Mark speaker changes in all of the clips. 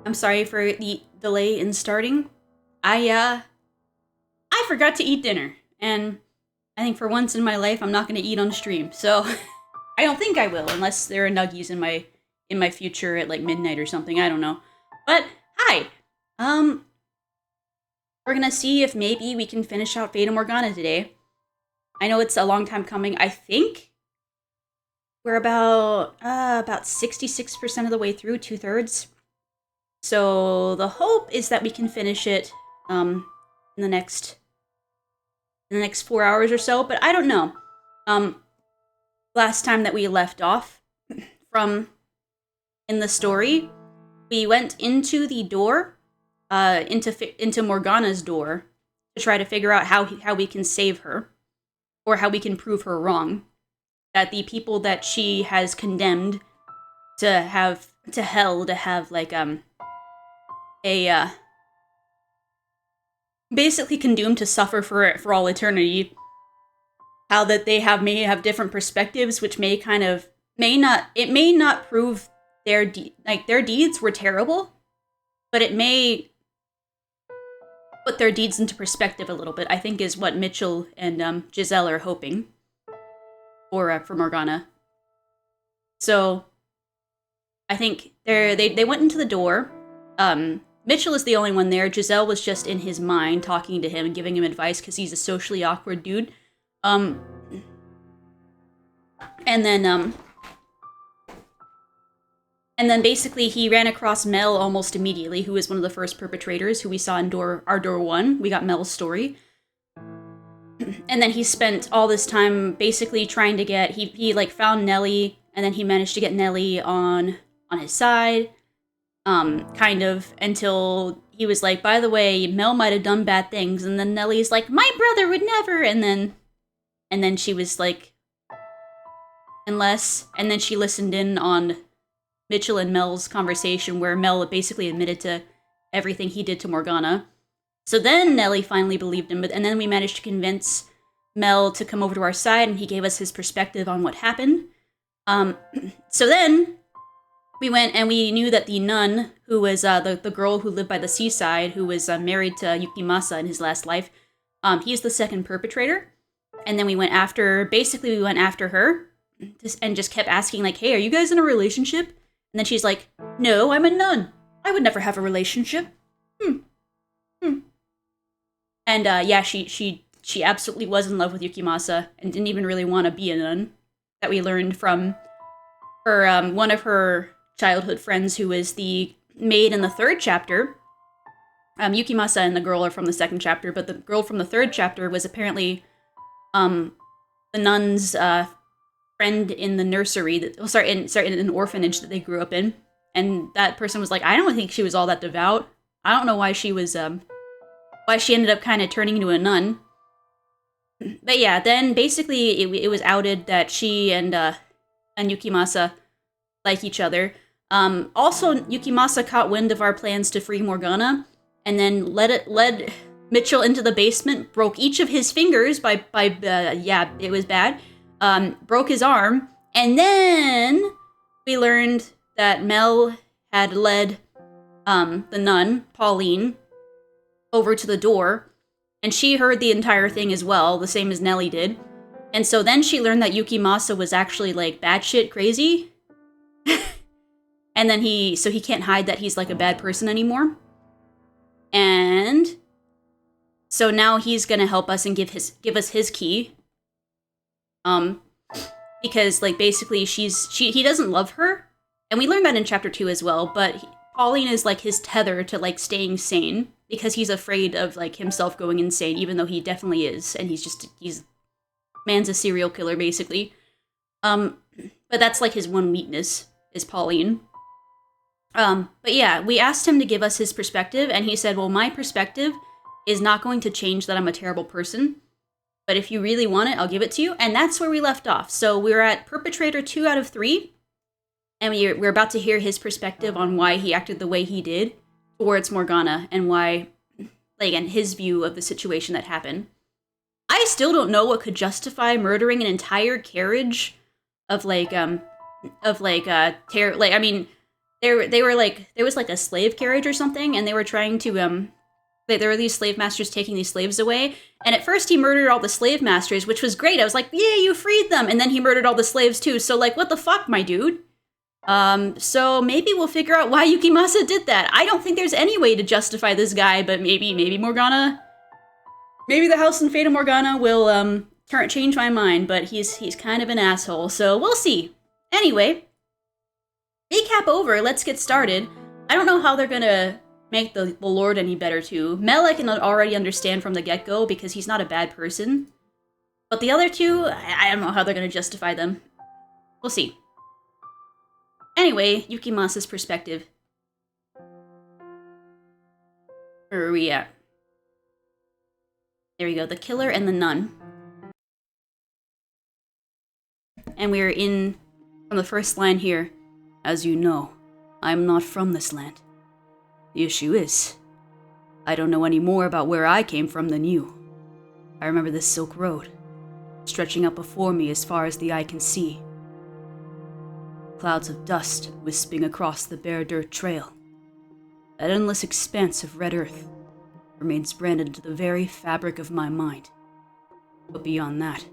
Speaker 1: I'm sorry for the delay in starting. I forgot to eat dinner, and I think for once in my life I'm not going to eat on stream. So I don't think I will, unless there are nuggies in my future at like midnight or something. I don't know. But hi, um, we're gonna see if maybe we can finish out Fata Morgana today. I know it's a long time coming. I think we're about 66% of the way through, 2/3. So the hope is that we can finish it in the next 4 hours or so. But I don't know. Um, Last time that we left off from in the story, we went into the door, into Morgana's door, to try to figure out how we can save her, or how we can prove her wrong. That the people that she has condemned to hell to have like a basically condemned to suffer for all eternity. How that they may have different perspectives, which may not prove their deeds were terrible, but it may put their deeds into perspective a little bit. I think is what Mitchell and Giselle are hoping for Morgana. So I think they went into the door. Mitchell is the only one there. Giselle was just in his mind talking to him and giving him advice because he's a socially awkward dude. And then basically he ran across Mel almost immediately, who was one of the first perpetrators who we saw in our door 1. We got Mel's story. And then he spent all this time basically trying to get, he like found Nellie, and then he managed to get Nellie on his side, kind of, until he was like, by the way, Mel might have done bad things, and then Nellie's like, my brother would never, and then she was like, unless, and then she listened in on Mitchell and Mel's conversation where Mel basically admitted to everything he did to Morgana. So then Nellie finally believed him, and then we managed to convince Mel to come over to our side, and he gave us his perspective on what happened. So then we went and we knew that the nun, who was the girl who lived by the seaside, who was married to Yukimasa in his last life, he's the second perpetrator. And then we went after her and just kept asking, like, hey, are you guys in a relationship? And then she's like, no, I'm a nun. I would never have a relationship. And yeah, she absolutely was in love with Yukimasa and didn't even really want to be a nun. That we learned from her one of her childhood friends, who was the maid in the 3rd chapter. Yukimasa and the girl are from the 2nd chapter, but the girl from the 3rd chapter was apparently the nun's friend in the nursery, in an orphanage that they grew up in. And that person was like, I don't think she was all that devout. I don't know why she was why she ended up kind of turning into a nun. But yeah, then basically it was outed that she and Yukimasa like each other. Also, Yukimasa caught wind of our plans to free Morgana, and then led Mitchell into the basement, broke each of his fingers yeah, it was bad. Broke his arm, and then we learned that Mel had led the nun, Pauline, over to the door, and she heard the entire thing as well, the same as Nellie did. And so then she learned that Yukimasa was actually like batshit crazy. And then he can't hide that he's like a bad person anymore. And so now he's gonna help us and give us his key. Because like basically he doesn't love her, and we learned that in chapter 2 as well, but Pauline is like his tether to like staying sane, because he's afraid of like himself going insane, even though he definitely is, and man's a serial killer basically. But that's like his one weakness, is Pauline. But yeah, we asked him to give us his perspective, and he said, well, my perspective is not going to change that I'm a terrible person, but if you really want it, I'll give it to you. And that's where we left off. So we're at perpetrator 2 out of 3, and we're about to hear his perspective on why he acted the way he did towards Morgana, and why, like, and his view of the situation that happened. I still don't know what could justify murdering an entire carriage of they were like, there was like a slave carriage or something, and they were trying to there were these slave masters taking these slaves away, and at first he murdered all the slave masters, which was great. I was like, yeah, you freed them, and then he murdered all the slaves too. So like, what the fuck, my dude? So maybe we'll figure out why Yukimasa did that. I don't think there's any way to justify this guy, but maybe Morgana, maybe the House and Fate of Morgana will change my mind. But he's kind of an asshole, so we'll see. Anyway, recap over. Let's get started. I don't know how they're gonna make the Lord any better too. Mel I can already understand from the get-go because he's not a bad person. But the other two, I don't know how they're gonna justify them. We'll see. Anyway, Yukimasa's perspective. Where are we at? There we go, the killer and the nun. And we're in, from the first line here, as you know, I'm not from this land. The issue is, I don't know any more about where I came from than you. I remember this Silk Road, stretching up before me as far as the eye can see. Clouds of dust wisping across the bare dirt trail. That endless expanse of red earth remains branded into the very fabric of my mind. But beyond that,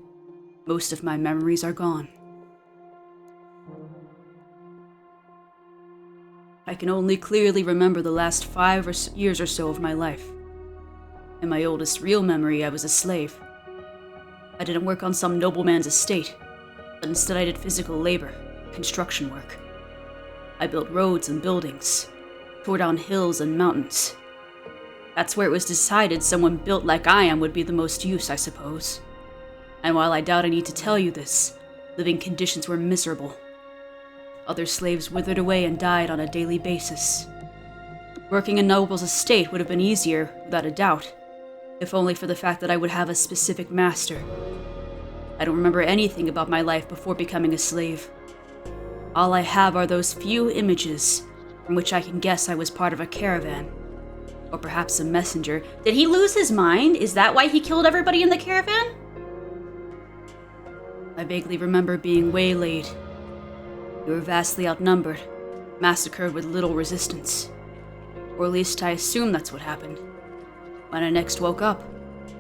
Speaker 1: most of my memories are gone. I can only clearly remember the last 5 years or so of my life. In my oldest real memory, I was a slave. I didn't work on some nobleman's estate, but instead I did physical labor, construction work. I built roads and buildings, tore down hills and mountains. That's where it was decided someone built like I am would be the most use, I suppose. And while I doubt I need to tell you this, living conditions were miserable. Other slaves withered away and died on a daily basis. Working a noble's estate would have been easier, without a doubt, if only for the fact that I would have a specific master. I don't remember anything about my life before becoming a slave. All I have are those few images from which I can guess I was part of a caravan. Or perhaps a messenger. Did he lose his mind? Is that why he killed everybody in the caravan? I vaguely remember being waylaid. We were vastly outnumbered, massacred with little resistance. Or at least I assume that's what happened. When I next woke up,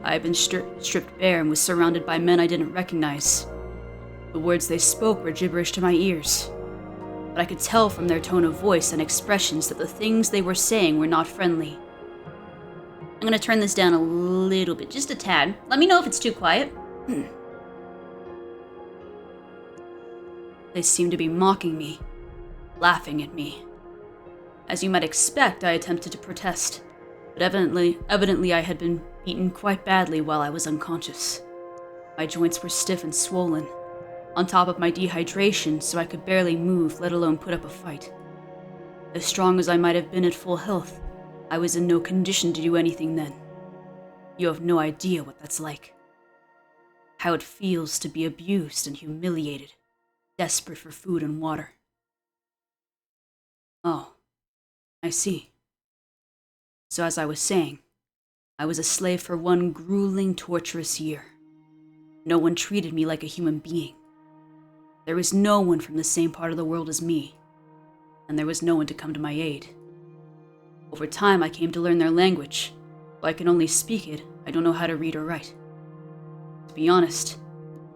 Speaker 1: I had been stripped bare and was surrounded by men I didn't recognize. The words they spoke were gibberish to my ears, but I could tell from their tone of voice and expressions that the things they were saying were not friendly. I'm gonna turn this down a little bit, just a tad. Let me know if it's too quiet. They seemed to be mocking me, laughing at me. As you might expect, I attempted to protest, but evidently I had been beaten quite badly while I was unconscious. My joints were stiff and swollen, on top of my dehydration, so I could barely move, let alone put up a fight. As strong as I might have been at full health, I was in no condition to do anything then. You have no idea what that's like. How it feels to be abused and humiliated, desperate for food and water. Oh, I see. So as I was saying, I was a slave for one grueling, torturous year. No one treated me like a human being. There was no one from the same part of the world as me, and there was no one to come to my aid. Over time, I came to learn their language. Though I can only speak it, I don't know how to read or write. To be honest,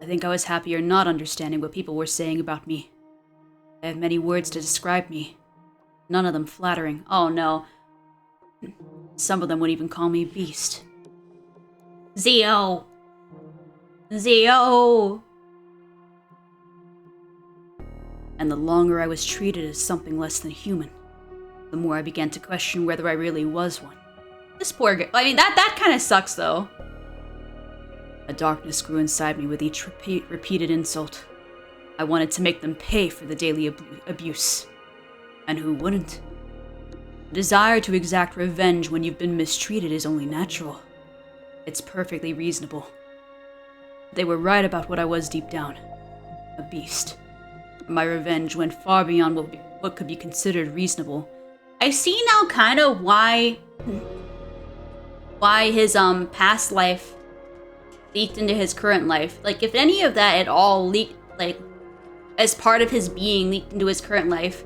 Speaker 1: I think I was happier not understanding what people were saying about me. I have many words to describe me, none of them flattering. Oh no. Some of them would even call me beast. Zio! Zio! And the longer I was treated as something less than human, the more I began to question whether I really was one. This poor guy. I mean, that kind of sucks, though. A darkness grew inside me with each repeated insult. I wanted to make them pay for the daily abuse. And who wouldn't? The desire to exact revenge when you've been mistreated is only natural. It's perfectly reasonable. They were right about what I was deep down. A beast. My revenge went far beyond what could be considered reasonable. I see now kind of why his past life leaked into his current life. Like, if any of that at all leaked, like, as part of his being leaked into his current life,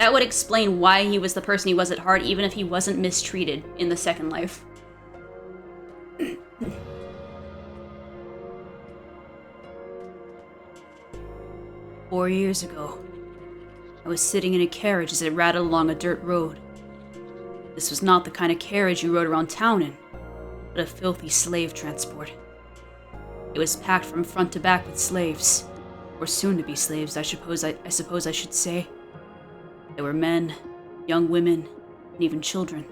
Speaker 1: That would explain why he was the person he was at heart, even if he wasn't mistreated in the second life. 4 years ago, I was sitting in a carriage as it rattled along a dirt road. This was not the kind of carriage you rode around town in, but a filthy slave transport. It was packed from front to back with slaves, or soon-to-be slaves, I suppose I should say. There were men, young women, and even children.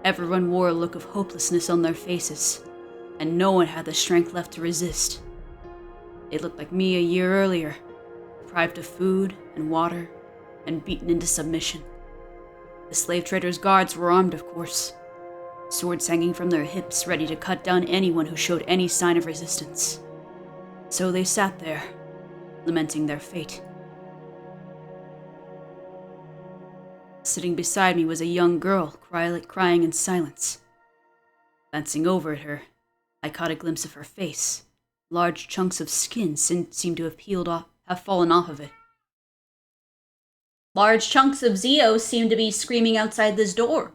Speaker 1: Everyone wore a look of hopelessness on their faces, and no one had the strength left to resist. They looked like me a year earlier, deprived of food and water, and beaten into submission. The slave traders' guards were armed, of course, swords hanging from their hips, ready to cut down anyone who showed any sign of resistance. So they sat there, lamenting their fate. Sitting beside me was a young girl, crying in silence. Glancing over at her, I caught a glimpse of her face. Large chunks of skin seemed to have fallen off of it. Large chunks of Zio seemed to be screaming outside this door.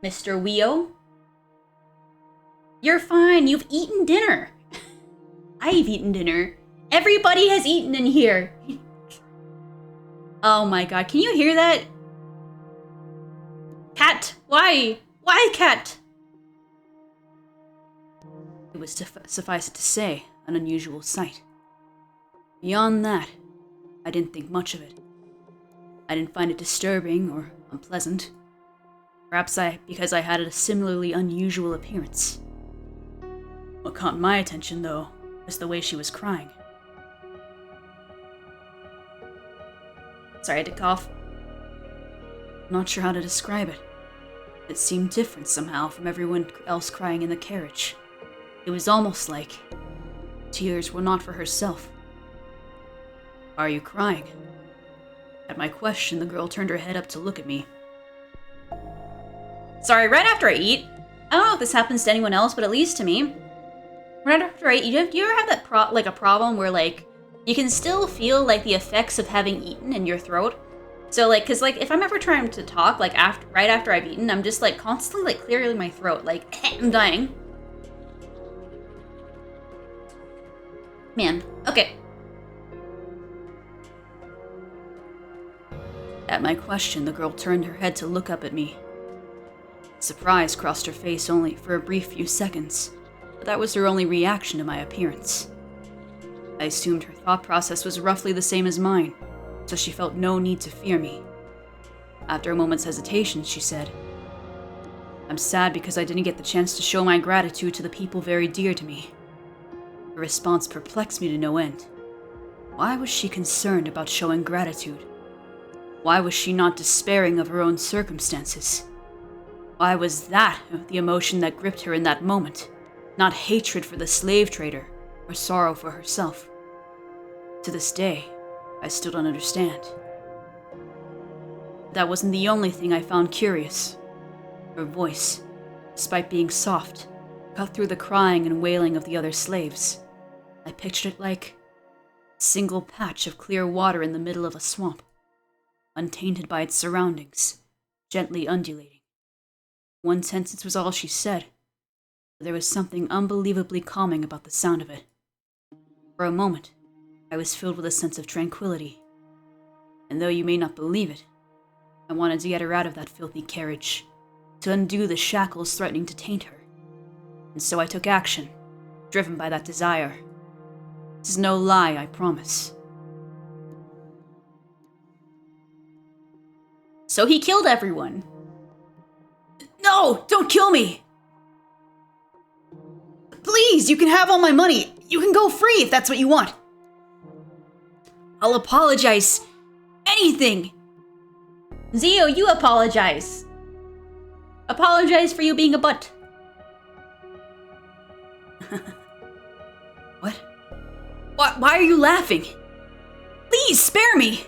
Speaker 1: Mr. Weo? You're fine, you've eaten dinner. I've eaten dinner. Everybody has eaten in here. Oh my god, can you hear that? Cat, why? Why, cat? It was, suffice it to say, an unusual sight. Beyond that, I didn't think much of it. I didn't find it disturbing or unpleasant. Perhaps because I had a similarly unusual appearance. What caught my attention, though, was the way she was crying. Sorry, I had to cough. I'm not sure how to describe it. It seemed different somehow from everyone else crying in the carriage. It was almost like tears were not for herself. Are you crying? At my question, the girl turned her head up to look at me. Sorry, right after I eat, I don't know if this happens to anyone else, but at least to me, right after I eat, do you ever have that a problem where, like, you can still feel, like, the effects of having eaten in your throat? So, like, cause, like, if I'm ever trying to talk, like, right after I've eaten, I'm just, like, constantly, like, clearing my throat, like, I'm dying. Man, okay. At my question, the girl turned her head to look up at me. Surprise crossed her face only for a brief few seconds, but that was her only reaction to my appearance. I assumed her thought process was roughly the same as mine, so she felt no need to fear me. After a moment's hesitation, she said, I'm sad because I didn't get the chance to show my gratitude to the people very dear to me. Her response perplexed me to no end. Why was she concerned about showing gratitude? Why was she not despairing of her own circumstances? Why was that the emotion that gripped her in that moment, not hatred for the slave trader or sorrow for herself? To this day, I still don't understand. That wasn't the only thing I found curious. Her voice, despite being soft, cut through the crying and wailing of the other slaves. I pictured it like a single patch of clear water in the middle of a swamp, untainted by its surroundings, gently undulating. One sentence was all she said, but there was something unbelievably calming about the sound of it. For a moment, I was filled with a sense of tranquility, and though you may not believe it, I wanted to get her out of that filthy carriage, to undo the shackles threatening to taint her. And so I took action, driven by that desire. This is no lie, I promise. So he killed everyone. No, don't kill me! Please, you can have all my money. You can go free if that's what you want. I'll apologize. Anything. Zio, you apologize. Apologize for you being a butt. What? Why are you laughing? Please, spare me!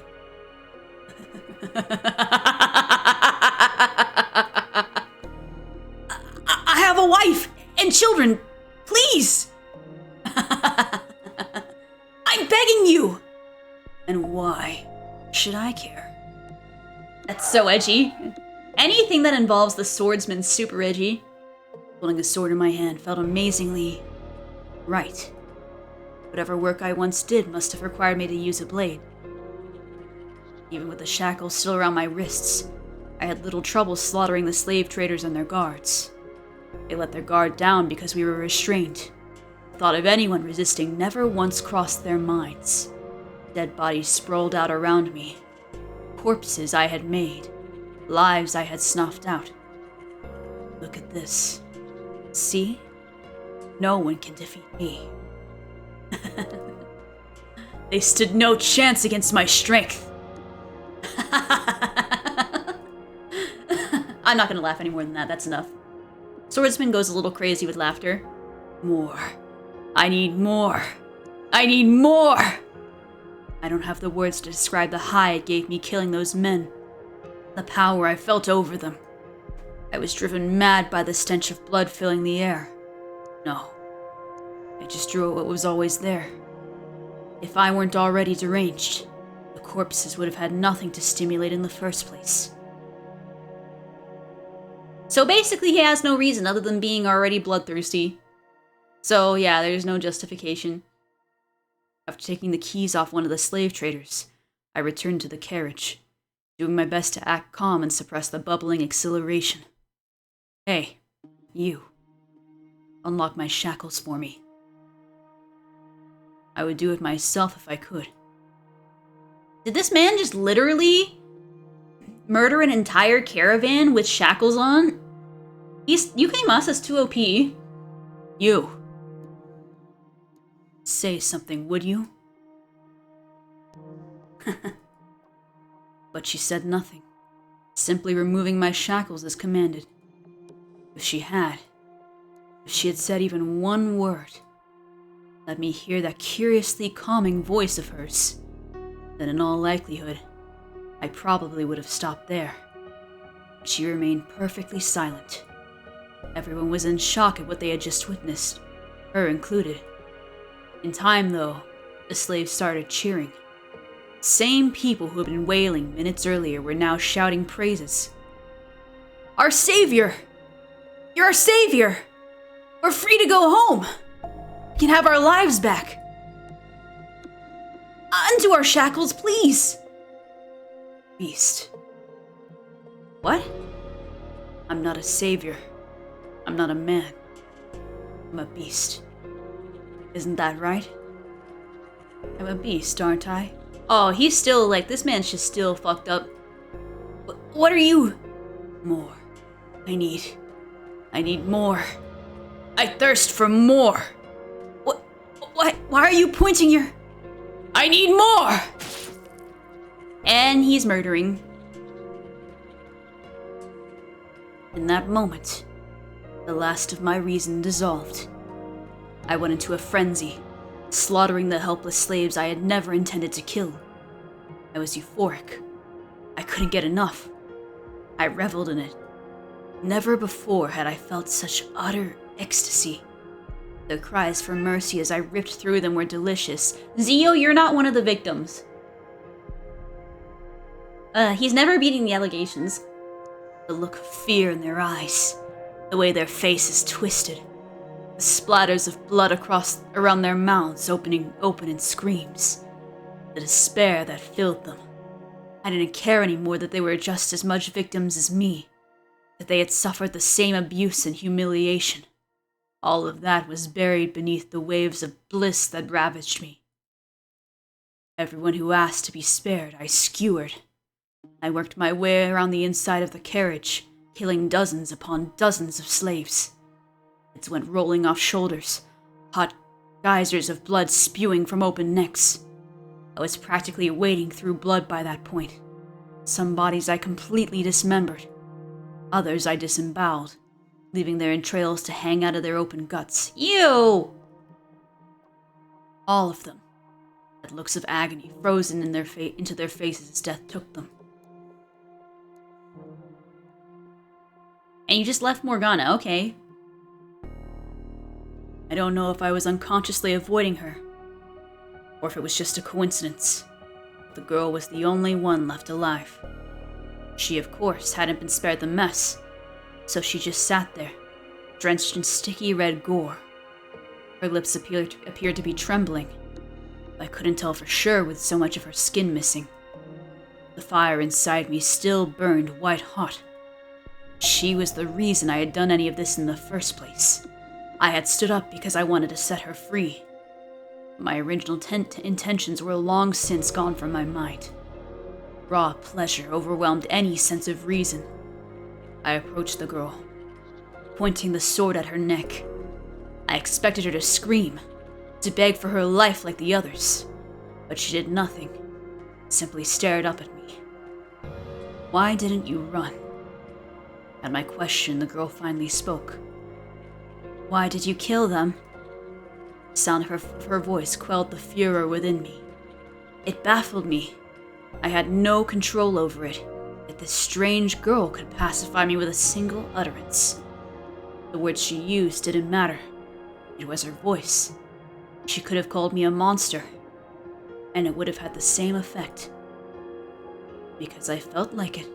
Speaker 1: I have a wife and children. Please! I'm begging you!
Speaker 2: And why should I care?
Speaker 1: That's so edgy. Anything that involves the swordsman's super edgy.
Speaker 2: Holding a sword in my hand felt amazingly right. Whatever work I once did must have required me to use a blade. Even with the shackles still around my wrists, I had little trouble slaughtering the slave traders and their guards. They let their guard down because we were restrained. The thought of anyone resisting never once crossed their minds. Dead bodies sprawled out around me. Corpses I had made. Lives I had snuffed out. Look at this. See? No one can defeat me. They stood no chance against my strength.
Speaker 1: I'm not gonna laugh any more than that, that's enough. Swordsman goes a little crazy with laughter.
Speaker 2: More. I need more. I need more! I don't have the words to describe the high it gave me killing those men. The power I felt over them. I was driven mad by the stench of blood filling the air. No. I just drew what was always there. If I weren't already deranged, the corpses would have had nothing to stimulate in the first place.
Speaker 1: So basically he has no reason other than being already bloodthirsty. So yeah, there's no justification.
Speaker 2: After taking the keys off one of the slave traders, I returned to the carriage, doing my best to act calm and suppress the bubbling exhilaration. Hey, you. Unlock my shackles for me. I would do it myself if I could.
Speaker 1: Did this man just literally murder an entire caravan with shackles on? Yukimasa's too OP.
Speaker 2: You. Say something, would you? But she said nothing, simply removing my shackles as commanded. If she had said even one word, let me hear that curiously calming voice of hers, then in all likelihood, I probably would have stopped there. But she remained perfectly silent. Everyone was in shock at what they had just witnessed, her included. In time, though, the slaves started cheering. Same people who had been wailing minutes earlier were now shouting praises. Our savior! You're our savior! We're free to go home! We can have our lives back! Undo our shackles, please! Beast. What? I'm not a savior. I'm not a man. I'm a beast. Isn't that right? I'm a beast, aren't I?
Speaker 1: Oh, he's still like, this man's just still fucked up.
Speaker 2: What are you? More. I need more. I thirst for more. Why are you pointing your... I need more!
Speaker 1: And he's murdering.
Speaker 2: In that moment, the last of my reason dissolved. I went into a frenzy, slaughtering the helpless slaves I had never intended to kill. I was euphoric. I couldn't get enough. I reveled in it. Never before had I felt such utter ecstasy. The cries for mercy as I ripped through them were delicious.
Speaker 1: Zio, you're not one of the victims. He's never beating the allegations.
Speaker 2: The look of fear in their eyes, the way their faces twisted, the splatters of blood around their mouths open in screams, the despair that filled them. I didn't care anymore that they were just as much victims as me, that they had suffered the same abuse and humiliation. All of that was buried beneath the waves of bliss that ravaged me. Everyone who asked to be spared, I skewered. I worked my way around the inside of the carriage, killing dozens upon dozens of slaves. Heads went rolling off shoulders, hot geysers of blood spewing from open necks. I was practically wading through blood by that point. Some bodies I completely dismembered. Others I disemboweled, leaving their entrails to hang out of their open guts.
Speaker 1: Ew!
Speaker 2: All of them had looks of agony frozen in into their faces as death took them.
Speaker 1: And you just left Morgana, okay.
Speaker 2: I don't know if I was unconsciously avoiding her, or if it was just a coincidence. The girl was the only one left alive. She, of course, hadn't been spared the mess, so she just sat there, drenched in sticky red gore. Her lips appeared to be trembling. I couldn't tell for sure with so much of her skin missing. The fire inside me still burned white hot. She was the reason I had done any of this in the first place. I had stood up because I wanted to set her free. My original intentions were long since gone from my mind. Raw pleasure overwhelmed any sense of reason. I approached the girl, pointing the sword at her neck. I expected her to scream, to beg for her life like the others, but she did nothing, simply stared up at me. "Why didn't you run?" At my question, the girl finally spoke. "Why did you kill them?" The sound of her voice quelled the furor within me. It baffled me. I had no control over it, yet this strange girl could pacify me with a single utterance. The words she used didn't matter. It was her voice. She could have called me a monster, and it would have had the same effect. Because I felt like it.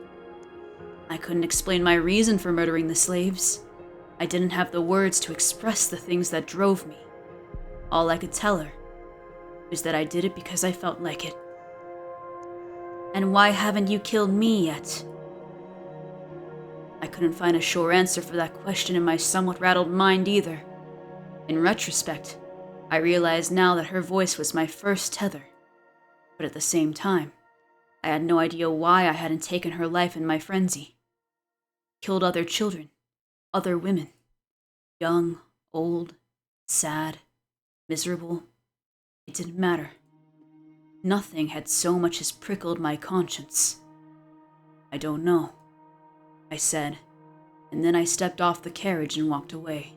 Speaker 2: I couldn't explain my reason for murdering the slaves. I didn't have the words to express the things that drove me. All I could tell her was that I did it because I felt like it. "And why haven't you killed me yet?" I couldn't find a sure answer for that question in my somewhat rattled mind either. In retrospect, I realized now that her voice was my first tether. But at the same time, I had no idea why I hadn't taken her life in my frenzy. Killed other children, other women. Young, old, sad, miserable. It didn't matter. Nothing had so much as prickled my conscience. "I don't know," I said, and then I stepped off the carriage and walked away,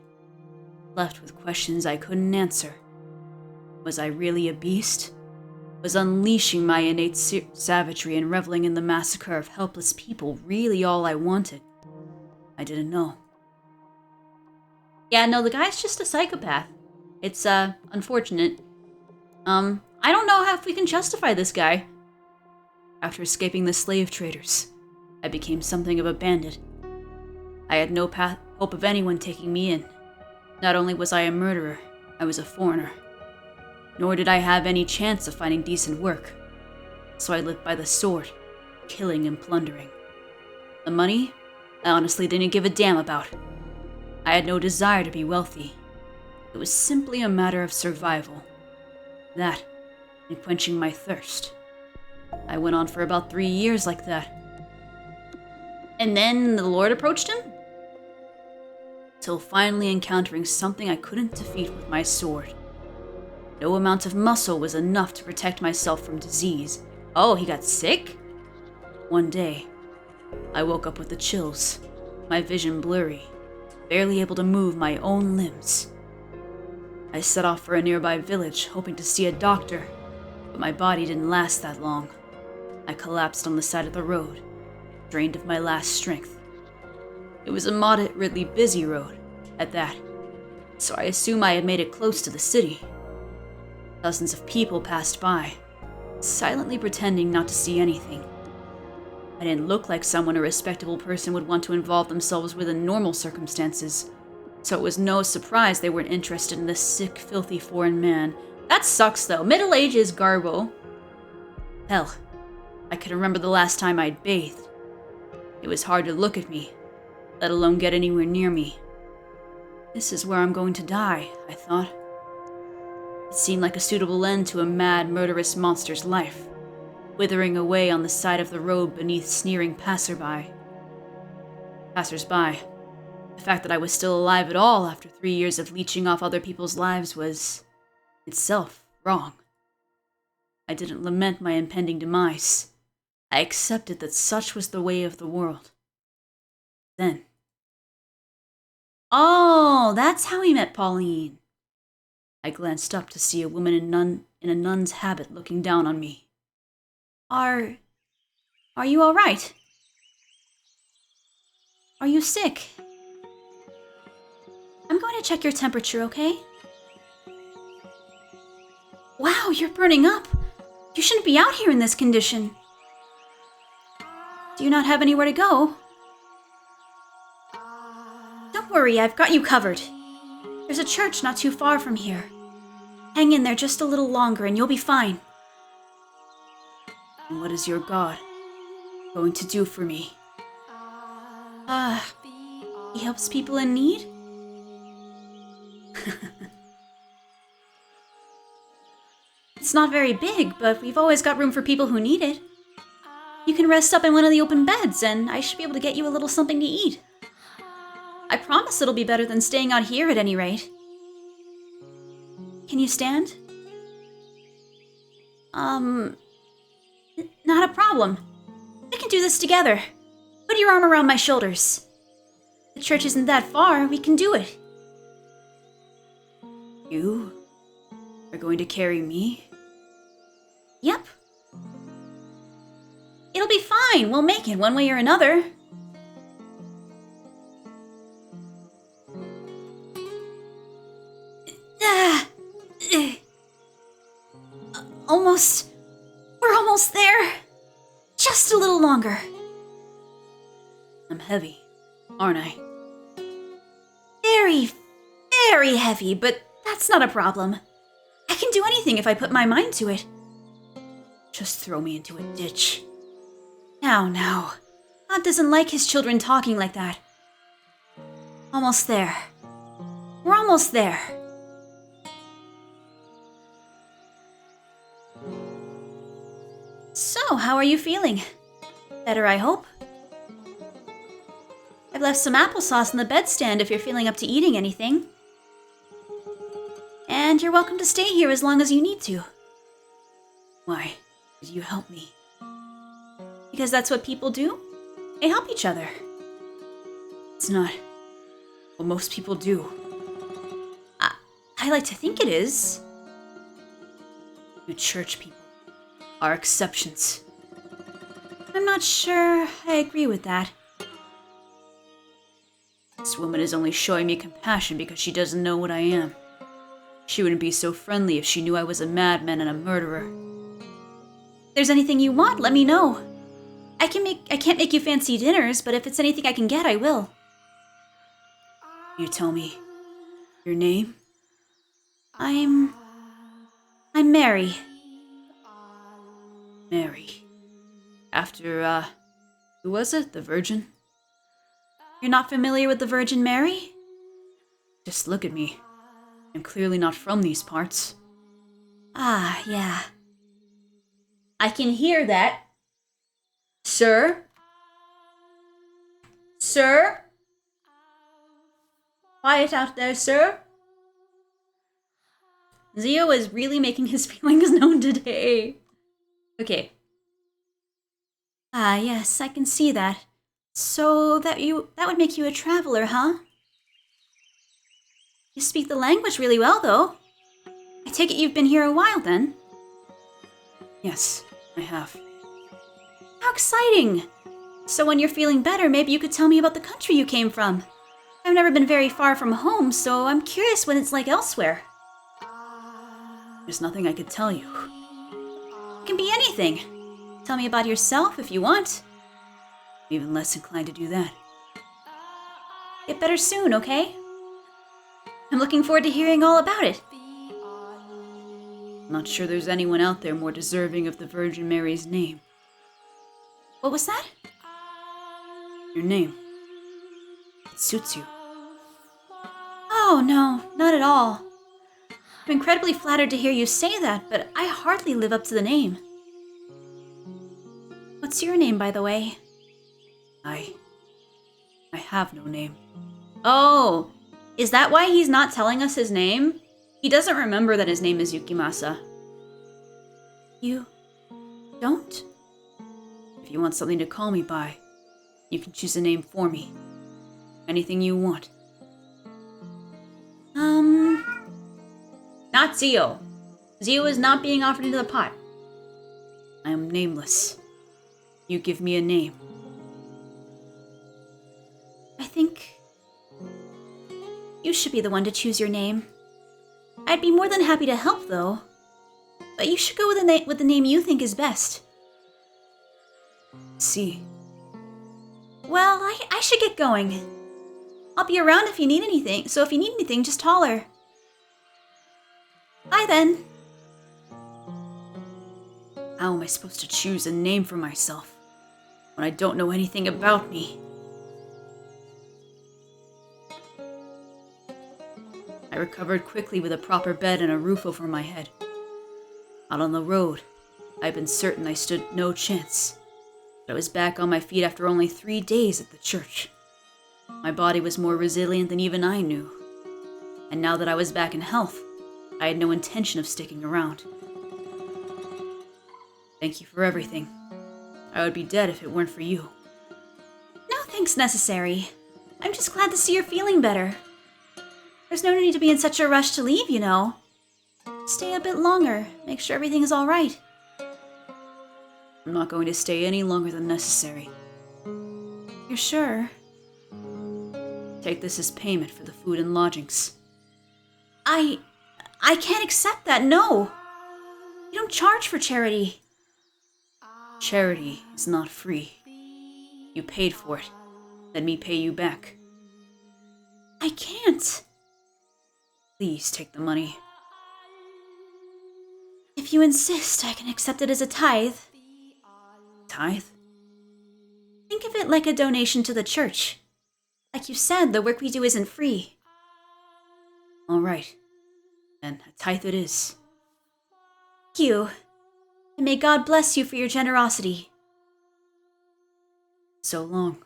Speaker 2: left with questions I couldn't answer. Was I really a beast? Was unleashing my innate savagery and reveling in the massacre of helpless people really all I wanted? I didn't know.
Speaker 1: Yeah, no, the guy's just a psychopath. It's, unfortunate. I don't know how if we can justify this guy.
Speaker 2: After escaping the slave traders, I became something of a bandit. I had no hope of anyone taking me in. Not only was I a murderer, I was a foreigner. Nor did I have any chance of finding decent work. So I lived by the sword, killing and plundering. The money, I honestly didn't give a damn about. I had no desire to be wealthy. It was simply a matter of survival. That, and quenching my thirst. I went on for about 3 years like that.
Speaker 1: And then the Lord approached him?
Speaker 2: Till finally encountering something I couldn't defeat with my sword. No amount of muscle was enough to protect myself from disease.
Speaker 1: Oh, he got sick?
Speaker 2: One day, I woke up with the chills, my vision blurry, barely able to move my own limbs. I set off for a nearby village, hoping to see a doctor, but my body didn't last that long. I collapsed on the side of the road, drained of my last strength. It was a moderately busy road, at that, so I assume I had made it close to the city. Dozens of people passed by, silently pretending not to see anything. I didn't look like someone a respectable person would want to involve themselves with in normal circumstances, so it was no surprise they weren't interested in this sick, filthy foreign man.
Speaker 1: That sucks, though. Middle age is garbo.
Speaker 2: Hell, I could remember the last time I'd bathed. It was hard to look at me, let alone get anywhere near me. This is where I'm going to die, I thought. It seemed like a suitable end to a mad, murderous monster's life, withering away on the side of the road beneath sneering passersby. The fact that I was still alive at all after 3 years of leeching off other people's lives was, itself, wrong. I didn't lament my impending demise. I accepted that such was the way of the world. Then.
Speaker 1: Oh, that's how he met Pauline.
Speaker 2: I glanced up to see a woman in a nun's habit looking down on me.
Speaker 1: Are you all right? Are you sick? I'm going to check your temperature, okay? Wow, you're burning up.
Speaker 2: You shouldn't be out here in this condition. Do you not have anywhere to go? Don't worry, I've got you covered. There's a church not too far from here. Hang in there just a little longer and you'll be fine. And what is your god going to do for me? He helps people in need? It's not very big, but we've always got room for people who need it. You can rest up in one of the open beds, and I should be able to get you a little something to eat. I promise it'll be better than staying out here at any rate. Can you stand? Not a problem. We can do this together. Put your arm around my shoulders. The church isn't that far, we can do it. You are going to carry me? Yep. It'll be fine, we'll make it one way or another. We're almost there. Just a little longer. I'm heavy, aren't I? Very, very heavy, but that's not a problem. I can do anything if I put my mind to it. Just throw me into a ditch. Now. God doesn't like his children talking like that. Almost there. We're almost there. So, how are you feeling? Better, I hope. I've left some applesauce in the bedstand if you're feeling up to eating anything. And you're welcome to stay here as long as you need to. Why did you help me? Because that's what people do. They help each other. It's not what most people do. I like to think it is. You church people are exceptions. I'm not sure I agree with that. This woman is only showing me compassion because she doesn't know what I am. She wouldn't be so friendly if she knew I was a madman and a murderer. If there's anything you want, let me know. I can't make you fancy dinners, but if it's anything I can get, I will. You tell me your name? I'm Mary. Mary. After, who was it? The Virgin? You're not familiar with the Virgin Mary? Just look at me. I'm clearly not from these parts. Ah, yeah. I can hear that. Sir? Sir? Quiet out there, sir. Zio is really making his feelings known today. Okay. Ah, yes, I can see that. So that would make you a traveler, huh? You speak the language really well, though. I take it you've been here a while, then? Yes, I have. How exciting! So when you're feeling better, maybe you could tell me about the country you came from. I've never been very far from home, so I'm curious what it's like elsewhere. There's nothing I could tell you. It can be anything. Tell me about yourself if you want. I'm even less inclined to do that. Get better soon, okay? I'm looking forward to hearing all about it. I'm not sure there's anyone out there more deserving of the Virgin Mary's name. What was that? Your name. It suits you. Oh, no, not at all. I'm incredibly flattered to hear you say that, but I hardly live up to the name. What's your name, by the way? I have no name. Oh, is that why he's not telling us his name? He doesn't remember that his name is Yukimasa. You don't? If you want something to call me by, you can choose a name for me. Anything you want. Not Zio. Zio is not being offered into the pot. I am nameless. You give me a name. I think you should be the one to choose your name. I'd be more than happy to help, though. But you should go with the name you think is best.
Speaker 3: See.
Speaker 2: Well, I should get going. I'll be around if you need anything, so if you need anything, just holler. Bye then.
Speaker 3: How am I supposed to choose a name for myself when I don't know anything about me? I recovered quickly with a proper bed and a roof over my head. Out on the road, I'd been certain I stood no chance. But I was back on my feet after only 3 days at the church. My body was more resilient than even I knew. And now that I was back in health, I had no intention of sticking around. Thank you for everything. I would be dead if it weren't for you.
Speaker 2: No thanks necessary. I'm just glad to see you're feeling better. There's no need to be in such a rush to leave, you know. Stay a bit longer, make sure everything is alright.
Speaker 3: I'm not going to stay any longer than necessary.
Speaker 2: You're sure?
Speaker 3: Take this as payment for the food and lodgings.
Speaker 2: I can't accept that, no. You don't charge for charity.
Speaker 3: Charity is not free. You paid for it. Let me pay you back.
Speaker 2: I can't.
Speaker 3: Please take the money.
Speaker 2: If you insist, I can accept it as a tithe.
Speaker 3: Tithe?
Speaker 2: Think of it like a donation to the church. Like you said, the work we do isn't free.
Speaker 3: All right. Then a tithe it is.
Speaker 2: Thank you. And may God bless you for your generosity.
Speaker 3: So long.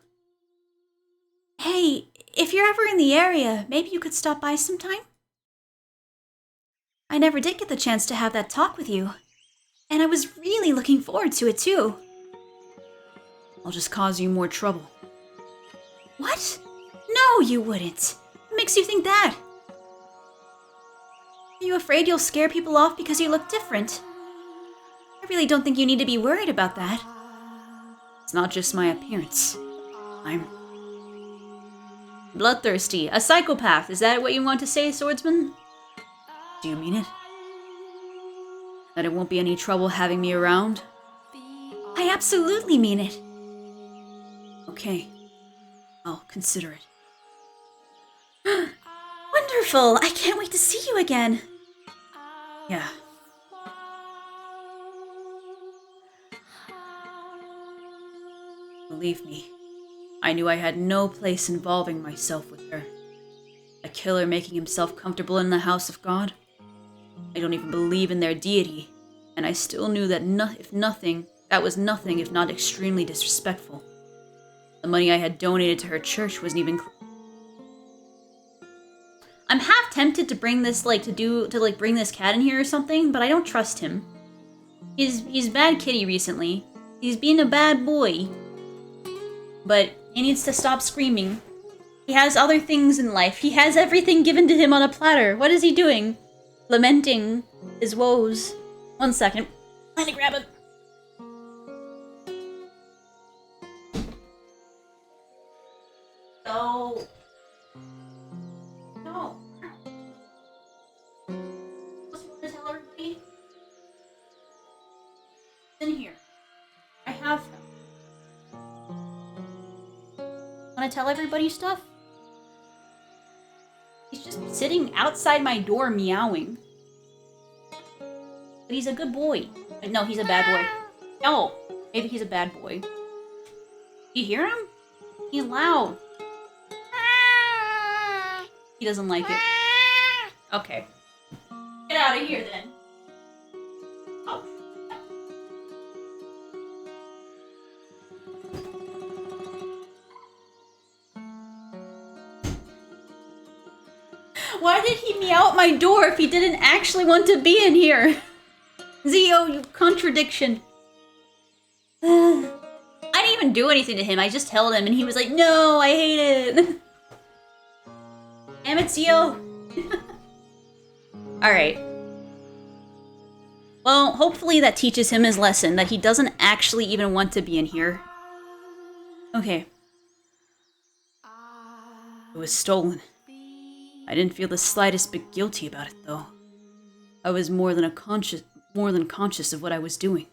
Speaker 2: Hey, if you're ever in the area, maybe you could stop by sometime? I never did get the chance to have that talk with you. And I was really looking forward to it too.
Speaker 3: I'll just cause you more trouble.
Speaker 2: What? No, you wouldn't. What makes you think that? Are you afraid you'll scare people off because you look different? I really don't think you need to be worried about that.
Speaker 3: It's not just my appearance. I'm
Speaker 1: Bloodthirsty. A psychopath. Is that what you want to say, swordsman?
Speaker 3: Do you mean it? That it won't be any trouble having me around?
Speaker 2: I absolutely mean it.
Speaker 3: Okay. I'll consider it.
Speaker 2: Wonderful! I can't wait to see you again.
Speaker 3: Yeah. Believe me, I knew I had no place involving myself with her. A killer making himself comfortable in the house of God? I don't even believe in their deity, and I still knew that that was nothing if not extremely disrespectful. The money I had donated to her church wasn't even
Speaker 1: I'm half tempted to bring this, bring this cat in here or something, but I don't trust him. He's bad kitty recently. He's being a bad boy. But he needs to stop screaming. He has other things in life. He has everything given to him on a platter. What is he doing? Lamenting his woes. 1 second. Let me grab him. No. No. What you want to tell everybody? It's in here. I have him. Want to tell everybody stuff? He's just sitting outside my door meowing. But he's a good boy. No, he's a bad boy. No, maybe he's a bad boy. You hear him? He's loud. He doesn't like it. Okay. Get out of here then. Oh. Why did he meow at my door if he didn't actually want to be in here? Zio, you contradiction. I didn't even do anything to him. I just held him and he was like, no, I hate it. Damn it, Zio. Alright. Well, hopefully that teaches him his lesson, that he doesn't actually even want to be in here. Okay.
Speaker 3: It was stolen. I didn't feel the slightest bit guilty about it, though. I was more more than conscious of what I was doing.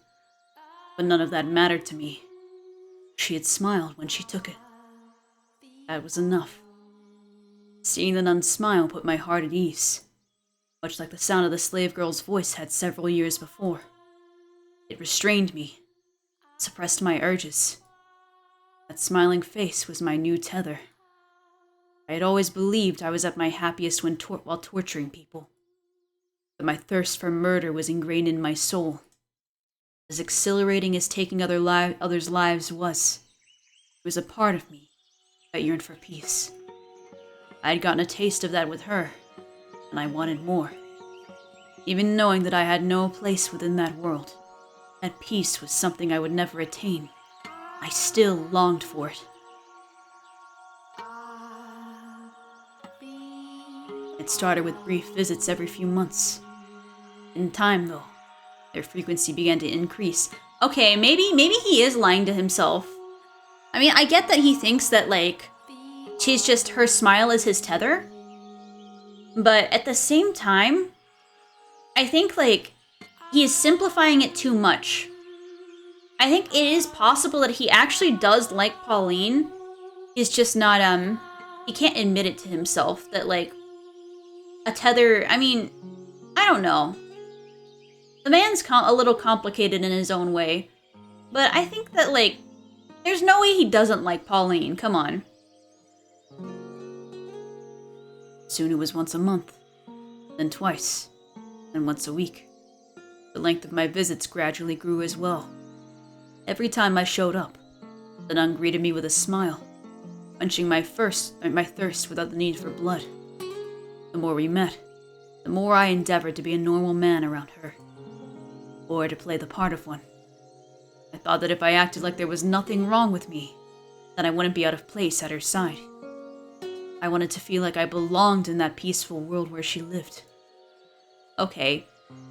Speaker 3: But none of that mattered to me. She had smiled when she took it. That was enough. Seeing the nun smile put my heart at ease, much like the sound of the slave girl's voice had several years before. It restrained me, suppressed my urges. That smiling face was my new tether. I had always believed I was at my happiest while torturing people. But my thirst for murder was ingrained in my soul. As exhilarating as taking others' lives was, it was a part of me that yearned for peace. I had gotten a taste of that with her, and I wanted more. Even knowing that I had no place within that world, that peace was something I would never attain, I still longed for it. It started with brief visits every few months. In time, though, their frequency began to increase.
Speaker 1: Okay, maybe he is lying to himself. I mean, I get that he thinks that, like, she's just, her smile is his tether. But at the same time, I think, like, he is simplifying it too much. I think it is possible that he actually does like Pauline. He's just not, he can't admit it to himself that, like, a tether, I mean, I don't know. The man's a little complicated in his own way. But I think that, like, there's no way he doesn't like Pauline. Come on.
Speaker 3: Soon it was once a month, then twice, then once a week. The length of my visits gradually grew as well. Every time I showed up, the nun greeted me with a smile, quenching my thirst without the need for blood. The more we met, the more I endeavored to be a normal man around her, or to play the part of one. I thought that if I acted like there was nothing wrong with me, then I wouldn't be out of place at her side. I wanted to feel like I belonged in that peaceful world where she lived.
Speaker 1: Okay,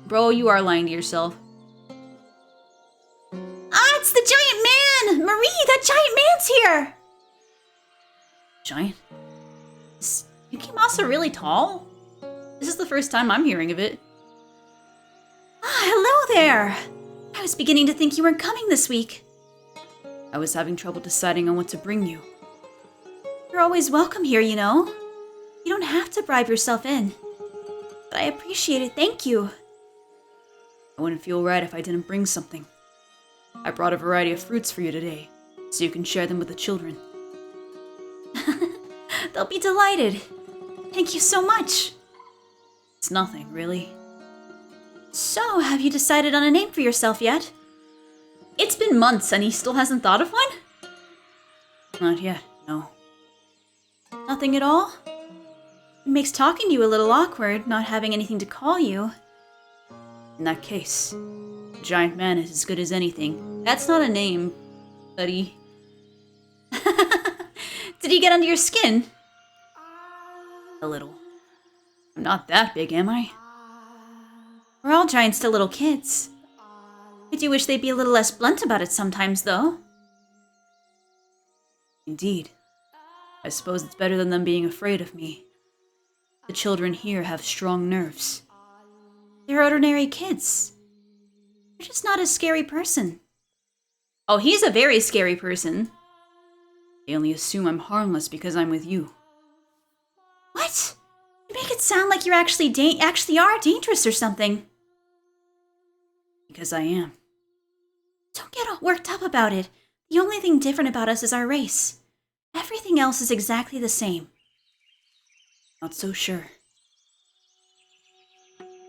Speaker 1: bro, you are lying to yourself. Ah, it's the giant man! Marie, that giant man's here!
Speaker 3: Giant?
Speaker 1: Is Yukimasa really tall? This is the first time I'm hearing of it. Ah, hello there! I was beginning to think you weren't coming this week.
Speaker 3: I was having trouble deciding on what to bring you.
Speaker 1: You're always welcome here, you know. You don't have to bribe yourself in. But I appreciate it, thank you.
Speaker 3: I wouldn't feel right if I didn't bring something. I brought a variety of fruits for you today, so you can share them with the children.
Speaker 1: They'll be delighted. Thank you so much.
Speaker 3: It's nothing, really.
Speaker 1: So, have you decided on a name for yourself yet? It's been months and he still hasn't thought of one?
Speaker 3: Not yet, no.
Speaker 1: Nothing at all? It makes talking to you a little awkward, not having anything to call you.
Speaker 3: In that case, the giant man is as good as anything.
Speaker 1: That's not a name, buddy. Did he get under your skin?
Speaker 3: A little. I'm not that big, am I?
Speaker 1: We're all giants to little kids. I do wish they'd be a little less blunt about it sometimes, though.
Speaker 3: Indeed. I suppose it's better than them being afraid of me. The children here have strong nerves.
Speaker 1: They're ordinary kids. You're just not a scary person. Oh, he's a very scary person.
Speaker 3: They only assume I'm harmless because I'm with you.
Speaker 1: What? You make it sound like you're actually are dangerous or something.
Speaker 3: Because I am.
Speaker 1: Don't get all worked up about it. The only thing different about us is our race. Everything else is exactly the same.
Speaker 3: Not so sure.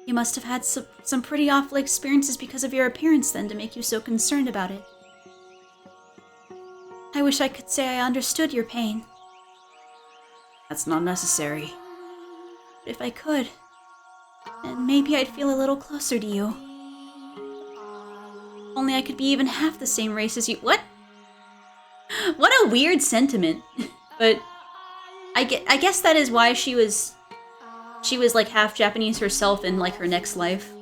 Speaker 1: You must have had some pretty awful experiences because of your appearance then to make you so concerned about it. I wish I could say I understood your pain.
Speaker 3: That's not necessary.
Speaker 1: But if I could, then maybe I'd feel a little closer to you. Only I could be even half the same race as you. What? What a weird sentiment. But I guess that is why she was like half Japanese herself in like her next life.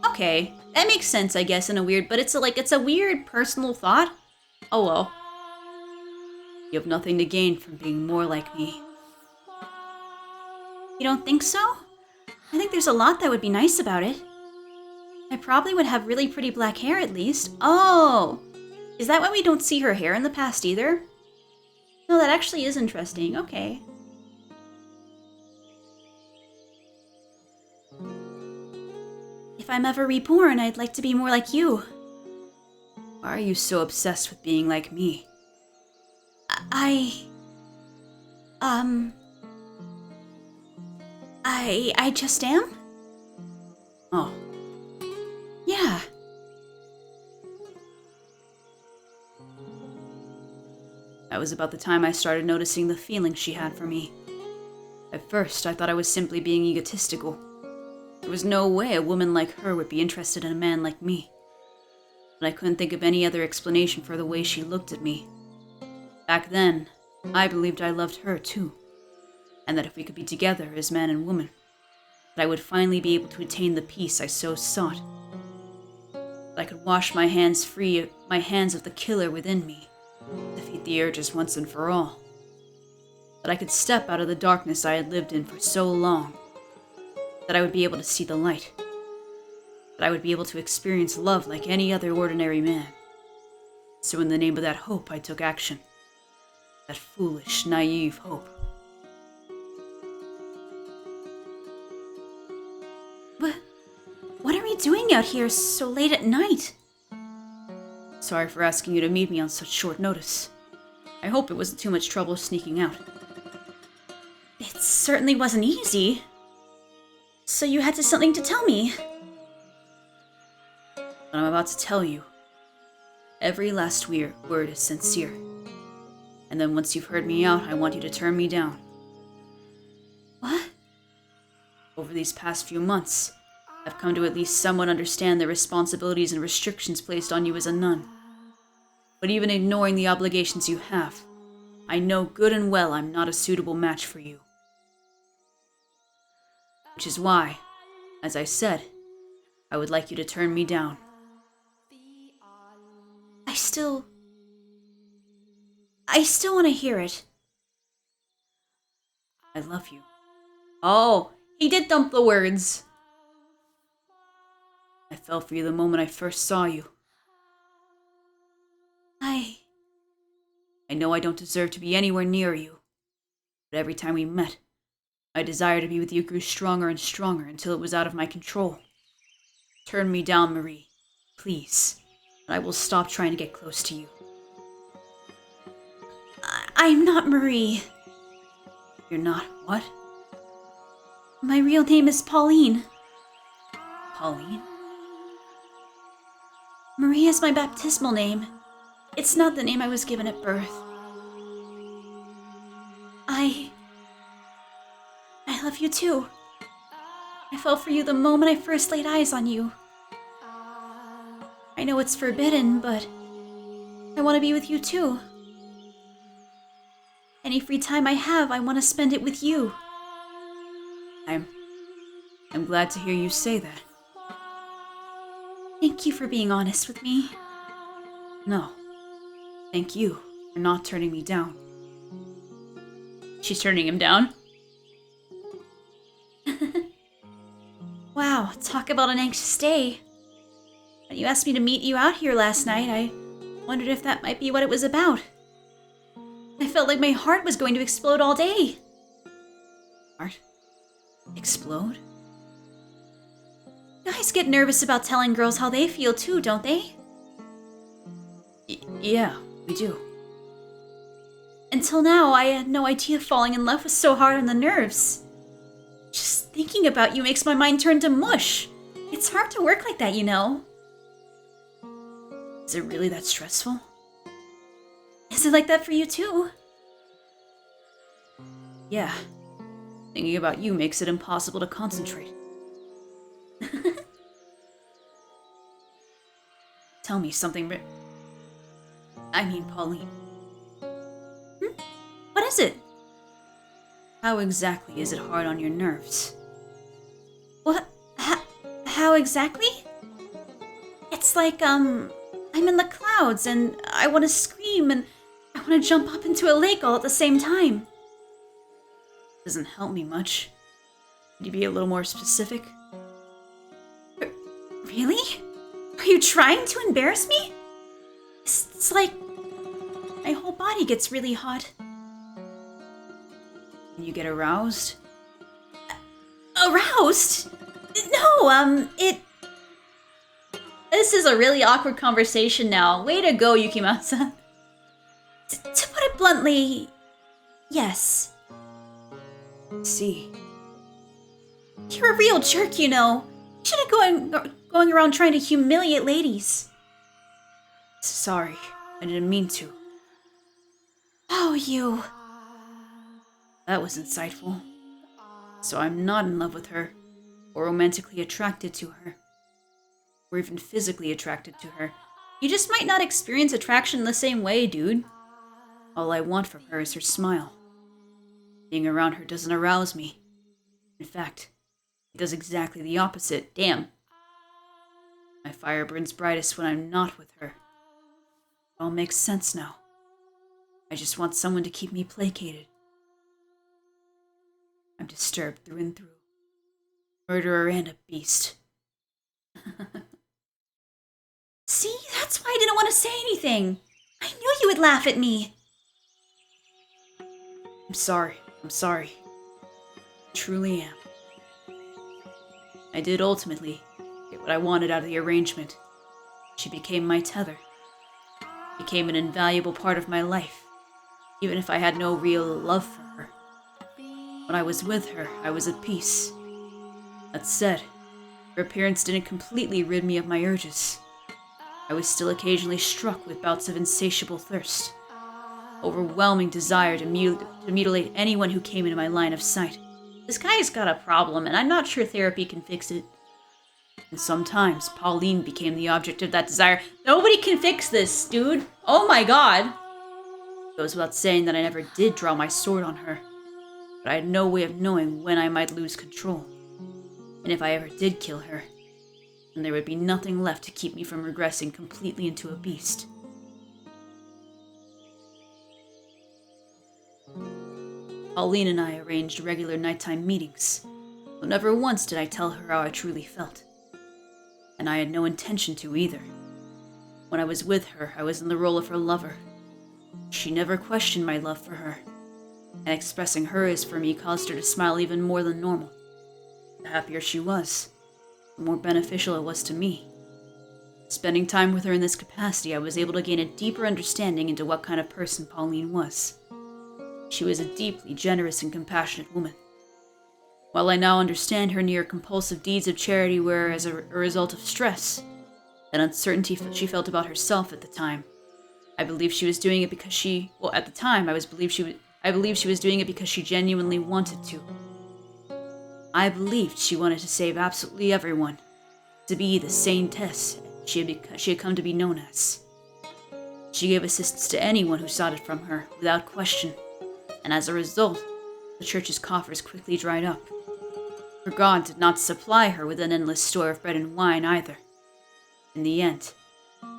Speaker 1: Okay, that makes sense, I guess, in a weird, but it's a weird personal thought. Oh well.
Speaker 3: You have nothing to gain from being more like me.
Speaker 1: You don't think so? I think there's a lot that would be nice about it. I probably would have really pretty black hair at least. Oh! Is that why we don't see her hair in the past either? No, that actually is interesting. Okay. If I'm ever reborn, I'd like to be more like you.
Speaker 3: Why are you so obsessed with being like me?
Speaker 1: I just am?
Speaker 3: Oh.
Speaker 1: Yeah.
Speaker 3: That was about the time I started noticing the feelings she had for me. At first, I thought I was simply being egotistical. There was no way a woman like her would be interested in a man like me. But I couldn't think of any other explanation for the way she looked at me. Back then, I believed I loved her too, and that if we could be together as man and woman, that I would finally be able to attain the peace I so sought. That I could wash my hands free of the killer within me, defeat the urges once and for all. That I could step out of the darkness I had lived in for so long. That I would be able to see the light. That I would be able to experience love like any other ordinary man. So in the name of that hope, I took action. That foolish, naive hope.
Speaker 1: But what are we doing out here so late at night?
Speaker 3: Sorry for asking you to meet me on such short notice. I hope it wasn't too much trouble sneaking out.
Speaker 1: It certainly wasn't easy. So you had something to tell me.
Speaker 3: What I'm about to tell you, every last word is sincere. And then once you've heard me out, I want you to turn me down.
Speaker 1: What?
Speaker 3: Over these past few months, I've come to at least somewhat understand the responsibilities and restrictions placed on you as a nun. But even ignoring the obligations you have, I know good and well I'm not a suitable match for you. Which is why, as I said, I would like you to turn me down.
Speaker 1: I still want to hear it.
Speaker 3: I love you.
Speaker 1: Oh, he did dump the words.
Speaker 3: I fell for you the moment I first saw you. I know I don't deserve to be anywhere near you, but every time we met, my desire to be with you grew stronger and stronger until it was out of my control. Turn me down, Marie, please, and I will stop trying to get close to you.
Speaker 1: I'm not Marie.
Speaker 3: You're not what?
Speaker 1: My real name is Pauline.
Speaker 3: Pauline?
Speaker 1: Marie is my baptismal name. It's not the name I was given at birth. I love you too. I fell for you the moment I first laid eyes on you. I know it's forbidden, but I want to be with you too. Any free time I have, I want to spend it with you.
Speaker 3: I'm glad to hear you say that.
Speaker 1: Thank you for being honest with me.
Speaker 3: No. Thank you for not turning me down.
Speaker 1: She's turning him down. Wow, talk about an anxious day. When you asked me to meet you out here last night, I wondered if that might be what it was about. I felt like my heart was going to explode all day.
Speaker 3: Heart? Explode?
Speaker 1: Guys get nervous about telling girls how they feel too, don't they?
Speaker 3: Yeah, we do.
Speaker 1: Until now, I had no idea falling in love was so hard on the nerves. Just thinking about you makes my mind turn to mush. It's hard to work like that, you know.
Speaker 3: Is it really that stressful?
Speaker 1: Is it like that for you too?
Speaker 3: Yeah. Thinking about you makes it impossible to concentrate. Tell me something. Pauline.
Speaker 1: What is it?
Speaker 3: How exactly is it hard on your nerves?
Speaker 1: What? How exactly? It's like, I'm in the clouds and I want to scream and I want to jump up into a lake all at the same time.
Speaker 3: Doesn't help me much. Could you be a little more specific?
Speaker 1: Really? Are you trying to embarrass me? It's like my whole body gets really hot.
Speaker 3: And you get aroused?
Speaker 1: Aroused? No, This is a really awkward conversation now. Way to go, Yukimasa. To put it bluntly, yes.
Speaker 3: See.
Speaker 1: You're a real jerk, you know. You shouldn't going around trying to humiliate ladies.
Speaker 3: Sorry, I didn't mean to.
Speaker 1: Oh, you.
Speaker 3: That was insightful. So I'm not in love with her, or romantically attracted to her, or even physically attracted to her.
Speaker 1: You just might not experience attraction in the same way, dude.
Speaker 3: All I want from her is her smile. Being around her doesn't arouse me. In fact, it does exactly the opposite.
Speaker 1: Damn.
Speaker 3: My fire burns brightest when I'm not with her. It all makes sense now. I just want someone to keep me placated. I'm disturbed through and through. Murderer and a beast.
Speaker 1: See, that's why I didn't want to say anything. I knew you would laugh at me.
Speaker 3: I'm sorry. I truly am. I did ultimately get what I wanted out of the arrangement. She became my tether. Became an invaluable part of my life, even if I had no real love for her. When I was with her, I was at peace. That said, her appearance didn't completely rid me of my urges. I was still occasionally struck with bouts of insatiable thirst. Overwhelming desire to mutilate anyone who came into my line of sight.
Speaker 1: This guy's got a problem, and I'm not sure therapy can fix it.
Speaker 3: And sometimes Pauline became the object of that desire.
Speaker 1: Nobody can fix this, dude. Oh my god.
Speaker 3: It goes without saying that I never did draw my sword on her. But I had no way of knowing when I might lose control. And if I ever did kill her, then there would be nothing left to keep me from regressing completely into a beast. Pauline and I arranged regular nighttime meetings, but never once did I tell her how I truly felt. And I had no intention to either. When I was with her, I was in the role of her lover. She never questioned my love for her, and expressing hers for me caused her to smile even more than normal. The happier she was, the more beneficial it was to me. Spending time with her in this capacity, I was able to gain a deeper understanding into what kind of person Pauline was. She was a deeply generous and compassionate woman. While I now understand her near compulsive deeds of charity were as a result of stress and uncertainty she felt about herself at the time, I believe she was doing it because at the time, I believe she was doing it because she genuinely wanted to. I believed she wanted to save absolutely everyone, to be the saintess she had come to be known as. She gave assistance to anyone who sought it from her, without question, and as a result, the church's coffers quickly dried up. Her God did not supply her with an endless store of bread and wine either. In the end,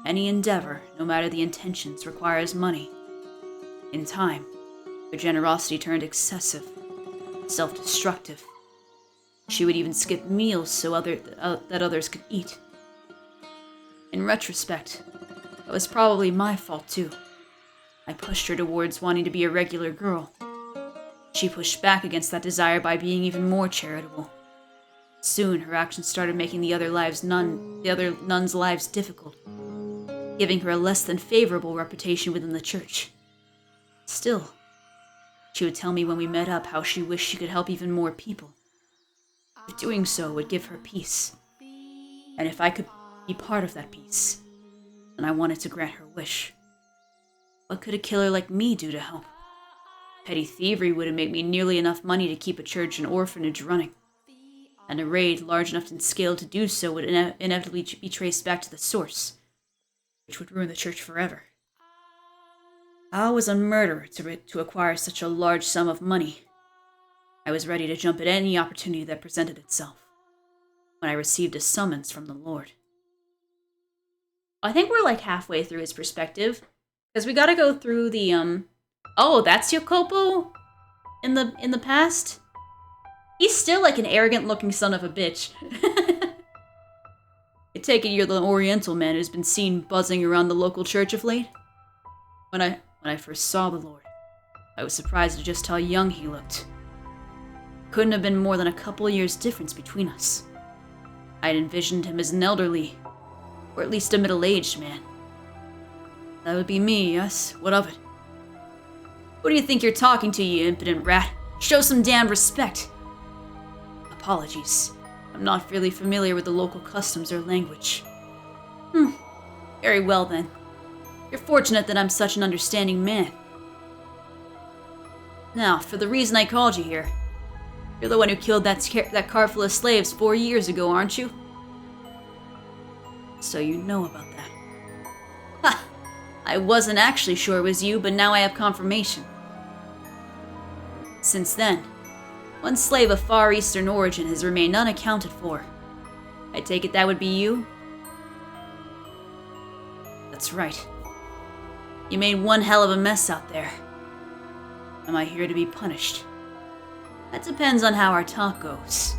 Speaker 3: any endeavor, no matter the intentions, requires money. In time, her generosity turned excessive, self-destructive. She would even skip meals so that others could eat. In retrospect, it was probably my fault too. I pushed her towards wanting to be a regular girl. She pushed back against that desire by being even more charitable. Soon, her actions started making the other nuns' lives difficult, giving her a less than favorable reputation within the church. Still, she would tell me when we met up how she wished she could help even more people. If doing so would give her peace. And if I could be part of that peace, then I wanted to grant her wish. What could a killer like me do to help? Petty thievery wouldn't make me nearly enough money to keep a church and orphanage running. And a raid large enough in scale to do so would inevitably be traced back to the source, which would ruin the church forever. I was a murderer to acquire such a large sum of money. I was ready to jump at any opportunity that presented itself, when I received a summons from the Lord.
Speaker 1: I think we're like halfway through his perspective, because we gotta go through the, oh, that's Yokopo? In the past? He's still like an arrogant-looking son of a bitch.
Speaker 3: I take it you're the Oriental man who's been seen buzzing around the local church of late? When I first saw the Lord, I was surprised at just how young he looked. Couldn't have been more than a couple years difference between us. I'd envisioned him as an elderly, or at least a middle-aged man. That would be me, yes? What of it? Who do you think you're talking to, you impudent rat? Show some damn respect! Apologies. I'm not really familiar with the local customs or language. Very well then. You're fortunate that I'm such an understanding man. Now, for the reason I called you here. You're the one who killed that car full of slaves 4 years ago, aren't you? So you know about that. Ha! I wasn't actually sure it was you, but now I have confirmation. Since then, one slave of Far Eastern origin has remained unaccounted for. I take it that would be you? That's right. You made one hell of a mess out there. Am I here to be punished? That depends on how our talk goes.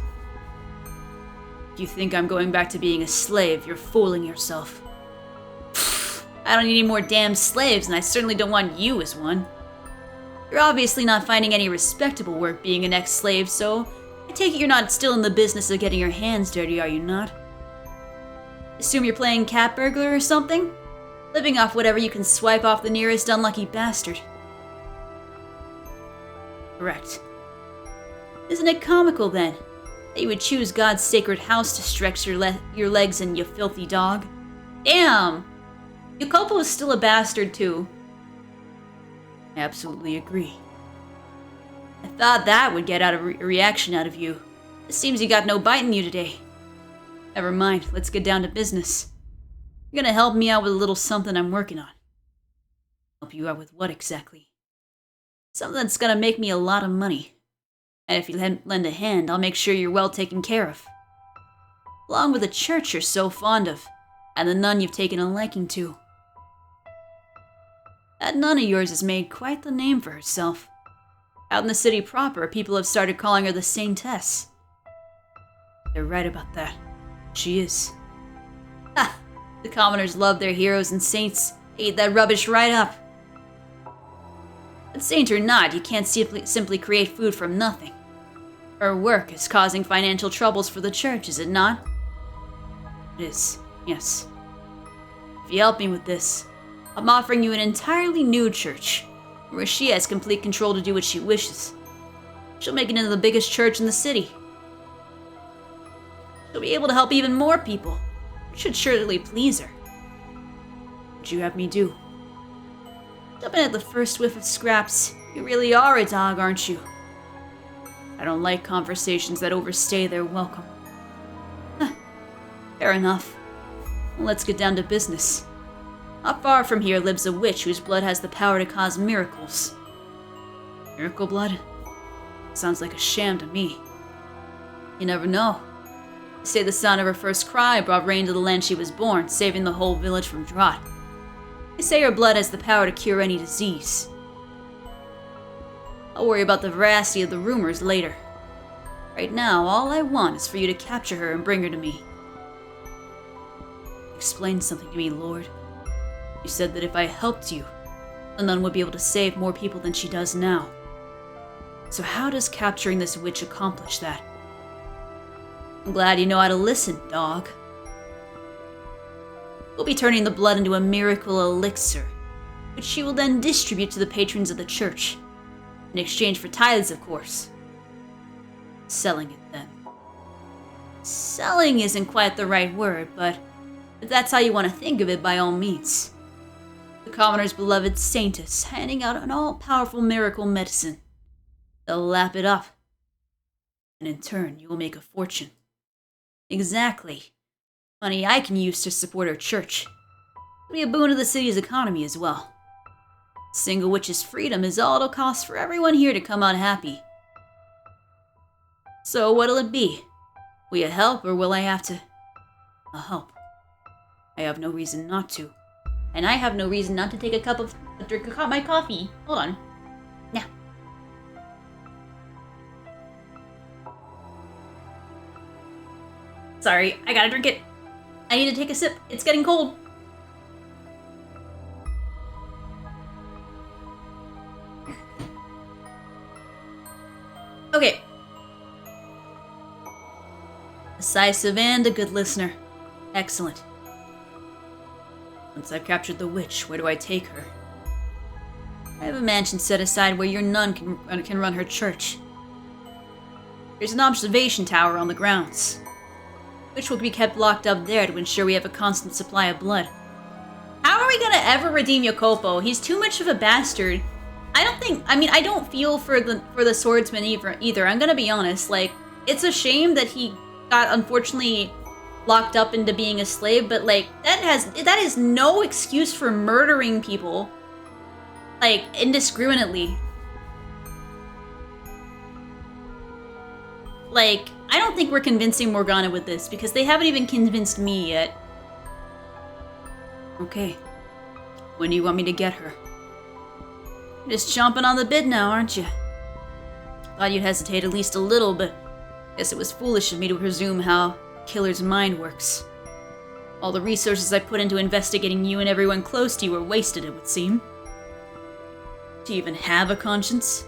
Speaker 3: If you think I'm going back to being a slave, you're fooling yourself. I don't need any more damn slaves, and I certainly don't want you as one. You're obviously not finding any respectable work being an ex-slave, so I take it you're not still in the business of getting your hands dirty, are you not? Assume you're playing cat burglar or something? Living off whatever you can swipe off the nearest unlucky bastard. Correct. Isn't it comical, then, that you would choose God's sacred house to stretch your legs in, you filthy dog? Damn! Jacopo is still a bastard, too. I absolutely agree. I thought that would get a reaction out of you. It seems you got no bite in you today. Never mind, let's get down to business. You're gonna help me out with a little something I'm working on. Help you out with what exactly? Something that's gonna make me a lot of money. And if you lend a hand, I'll make sure you're well taken care of. Along with the church you're so fond of, and the nun you've taken a liking to. That nun of yours has made quite the name for herself. Out in the city proper, people have started calling her the Saintess. They're right about that. She is. Ha! The commoners love their heroes and saints. They eat that rubbish right up. But saint or not, you can't simply create food from nothing. Her work is causing financial troubles for the church, is it not? It is, yes. If you help me with this, I'm offering you an entirely new church, where she has complete control to do what she wishes. She'll make it into the biggest church in the city. She'll be able to help even more people, which should surely please her. What'd you have me do? Jump in at the first whiff of scraps. You really are a dog, aren't you? I don't like conversations that overstay their welcome. Fair enough. Well, let's get down to business. Not far from here lives a witch whose blood has the power to cause miracles. Miracle blood? Sounds like a sham to me. You never know. They say the sound of her first cry brought rain to the land she was born, saving the whole village from drought. They say her blood has the power to cure any disease. I'll worry about the veracity of the rumors later. Right now, all I want is for you to capture her and bring her to me. Explain something to me, Lord. You said that if I helped you, the nun would be able to save more people than she does now. So how does capturing this witch accomplish that? I'm glad you know how to listen, dog. We'll be turning the blood into a miracle elixir, which she will then distribute to the patrons of the church. In exchange for tithes, of course. Selling it, then. Selling isn't quite the right word, but if that's how you want to think of it, by all means. The commoner's beloved saintess, handing out an all-powerful miracle medicine. They'll lap it up. And in turn, you will make a fortune. Exactly. Money I can use to support our church. It'll be a boon to the city's economy as well. Single witch's freedom is all it'll cost for everyone here to come out happy. So what'll it be? Will you help, or will I have to... I'll help. I have no reason not to. And I have no reason not to take a drink of my coffee. Hold on. Now. Sorry, I gotta drink it.
Speaker 1: I need to take a sip. It's getting cold. Okay. Decisive and a good listener. Excellent. Once I've captured the witch, where do I take her? I have a mansion set aside where your nun can run her church. There's an observation tower on the grounds, which will be kept locked up there to ensure we have a constant supply of blood. How are we gonna ever redeem Yokopo? He's too much of a bastard. I don't feel for the swordsman either. I'm gonna be honest. Like, it's a shame that he got unfortunately locked up into being a slave, but like that is no excuse for murdering people, like, indiscriminately. Like, I don't think we're convincing Morgana with this, because they haven't even convinced me yet. Okay. When do you want me to get her? You're just chomping on the bit now, aren't you? Thought you'd hesitate at least a little, but guess it was foolish of me to presume how a killer's mind works. All the resources I put into investigating you and everyone close to you were wasted, it would seem. Do you even have a conscience?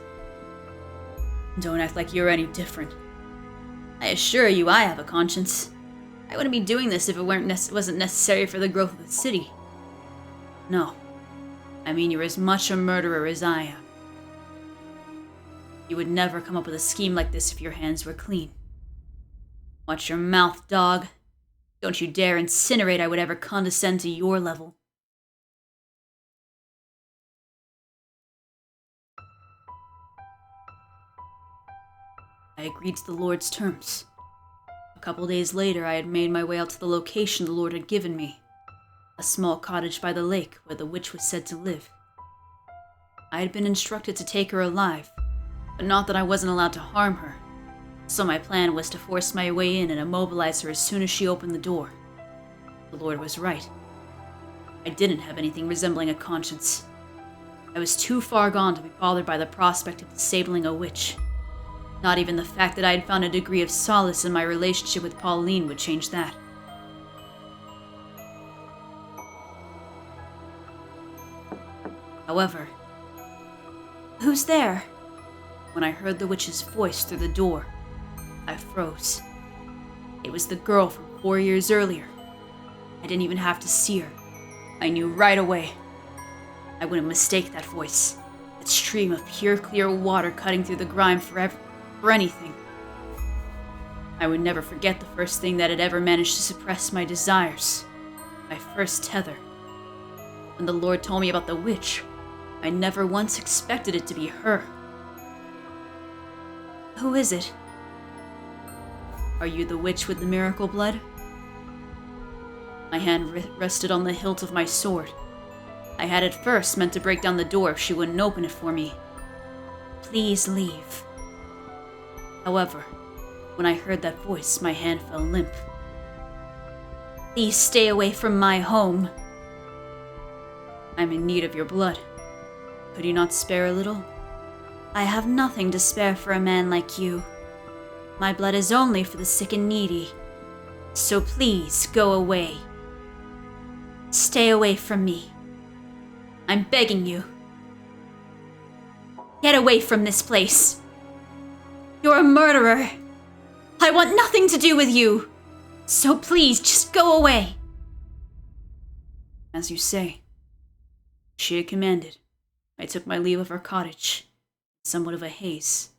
Speaker 1: Don't act like you're any different. I assure you I have a conscience. I wouldn't be doing this if it wasn't necessary for the growth of the city. No. I mean, you're as much a murderer as I am. You would never come up with a scheme like this if your hands were clean. Watch your mouth, dog. Don't you dare incinerate I would ever condescend to your level. I agreed to the Lord's terms. A couple days later, I had made my way out to the location the Lord had given me. A small cottage by the lake where the witch was said to live. I had been instructed to take her alive, but not that I wasn't allowed to harm her. So my plan was to force my way in and immobilize her as soon as she opened the door. The Lord was right. I didn't have anything resembling a conscience. I was too far gone to be bothered by the prospect of disabling a witch. Not even the fact that I had found a degree of solace in my relationship with Pauline would change that. However, who's there? When I heard the witch's voice through the door, I froze. It was the girl from 4 years earlier. I didn't even have to see her. I knew right away. I wouldn't mistake that voice. That stream of pure, clear water cutting through the grime for anything. I would never forget the first thing that had ever managed to suppress my desires. My first tether. When the Lord told me about the witch, I never once expected it to be her. Who is it? Are you the witch with the miracle blood? My hand rested on the hilt of my sword. I had at first meant to break down the door if she wouldn't open it for me. Please leave. However, when I heard that voice, my hand fell limp. Please stay away from my home. I'm in need of your blood. Could you not spare a little? I have nothing to spare for a man like you. My blood is only for the sick and needy. So please, go away. Stay away from me. I'm begging you. Get away from this place. You're a murderer. I want nothing to do with you. So please, just go away. As you say. She had commanded. I took my leave of her cottage, somewhat of a haze.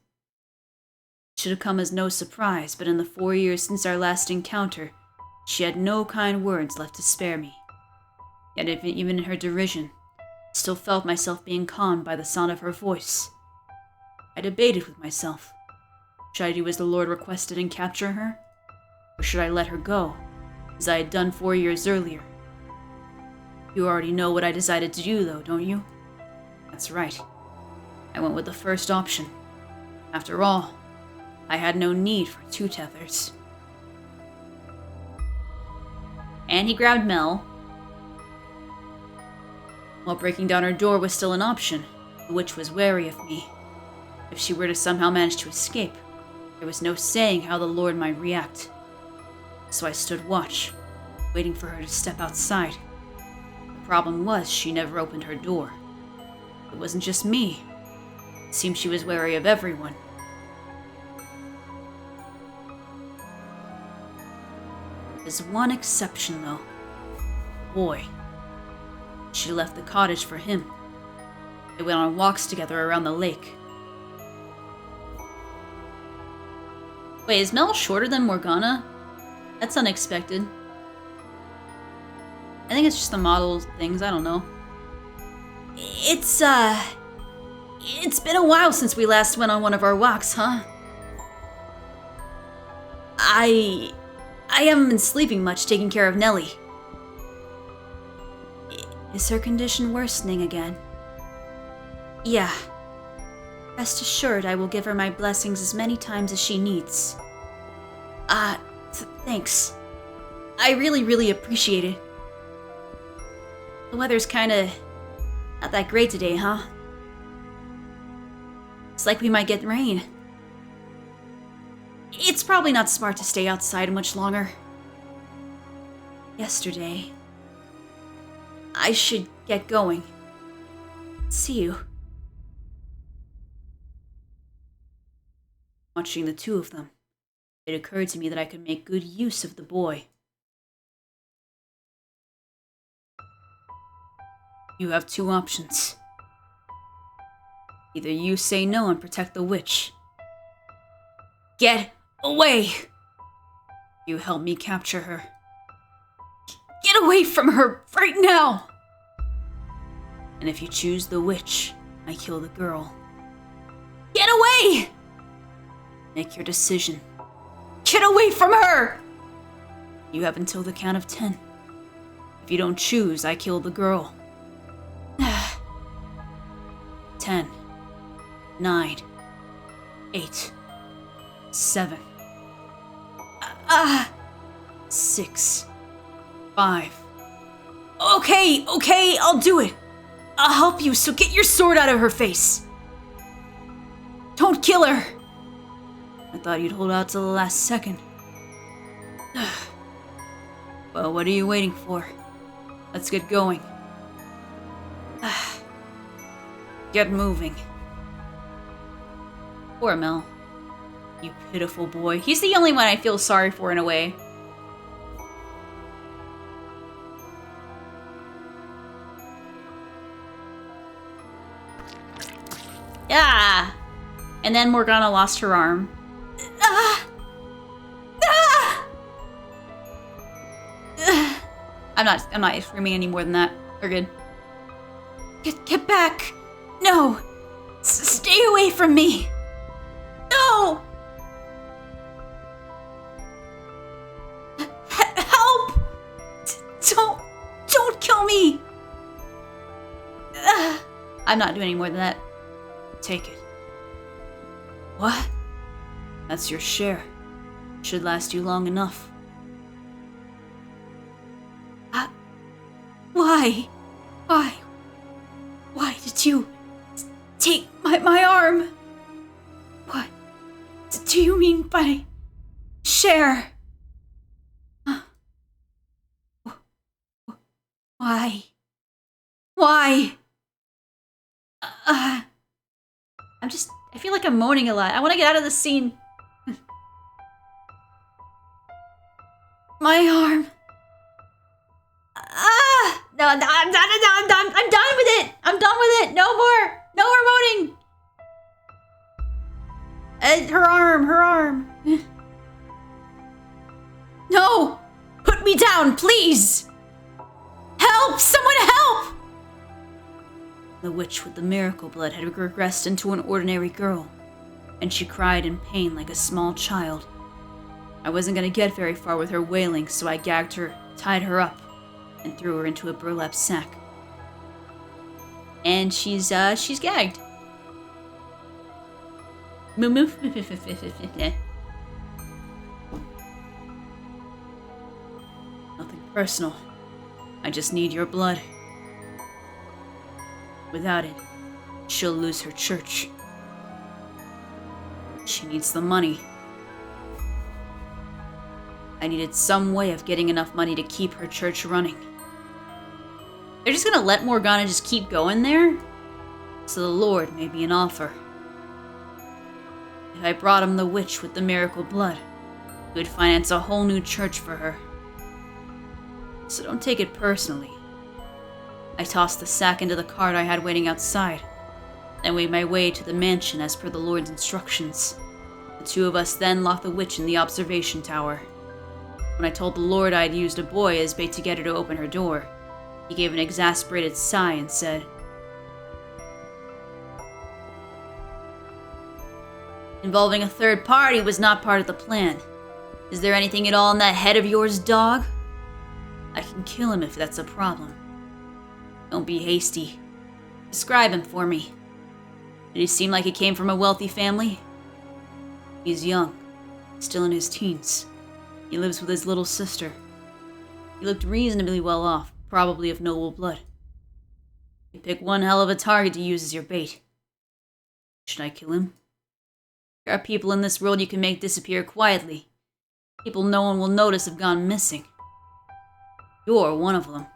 Speaker 1: It should have come as no surprise, but in the 4 years since our last encounter, she had no kind words left to spare me. Yet even in her derision, I still felt myself being calmed by the sound of her voice. I debated with myself. Should I do as the Lord requested and capture her? Or should I let her go, as I had done 4 years earlier? You already know what I decided to do, though, don't you? That's right. I went with the first option. After all, I had no need for 2 tethers. And he grabbed Mel. While breaking down her door was still an option, the witch was wary of me. If she were to somehow manage to escape, there was no saying how the Lord might react. So I stood watch,
Speaker 3: waiting for her to step outside. The problem was she never opened her door. It wasn't just me. It seemed she was wary of everyone. There's one exception, though. The boy. She left the cottage for him. They went on walks together around the lake.
Speaker 1: Wait, is Mel shorter than Morgana? That's unexpected. I think it's just the model things, I don't know. It's been a while since we last went on one of our walks, huh? I haven't been sleeping much taking care of Nellie.
Speaker 3: Is her condition worsening again?
Speaker 1: Yeah.
Speaker 3: Rest assured I will give her my blessings as many times as she needs.
Speaker 1: Thanks. I really appreciate it. The weather's kinda not that great today, huh? It's like we might get rain. It's probably not smart to stay outside much longer.
Speaker 3: Yesterday,
Speaker 1: I should get going.
Speaker 3: see you.
Speaker 1: Watching the two of them, it occurred to me that I could make good use of the boy. You have two options. Either you say no and protect the witch. Get away! You help me capture her. Get away from her right now! And if you choose the witch, I kill the girl. Get away! Make your decision. Get away from her! You have until the count of 10. If you don't choose, I kill the girl. 10, 9, 8, 7, 6, 5. Okay, I'll do it. I'll help you, so get your sword out of her face. Don't kill her. I thought you'd hold out till the last second. Well, what are you waiting for? Let's get going. Get moving. Poor Mel. You pitiful boy. He's the only one I feel sorry for in a way. Yeah! And then Morgana lost her arm. I'm not screaming any more than that. We're good. Get back! No! Stay away from me! No! Help! Don't kill me! I'm not doing any more than that. Take it. What? That's your share. Should last you long enough. Why did you take my arm? What do you mean by share? Why? I feel like I'm moaning a lot. I want to get out of this scene. My arm. No, I'm done with it. I'm done with it. No more moaning. Her arm. No, put me down, please. Help, someone help. The witch with the miracle blood had regressed into an ordinary girl, and she cried in pain like a small child. I wasn't gonna get very far with her wailing, so I gagged her, tied her up, and threw her into a burlap sack. And she's gagged. Move. Nothing personal. I just need your blood. Without it, she'll lose her church. She needs the money.
Speaker 3: I needed some way of getting enough money to keep her church running.
Speaker 1: They're just gonna let Morgana just keep going there?
Speaker 3: So the Lord made me an offer. If I brought him the witch with the miracle blood, he would finance a whole new church for her. So don't take it personally. I tossed the sack into the cart I had waiting outside, and made my way to the mansion as per the Lord's instructions. The two of us then locked the witch in the observation tower. When I told the Lord I had used a boy as bait to get her to open her door, he gave an exasperated sigh and said, "Involving a third party was not part of the plan. Is there anything at all in that head of yours, dog? I can kill him if that's a problem. Don't be hasty. Describe him for me. Did he seem like he came from a wealthy family?" "He's young, still in his teens. He lives with his little sister. He looked reasonably well off, probably of noble blood. You pick one hell of a target to use as your bait. Should I kill him? There are people in this world you can make disappear quietly. People no one will notice have gone missing. You're one of them.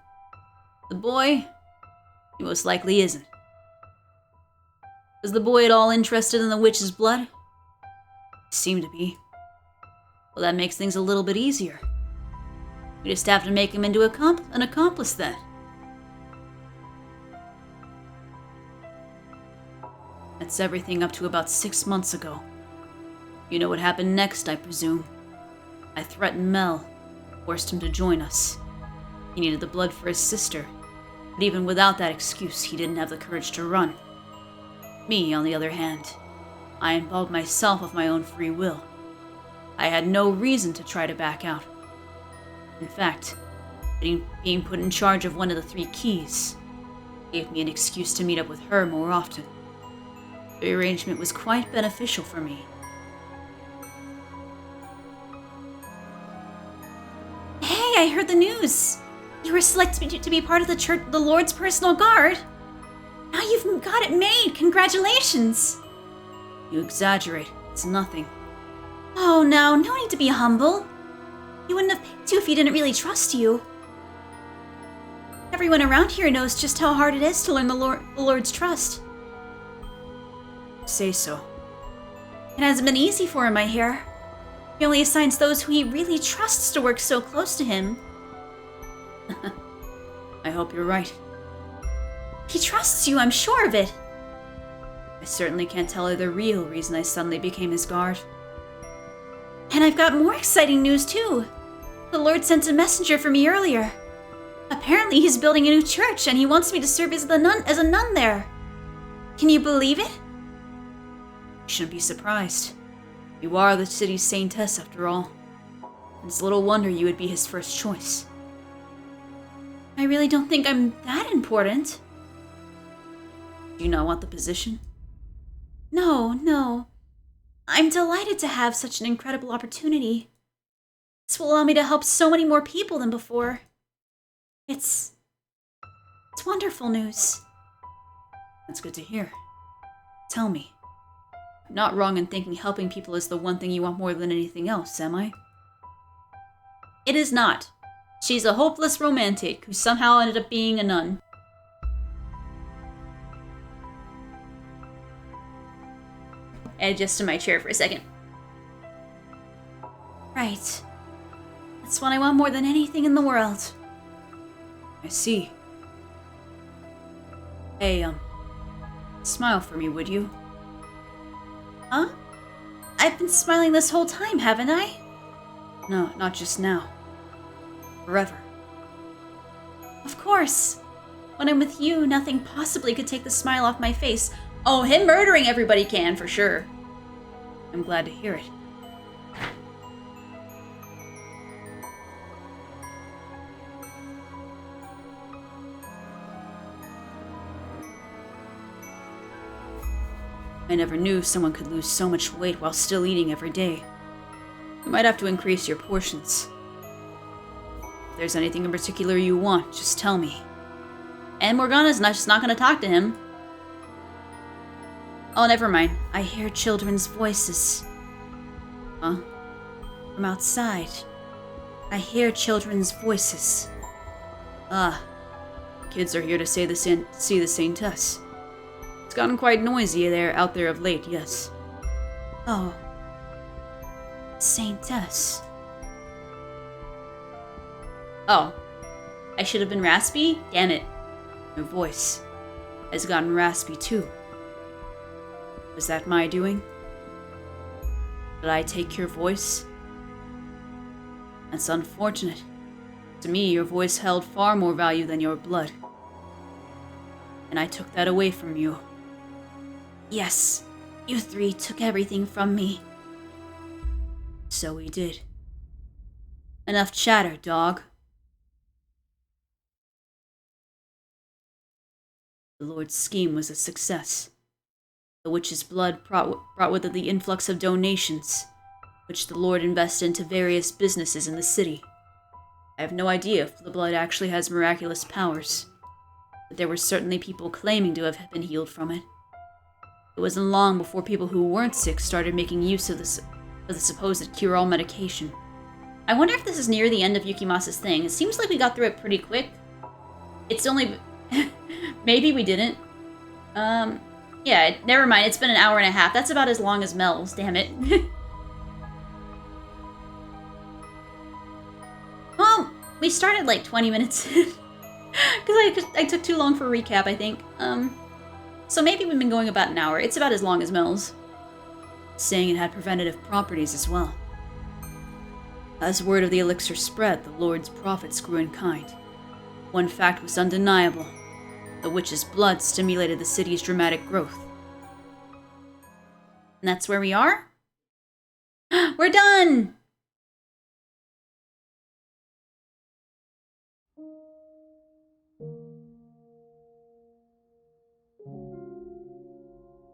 Speaker 3: The boy? He most likely isn't. Was the boy at all interested in the witch's blood?" "He seemed to be." "Well, that makes things a little bit easier. We just have to make him into an accomplice then." That's everything up to about 6 months ago. You know what happened next, I presume. I threatened Mel, forced him to join us. He needed the blood for his sister, but even without that excuse, he didn't have the courage to run. Me, on the other hand, I involved myself of my own free will. I had no reason to try to back out. In fact, being put in charge of one of the 3 keys gave me an excuse to meet up with her more often. The arrangement was quite beneficial for me.
Speaker 1: Hey, I heard the news. You were selected to be part of the Lord's personal guard. Now you've got it made. Congratulations.
Speaker 3: You exaggerate. It's nothing.
Speaker 1: Oh, no need to be humble. He wouldn't have picked you if he didn't really trust you. Everyone around here knows just how hard it is to learn the Lord's trust.
Speaker 3: Say so.
Speaker 1: It hasn't been easy for him, I hear. He only assigns those who he really trusts to work so close to him.
Speaker 3: I hope you're right.
Speaker 1: He trusts you, I'm sure of it.
Speaker 3: I certainly can't tell her the real reason I suddenly became his guard.
Speaker 1: And I've got more exciting news, too. The Lord sent a messenger for me earlier. Apparently he's building a new church, and he wants me to serve as a nun there. Can you believe it?
Speaker 3: You shouldn't be surprised. You are the city's saintess, after all. It's little wonder you would be his first choice.
Speaker 1: I really don't think I'm that important.
Speaker 3: Do you not want the position?
Speaker 1: No. I'm delighted to have such an incredible opportunity. This will allow me to help so many more people than before. It's wonderful news.
Speaker 3: That's good to hear. Tell me. I'm not wrong in thinking helping people is the one thing you want more than anything else, am I?
Speaker 1: It is not. She's a hopeless romantic who somehow ended up being a nun. I adjusted my chair for a second. Right. That's what I want more than anything in the world.
Speaker 3: I see. Hey, smile for me, would you?
Speaker 1: Huh? I've been smiling this whole time, haven't I?
Speaker 3: No, not just now. Forever.
Speaker 1: Of course. When I'm with you, nothing possibly could take the smile off my face. Oh, him murdering everybody can, for sure.
Speaker 3: I'm glad to hear it. I never knew someone could lose so much weight while still eating every day. You might have to increase your portions. If there's anything in particular you want, just tell me.
Speaker 1: And Morgana's just not going to talk to him. Oh, never mind.
Speaker 3: I hear children's voices.
Speaker 1: Huh?
Speaker 3: From outside. I hear children's voices. Ah, kids are here to see the Saintess. It's gotten quite noisy out there of late, yes. Oh, Saintess.
Speaker 1: Oh, I should have been raspy? Damn it.
Speaker 3: Your voice has gotten raspy too. Was that my doing? Did I take your voice? That's unfortunate. To me, your voice held far more value than your blood. And I took that away from you.
Speaker 2: Yes, you three took everything from me.
Speaker 3: So we did. Enough chatter, dog. The Lord's scheme was a success. The witch's blood brought with it the influx of donations, which the Lord invested into various businesses in the city. I have no idea if the blood actually has miraculous powers, but there were certainly people claiming to have been healed from it. It wasn't long before people who weren't sick started making use of the supposed cure-all medication.
Speaker 1: I wonder if this is near the end of Yukimasa's thing. It seems like we got through it pretty quick. It's only... Maybe we didn't. Yeah, never mind. It's been an hour and a half. That's about as long as Mel's, damn it. Well, we started like 20 minutes. Because I took too long for a recap, I think. So maybe we've been going about an hour. It's about as long as Mel's.
Speaker 3: Saying it had preventative properties as well. As word of the elixir spread, the Lord's profits grew in kind. One fact was undeniable. The witch's blood stimulated the city's dramatic growth.
Speaker 1: And that's where we are? We're done!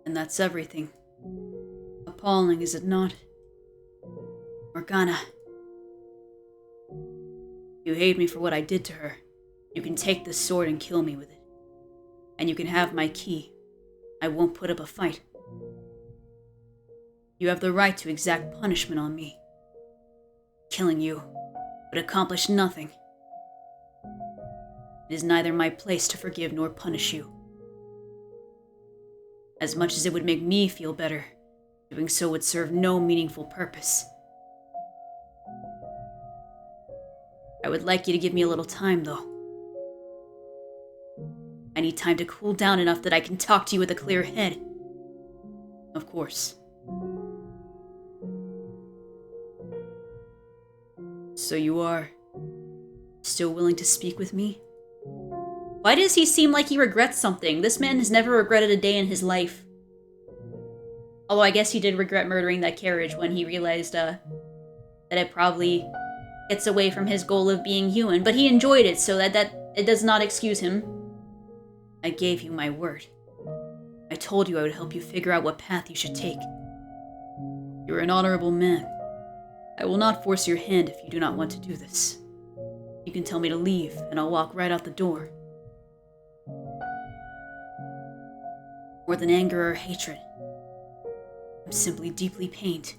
Speaker 3: And that's everything. Appalling, is it not? Morgana. You hate me for what I did to her. You can take this sword and kill me with it. And you can have my key. I won't put up a fight. You have the right to exact punishment on me. Killing you would accomplish nothing. It is neither my place to forgive nor punish you. As much as it would make me feel better, doing so would serve no meaningful purpose. I would like you to give me a little time, though. I need time to cool down enough that I can talk to you with a clear head. Of course. So you are still willing to speak with me?
Speaker 1: Why does he seem like he regrets something? This man has never regretted a day in his life. Although I guess he did regret murdering that carriage when he realized that it probably gets away from his goal of being human. But he enjoyed it, so that it does not excuse him.
Speaker 3: I gave you my word. I told you I would help you figure out what path you should take. You're an honorable man. I will not force your hand if you do not want to do this. You can tell me to leave, and I'll walk right out the door. More than anger or hatred, I'm simply deeply pained.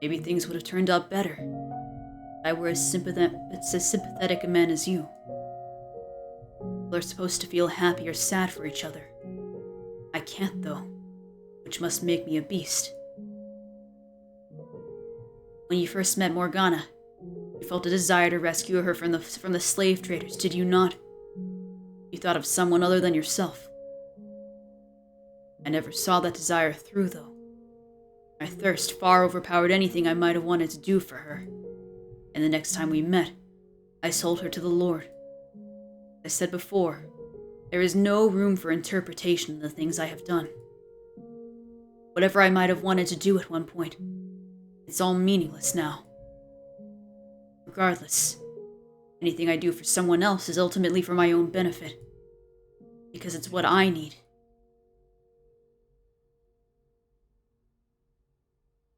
Speaker 3: Maybe things would have turned out better if I were as sympathetic a man as you. People are supposed to feel happy or sad for each other. I can't, though, which must make me a beast. When you first met Morgana, you felt a desire to rescue her from the slave traders, did you not? You thought of someone other than yourself. I never saw that desire through, though. My thirst far overpowered anything I might have wanted to do for her. And the next time we met, I sold her to the Lord. As I said before, there is no room for interpretation in the things I have done. Whatever I might have wanted to do at one point, it's all meaningless now. Regardless, anything I do for someone else is ultimately for my own benefit. Because it's what I need.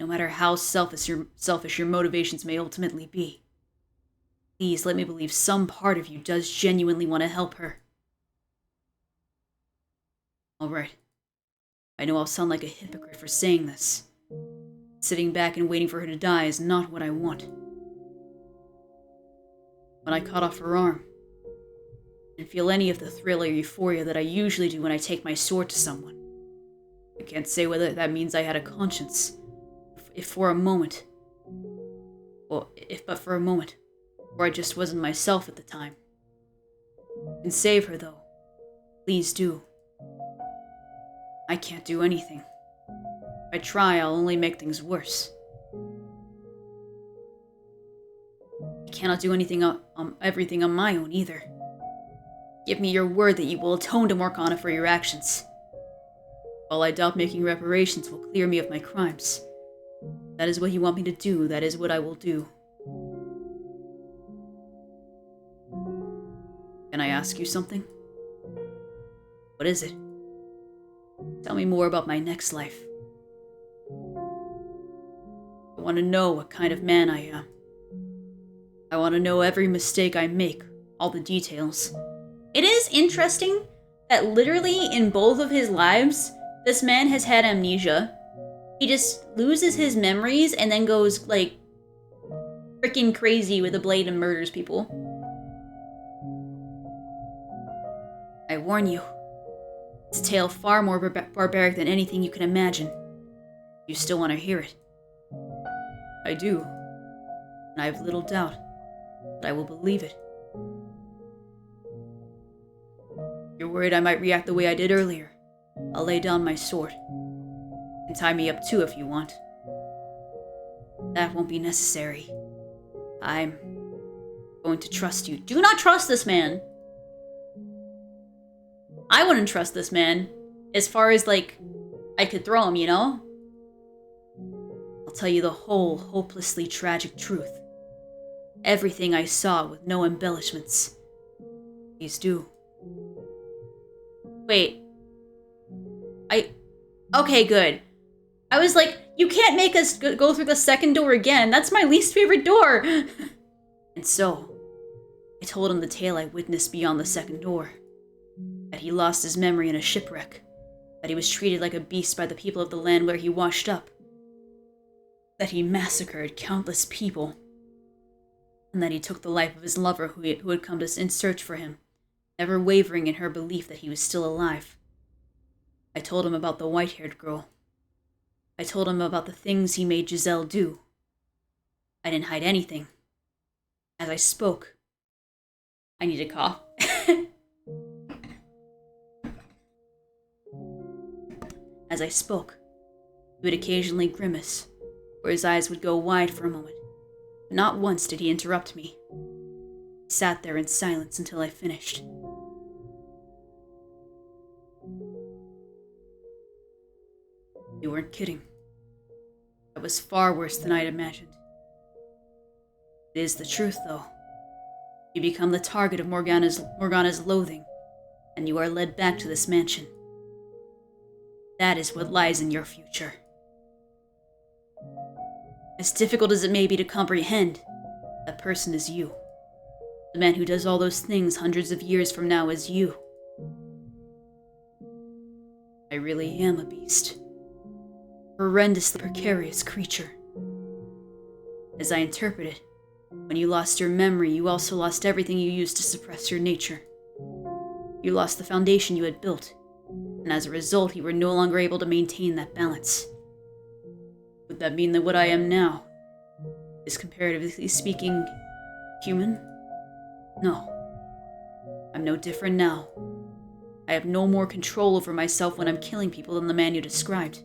Speaker 3: No matter how selfish your motivations may ultimately be. Please let me believe some part of you does genuinely want to help her. Alright. I know I'll sound like a hypocrite for saying this. Sitting back and waiting for her to die is not what I want. When I cut off her arm, I didn't feel any of the thrill or euphoria that I usually do when I take my sword to someone. I can't say whether that means I had a conscience, if for a moment, or I just wasn't myself at the time. You can save her, though. Please do. I can't do anything. If I try, I'll only make things worse. I cannot do everything on my own either. Give me your word that you will atone to Morgana for your actions. While I doubt making reparations will clear me of my crimes. That is what you want me to do, that is what I will do. Can I ask you something? What is it? Tell me more about my next life. I want to know what kind of man I am. I want to know every mistake I make, all the details.
Speaker 1: It is interesting that literally in both of his lives, this man has had amnesia. He just loses his memories and then goes, like, freaking crazy with a blade and murders people.
Speaker 3: I warn you, it's a tale far more barbaric than anything you can imagine. You still want to hear it? I do, and I have little doubt that I will believe it. You're worried I might react the way I did earlier. I'll lay down my sword. You can tie me up too if you want. That won't be necessary. I'm going to trust you.
Speaker 1: Do not trust this man. I wouldn't trust this man. As far as, like, I could throw him, you know?
Speaker 3: I'll tell you the whole hopelessly tragic truth. Everything I saw with no embellishments. Please do.
Speaker 1: Wait. Okay, good. I was like, you can't make us go through the second door again. That's my least favorite door.
Speaker 3: And so, I told him the tale I witnessed beyond the second door. That he lost his memory in a shipwreck. That he was treated like a beast by the people of the land where he washed up. That he massacred countless people. And that he took the life of his lover who had come in search for him, never wavering in her belief that he was still alive. I told him about the white-haired girl. I told him about the things he made Giselle do. I didn't hide anything. As I spoke,
Speaker 1: I need to cough.
Speaker 3: As I spoke, he would occasionally grimace, or his eyes would go wide for a moment. But not once did he interrupt me. He sat there in silence until I finished. You weren't kidding. That was far worse than I'd imagined. It is the truth, though. You become the target of Morgana's loathing, and you are led back to this mansion. That is what lies in your future. As difficult as it may be to comprehend, that person is you. The man who does all those things hundreds of years from now is you. I really am a beast. A horrendously precarious creature. As I interpret it, when you lost your memory, you also lost everything you used to suppress your nature. You lost the foundation you had built, and as a result, you were no longer able to maintain that balance. Would that mean that what I am now is, comparatively speaking, human? No. I'm no different now. I have no more control over myself when I'm killing people than the man you described.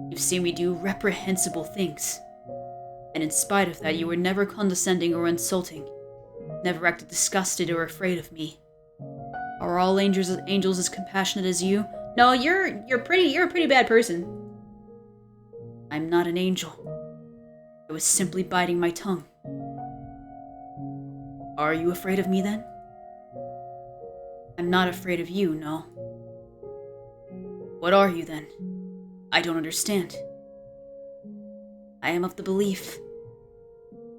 Speaker 3: You've seen me do reprehensible things, and in spite of that, you were never condescending or insulting, never acted disgusted or afraid of me. Are all angels as compassionate as you?
Speaker 1: No, you're a pretty bad person.
Speaker 3: I'm not an angel. I was simply biting my tongue. Are you afraid of me then? I'm not afraid of you, no. What are you then? I don't understand. I am of the belief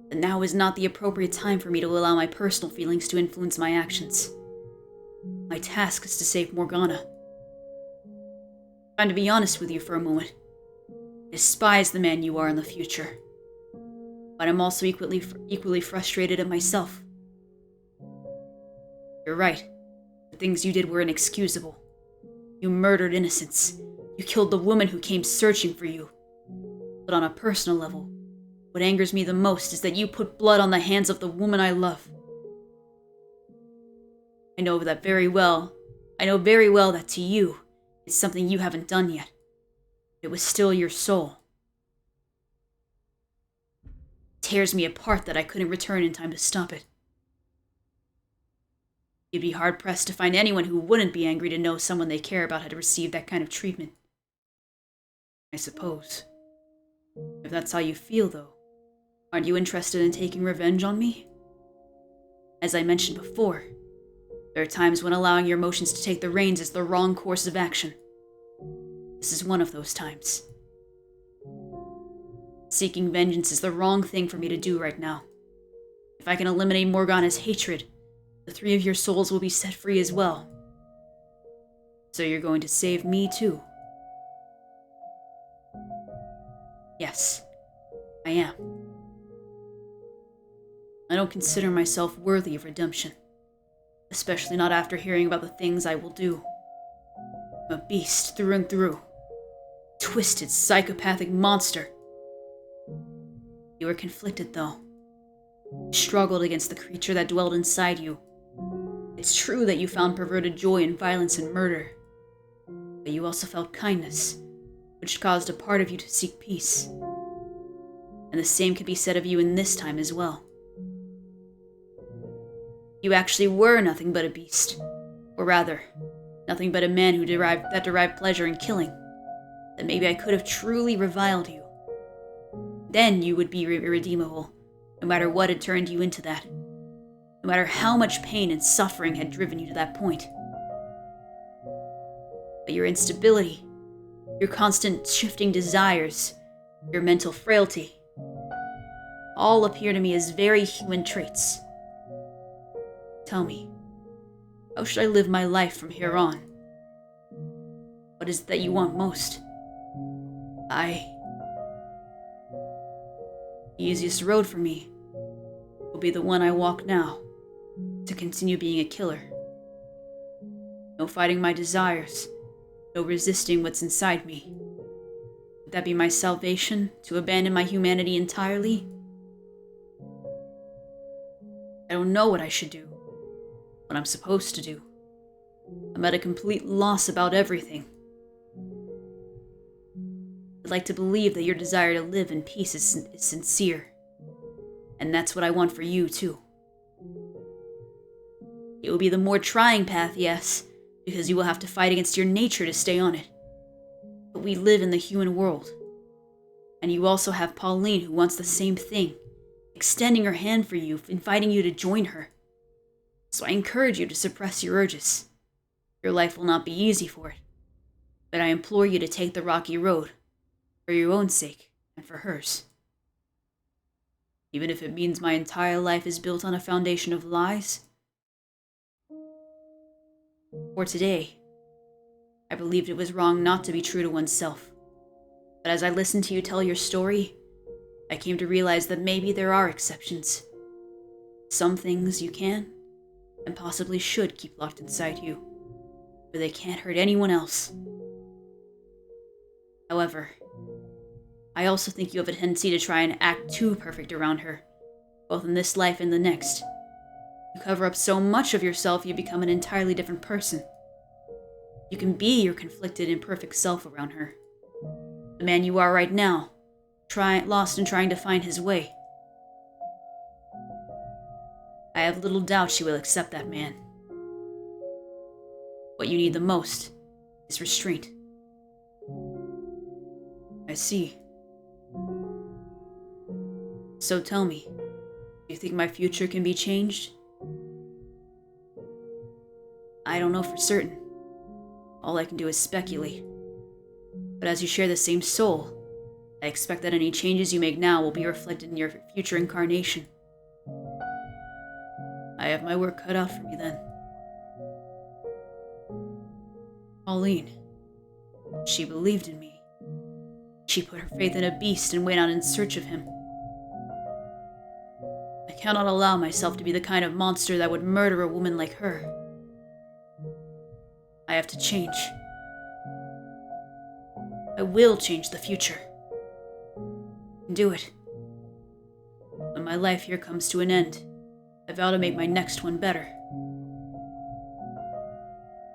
Speaker 3: that now is not the appropriate time for me to allow my personal feelings to influence my actions. My task is to save Morgana. I'm to be honest with you for a moment. I despise the man you are in the future. But I'm also equally frustrated at myself. You're right. The things you did were inexcusable. You murdered innocents. You killed the woman who came searching for you. But on a personal level, what angers me the most is that you put blood on the hands of the woman I love. I know very well that to you, it's something you haven't done yet. It was still your soul. It tears me apart that I couldn't return in time to stop it. You'd be hard-pressed to find anyone who wouldn't be angry to know someone they care about had received that kind of treatment. I suppose. If that's how you feel, though, aren't you interested in taking revenge on me? As I mentioned before, there are times when allowing your emotions to take the reins is the wrong course of action. This is one of those times. Seeking vengeance is the wrong thing for me to do right now. If I can eliminate Morgana's hatred, the three of your souls will be set free as well. So you're going to save me too? Yes, I am. I don't consider myself worthy of redemption, especially not after hearing about the things I will do. I'm a beast through and through. Twisted, psychopathic monster. You were conflicted, though. You struggled against the creature that dwelled inside you. It's true that you found perverted joy in violence and murder, but you also felt kindness, which caused a part of you to seek peace. And the same could be said of you in this time as well. You actually were nothing but a beast, or rather, nothing but a man who derived pleasure in killing. That maybe I could have truly reviled you. Then you would be irredeemable, no matter what had turned you into that. No matter how much pain and suffering had driven you to that point. But your instability, your constant shifting desires, your mental frailty, all appear to me as very human traits. Tell me, how should I live my life from here on? What is it that you want most? The easiest road for me will be the one I walk now, to continue being a killer. No fighting my desires, no resisting what's inside me. Would that be my salvation, to abandon my humanity entirely? I don't know what I should do, what I'm supposed to do. I'm at a complete loss about everything. I'd like to believe that your desire to live in peace is sincere. And that's what I want for you, too. It will be the more trying path, yes, because you will have to fight against your nature to stay on it. But we live in the human world. And you also have Pauline, who wants the same thing, extending her hand for you, inviting you to join her. So I encourage you to suppress your urges. Your life will not be easy for it. But I implore you to take the rocky road, for your own sake and for hers. Even if it means my entire life is built on a foundation of lies. For today, I believed it was wrong not to be true to oneself. But as I listened to you tell your story, I came to realize that maybe there are exceptions. Some things you can, and possibly should keep locked inside you, where they can't hurt anyone else. However, I also think you have a tendency to try and act too perfect around her, both in this life and the next. You cover up so much of yourself you become an entirely different person. You can be your conflicted, imperfect self around her. The man you are right now, lost in trying to find his way. I have little doubt she will accept that man. What you need the most is restraint. I see. So tell me, do you think my future can be changed? I don't know for certain. All I can do is speculate. But as you share the same soul, I expect that any changes you make now will be reflected in your future incarnation. I have my work cut out for me then. Pauline, she believed in me. She put her faith in a beast and went out in search of him. I cannot allow myself to be the kind of monster that would murder a woman like her. I have to change. I will change the future. Do it. When my life here comes to an end, I vow to make my next one better.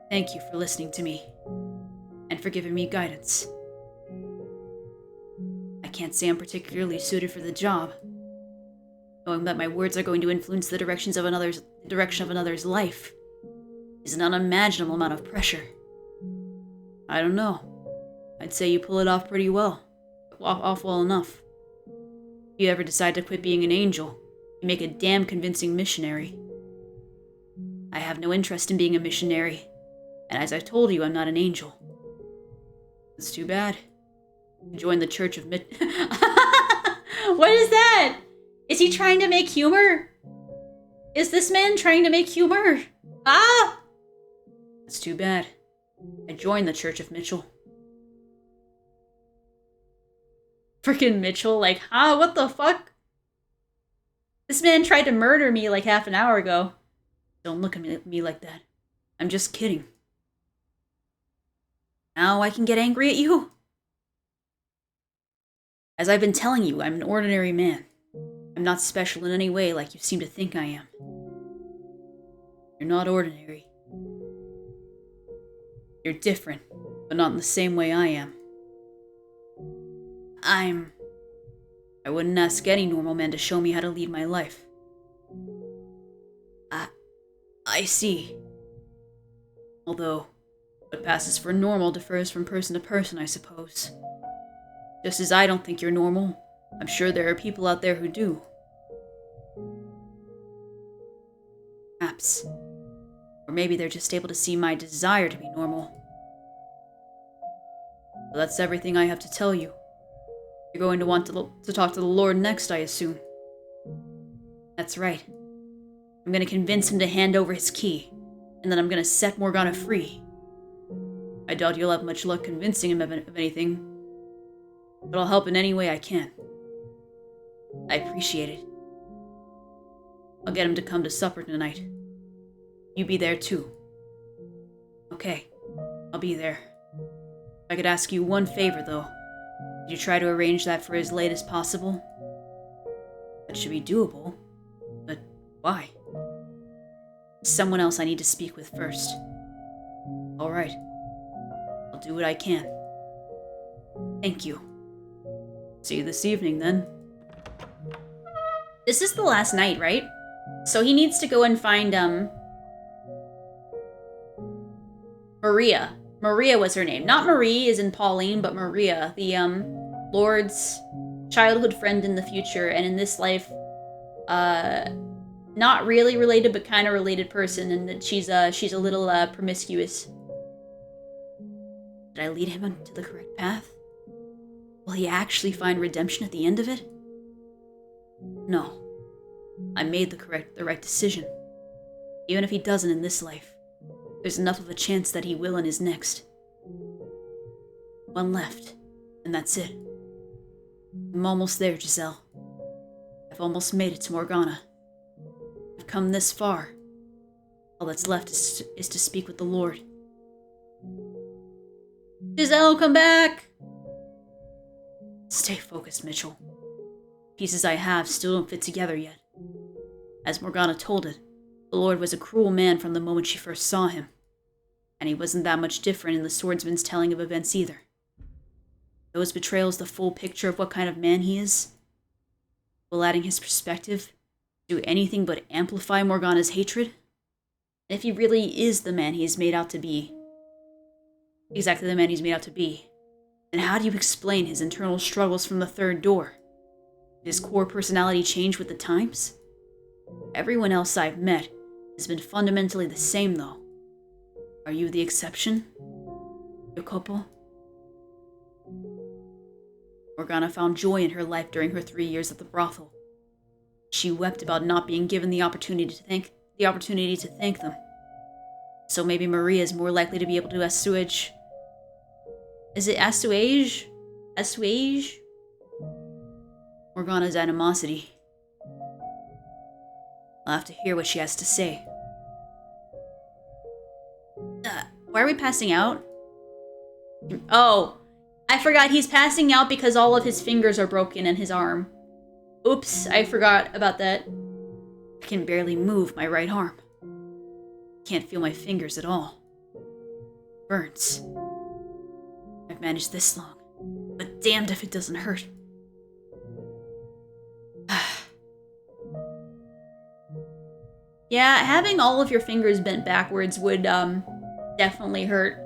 Speaker 3: Thank you for listening to me, and for giving me guidance. I can't say I'm particularly suited for the job. Knowing that my words are going to influence the direction of another's life is an unimaginable amount of pressure. I don't know. I'd say you pull it off pretty well. Off well enough. If you ever decide to quit being an angel, you make a damn convincing missionary. I have no interest in being a missionary, and as I told you, I'm not an angel. It's too bad. Join the Church of What
Speaker 1: is that? Is he trying to make humor? Is this man trying to make humor? Ah!
Speaker 3: It's too bad. I joined the Church of Mitchell.
Speaker 1: Freaking Mitchell, like, huh? What the fuck? This man tried to murder me like half an hour ago.
Speaker 3: Don't look at me like that. I'm just kidding. Now I can get angry at you? As I've been telling you, I'm an ordinary man. I'm not special in any way like you seem to think I am. You're not ordinary. You're different, but not in the same way I am. I wouldn't ask any normal man to show me how to lead my life. I see. Although, what passes for normal differs from person to person, I suppose. Just as I don't think you're normal, I'm sure there are people out there who do. Perhaps. Or maybe they're just able to see my desire to be normal. So that's everything I have to tell you. You're going to want to talk to the Lord next, I assume. That's right. I'm going to convince him to hand over his key, and then I'm going to set Morgana free. I doubt you'll have much luck convincing him of anything, but I'll help in any way I can. I appreciate it. I'll get him to come to supper tonight. You be there too. Okay, I'll be there. If I could ask you one favor, though. Could you try to arrange that for as late as possible? That should be doable. But why? Someone else I need to speak with first. Alright. I'll do what I can. Thank you. See you this evening, then.
Speaker 1: This is the last night, right? So he needs to go and find, Maria. Maria was her name. Not Marie as in Pauline, but Maria, the, Lord's childhood friend in the future, and in this life, not really related, but kind of related person, and that she's a little, promiscuous.
Speaker 3: Did I lead him onto the correct path? Will he actually find redemption at the end of it? No. I made the right decision. Even if he doesn't in this life, there's enough of a chance that he will in his next. One left, and that's it. I'm almost there, Giselle. I've almost made it to Morgana. I've come this far. All that's left is to speak with the Lord.
Speaker 1: Giselle, come back!
Speaker 3: Stay focused, Mitchell. Pieces I have still don't fit together yet. As Morgana told it, the Lord was a cruel man from the moment she first saw him. And he wasn't that much different in the swordsman's telling of events either. Those betrayals the full picture of what kind of man he is? Will adding his perspective do anything but amplify Morgana's hatred? And if he really is the man he is made out to be, exactly the man he's made out to be, then how do you explain his internal struggles from the third door? Did his core personality change with the times? Everyone else I've met has been fundamentally the same, though. Are you the exception? Yokopo? Morgana found joy in her life during her 3 years at the brothel. She wept about not being given the opportunity to thank them. So maybe Maria is more likely to be able to assuage
Speaker 1: assuage
Speaker 3: Morgana's animosity. I'll have to hear what she has to say.
Speaker 1: Why are we passing out? Oh, I forgot he's passing out because all of his fingers are broken in his arm. Oops, I forgot about that.
Speaker 3: I can barely move my right arm. Can't feel my fingers at all. Burns. I've managed this long, but damned if it doesn't hurt.
Speaker 1: Yeah, having all of your fingers bent backwards would definitely hurt.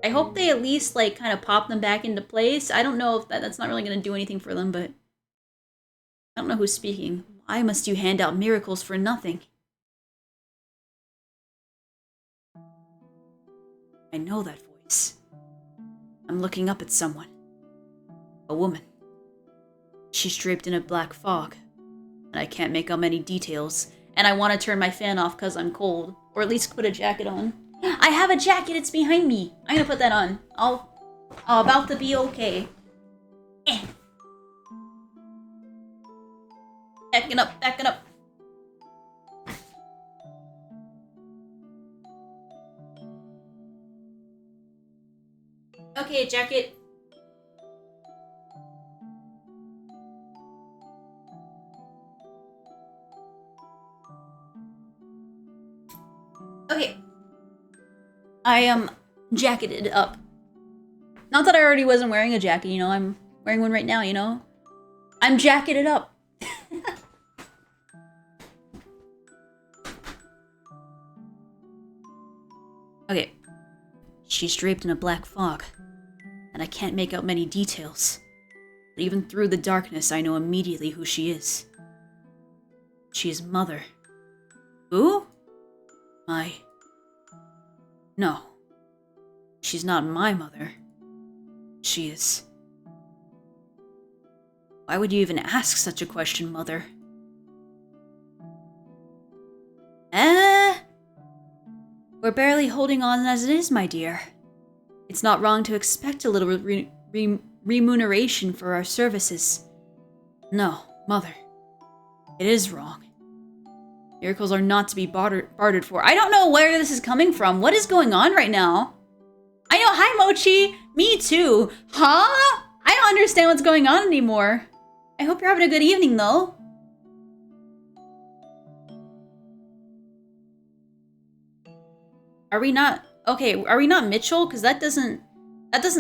Speaker 1: I hope they at least like kind of pop them back into place. I don't know if that's not really going to do anything for them, but I don't know who's speaking.
Speaker 3: Why must you hand out miracles for nothing? I know that voice. I'm looking up at someone. A woman. She's draped in a black fog, and I can't make out many details.
Speaker 1: And I want to turn my fan off because I'm cold. Or at least put a jacket on. I have a jacket, it's behind me. I'm gonna put that on. I'll about to be okay. Backing up, backing up. Okay, jacket. Okay. I am jacketed up. Not that I already wasn't wearing a jacket, you know, I'm wearing one right now, you know? I'm jacketed up.
Speaker 3: Okay. She's draped in a black fog, and I can't make out many details. But even through the darkness, I know immediately who she is. She is Mother.
Speaker 1: Who?
Speaker 3: No. She's not my mother. She is... Why would you even ask such a question, Mother? We're barely holding on as it is, my dear. It's not wrong to expect a little remuneration for our services. No, Mother. It is wrong. Miracles are not to be bartered for.
Speaker 1: I don't know where this is coming from. What is going on right now? I know, hi Mochi! Me too! Huh? I don't understand what's going on anymore. I hope you're having a good evening though. Are we not... Okay, are we not Mitchell? Because that doesn't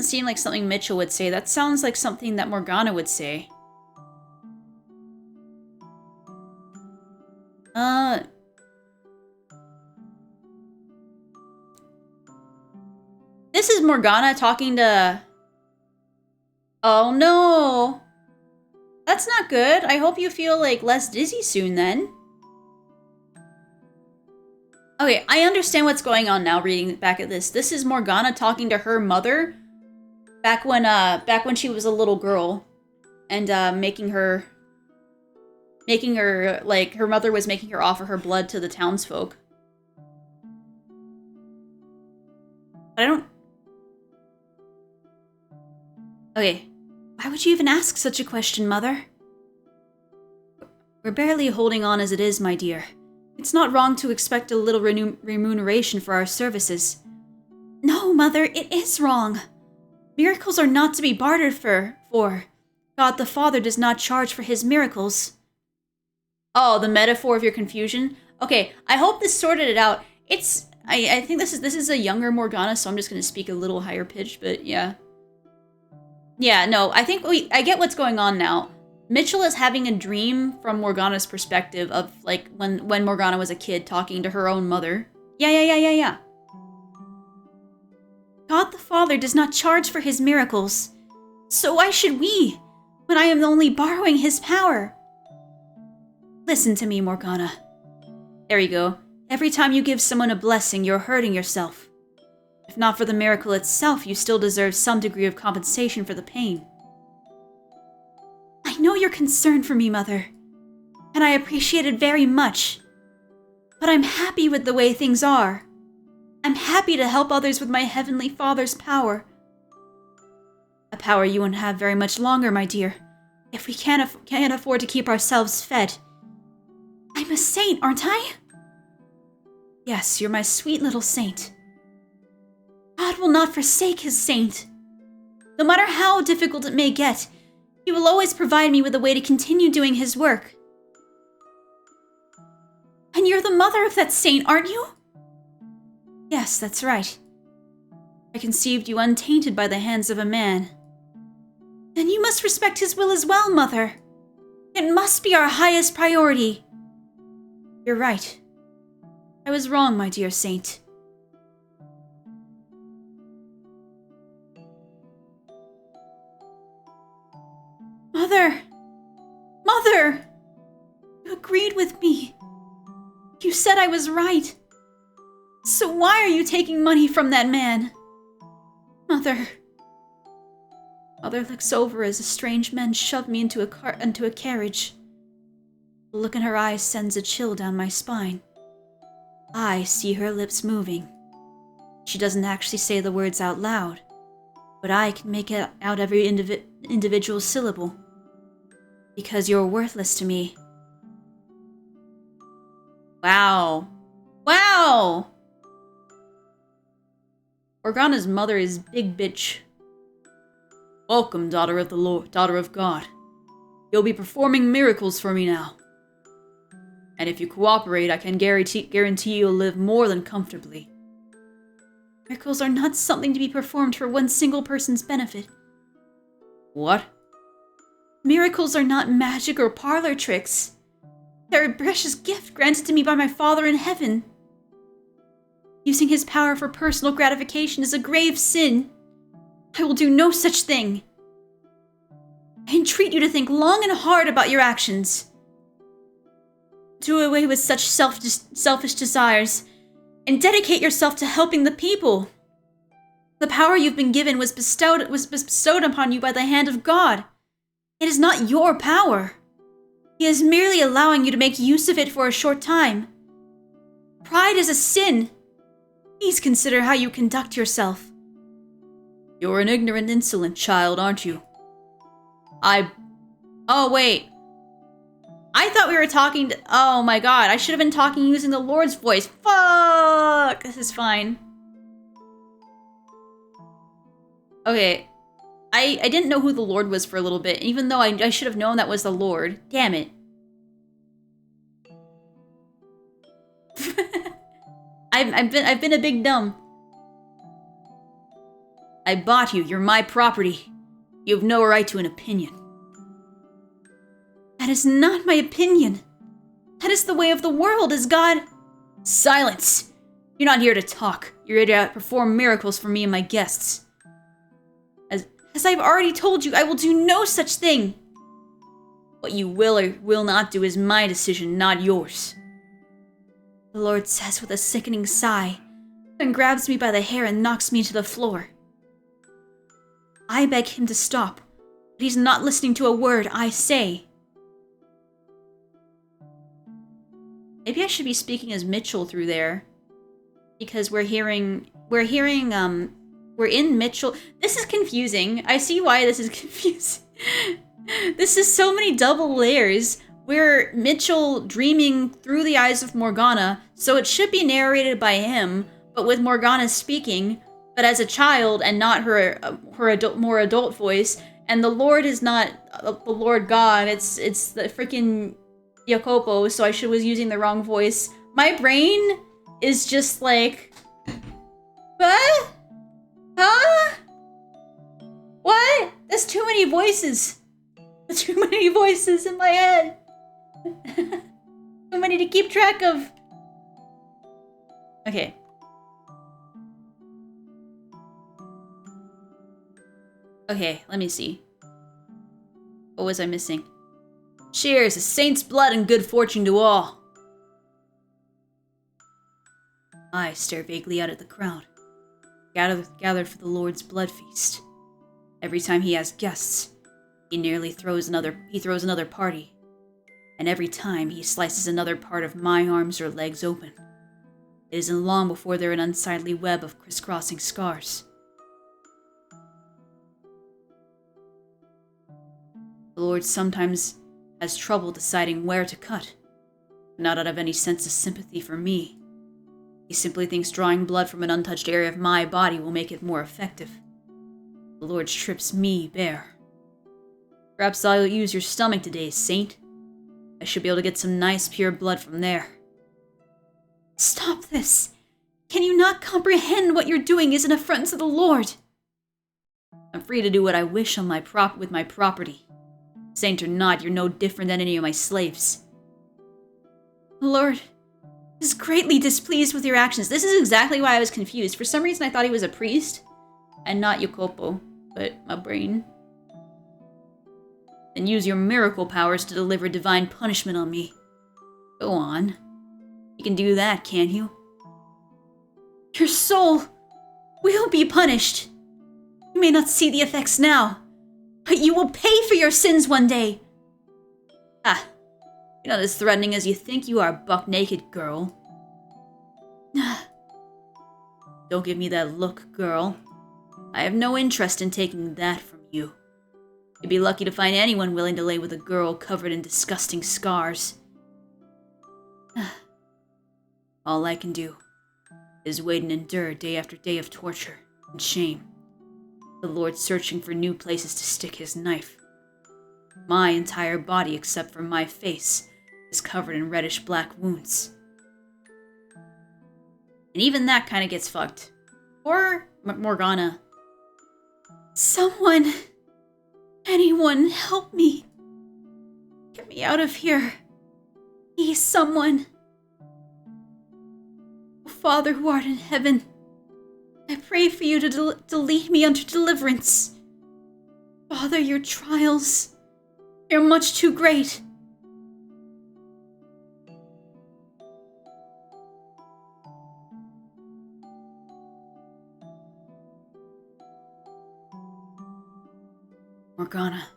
Speaker 1: seem like something Mitchell would say. That sounds like something that Morgana would say. This is Morgana talking to... Oh no! That's not good. I hope you feel like less dizzy soon then. Okay, I understand what's going on now reading back at this. This is Morgana talking to her mother back when she was a little girl and making her like her mother was making her offer her blood to the townsfolk. But I don't... Okay, why would you even ask such a question, Mother? We're barely holding on as it is, my dear. It's not wrong to expect a little remuneration for our services. No, Mother, it is wrong. Miracles are not to be bartered for. God the Father does not charge for his miracles. Oh, the metaphor of your confusion? Okay, I hope this sorted it out. I think this is a younger Morgana, so I'm just going to speak a little higher pitch, but yeah. Yeah, no, I think I get what's going on now. Mitchell is having a dream from Morgana's perspective of, like, when Morgana was a kid talking to her own mother. Yeah. God the Father does not charge for his miracles. So why should we, when I am only borrowing his power? Listen to me, Morgana. There you go. Every time you give someone a blessing, you're hurting yourself. If not for the miracle itself, you still deserve some degree of compensation for the pain. I know you're concerned for me, Mother, and I appreciate it very much. But I'm happy with the way things are. I'm happy to help others with my Heavenly Father's power.
Speaker 3: A power you won't have very much longer, my dear, if we can't afford to keep ourselves fed. I'm a saint, aren't I? Yes, you're my sweet little saint. God will not forsake his saint. No matter how difficult it may get, he will always provide me with a way to continue doing his work. And you're the mother of that saint, aren't you? Yes, that's right. I conceived you untainted by the hands of a man. Then you must respect his will as well, Mother. It must be our highest priority. You're right. I was wrong, my dear saint. Mother! Mother! You agreed with me. You said I was right. So why are you taking money from that man? Mother. Mother looks over as a strange man shoved me into a carriage. The look in her eyes sends a chill down my spine. I see her lips moving. She doesn't actually say the words out loud, but I can make out every individual syllable. Because you're worthless to me. Wow. Wow! Morgana's mother is big bitch. Welcome, daughter of the Lord, daughter of God. You'll be performing miracles for me now. And if you cooperate, I can guarantee you'll live more than comfortably. Miracles are not something to be performed for one single person's benefit. What? Miracles are not magic or parlor tricks. They're a precious gift granted to me by my Father in heaven. Using his power for personal gratification is a grave sin. I will do no such thing. I entreat you to think long and hard about your actions. Do away with such selfish desires, and dedicate yourself to helping the people. The power you've been given was bestowed upon you by the hand of God. It is not your power. He is merely allowing you to make use of it for a short time. Pride is a sin. Please consider how you conduct yourself. You're an ignorant, insolent child, aren't you? Oh, wait. I thought we were talking to... Oh my god, I should have been talking using the Lord's voice. Fuck! This is fine. Okay. I didn't know who the Lord was for a little bit, even though I should have known that was the Lord. Damn it. I've been a big dumb. I bought you. You're my property. You have no right to an opinion. That is not my opinion. That is the way of the world, is God. Silence! You're not here to talk. You're here to perform miracles for me and my guests. As I've already told you, I will do no such thing. What you will or will not do is my decision, not yours. The Lord says with a sickening sigh, and grabs me by the hair and knocks me to the floor. I beg him to stop, but he's not listening to a word I say. Maybe I should be speaking as Mitchell through there. Because we're in Mitchell. This is confusing. I see why this is confusing. This is so many double layers. We're Mitchell dreaming through the eyes of Morgana, so it should be narrated by him, but with Morgana speaking, but as a child and not her more adult voice. And the Lord is not the Lord God. It's the freaking Jacopo, so I was using the wrong voice. My brain is just like, what? Huh? What? There's too many voices. There's too many voices in my head. Too many to keep track of. Okay. Okay, let me see. What was I missing? Cheers, a saint's blood and good fortune to all. I stare vaguely out at the crowd, gathered for the Lord's blood feast. Every time he has guests, he throws another party. And every time he slices another part of my arms or legs open. It isn't long before they're an unsightly web of crisscrossing scars. The Lord sometimes has trouble deciding where to cut, not out of any sense of sympathy for me. He simply thinks drawing blood from an untouched area of my body will make it more effective. The Lord strips me bare. Perhaps I'll use your stomach today, Saint. I should be able to get some nice pure blood from there.
Speaker 2: Stop this! Can you not comprehend what you're doing is an affront to the Lord?
Speaker 3: I'm free to do what I wish on with my property. Saint or not, you're no different than any of my slaves.
Speaker 2: The Lord is greatly displeased with your actions.
Speaker 1: This is exactly why I was confused. For some reason I thought he was a priest, and not Yokopo, but my brain.
Speaker 3: Then use your miracle powers to deliver divine punishment on me. Go on. You can do that, can't you?
Speaker 2: Your soul will be punished. You may not see the effects now, but you will pay for your sins one day.
Speaker 3: Ah, you're not as threatening as you think you are, buck-naked girl. Don't give me that look, girl. I have no interest in taking that from you. You'd be lucky to find anyone willing to lay with a girl covered in disgusting scars. All I can do is wait and endure day after day of torture and shame. The Lord searching for new places to stick his knife. My entire body, except for my face, is covered in reddish-black wounds. And even that kind of gets fucked. Or Morgana.
Speaker 2: Someone, anyone, help me. Get me out of here. Please, someone. Oh, Father who art in heaven, I pray for you to lead me unto deliverance. Father, your trials, they're much too great.
Speaker 3: Morgana.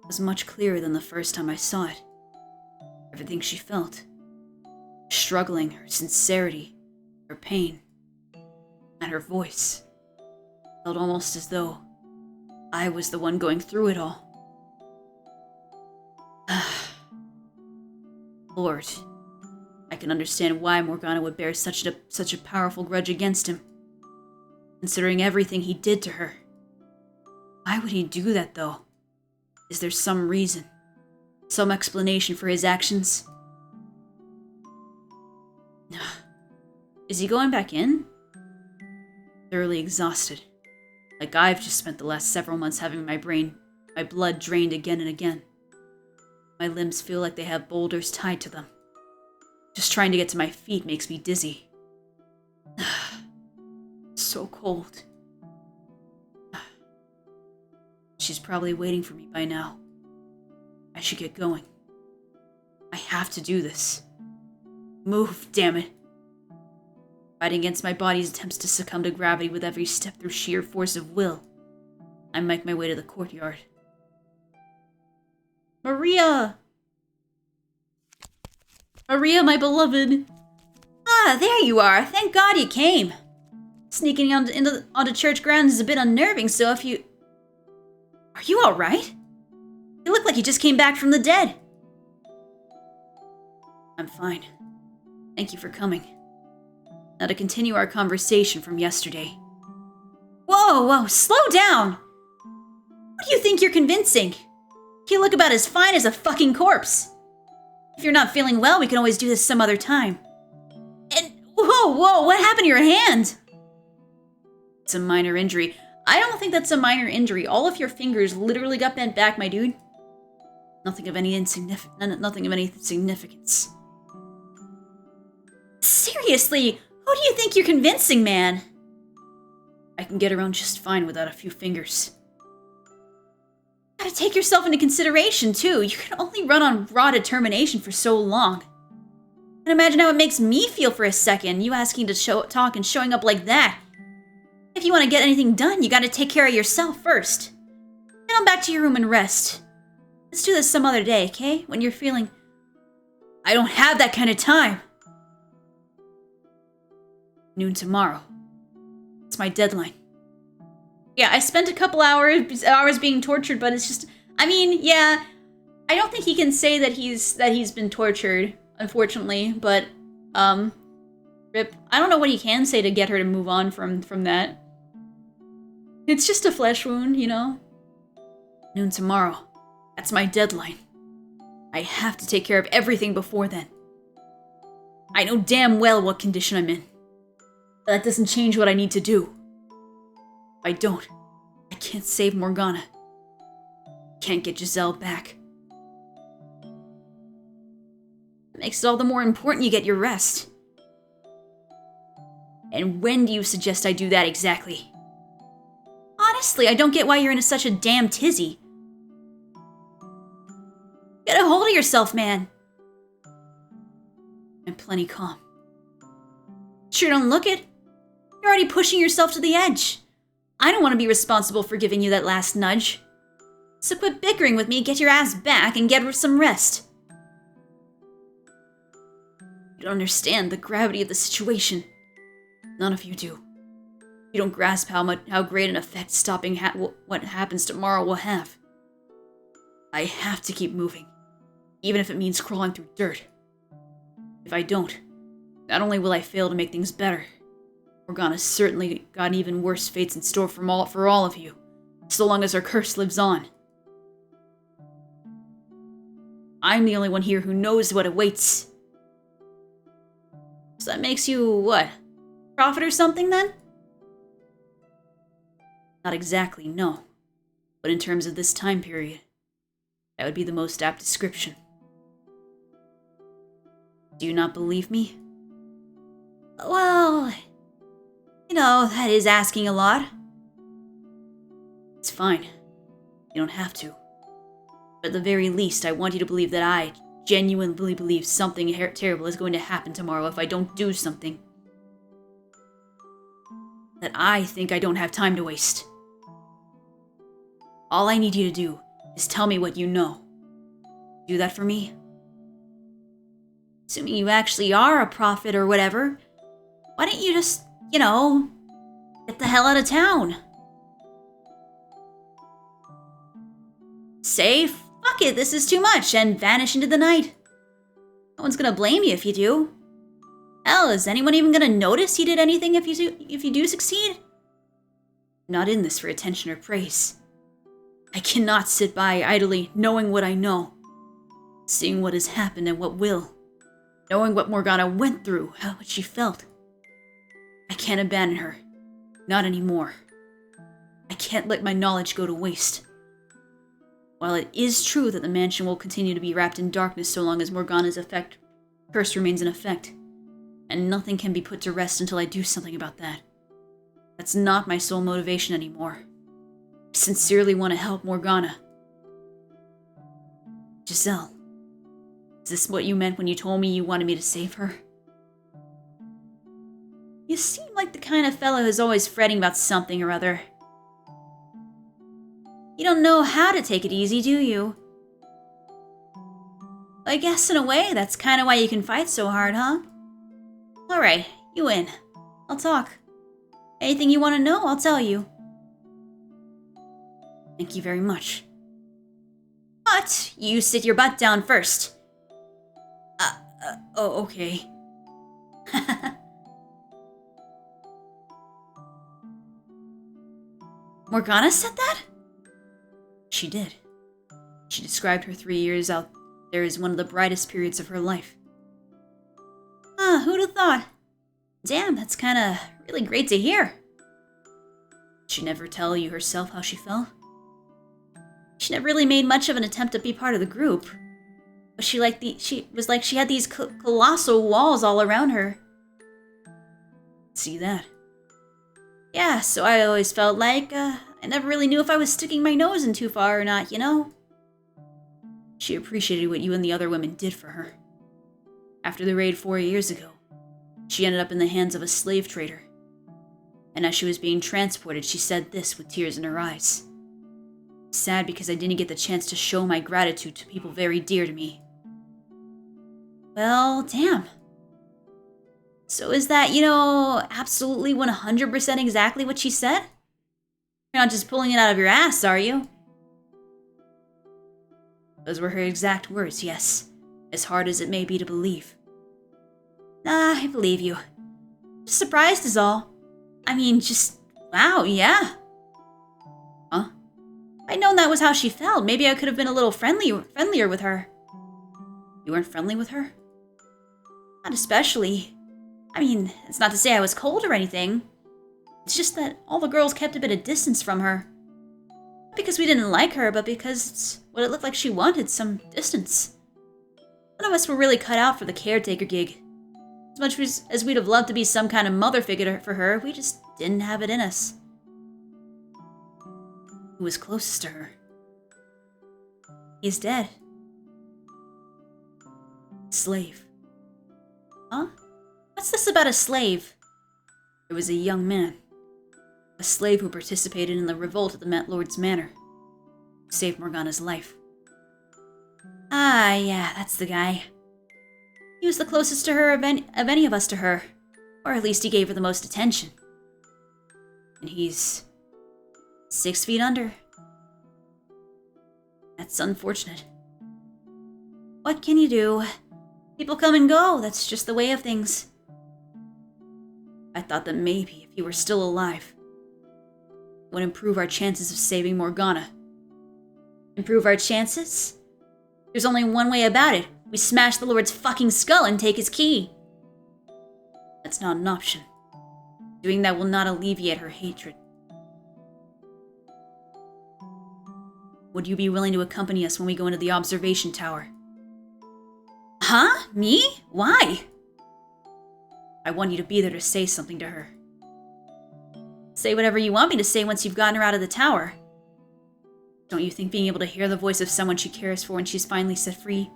Speaker 3: It was much clearer than the first time I saw it. Everything she felt. Struggling, her sincerity, her pain, and her voice. Felt almost as though I was the one going through it all. Lord, I can understand why Morgana would bear such a powerful grudge against him, considering everything he did to her. Why would he do that, though? Is there some reason? Some explanation for his actions? Is he going back in? Thoroughly exhausted. Like I've just spent the last several months having my blood drained again and again. My limbs feel like they have boulders tied to them. Just trying to get to my feet makes me dizzy. So cold. She's probably waiting for me by now. I should get going. I have to do this. Move, damn it. Fighting against my body's attempts to succumb to gravity with every step through sheer force of will, I make my way to the courtyard.
Speaker 1: Maria! Maria, my beloved!
Speaker 2: Ah, there you are. Thank God you came.
Speaker 1: Sneaking onto church grounds is a bit unnerving, so if you...
Speaker 2: Are you alright?
Speaker 1: You look like you just came back from the dead.
Speaker 3: I'm fine. Thank you for coming. Now to continue our conversation from yesterday.
Speaker 2: Whoa, slow down! What do you think you're convincing? You look about as fine as a fucking corpse. If you're not feeling well, we can always do this some other time. And, whoa, what happened to your hand?
Speaker 3: It's a minor injury.
Speaker 1: I don't think that's a minor injury. All of your fingers literally got bent back, my dude.
Speaker 3: Nothing of any significance.
Speaker 2: Seriously, who do you think you're convincing, man?
Speaker 3: I can get around just fine without a few fingers.
Speaker 2: You gotta take yourself into consideration, too. You can only run on raw determination for so long. And imagine how it makes me feel for a second, you asking to talk and showing up like that. If you want to get anything done, you gotta take care of yourself first. Get on back to your room and rest. Let's do this some other day, okay? When you're feeling...
Speaker 3: I don't have that kind of time. Noon tomorrow. It's my deadline.
Speaker 1: Yeah, I spent a couple hours being tortured, but it's just, I mean, yeah, I don't think he can say that he's been tortured, unfortunately, but rip. I don't know what he can say to get her to move on from that. It's just a flesh wound, you know? Noon tomorrow. That's my deadline. I have to take care of everything before then. I know damn well what condition I'm in. But that doesn't change what I need to do. If I don't, I can't save Morgana. Can't get Giselle back. It makes it all the more important you get your rest. And when do you suggest I do that exactly? Honestly, I don't get why you're in such a damn tizzy. Get a hold of yourself, man. I'm plenty calm. Sure don't look it. You're already pushing yourself to the edge. I don't want to be responsible for giving you that last nudge. So quit bickering with me, get your ass back, and get some rest. You don't understand the gravity of the situation. None of you do. You don't grasp how great an effect stopping what happens tomorrow will have. I have to keep moving, even if it means crawling through dirt. If I don't, not only will I fail to make things better, Morgana's certainly got even worse fates in store for all of you, so long as her curse lives on. I'm the only one here who knows what awaits. So that makes you, what, prophet or something then? Not exactly, no. But in terms of this time period, that would be the most apt description. Do you not believe me? Well, you know, that is asking a lot. It's fine. You don't have to. But at the very least, I want you to believe that I genuinely believe something terrible is going to happen tomorrow if I don't do something. That I think I don't have time to waste. All I need you to do is tell me what you know. Do that for me? Assuming you actually are a prophet or whatever, why don't you just, you know, get the hell out of town? Say, fuck it, this is too much, and vanish into the night. No one's gonna blame you if you do. Hell, is anyone even gonna notice you did anything if you do succeed? I'm not in this for attention or praise. I cannot sit by idly knowing what I know, seeing what has happened and what will, knowing what Morgana went through, how what she felt. I can't abandon her. Not anymore. I can't let my knowledge go to waste. While it is true that the mansion will continue to be wrapped in darkness so long as Morgana's curse remains in effect, and nothing can be put to rest until I do something about that. That's not my sole motivation anymore. I sincerely want to help Morgana. Giselle, is this what you meant when you told me you wanted me to save her? You seem like the kind of fellow who's always fretting about something or other. You don't know how to take it easy, do you? I guess in a way, that's kind of why you can fight so hard, huh? Alright, you win. I'll talk. Anything you want to know, I'll tell you. Thank you very much. But you sit your butt down first. Oh, okay. Morgana said that? She did. She described her 3 years out there as one of the brightest periods of her life. Who'd have thought? Damn, that's kinda really great to hear. She never tell you herself how she felt? She never really made much of an attempt to be part of the group. But she was like she had these colossal walls all around her. See that? Yeah, so I always felt like, I never really knew if I was sticking my nose in too far or not, you know? She appreciated what you and the other women did for her. After the raid 4 years ago, she ended up in the hands of a slave trader. And as she was being transported, she said this with tears in her eyes. Sad because I didn't get the chance to show my gratitude to people very dear to me. Well, damn. So is that, you know, absolutely 100% exactly what she said?
Speaker 3: You're not just pulling it out of your ass, are you? Those were her exact words, yes. As hard as it may be to believe. Nah, I believe you. Just surprised is all. I mean, just, wow, yeah. Huh? If I'd known that was how she felt, maybe I could have been a little friendlier with her. You weren't friendly with her? Not especially. I mean, it's not to say I was cold or anything. It's just that all the girls kept a bit of distance from her. Not because we didn't like her, but because it's what it looked like she wanted, some distance. None of us were really cut out for the caretaker gig. As much as we'd have loved to be some kind of mother figure for her, we just didn't have it in us. Who was closest to her? He's dead. Slave. Huh? What's this about a slave? There was a young man. A slave who participated in the revolt at the Met Lord's Manor. Saved Morgana's life. Ah, yeah, that's the guy. He was the closest to her of any of us to her. Or at least he gave her the most attention. And he's 6 feet under. That's unfortunate. What can you do? People come and go, that's just the way of things. I thought that maybe if he were still alive, it would improve our chances of saving Morgana. Improve our chances? There's only one way about it. We smash the Lord's fucking skull and take his key. That's not an option. Doing that will not alleviate her hatred. Would you be willing to accompany us when we go into the observation tower? Huh? Me? Why? I want you to be there to say something to her. Say whatever you want me to say once you've gotten her out of the tower. Don't you think being able to hear the voice of someone she cares for when she's finally set free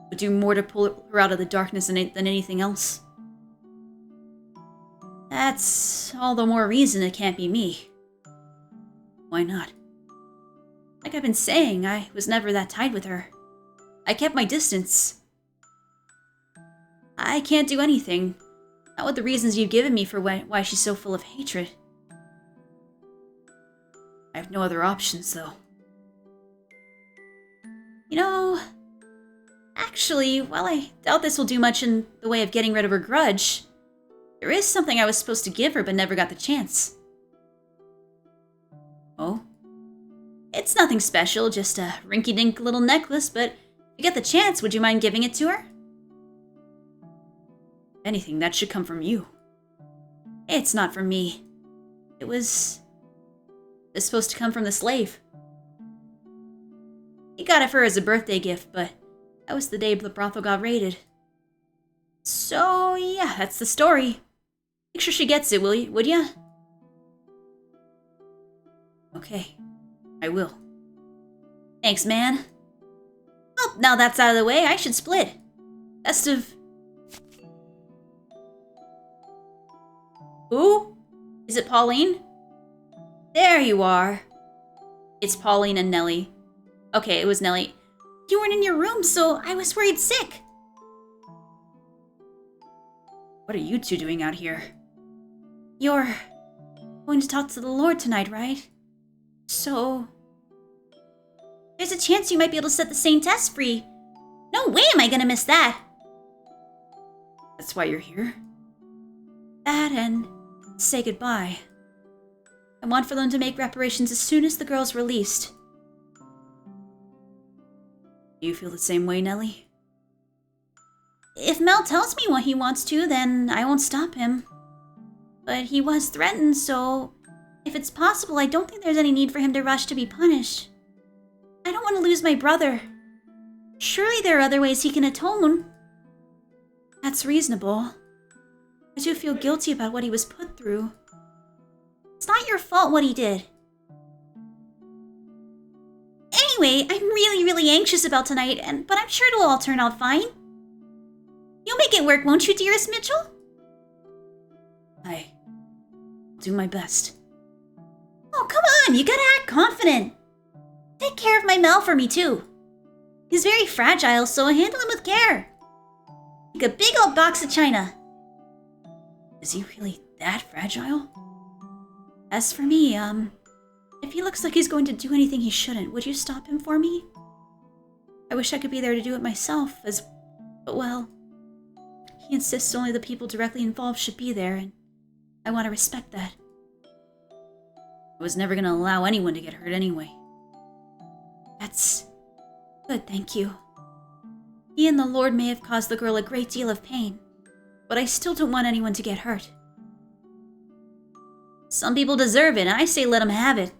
Speaker 3: would do more to pull her out of the darkness than anything else? That's all the more reason it can't be me. Why not? Like I've been saying, I was never that tight with her. I kept my distance. I can't do anything. Not with the reasons you've given me for why she's so full of hatred. I have no other options, though. You know, actually, while I doubt this will do much in the way of getting rid of her grudge, there is something I was supposed to give her but never got the chance. Oh? It's nothing special, just a rinky-dink little necklace, but if you get the chance, would you mind giving it to her? If anything, that should come from you. It's not from me. It's supposed to come from the slave. He got it for her as a birthday gift, but that was the day the brothel got raided. So, yeah, that's the story. Make sure she gets it, would ya? Okay, I will. Thanks, man. Well, now that's out of the way, I should split. Best of... Who? Is it Pauline? There you are. It's Pauline and Nellie. Okay, it was Nellie. You weren't in your room, so I was worried sick. What are you two doing out here? You're going to talk to the Lord tonight, right? So... there's a chance you might be able to set the same test free. No way am I gonna miss that. That's why you're here? That and say goodbye. I want for them to make reparations as soon as the girl's released. Do you feel the same way, Nellie? If Mel tells me what he wants to, then I won't stop him. But he was threatened, so if it's possible, I don't think there's any need for him to rush to be punished. I don't want to lose my brother. Surely there are other ways he can atone. That's reasonable. I do feel guilty about what he was put through. It's not your fault what he did. Anyway, I'm really anxious about tonight, but I'm sure it'll all turn out fine. You'll make it work, won't you, dearest Mitchell? I'll do my best. Oh, come on, you gotta act confident. Take care of my Mel for me, too. He's very fragile, so handle him with care. Like a big old box of china. Is he really that fragile? As for me,
Speaker 1: If he looks like he's going to do anything he shouldn't, would you stop him for me? I wish I could be there to do it myself, but well, he insists only the people directly involved should be there, and I want to respect that. I was never going to allow anyone to get hurt anyway. That's good, thank you. He and the Lord may have caused the girl a great deal of pain, but I still don't want anyone to get hurt. Some people deserve it, and I say let them have it.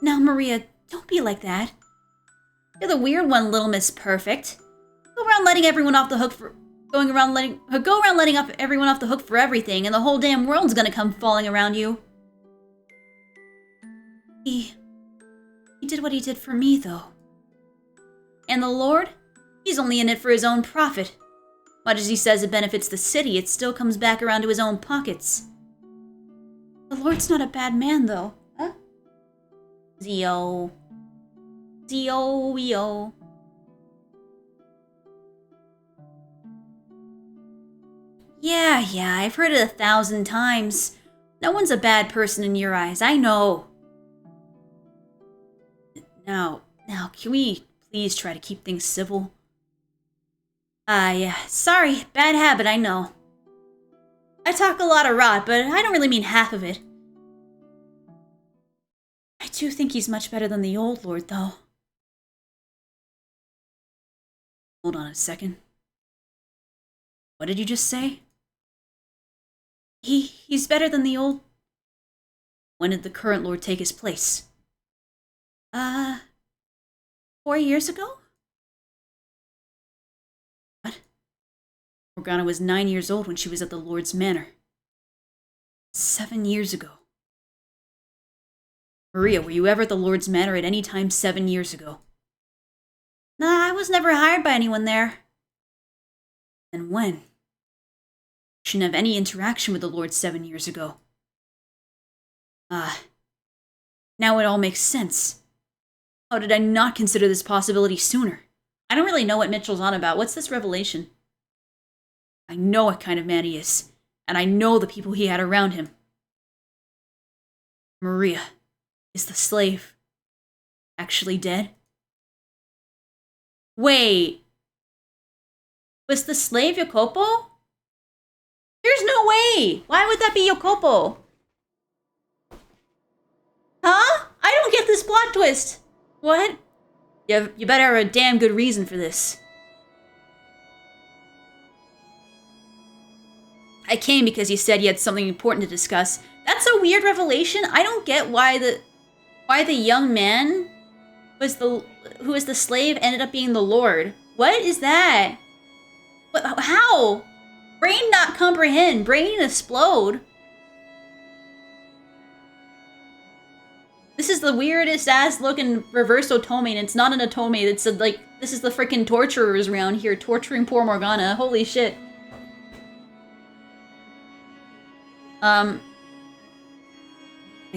Speaker 1: Now, Maria, don't be like that. You're the weird one, Little Miss Perfect. Go around letting everyone off the hook for letting up everyone off the hook for everything, and the whole damn world's gonna come falling around you. He did what he did for me, though. And the Lord? He's only in it for his own profit. Much as he says it benefits the city, it still comes back around to his own pockets. The Lord's not a bad man, though. Huh? Zio. Yeah, I've heard it 1,000 times. No one's a bad person in your eyes, I know. Now, can we please try to keep things civil? Yeah, sorry, bad habit, I know. I talk a lot of rot, but I don't really mean half of it. I do think he's much better than the old Lord, though. Hold on a second. What did you just say? He's better than the old... When did the current Lord take his place? 4 years ago? What? Morgana was 9 years old when she was at the Lord's manor. 7 years ago. Maria, were you ever at the Lord's manor at any time 7 years ago? Nah, I was never hired by anyone there. Then when? Shouldn't have any interaction with the Lord 7 years ago. Now it all makes sense. How did I not consider this possibility sooner? I don't really know what Mitchell's on about. What's this revelation? I know what kind of man he is, and I know the people he had around him. Maria, is the slave actually dead? Wait. Was the slave Jacopo? There's no way! Why would that be Jacopo? Huh? I don't get this plot twist. What? You better have a damn good reason for this. I came because you said you had something important to discuss. That's a weird revelation. I don't get why the young man who was the slave ended up being the Lord. What is that? What, how? Brain not comprehend. Brain explode. This is the weirdest ass looking reverse otome, and it's not an otome. It's like, this is the freaking torturers around here torturing poor Morgana. Holy shit. I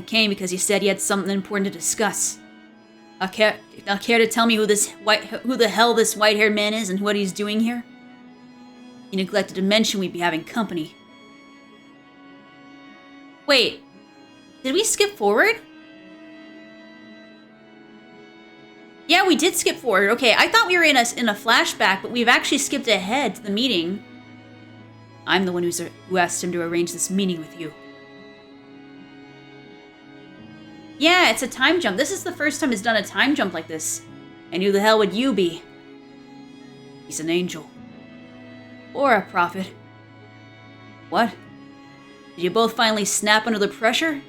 Speaker 1: came because you said you had something important to discuss. Care to tell me who the hell this white-haired man is and what he's doing here? You neglected to mention we'd be having company. Wait, did we skip forward? Yeah, we did skip forward. Okay, I thought we were in a flashback, but we've actually skipped ahead to the meeting. I'm the one who asked him to arrange this meeting with you. Yeah, it's a time jump. This is the first time it's done a time jump like this. And who the hell would you be? He's an angel. Or a prophet. What? Did you both finally snap under the pressure?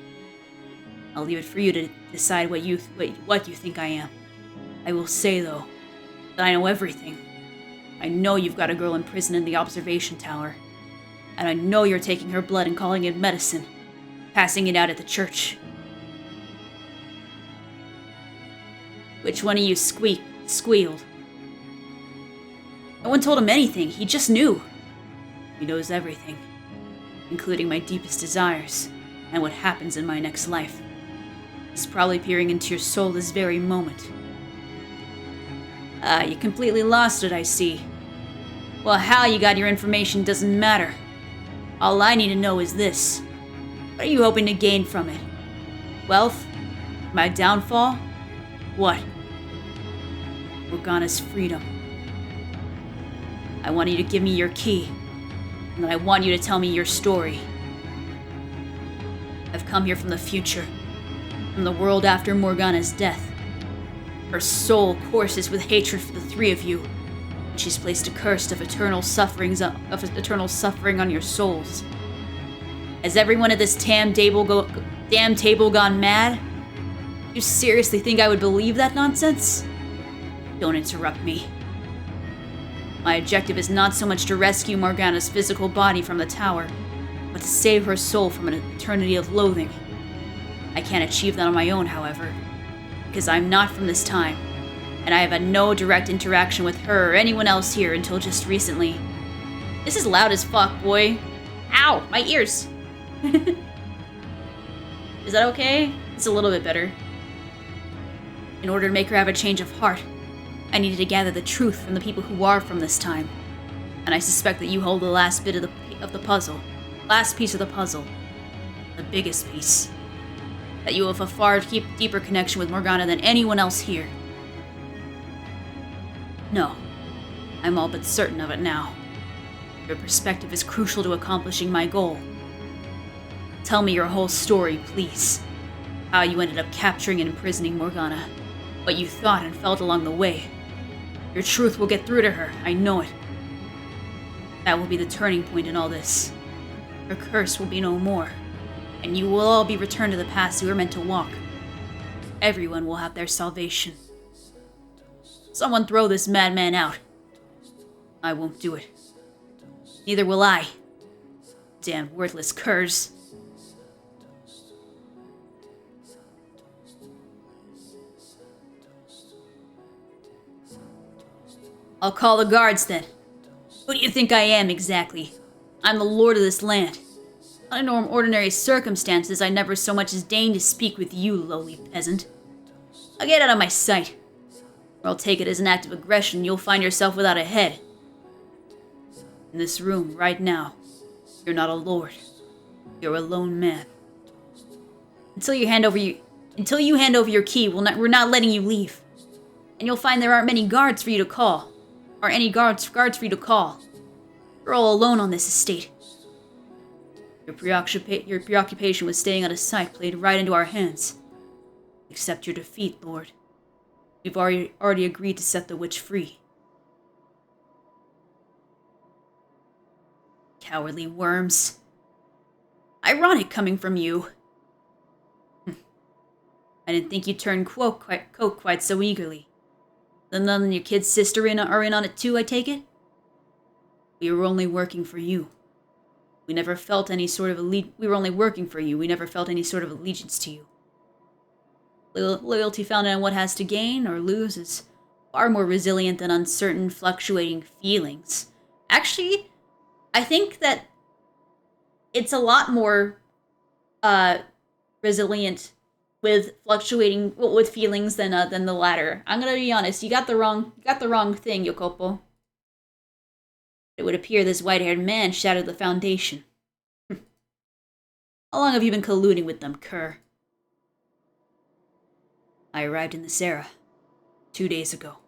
Speaker 1: I'll leave it for you to decide what you think I am. I will say, though, that I know everything. I know you've got a girl in prison in the observation tower. And I know you're taking her blood and calling it medicine. Passing it out at the church. Which one of you squealed? No one told him anything. He just knew. He knows everything. Including my deepest desires. And what happens in my next life. He's probably peering into your soul this very moment. You completely lost it, I see. Well, how you got your information doesn't matter. All I need to know is this. What are you hoping to gain from it? Wealth?
Speaker 3: My downfall? What? Morgana's freedom. I want you to give me your key, and then I want you to tell me your story. I've come here from the future, from the world after Morgana's death. Her soul courses with hatred for the three of you, and she's placed a curse of eternal suffering on your souls. Has everyone at this damn table gone mad? You seriously think I would believe that nonsense? Don't interrupt me. My objective is not so much to rescue Morgana's physical body from the tower, but to save her soul from an eternity of loathing. I can't achieve that on my own, however, because I'm not from this time, and I have had no direct interaction with her or anyone else here until just recently. This is loud as fuck, boy. Ow, my ears. Is that okay? It's a little bit better. In order to make her have a change of heart, I needed to gather the truth from the people who are from this time. And I suspect that you hold the last bit of the puzzle. Last piece of the puzzle. The biggest piece. That you have a far deeper connection with Morgana than anyone else here. No. I'm all but certain of it now. Your perspective is crucial to accomplishing my goal. Tell me your whole story, please. How you ended up capturing and imprisoning Morgana. What you thought and felt along the way. Your truth will get through to her, I know it. That will be the turning point in all this. Her curse will be no more, and you will all be returned to the paths you were meant to walk. Everyone will have their salvation. Someone throw this madman out. I won't do it. Neither will I. Damn worthless curs. I'll call the guards then. Who do you think I am exactly? I'm the lord of this land. Under ordinary circumstances, I never so much as deign to speak with you, lowly peasant. Now get out of my sight, or I'll take it as an act of aggression. You'll find yourself without a head. In this room, right now, you're not a lord. You're a lone man. Until you hand over your key, we're not letting you leave. And you'll find there aren't many guards for you to call. Or any guards for you to call. You're all alone on this estate. Your preoccupation with staying out of sight played right into our hands. Accept your defeat, Lord. We've already agreed to set the witch free. Cowardly worms. Ironic coming from you. I didn't think you'd turn coke quite so eagerly. The nun and your kid's sister are in on it too, I take it? We were only working for you. We never felt any sort of we were only working for you. We never felt any sort of allegiance to you. Loyalty founded on what has to gain or lose is far more resilient than uncertain, fluctuating feelings. Actually, I think that it's a lot more resilient with fluctuating with feelings than the latter. I'm gonna be honest. You got the wrong thing, Yokopo. It would appear this white-haired man shattered the foundation. How long have you been colluding with them, cur? I arrived in this era 2 days ago.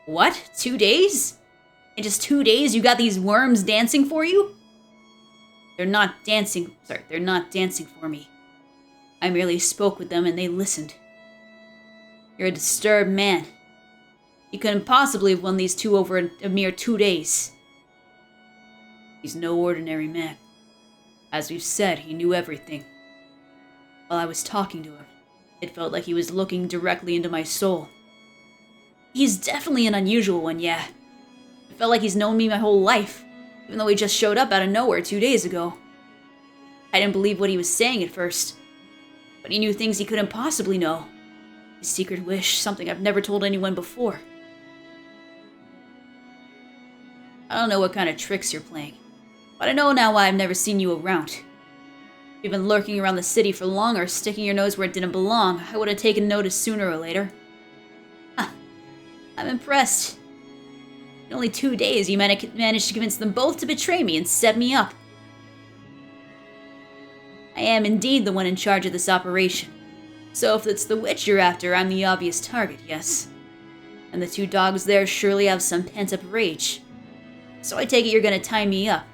Speaker 3: What? 2 days? In just 2 days you got these worms dancing for you? They're not dancing for me. I merely spoke with them and they listened. You're a disturbed man. You couldn't possibly have won these two over a mere 2 days. He's no ordinary man. As we've said, he knew everything. While I was talking to him, it felt like he was looking directly into my soul. He's definitely an unusual one, yeah. It felt like he's known me my whole life, even though he just showed up out of nowhere 2 days ago. I didn't believe what he was saying at first, but he knew things he couldn't possibly know. His secret wish, something I've never told anyone before. I don't know what kind of tricks you're playing, but I know now why I've never seen you around. If you've been lurking around the city for long or sticking your nose where it didn't belong, I would have taken notice sooner or later. I'm impressed. In only 2 days, you managed to convince them both to betray me and set me up. I am indeed the one in charge of this operation. So if it's the witch you're after, I'm the obvious target, yes? And the two dogs there surely have some pent-up rage. So I take it you're gonna tie me up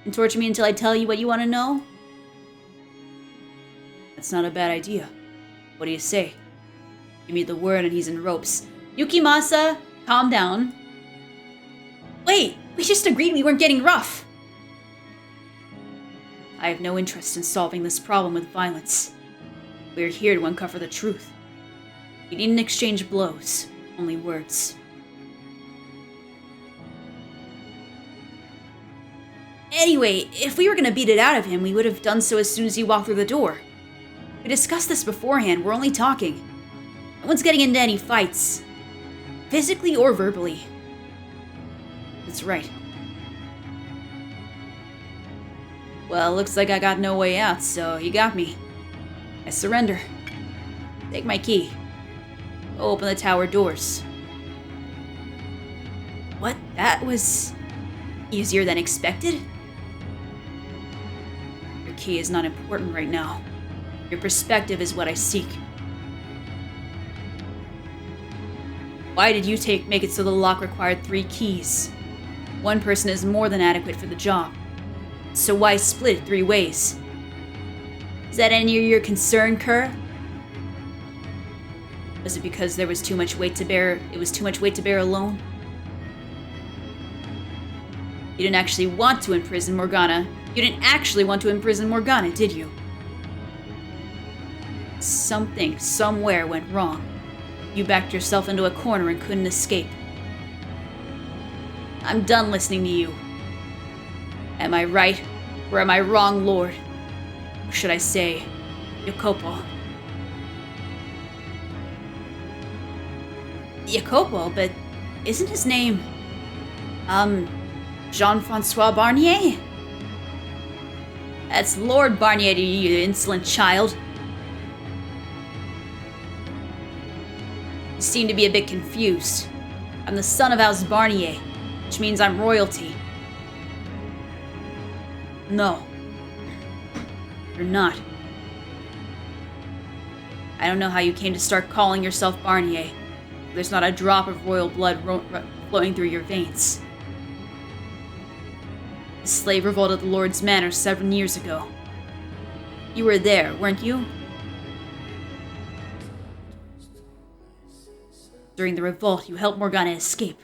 Speaker 3: and torture me until I tell you what you want to know? That's not a bad idea. What do you say? Give me the word and he's in ropes.
Speaker 1: Yukimasa, calm down. Wait, we just agreed we weren't getting rough.
Speaker 3: I have no interest in solving this problem with violence. We're here to uncover the truth. We needn't exchange blows, only words.
Speaker 1: Anyway, if we were gonna beat it out of him, we would have done so as soon as he walked through the door. We discussed this beforehand, we're only talking. No one's getting into any fights. Physically or verbally.
Speaker 3: That's right. Well, looks like I got no way out, so you got me. I surrender. Take my key. Open the tower doors.
Speaker 1: What? That was easier than expected?
Speaker 3: Your key is not important right now. Your perspective is what I seek. Why did you make it so the lock required 3 keys? One person is more than adequate for the job. So why split it 3 ways? Is that any of your concern, Kerr? Was it because there was too much weight to bear? It was too much weight to bear alone? You didn't actually want to imprison Morgana. You didn't actually want to imprison Morgana, did you? Something, somewhere went wrong. You backed yourself into a corner and couldn't escape. I'm done listening to you. Am I right, or am I wrong, Lord? Or should I say, Jacopo?
Speaker 1: Jacopo, but isn't his name, Jean-Francois Barnier? That's Lord Barnier to you, you insolent child. You seem to be a bit confused. I'm the son of House Barnier, which means I'm royalty.
Speaker 3: No. You're not. I don't know how you came to start calling yourself Barnier. There's not a drop of royal blood flowing through your veins. The slave revolt at the Lord's Manor 7 years ago. You were there, weren't you? During the revolt, you helped Morgana escape.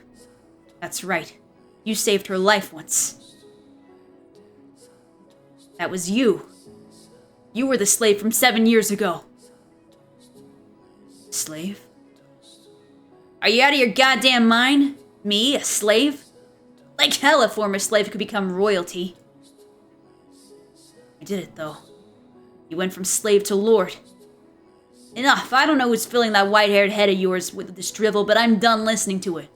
Speaker 3: That's right. You saved her life once. That was you. You were the slave from 7 years ago. Slave? Are you out of your goddamn mind? Me, a slave? Like hell, a former slave could become royalty. I did it, though. You went from slave to lord. Enough, I don't know who's filling that white-haired head of yours with this drivel, but I'm done listening to it.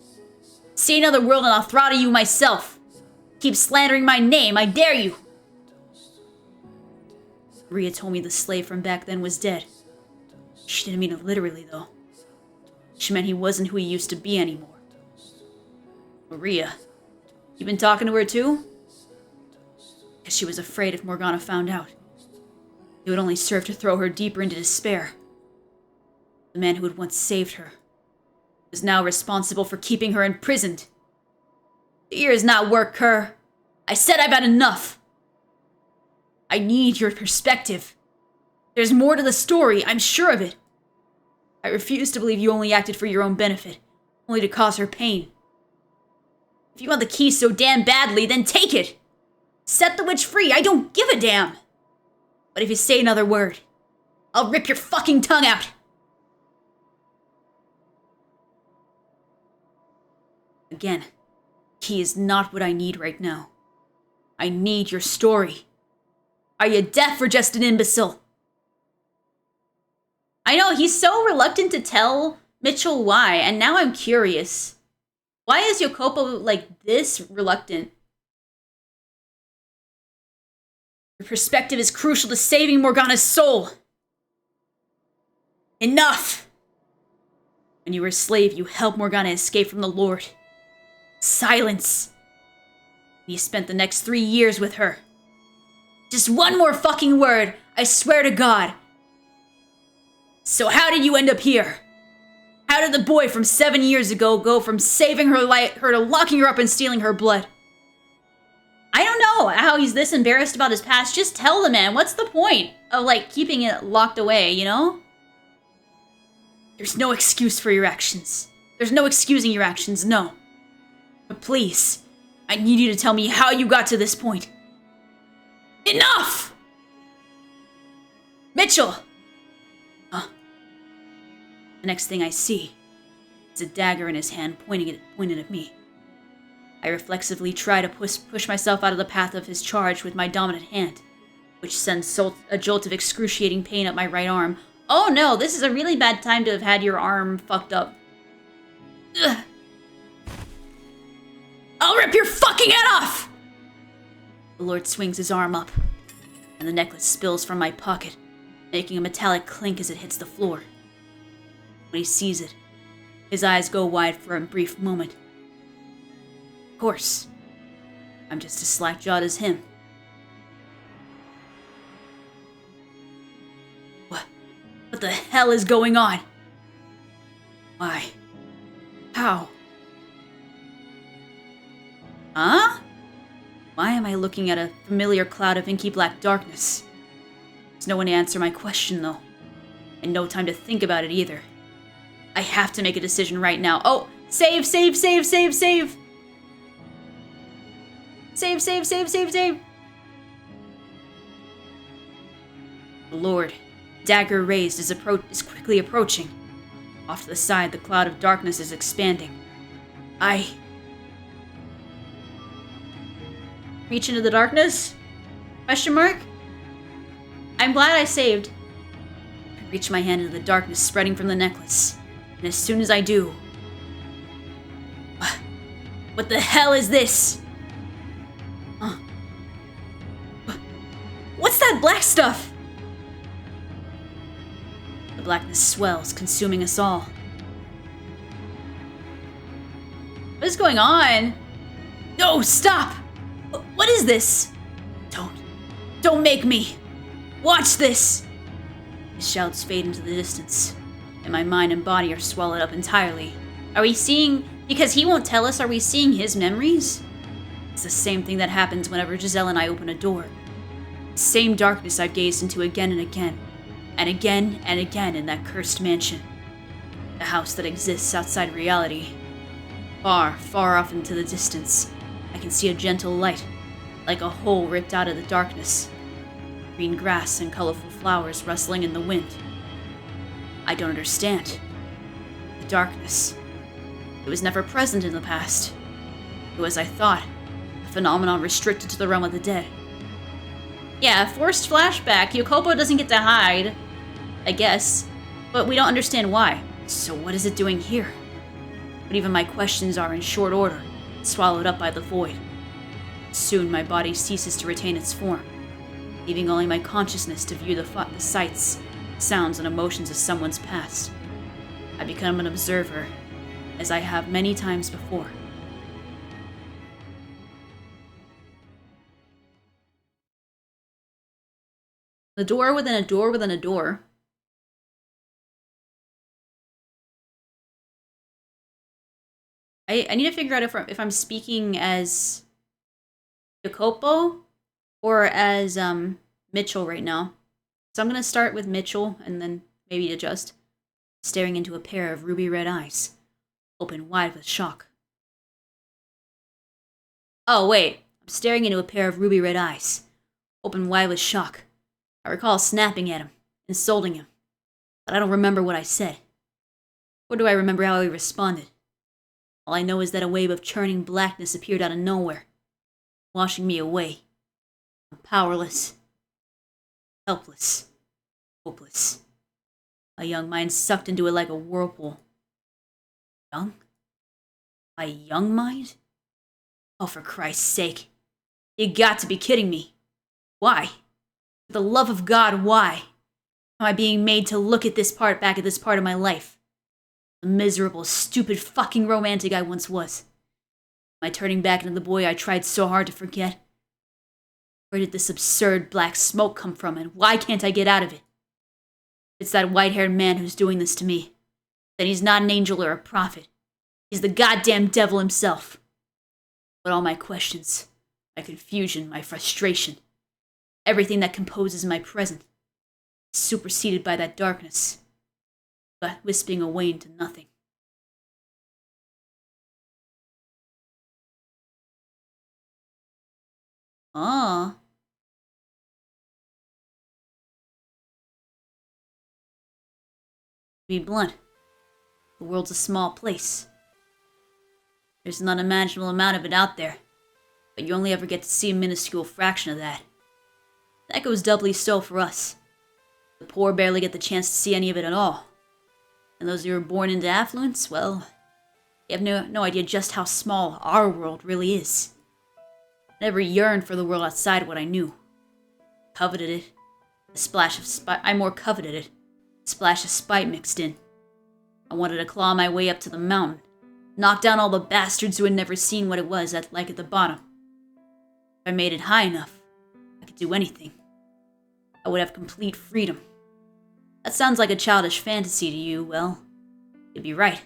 Speaker 3: See another world and I'll throttle you myself. Keep slandering my name, I dare you. Maria told me the slave from back then was dead. She didn't mean it literally, though. She meant he wasn't who he used to be anymore. Maria, you been talking to her too? Because she was afraid if Morgana found out, it would only serve to throw her deeper into despair. The man who had once saved her was now responsible for keeping her imprisoned. Years not work, Kerr. I said I've had enough. I need your perspective. There's more to the story, I'm sure of it. I refuse to believe you only acted for your own benefit, only to cause her pain. If you want the key so damn badly, then take it! Set the witch free, I don't give a damn! But if you say another word, I'll rip your fucking tongue out! Again, key is not what I need right now. I need your story. Are you deaf or just an imbecile? I know, he's so reluctant to tell Mitchell why, and now I'm curious. Why is Jacopo, like, this reluctant? Your perspective is crucial to saving Morgana's soul. Enough! When you were a slave, you helped Morgana escape from the Lord. Silence! You spent the next 3 years with her. Just one more fucking word, I swear to God. So how did you end up here? How did the boy from 7 years ago go from saving her to locking her up and stealing her blood?
Speaker 1: I don't know how he's this embarrassed about his past. Just tell the man. What's the point of, like, keeping it locked away, you know?
Speaker 3: There's no excuse for your actions. There's no excusing your actions, no. But please, I need you to tell me how you got to this point. Enough! Mitchell! The next thing I see is a dagger in his hand pointed at me. I reflexively try to push myself out of the path of his charge with my dominant hand, which sends a jolt of excruciating pain up my right arm.
Speaker 1: Oh no, this is a really bad time to have had your arm fucked up.
Speaker 3: Ugh. I'll rip your fucking head off! The Lord swings his arm up, and the necklace spills from my pocket, making a metallic clink as it hits the floor. When he sees it, his eyes go wide for a brief moment. Of course, I'm just as slack-jawed as him. What the hell is going on? Why? How? Huh? Why am I looking at a familiar cloud of inky black darkness? There's no one to answer my question, though. And no time to think about it either. I have to make a decision right now. Oh, save, save, save, save, save! Save, save, save, save, save! The Lord, dagger raised, is quickly approaching. Off to the side, the cloud of darkness is expanding.
Speaker 1: Reach into the darkness? Question mark? I'm glad I saved.
Speaker 3: I reach my hand into the darkness spreading from the necklace. And as soon as I do... What the hell is this? What's that black stuff? The blackness swells, consuming us all.
Speaker 1: What is going on?
Speaker 3: No, stop! What is this? Don't make me! Watch this! His shouts fade into the distance, and my mind and body are swallowed up entirely.
Speaker 1: Are we seeing... Because he won't tell us, are we seeing his memories?
Speaker 3: It's the same thing that happens whenever Giselle and I open a door. The same darkness I've gazed into again and again, and again and again in that cursed mansion. The house that exists outside reality. Far, far off into the distance, I can see a gentle light, like a hole ripped out of the darkness. Green grass and colorful flowers rustling in the wind. I don't understand. The darkness. It was never present in the past. It was, I thought, a phenomenon restricted to the realm of the dead.
Speaker 1: Yeah, forced flashback. Yokopo doesn't get to hide, I guess. But we don't understand why.
Speaker 3: So what is it doing here? But even my questions are in short order, swallowed up by the void. Soon my body ceases to retain its form, leaving only my consciousness to view the sights, sounds, and emotions of someone's past. I become an observer, as I have many times before.
Speaker 1: The door within a door within a door. I need to figure out if I'm speaking as Jacopo or as Mitchell right now. So I'm going to start with Mitchell and then maybe adjust. Staring into a pair of ruby red eyes, open wide with shock. Oh, wait. I'm staring into a pair of ruby red eyes, open wide with shock. I recall snapping at him, insulting him, but I don't remember what I said. Or do I remember how he responded? All I know is that a wave of churning blackness appeared out of nowhere, washing me away. I'm powerless, helpless, hopeless. My young mind sucked into it like a whirlpool. Young? My young mind? Oh, for Christ's sake. You got to be kidding me. Why? For the love of God, why? Am I being made to look at this part back at this part of my life? The miserable, stupid fucking romantic I once was. Am I turning back into the boy I tried so hard to forget? Where did this absurd black smoke come from, and why can't I get out of it?
Speaker 3: It's that white-haired man who's doing this to me. Then he's not an angel or a prophet. He's the goddamn devil himself. But all my questions, my confusion, my frustration, everything that composes my present, is superseded by that darkness, but wisping away into nothing. Ah. To be blunt, the world's a small place. There's an unimaginable amount of it out there, but you only ever get to see a minuscule fraction of that. That goes doubly so for us. The poor barely get the chance to see any of it at all. And those who were born into affluence, well, they have no idea just how small our world really is. I never yearned for the world outside what I knew. Coveted it. A splash of spite. I more coveted it. A splash of spite mixed in. I wanted to claw my way up to the mountain. Knock down all the bastards who had never seen what it was like at the bottom. If I made it high enough, I could do anything. I would have complete freedom. That sounds like a childish fantasy to you. Well, you'd be right.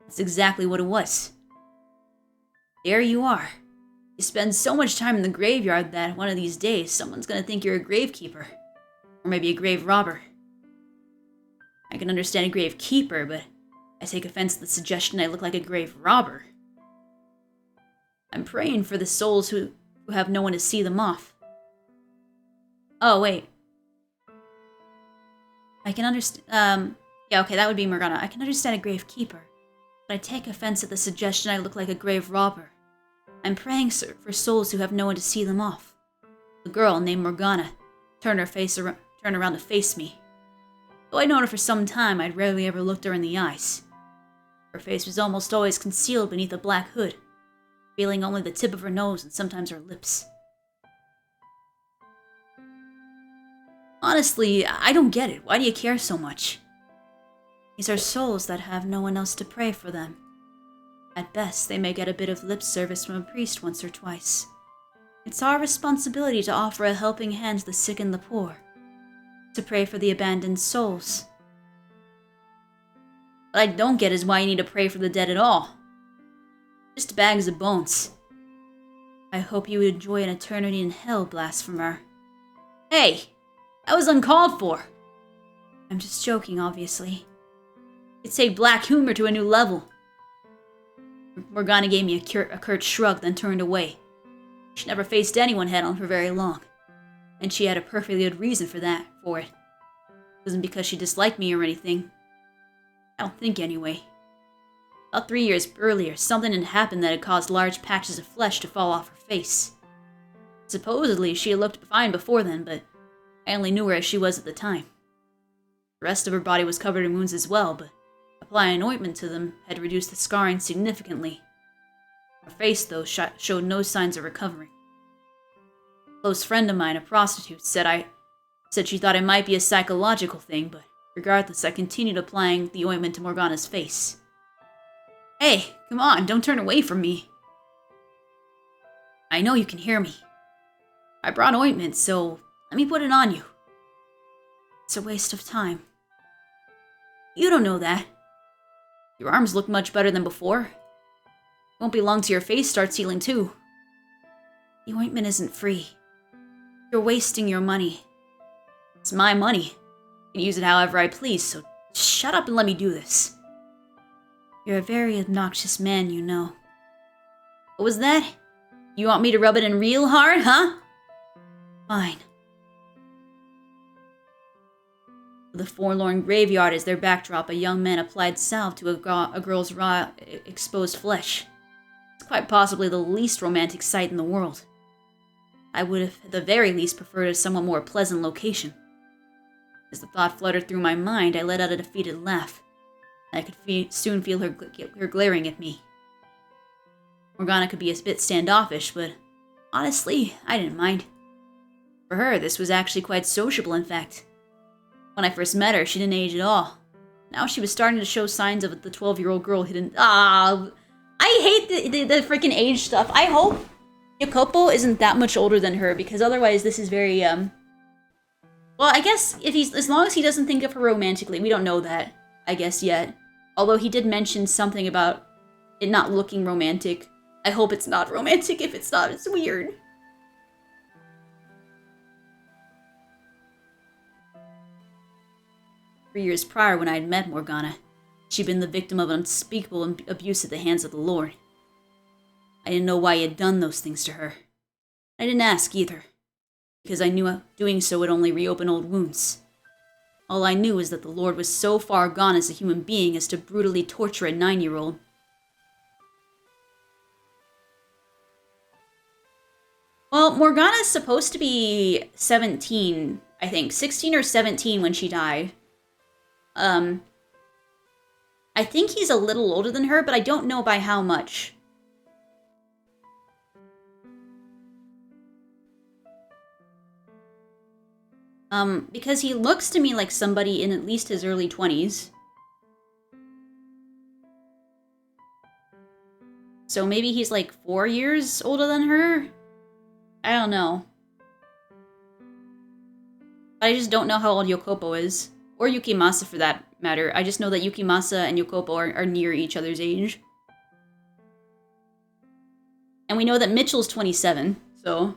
Speaker 3: That's exactly what it was. There you are. You spend so much time in the graveyard that one of these days someone's gonna think you're a gravekeeper. Or maybe a grave robber. I can understand a gravekeeper, but I take offense to the suggestion I look like a grave robber. I'm praying for the souls who have no one to see them off. Oh, wait. I can understand, yeah, okay, that would be Morgana. I can understand a gravekeeper, but I take offense at the suggestion I look like a grave robber. I'm praying, sir, for souls who have no one to see them off. The girl named Morgana turned around to face me. Though I'd known her for some time, I'd rarely ever looked her in the eyes. Her face was almost always concealed beneath a black hood, revealing only the tip of her nose and sometimes her lips. Honestly, I don't get it. Why do you care so much? These are souls that have no one else to pray for them. At best, they may get a bit of lip service from a priest once or twice. It's our responsibility to offer a helping hand to the sick and the poor, to pray for the abandoned souls. What I don't get is why you need to pray for the dead at all. Just bags of bones. I hope you enjoy an eternity in hell, blasphemer. Hey! That was uncalled for! I'm just joking, obviously. It take black humor to a new level. Morgana gave me a curt shrug, then turned away. She never faced anyone head-on for very long, and she had a perfectly good reason for it. It wasn't because she disliked me or anything. I don't think, anyway. About 3 years earlier, something had happened that had caused large patches of flesh to fall off her face. Supposedly, she had looked fine before then, but I only knew her as she was at the time. The rest of her body was covered in wounds as well, but applying ointment to them had reduced the scarring significantly. Her face, though, showed no signs of recovering. A close friend of mine, a prostitute, said she thought it might be a psychological thing, but regardless, I continued applying the ointment to Morgana's face. Hey, come on, don't turn away from me. I know you can hear me. I brought ointment, so let me put it on you. It's a waste of time. You don't know that. Your arms look much better than before. It won't be long till your face starts healing too. The ointment isn't free. You're wasting your money. It's my money. I can use it however I please, so shut up and let me do this. You're a very obnoxious man, you know. What was that? You want me to rub it in real hard, huh? Fine. With a forlorn graveyard as their backdrop, a young man applied salve to a girl's raw, exposed flesh. It's quite possibly the least romantic sight in the world. I would have, at the very least, preferred a somewhat more pleasant location. As the thought fluttered through my mind, I let out a defeated laugh. I could soon feel her glaring at me. Morgana could be a bit standoffish, but honestly, I didn't mind. For her, this was actually quite sociable, in fact. When I first met her, she didn't age at all. Now she was starting to show signs of the 12-year-old girl hidden. I hate the freaking age stuff. I hope Jacopo isn't that much older than her, because otherwise this is very,
Speaker 1: Well, I guess if he's as long as he doesn't think of her romantically, we don't know that, I guess, yet. Although he did mention something about it not looking romantic. I hope it's not romantic. If it's not, it's weird. Years prior, when I had met Morgana, she'd been the victim of unspeakable abuse at the hands of the Lord. I didn't know why he had done those things to her. I didn't ask either, because I knew doing so would only reopen old wounds. All I knew is that the Lord was so far gone as a human being as to brutally torture a 9-year-old. Well, Morgana's supposed to be 17, I think. 16 or 17 when she died. I think he's a little older than her, but I don't know by how much. Because he looks to me like somebody in at least his early 20s. So maybe he's like 4 years older than her? I don't know. I just don't know how old Yokopo is. Or Yukimasa for that matter. I just know that Yukimasa and Yokopo are near each other's age. And we know that Mitchell's 27, so...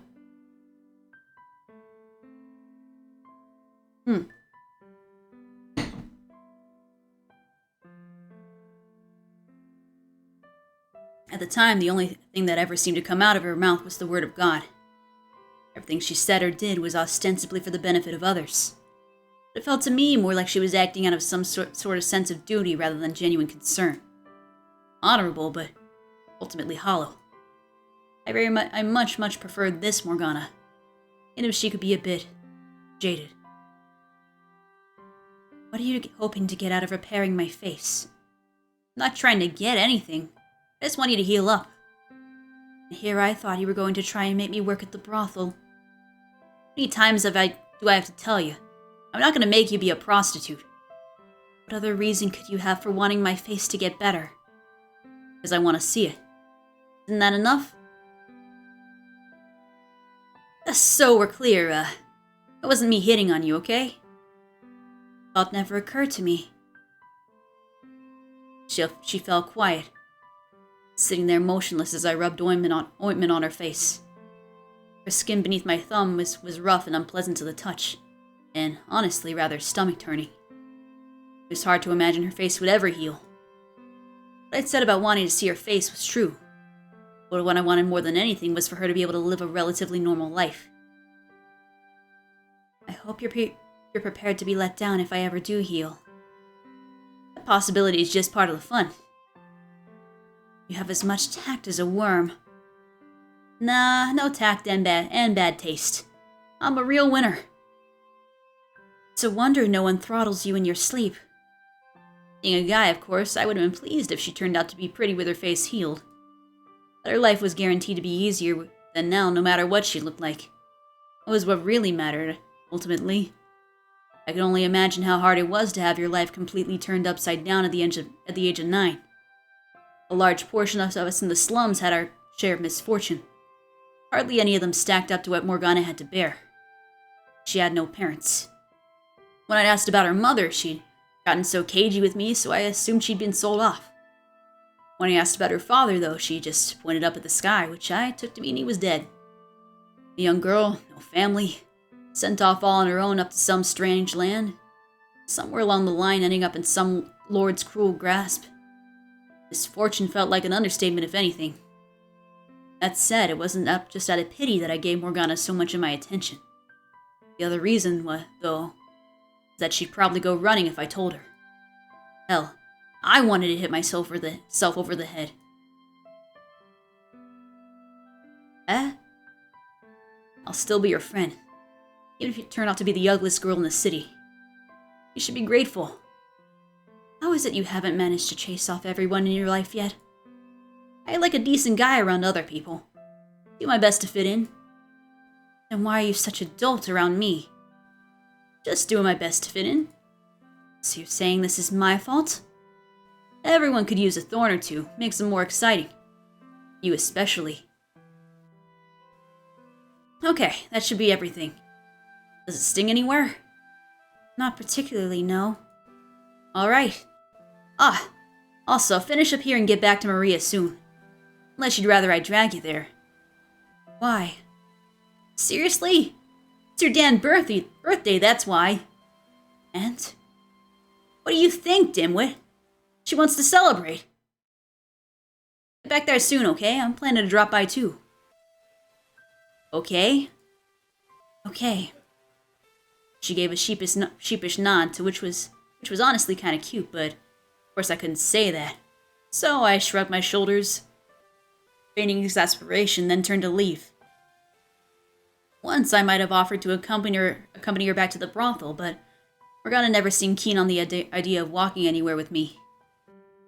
Speaker 1: At the time, the only thing that ever seemed to come out of her mouth was the word of God. Everything she said or did was ostensibly for the benefit of others. It felt to me more like she was acting out of some sort of sense of duty rather than genuine concern. Honorable, but ultimately hollow. I much preferred this Morgana, even if she could be a bit jaded. What are you hoping to get out of repairing my face? I'm not trying to get anything. I just want you to heal up. And here I thought you were going to try and make me work at the brothel. How many times do I have to tell you? I'm not going to make you be a prostitute. What other reason could you have for wanting my face to get better? Because I want to see it. Isn't that enough? Just so we're clear, it wasn't me hitting on you, okay? Thought never occurred to me. She fell quiet, sitting there motionless as I rubbed ointment on her face. Her skin beneath my thumb was rough and unpleasant to the touch, and honestly rather stomach-turning. It was hard to imagine her face would ever heal. What I'd said about wanting to see her face was true, but what I wanted more than anything was for her to be able to live a relatively normal life. I hope you're prepared to be let down if I ever do heal. That possibility is just part of the fun. You have as much tact as a worm. Nah, no tact and bad taste. I'm a real winner. It's a wonder no one throttles you in your sleep. Being a guy, of course, I would have been pleased if she turned out to be pretty with her face healed. But her life was guaranteed to be easier than now, no matter what she looked like. That was what really mattered, ultimately. I could only imagine how hard it was to have your life completely turned upside down at the age of 9. A large portion of us in the slums had our share of misfortune. Hardly any of them stacked up to what Morgana had to bear. She had no parents. When I'd asked about her mother, she'd gotten so cagey with me, so I assumed she'd been sold off. When I asked about her father, though, she just pointed up at the sky, which I took to mean he was dead. A young girl, no family, sent off all on her own up to some strange land, somewhere along the line ending up in some lord's cruel grasp. Misfortune felt like an understatement, if anything. That said, it wasn't just out of pity that I gave Morgana so much of my attention. The other reason, though, is that she'd probably go running if I told her. Hell, I wanted to hit myself over the head. I'll still be your friend, even if you turn out to be the ugliest girl in the city. You should be grateful. How is it you haven't managed to chase off everyone in your life yet? I like a decent guy around other people. Do my best to fit in. Then why are you such a dolt around me? Just doing my best to fit in. So you're saying this is my fault? Everyone could use a thorn or two, makes them more exciting. You especially. Okay, that should be everything. Does it sting anywhere?
Speaker 3: Not particularly, no. Alright. Ah, also, finish up here and get back to Maria soon. Unless you'd rather I drag you there. Why? Seriously? It's your damn birthday, that's why. And? What do you think, dimwit? She wants to celebrate. Get back there soon, okay? I'm planning to drop by too. Okay? Okay. She gave a sheepish nod, to which was honestly kind of cute, but of course I couldn't say that. So I shrugged my shoulders, feigning exasperation, then turned to leave. Once I might have offered to accompany her back to the brothel, but Morgana never seemed keen on the idea of walking anywhere with me.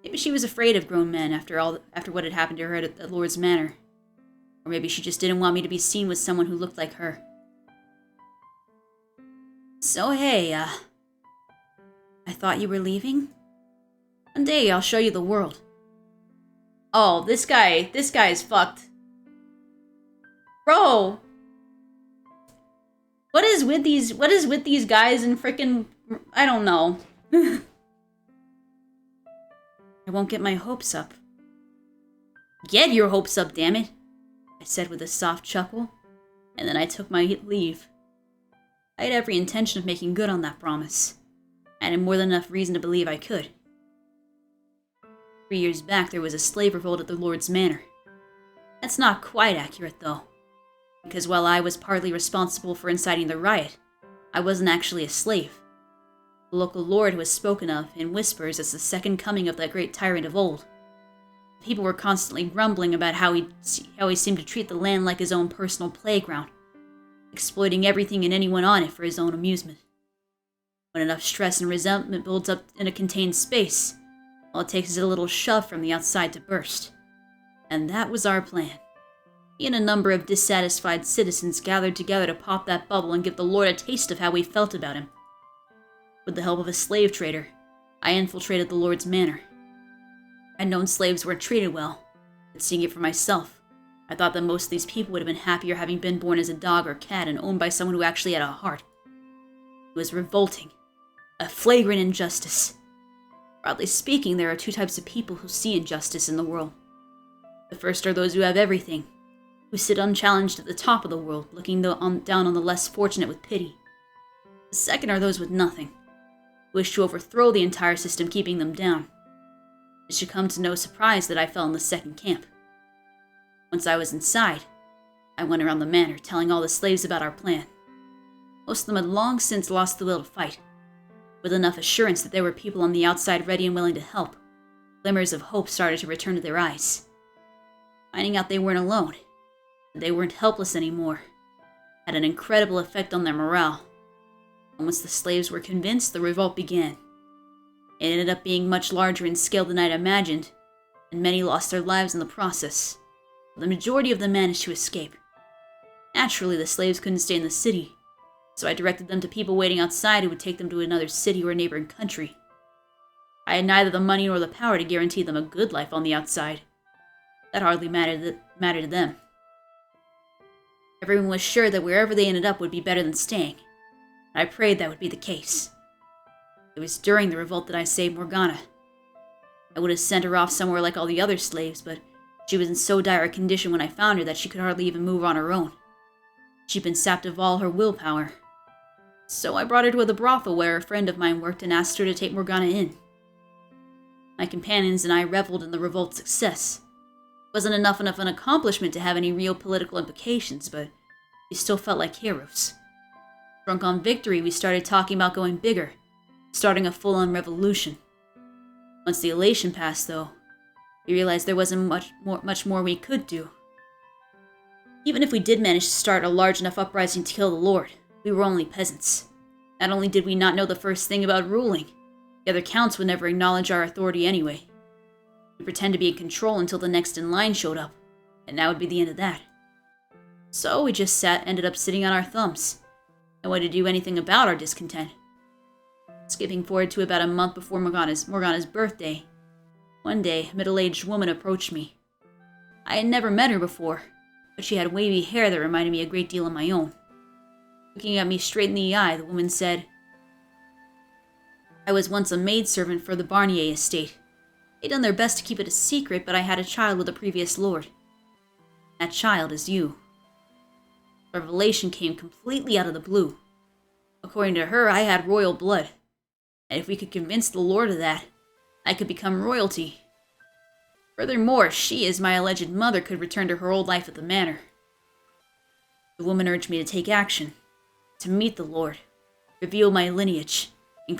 Speaker 3: Maybe she was afraid of grown men after what had happened to her at the Lord's Manor. Or maybe she just didn't want me to be seen with someone who looked like her. So hey, I thought you were leaving? One day I'll show you the world. Oh, this guy's fucked. Bro! What is with these guys and frickin', I don't know. I won't get my hopes up. Get your hopes up, damn it, I said with a soft chuckle, and then I took my leave. I had every intention of making good on that promise. I had more than enough reason to believe I could. 3 years back, there was a slave revolt at the Lord's Manor. That's not quite accurate, though, because while I was partly responsible for inciting the riot, I wasn't actually a slave. The local lord was spoken of in whispers as the second coming of that great tyrant of old. People were constantly grumbling about how he seemed to treat the land like his own personal playground, exploiting everything and anyone on it for his own amusement. When enough stress and resentment builds up in a contained space, all it takes is a little shove from the outside to burst. And that was our plan. He and a number of dissatisfied citizens gathered together to pop that bubble and give the Lord a taste of how we felt about him. With the help of a slave trader, I infiltrated the Lord's Manor. I'd known slaves weren't treated well, but seeing it for myself, I thought that most of these people would have been happier having been born as a dog or cat and owned by someone who actually had a heart. It was revolting. A flagrant injustice. Broadly speaking, there are two types of people who see injustice in the world. The first are those who have everything, who sit unchallenged at the top of the world, looking down on the less fortunate with pity. The second are those with nothing, who wish to overthrow the entire system keeping them down. It should come to no surprise that I fell in the second camp. Once I was inside, I went around the manor telling all the slaves about our plan. Most of them had long since lost the will to fight. With enough assurance that there were people on the outside ready and willing to help, glimmers of hope started to return to their eyes. Finding out they weren't alone, that they weren't helpless anymore, had an incredible effect on their morale. And once the slaves were convinced, the revolt began. It ended up being much larger in scale than I'd imagined, and many lost their lives in the process. But the majority of them managed to escape. Naturally, the slaves couldn't stay in the city, so I directed them to people waiting outside who would take them to another city or a neighboring country. I had neither the money nor the power to guarantee them a good life on the outside. That hardly mattered to them. Everyone was sure that wherever they ended up would be better than staying, and I prayed that would be the case. It was during the revolt that I saved Morgana. I would have sent her off somewhere like all the other slaves, but she was in so dire a condition when I found her that she could hardly even move on her own. She'd been sapped of all her willpower. So I brought her to the brothel where a friend of mine worked and asked her to take Morgana in. My companions and I reveled in the revolt's success. It wasn't enough of an accomplishment to have any real political implications, but we still felt like heroes. Drunk on victory, we started talking about going bigger, starting a full-on revolution. Once the elation passed, though, we realized there wasn't much more we could do. Even if we did manage to start a large enough uprising to kill the Lord, we were only peasants. Not only did we not know the first thing about ruling, the other counts would never acknowledge our authority anyway. We'd pretend to be in control until the next in line showed up, and that would be the end of that. So we just ended up sitting on our thumbs, and wanted to do anything about our discontent. Skipping forward to about a month before Morgana's birthday, one day, a middle-aged woman approached me. I had never met her before, but she had wavy hair that reminded me a great deal of my own. Looking at me straight in the eye, the woman said, I was once a maidservant for the Barnier estate. They'd done their best to keep it a secret, but I had a child with a previous lord. That child is you. The revelation came completely out of the blue. According to her, I had royal blood. And if we could convince the lord of that, I could become royalty. Furthermore, she, as my alleged mother, could return to her old life at the manor. The woman urged me to take action, to meet the lord, reveal my lineage, and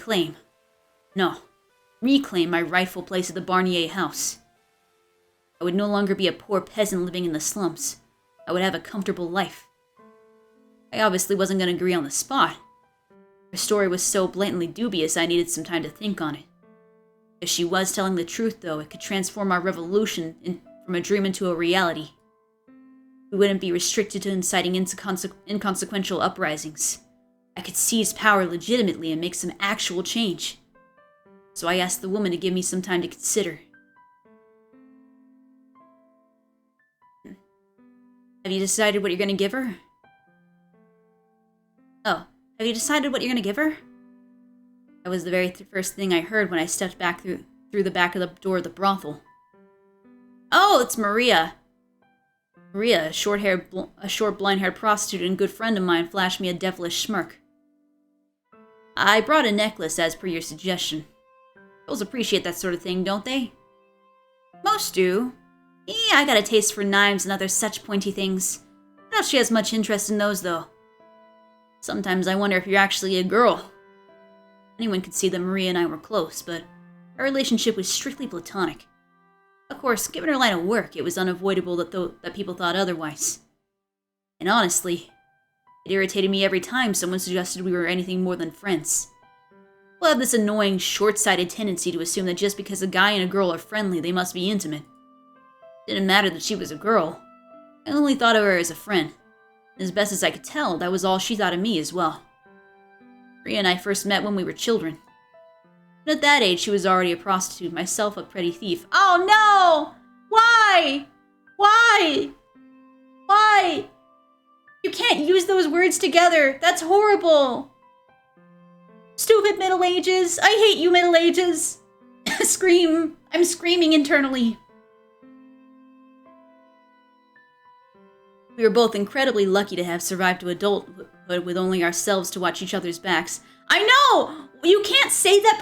Speaker 3: reclaim my rightful place at the Barnier house. I would no longer be a poor peasant living in the slums. I would have a comfortable life. I obviously wasn't going to agree on the spot. Her story was so blatantly dubious I needed some time to think on it. If she was telling the truth, though, it could transform our revolution from a dream into a reality. We wouldn't be restricted to inciting inconsequential uprisings. I could seize power legitimately and make some actual change. So I asked the woman to give me some time to consider. Have you decided what you're going to give her? Oh, have you decided what you're going to give her? That was the very first thing I heard when I stepped back through the back of the door of the brothel. Oh, it's Maria. Maria, a short blind-haired prostitute and good friend of mine, flashed me a devilish smirk. I brought a necklace as per your suggestion. Girls appreciate that sort of thing, don't they? Most do. Yeah, I got a taste for knives and other such pointy things. I doubt she has much interest in those, though. Sometimes I wonder if you're actually a girl. Anyone could see that Maria and I were close, but our relationship was strictly platonic. Of course, given her line of work, it was unavoidable that people thought otherwise. And honestly, it irritated me every time someone suggested we were anything more than friends. We'll have this annoying, short-sighted tendency to assume that just because a guy and a girl are friendly, they must be intimate. It didn't matter that she was a girl. I only thought of her as a friend. And as best as I could tell, that was all she thought of me as well. Maria and I first met when we were children. But at that age, she was already a prostitute, myself a pretty thief. Oh no! Why? Why? Why? You can't use those words together. That's horrible. Stupid Middle Ages. I hate you, Middle Ages. Scream. I'm screaming internally. We were both incredibly lucky to have survived to adulthood with only ourselves to watch each other's backs. I know! You can't say that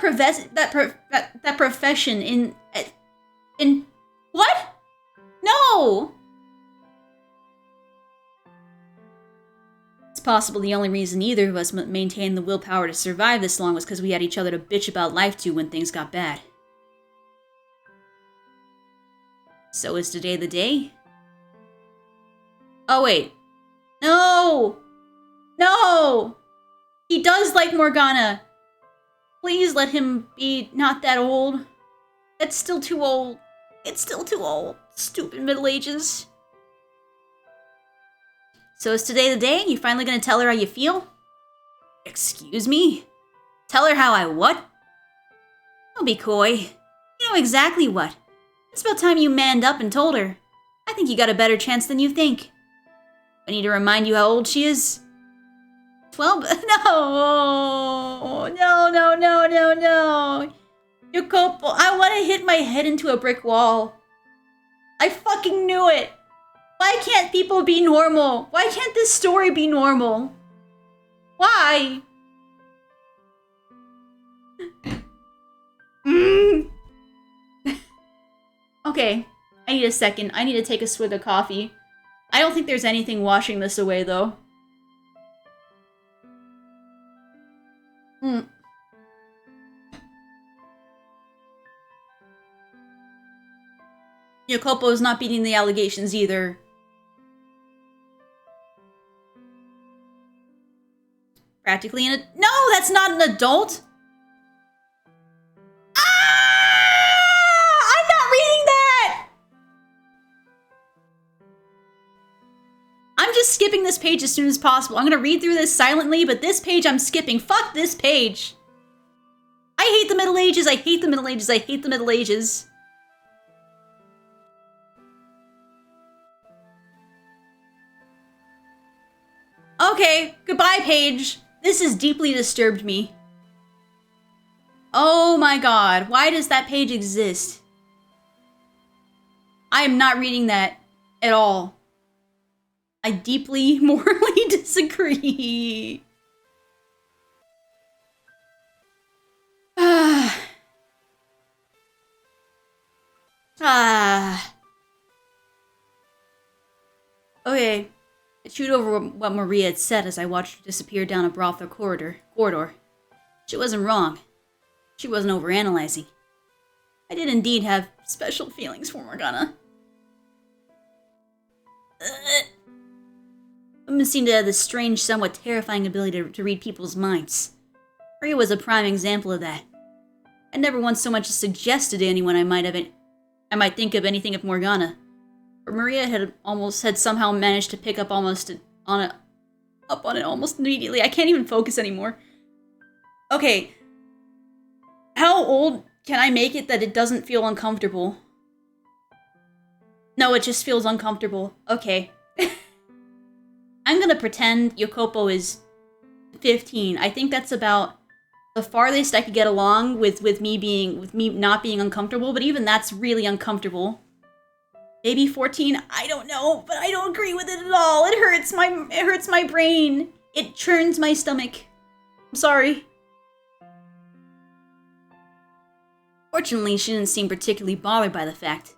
Speaker 3: profession in... What? No! It's possible the only reason either of us maintained the willpower to survive this long was because we had each other to bitch about life to when things got bad. So is today the day? Oh, wait. No! No! He does like Morgana. Please let him be not that old. That's still too old. It's still too old. Stupid Middle Ages. So is today the day? You finally gonna tell her how you feel? Excuse me? Tell her how I what? Don't be coy. You know exactly what. It's about time you manned up and told her. I think you got a better chance than you think. I need to remind you how old she is. 12? No! No, no, no, no, no! Jacopo, I want to hit my head into a brick wall. I fucking knew it! Why can't people be normal? Why can't this story be normal? Why? Okay, I need a second. I need to take a swig of coffee. I don't think there's anything washing this away, though. Jacopo's not beating the allegations either. Practically No, that's not an adult! I'm not reading that! I'm just skipping this page as soon as possible. I'm gonna read through this silently, but this page I'm skipping. Fuck this page! I hate the Middle Ages, I hate the Middle Ages, I hate the Middle Ages. Okay, goodbye, page. This has deeply disturbed me.
Speaker 1: Oh my god, why does that page exist? I am not reading that at all. I deeply, morally disagree. Okay. I chewed over what Maria had said as I watched her disappear down a brothel corridor. She wasn't wrong. She wasn't overanalyzing. I did indeed have special feelings for Morgana. Women seem to have this strange, somewhat terrifying ability to read people's minds. Maria was a prime example of that. I never once so much as suggested to anyone I might think of anything of Morgana. But Maria had somehow managed to pick up on it almost immediately. I can't even focus anymore. Okay. How old can I make it that it doesn't feel uncomfortable? No, it just feels uncomfortable. Okay. I'm gonna pretend Yokopo is 15. I think that's about the farthest I could get along with me not being uncomfortable, but even that's really uncomfortable. Maybe 14, I don't know, but I don't agree with it at all. It hurts my brain. It churns my stomach. I'm sorry. Fortunately, she didn't seem particularly bothered by the fact.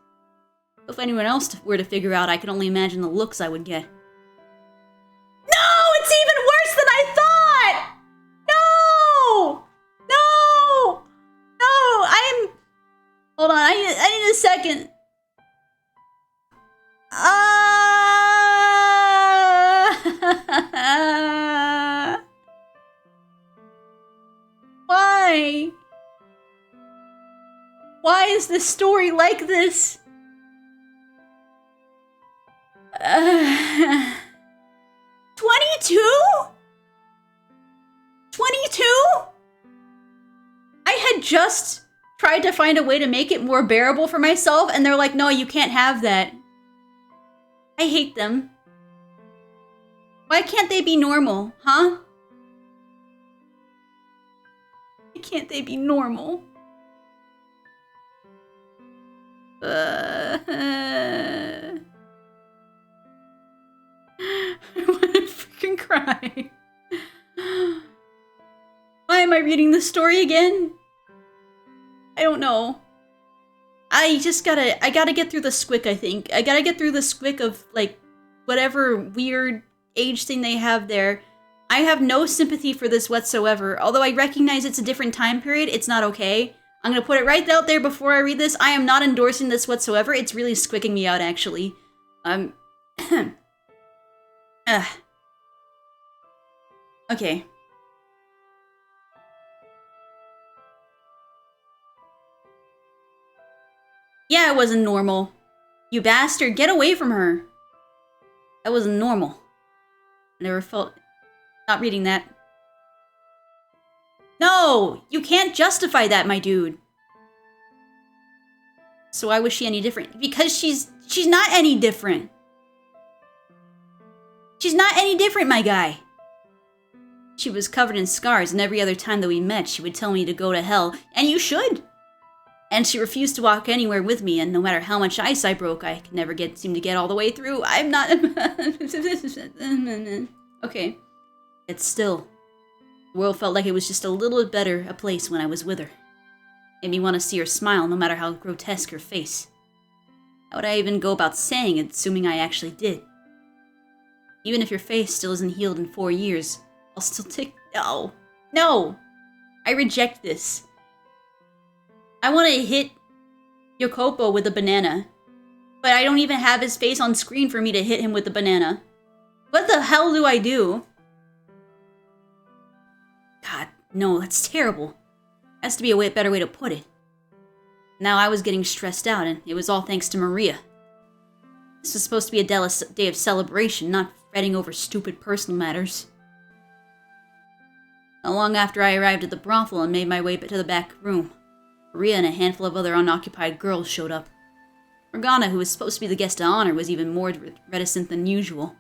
Speaker 1: If anyone else were to figure out, I could only imagine the looks I would get. No! It's even worse than I thought! No! No! No! Hold on, I need a second. Why? Why is this story like this? 22? 22? I had just tried to find a way to make it more bearable for myself, and they're like, no, you can't have that. I hate them. Why can't they be normal, huh? Why can't they be normal? I want to freaking cry. Why am I reading this story again? I don't know. I gotta get through the squick, I think. I gotta get through the squick of, like, whatever weird age thing they have there. I have no sympathy for this whatsoever. Although I recognize it's a different time period, it's not okay. I'm gonna put it right out there before I read this. I am not endorsing this whatsoever. It's really squicking me out, actually. Okay. Yeah, it wasn't normal. You bastard, get away from her. That wasn't normal. I never felt... Not reading that. No! You can't justify that, my dude. So why was she any different? Because she's not any different. She's not any different, my guy. She was covered in scars, and every other time that we met, she would tell me to go to hell, and you should. And she refused to walk anywhere with me, and no matter how much ice I broke, I could never seem to get all the way through. I'm not... Okay. Yet still, the world felt like it was just a little bit better a place when I was with her. Made me want to see her smile, no matter how grotesque her face. How would I even go about saying it, assuming I actually did? Even if your face still isn't healed in 4 years, I'll still take... No! No! I reject this. I want to hit Yokopo with a banana. But I don't even have his face on screen for me to hit him with the banana. What the hell do I do? God, no, that's terrible. Has to be a better way to put it. Now I was getting stressed out, and it was all thanks to Maria. This was supposed to be a day of celebration, not fretting over stupid personal matters. Not long after I arrived at the brothel and made my way to the back room, Maria and a handful of other unoccupied girls showed up. Morgana, who was supposed to be the guest of honor, was even more reticent than usual.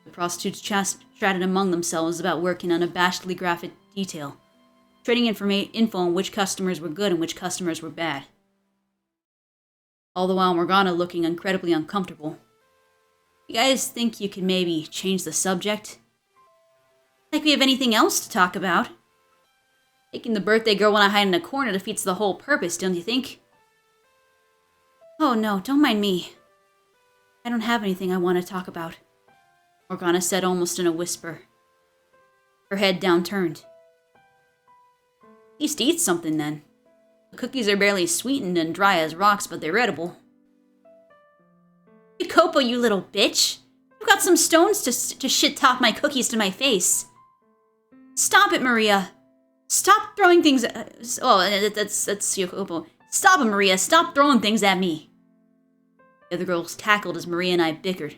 Speaker 1: The prostitutes chatted among themselves about work in unabashedly graphic detail. trading info on which customers were good and which customers were bad. All the while Morgana looking incredibly uncomfortable. You guys think you could maybe change the subject? Like we have anything else to talk about? Making the birthday girl want to hide in a corner defeats the whole purpose, don't you think? Oh no, don't mind me. I don't have anything I want to talk about, Morgana said almost in a whisper, her head downturned. At least eat something then. The cookies are barely sweetened and dry as rocks, but they're edible. Jacopo, you little bitch! You got some stones to shit-top my cookies to my face. Stop it, Maria! Stop throwing things at... that's Jacopo. Stop it, Maria! Stop throwing things at me! The other girls cackled as Maria and I bickered,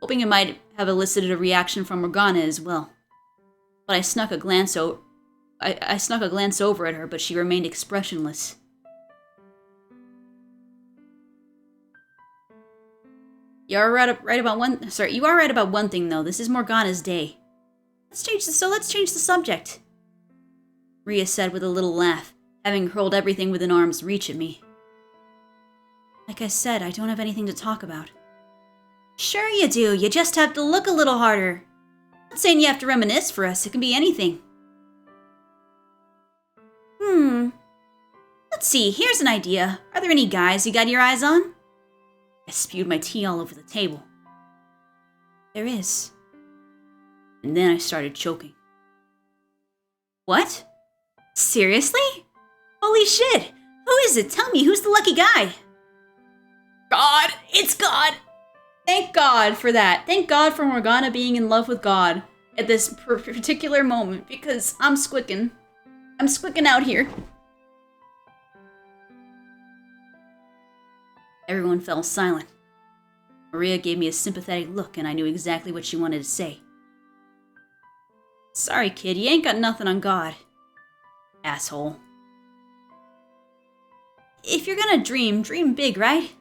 Speaker 1: hoping it might have elicited a reaction from Morgana as well. But I snuck a glance over at her, but she remained expressionless. You are right about one thing though. This is Morgana's day. Let's change the subject, Maria said with a little laugh, having hurled everything within arm's reach at me. Like I said, I don't have anything to talk about. Sure you do. You just have to look a little harder. I'm not saying you have to reminisce for us. It can be anything. Let's see. Here's an idea. Are there any guys you got your eyes on? I spewed my tea all over the table. There is. And then I started choking. What? Seriously? Holy shit! Who is it? Tell me, who's the lucky guy? God! It's God! Thank God for that. Thank God for Morgana being in love with God at this particular moment, because I'm squicking. I'm squicking out here. Everyone fell silent. Maria gave me a sympathetic look, and I knew exactly what she wanted to say. Sorry, kid, you ain't got nothing on God. Asshole. If you're gonna dream big, right?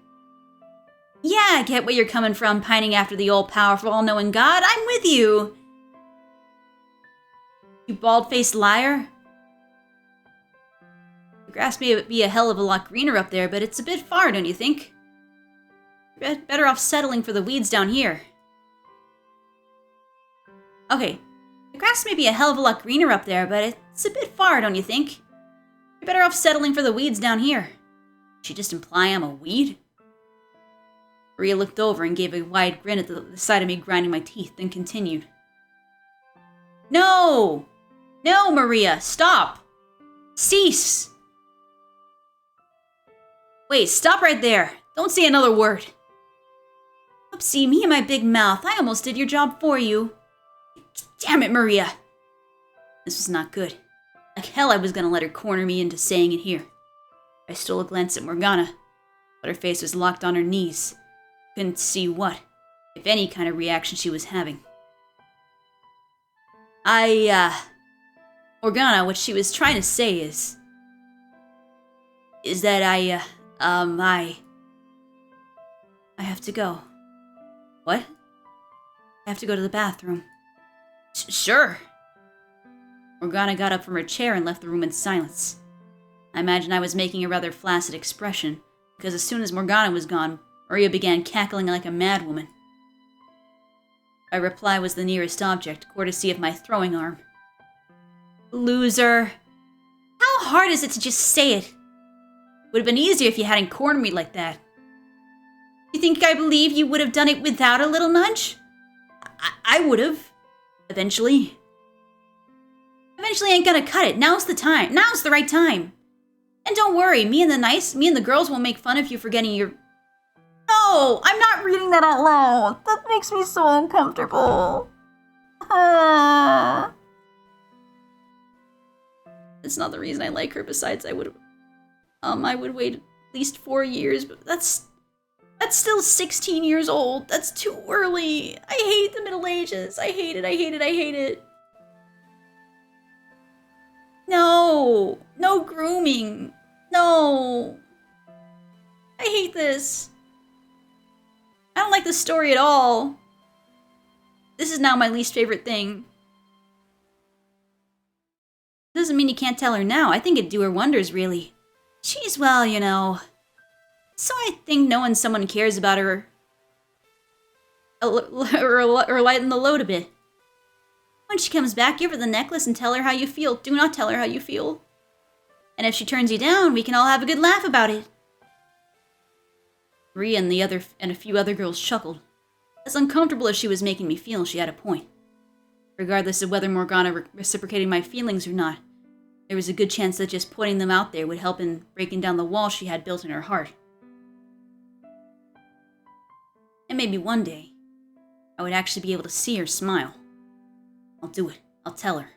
Speaker 1: Yeah, I get where you're coming from, pining after the all-powerful, all-knowing God. I'm with you. You bald-faced liar. The grass may be a hell of a lot greener up there, but it's a bit far, don't you think? You're better off settling for the weeds down here. Okay, the grass may be a hell of a lot greener up there, but it's a bit far, don't you think? You're better off settling for the weeds down here. Did she just imply I'm a weed? Maria looked over and gave a wide grin at the sight of me grinding my teeth, then continued. No! No, Maria, stop! Cease! Wait, stop right there. Don't say another word. Oopsie, me and my big mouth. I almost did your job for you. Damn it, Maria. This was not good. Like hell I was gonna let her corner me into saying it here. I stole a glance at Morgana, but her face was locked on her knees. Couldn't see what, if any, kind of reaction she was having. Morgana, what she was trying to say is that I have to go. What? I have to go to the bathroom. Sure. Morgana got up from her chair and left the room in silence. I imagine I was making a rather flaccid expression, because as soon as Morgana was gone, Maria began cackling like a madwoman. My reply was the nearest object, courtesy of my throwing arm. Loser. How hard is it to just say it? Would have been easier if you hadn't cornered me like that. You think I believe you would have done it without a little nudge? I would have. Eventually. Eventually ain't gonna cut it. Now's the time. Now's the right time. And don't worry, me and the girls won't make fun of you for getting your... No! I'm not reading that out loud. That makes me so uncomfortable. That's not the reason I like her. Besides, I would wait at least 4 years, but that's still 16 years old. That's too early. I hate the Middle Ages. I hate it, I hate it, I hate it. No! No grooming! No! I hate this. I don't like this story at all. This is now my least favorite thing. This doesn't mean you can't tell her now. I think it'd do her wonders, really. She's, well, you know... So I think knowing someone cares about her... or lighten the load a bit. When she comes back, give her the necklace and tell her how you feel. Do not tell her how you feel. And if she turns you down, we can all have a good laugh about it. Maria and a few other girls chuckled. As uncomfortable as she was making me feel, she had a point. Regardless of whether Morgana reciprocated my feelings or not, there was a good chance that just pointing them out there would help in breaking down the wall she had built in her heart. And maybe one day, I would actually be able to see her smile. I'll do it. I'll tell her.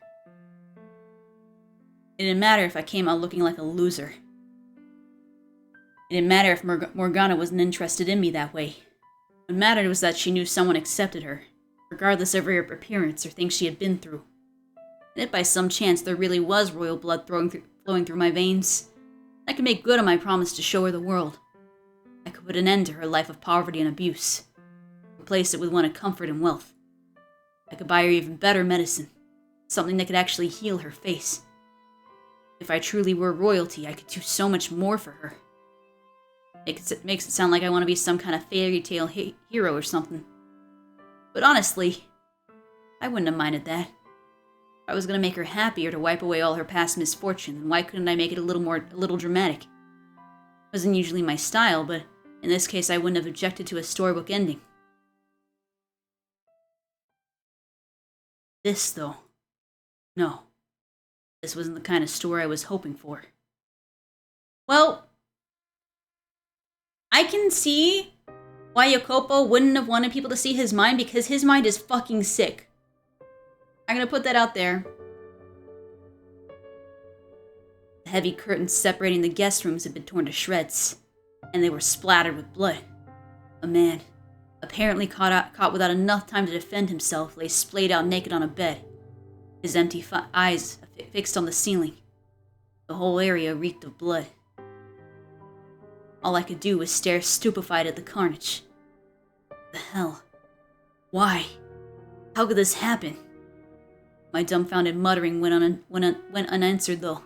Speaker 1: It didn't matter if I came out looking like a loser. It didn't matter if Morgana wasn't interested in me that way. What mattered was that she knew someone accepted her, regardless of her appearance or things she had been through. And if by some chance there really was royal blood flowing through my veins, I could make good on my promise to show her the world. I could put an end to her life of poverty and abuse, replace it with one of comfort and wealth. I could buy her even better medicine, something that could actually heal her face. If I truly were royalty, I could do so much more for her. It makes it sound like I want to be some kind of fairy tale hero or something. But honestly, I wouldn't have minded that. If I was going to make her happier to wipe away all her past misfortune, then why couldn't I make it a little dramatic? It wasn't usually my style, but in this case I wouldn't have objected to a storybook ending. This, though, no. This wasn't the kind of story I was hoping for. Well, I can see why Jacopo wouldn't have wanted people to see his mind, because his mind is fucking sick. I'm gonna put that out there. The heavy curtains separating the guest rooms had been torn to shreds, and they were splattered with blood. A man, apparently caught without enough time to defend himself, lay splayed out naked on a bed, his empty eyes fixed on the ceiling. The whole area reeked of blood. All I could do was stare stupefied at the carnage. The hell? Why? How could this happen? My dumbfounded muttering went unanswered, though.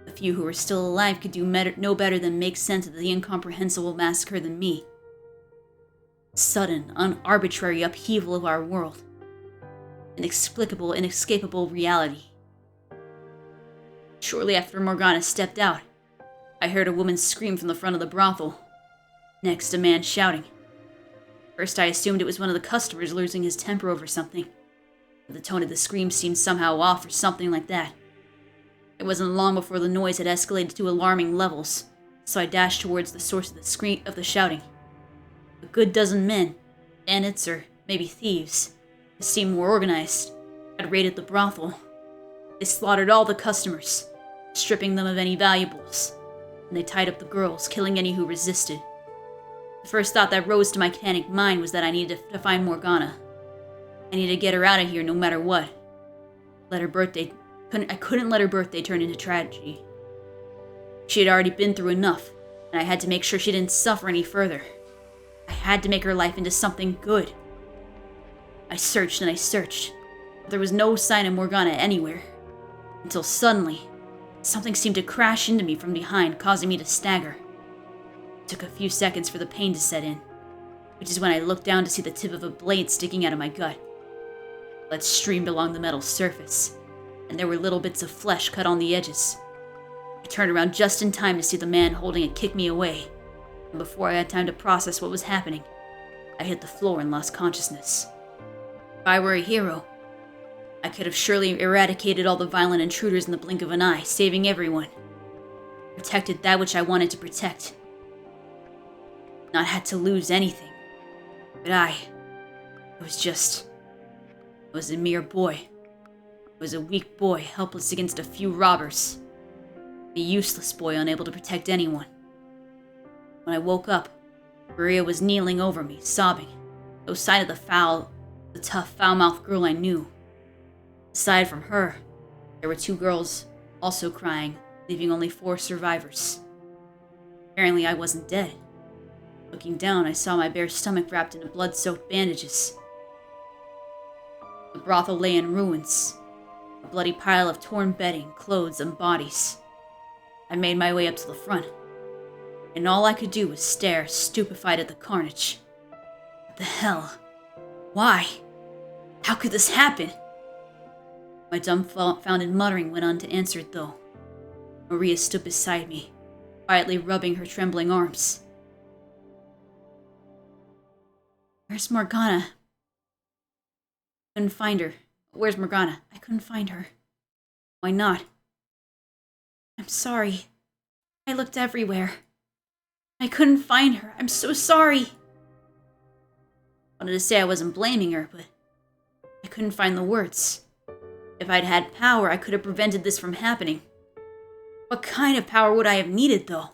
Speaker 1: The few who were still alive could do no better than make sense of the incomprehensible massacre than me. Sudden, unarbitrary upheaval of our world. Inexplicable, inescapable reality. Shortly after Morgana stepped out, I heard a woman scream from the front of the brothel. Next, a man shouting. First, I assumed it was one of the customers losing his temper over something. But the tone of the scream seemed somehow off or something like that. It wasn't long before the noise had escalated to alarming levels, so I dashed towards the source of the shouting. A good dozen men, bandits or maybe thieves, who seemed more organized, had raided the brothel. They slaughtered all the customers, stripping them of any valuables, and they tied up the girls, killing any who resisted. The first thought that rose to my panicked mind was that I needed to find Morgana. I needed to get her out of here no matter what. I couldn't let her birthday turn into tragedy. She had already been through enough, and I had to make sure she didn't suffer any further. I had to make her life into something good. I searched and I searched, but there was no sign of Morgana anywhere. Until suddenly, something seemed to crash into me from behind, causing me to stagger. It took a few seconds for the pain to set in, which is when I looked down to see the tip of a blade sticking out of my gut. Blood streamed along the metal surface, and there were little bits of flesh cut on the edges. I turned around just in time to see the man holding it kick me away, and before I had time to process what was happening, I hit the floor and lost consciousness. If I were a hero, I could have surely eradicated all the violent intruders in the blink of an eye, saving everyone. Protected that which I wanted to protect. Not had to lose anything. But I was a mere boy. I was a weak boy, helpless against a few robbers. A useless boy, unable to protect anyone. When I woke up, Maria was kneeling over me, sobbing. No sign of the tough, foul-mouthed girl I knew. Aside from her, there were two girls also crying, leaving only 4 survivors. Apparently I wasn't dead. Looking down, I saw my bare stomach wrapped in blood-soaked bandages. The brothel lay in ruins.
Speaker 3: A bloody pile of torn bedding, clothes, and bodies. I made my way up to the front, and all I could do was stare, stupefied at the carnage. What the hell? Why? How could this happen? My dumbfounded muttering went unanswered, though. Maria stood beside me, quietly rubbing her trembling arms. Where's Morgana? Couldn't find her. Where's Morgana? I couldn't find her. Why not? I'm sorry. I looked everywhere. I couldn't find her. I'm so sorry. I wanted to say I wasn't blaming her, but I couldn't find the words. If I'd had power, I could have prevented this from happening. What kind of power would I have needed, though?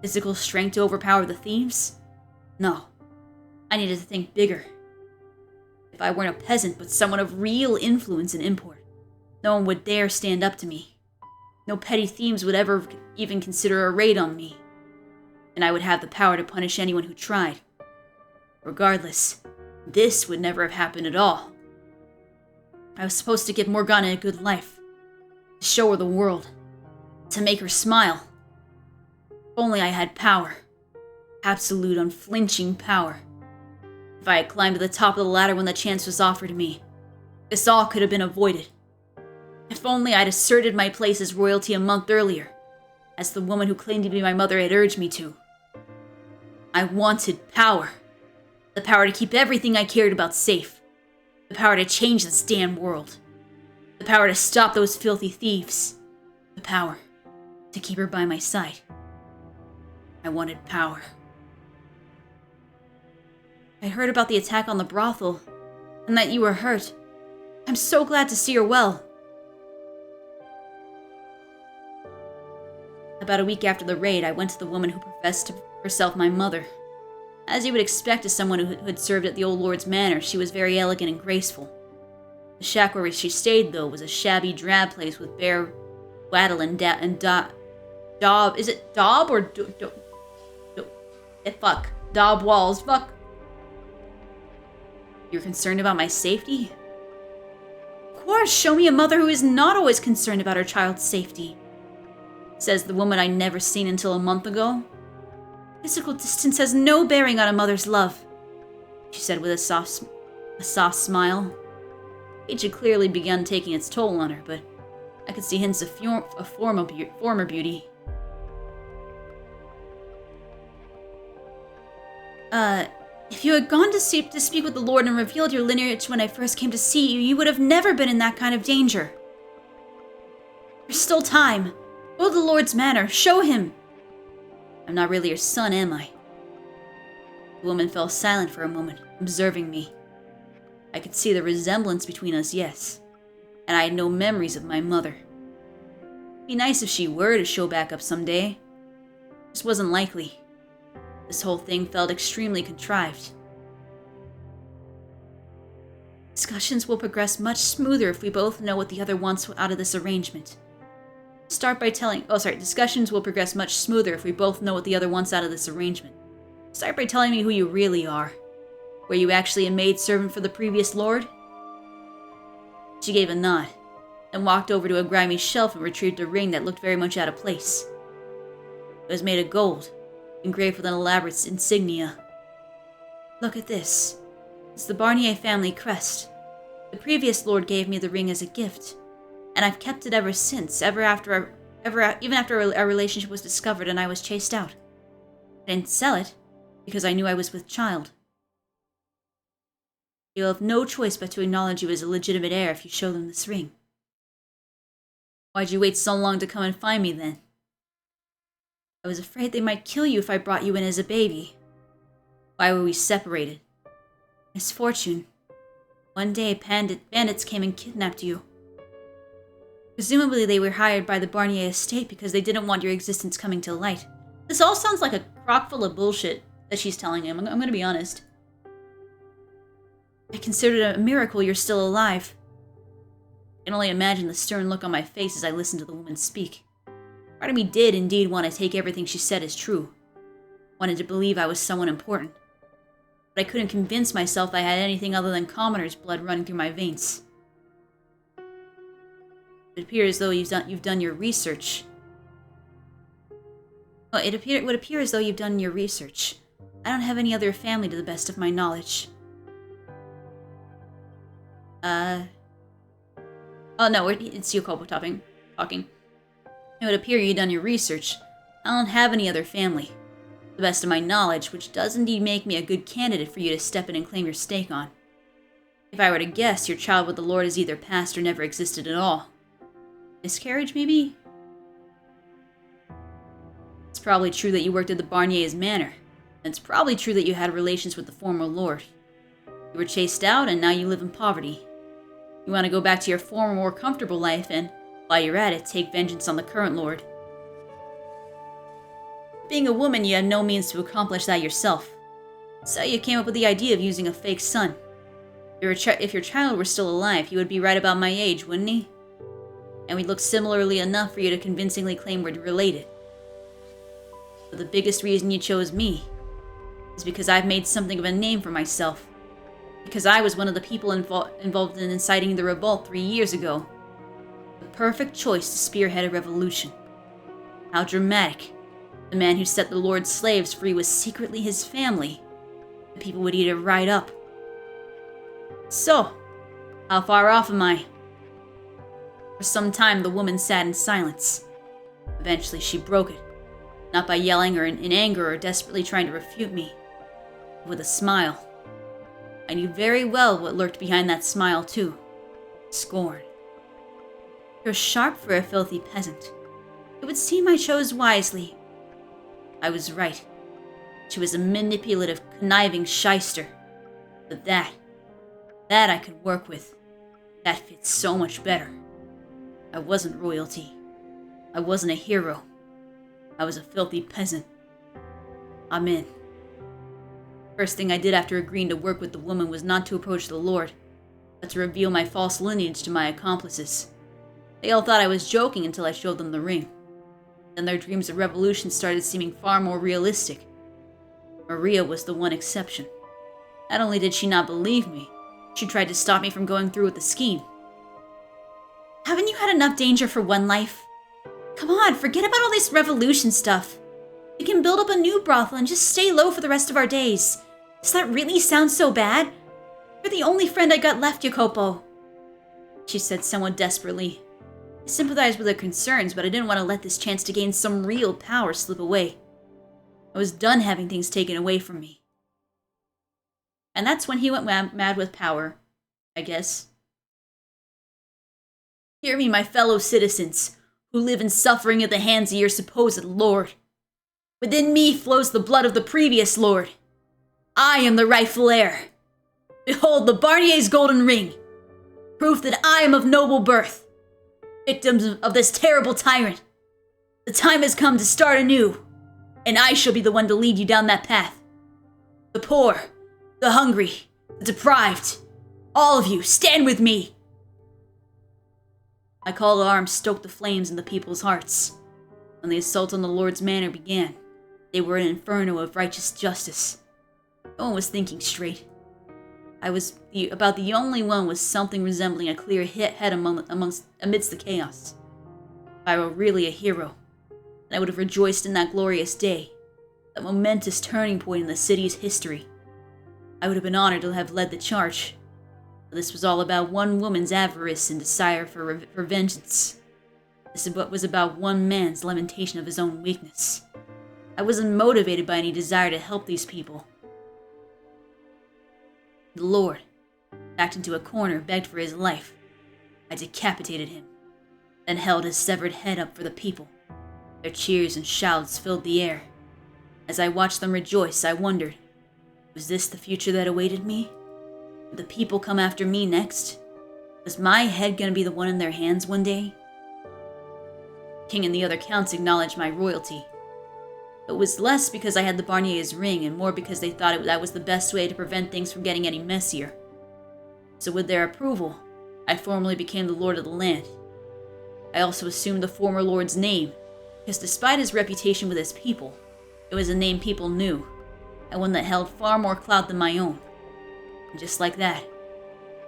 Speaker 3: Physical strength to overpower the thieves? No. I needed to think bigger. If I weren't a peasant, but someone of real influence and import, no one would dare stand up to me. No petty thieves would ever even consider a raid on me. And I would have the power to punish anyone who tried. Regardless, this would never have happened at all. I was supposed to give Morgana a good life. To show her the world. To make her smile. If only I had power. Absolute, unflinching power. If I had climbed to the top of the ladder when the chance was offered to me, this all could have been avoided. If only I'd asserted my place as royalty a month earlier, as the woman who claimed to be my mother had urged me to. I wanted power. The power to keep everything I cared about safe. The power to change this damn world. The power to stop those filthy thieves. The power to keep her by my side. I wanted power. I heard about the attack on the brothel, and that you were hurt. I'm so glad to see you're well. About a week after the raid, I went to the woman who professed herself my mother. As you would expect of someone who had served at the old lord's manor, she was very elegant and graceful. The shack where she stayed, though, was a shabby, drab place with bare wattle and daub. Is it daub or fuck. Daub walls. Fuck. You're concerned about my safety? Of course, show me a mother who is not always concerned about her child's safety. Says the woman I'd never seen until a month ago. Physical distance has no bearing on a mother's love, she said with a soft smile. Age had clearly begun taking its toll on her, but I could see hints of former beauty. If you had gone to speak with the Lord and revealed your lineage when I first came to see you, you would have never been in that kind of danger. There's still time. Go to the Lord's manor. Show him. I'm not really your son, am I? The woman fell silent for a moment, observing me. I could see the resemblance between us, yes. And I had no memories of my mother. It'd be nice if she were to show back up someday. This wasn't likely. This whole thing felt extremely contrived. Discussions will progress much smoother if we both know what the other wants out of this arrangement. Discussions will progress much smoother if we both know what the other wants out of this arrangement. Start by telling me who you really are. Were you actually a maidservant for the previous lord? She gave a nod, then walked over to a grimy shelf and retrieved a ring that looked very much out of place. It was made of gold, engraved with an elaborate insignia. Look at this. It's the Barnier family crest. The previous lord gave me the ring as a gift, and I've kept it ever since, even after our relationship was discovered and I was chased out. I didn't sell it, because I knew I was with child. You'll have no choice but to acknowledge you as a legitimate heir if you show them this ring. Why'd you wait so long to come and find me, then? I was afraid they might kill you if I brought you in as a baby. Why were we separated? Misfortune. One day, bandits came and kidnapped you. Presumably they were hired by the Barnier estate because they didn't want your existence coming to light. This all sounds like a crock full of bullshit that she's telling him. I'm gonna be honest. I consider it a miracle you're still alive. I can only imagine the stern look on my face as I listened to the woman speak. Part of me did indeed want to take everything she said as true. Wanted to believe I was someone important. But I couldn't convince myself I had anything other than commoner's blood running through my veins. It appears as though you've done your research. Well, it would appear as though you've done your research. I don't have any other family to the best of my knowledge. Oh no, it's Yokobo talking. It would appear you've done your research. I don't have any other family, to the best of my knowledge, which does indeed make me a good candidate for you to step in and claim your stake on. If I were to guess, your child with the Lord has either passed or never existed at all. Miscarriage, maybe? It's probably true that you worked at the Barnier's manor, and it's probably true that you had relations with the former Lord. You were chased out, and now you live in poverty. You want to go back to your former, more comfortable life, and while you're at it, take vengeance on the current Lord. Being a woman, you had no means to accomplish that yourself. So you came up with the idea of using a fake son. If your child were still alive, he would be right about my age, wouldn't he? And we'd look similarly enough for you to convincingly claim we're related. But the biggest reason you chose me is because I've made something of a name for myself. Because I was one of the people involved in inciting the revolt 3 years ago. The perfect choice to spearhead a revolution. How dramatic. The man who set the Lord's slaves free was secretly his family. The people would eat it right up. So, how far off am I? For some time, the woman sat in silence. Eventually, she broke it. Not by yelling or in anger or desperately trying to refute me. But with a smile. I knew very well what lurked behind that smile, too. Scorn. You're sharp for a filthy peasant. It would seem I chose wisely. I was right. She was a manipulative, conniving shyster. But that I could work with. That fits so much better. I wasn't royalty. I wasn't a hero. I was a filthy peasant. I'm in. First thing I did after agreeing to work with the woman was not to approach the Lord, but to reveal my false lineage to my accomplices. They all thought I was joking until I showed them the ring. Then their dreams of revolution started seeming far more realistic. Maria was the one exception. Not only did she not believe me, she tried to stop me from going through with the scheme. Haven't you had enough danger for one life? Come on, forget about all this revolution stuff. We can build up a new brothel and just stay low for the rest of our days. Does that really sound so bad? You're the only friend I got left, Jacopo. She said somewhat desperately. I sympathized with her concerns, but I didn't want to let this chance to gain some real power slip away. I was done having things taken away from me. And that's when he went mad with power, I guess. Hear me, my fellow citizens, who live in suffering at the hands of your supposed lord. Within me flows the blood of the previous lord. I am the rightful heir. Behold the Barnier's golden ring, proof that I am of noble birth. Victims of this terrible tyrant, the time has come to start anew, and I shall be the one to lead you down that path. The poor, the hungry, the deprived, all of you, stand with me. My call to arms stoked the flames in the people's hearts. When the assault on the Lord's manor began, they were an inferno of righteous justice. No one was thinking straight. I was about the only one with something resembling a clear head amidst the chaos. If I were really a hero, then I would have rejoiced in that glorious day, that momentous turning point in the city's history. I would have been honored to have led the charge. But this was all about one woman's avarice and desire for vengeance. This was about one man's lamentation of his own weakness. I wasn't motivated by any desire to help these people. The Lord, backed into a corner, begged for his life. I decapitated him, then held his severed head up for the people. Their cheers and shouts filled the air. As I watched them rejoice, I wondered, was this the future that awaited me? Would the people come after me next? Was my head going to be the one in their hands one day? The king and the other counts acknowledged my royalty. It was less because I had the Barnier's ring and more because they thought that was the best way to prevent things from getting any messier. So with their approval, I formally became the lord of the land. I also assumed the former lord's name, because despite his reputation with his people, it was a name people knew, and one that held far more clout than my own. And just like that,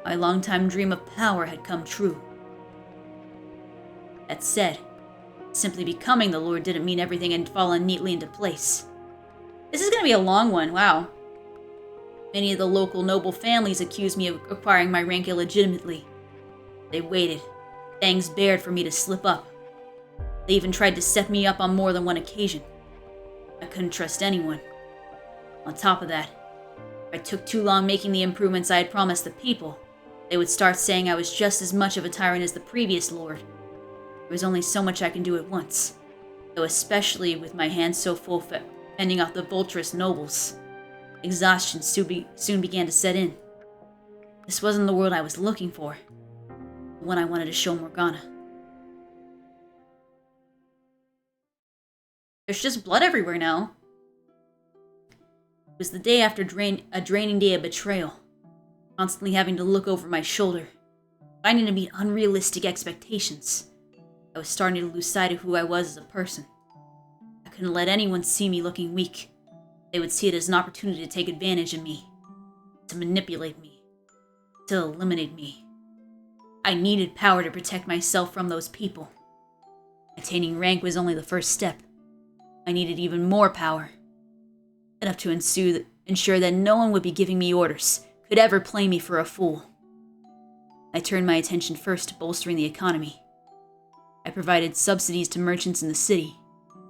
Speaker 3: my longtime dream of power had come true. That said, simply becoming the Lord didn't mean everything had fallen neatly into place.
Speaker 1: This is gonna be a long one, wow.
Speaker 3: Many of the local noble families accused me of acquiring my rank illegitimately. They waited, fangs bared for me to slip up. They even tried to set me up on more than one occasion. I couldn't trust anyone. On top of that, if I took too long making the improvements I had promised the people, they would start saying I was just as much of a tyrant as the previous lord. There was only so much I can do at once, though especially with my hands so full fending off the vulturous nobles. Exhaustion soon began to set in. This wasn't the world I was looking for, the one I wanted to show Morgana.
Speaker 1: There's just blood everywhere now.
Speaker 3: It was the day after a draining day of betrayal, constantly having to look over my shoulder, finding to meet unrealistic expectations. I was starting to lose sight of who I was as a person. I couldn't let anyone see me looking weak. They would see it as an opportunity to take advantage of me, to manipulate me, to eliminate me. I needed power to protect myself from those people. Attaining rank was only the first step. I needed even more power. Enough to ensure that no one would be giving me orders, could ever play me for a fool. I turned my attention first to bolstering the economy. I provided subsidies to merchants in the city.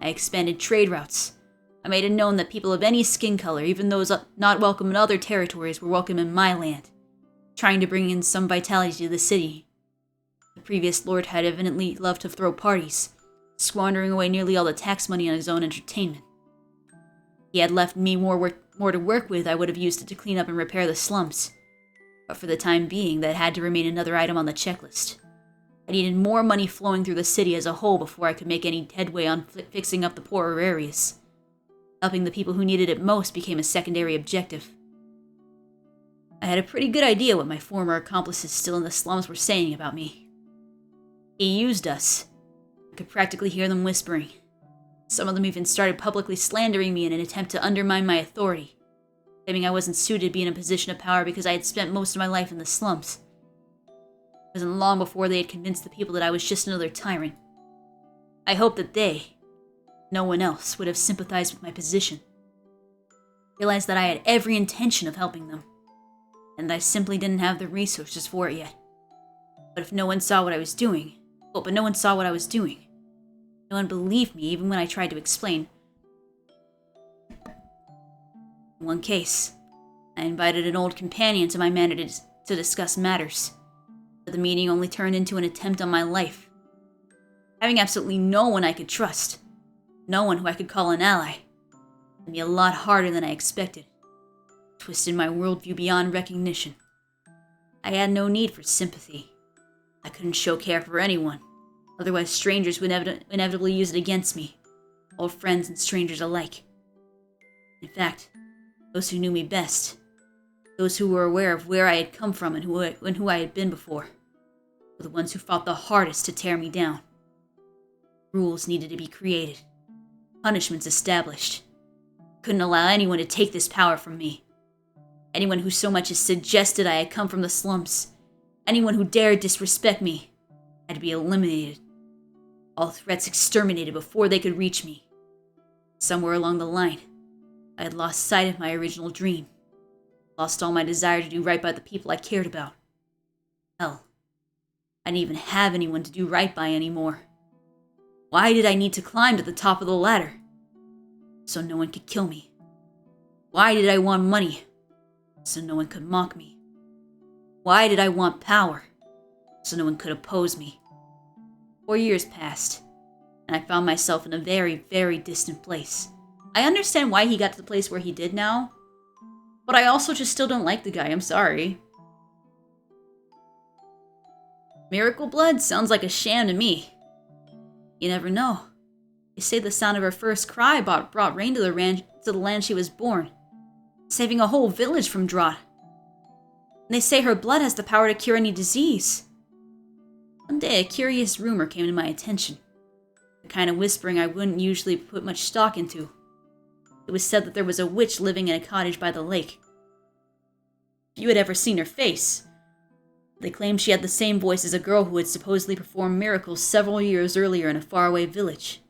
Speaker 3: I expanded trade routes. I made it known that people of any skin color, even those not welcome in other territories, were welcome in my land, trying to bring in some vitality to the city. The previous lord had evidently loved to throw parties, squandering away nearly all the tax money on his own entertainment. He had left me more to work with. I would have used it to clean up and repair the slums. But for the time being, that had to remain another item on the checklist. I needed more money flowing through the city as a whole before I could make any headway on fixing up the poorer areas. Helping the people who needed it most became a secondary objective. I had a pretty good idea what my former accomplices still in the slums were saying about me. He used us. I could practically hear them whispering. Some of them even started publicly slandering me in an attempt to undermine my authority, claiming I wasn't suited to be in a position of power because I had spent most of my life in the slums. It wasn't long before they had convinced the people that I was just another tyrant. I hoped that they, no one else, would have sympathized with my position. Realized that I had every intention of helping them, and that I simply didn't have the resources for it yet. But no one saw what I was doing. No one believed me, even when I tried to explain. In one case, I invited an old companion to my manor to discuss matters, but the meeting only turned into an attempt on my life. Having absolutely no one I could trust, no one who I could call an ally, made me a lot harder than I expected. Twisted my worldview beyond recognition. I had no need for sympathy. I couldn't show care for anyone. Otherwise, strangers would inevitably use it against me, old friends and strangers alike. In fact, those who knew me best, those who were aware of where I had come from and who I had been before, were the ones who fought the hardest to tear me down. Rules needed to be created, punishments established. Couldn't allow anyone to take this power from me. Anyone who so much as suggested I had come from the slums, anyone who dared disrespect me, had to be eliminated. All threats exterminated before they could reach me. Somewhere along the line, I had lost sight of my original dream. Lost all my desire to do right by the people I cared about. Hell, I didn't even have anyone to do right by anymore. Why did I need to climb to the top of the ladder? So no one could kill me. Why did I want money? So no one could mock me. Why did I want power? So no one could oppose me. 4 years passed, and I found myself in a very, very distant place. I understand why he got to the place where he did now, but I also just still don't like the guy, I'm sorry. Miracle Blood sounds like a sham to me. You never know. They say the sound of her first cry brought rain to the land she was born, saving a whole village from drought. And they say her blood has the power to cure any disease. One day, a curious rumor came to my attention. The kind of whispering I wouldn't usually put much stock into. It was said that there was a witch living in a cottage by the lake. If you had ever seen her face, They claimed she had the same voice as a girl who had supposedly performed miracles several years earlier in a faraway village.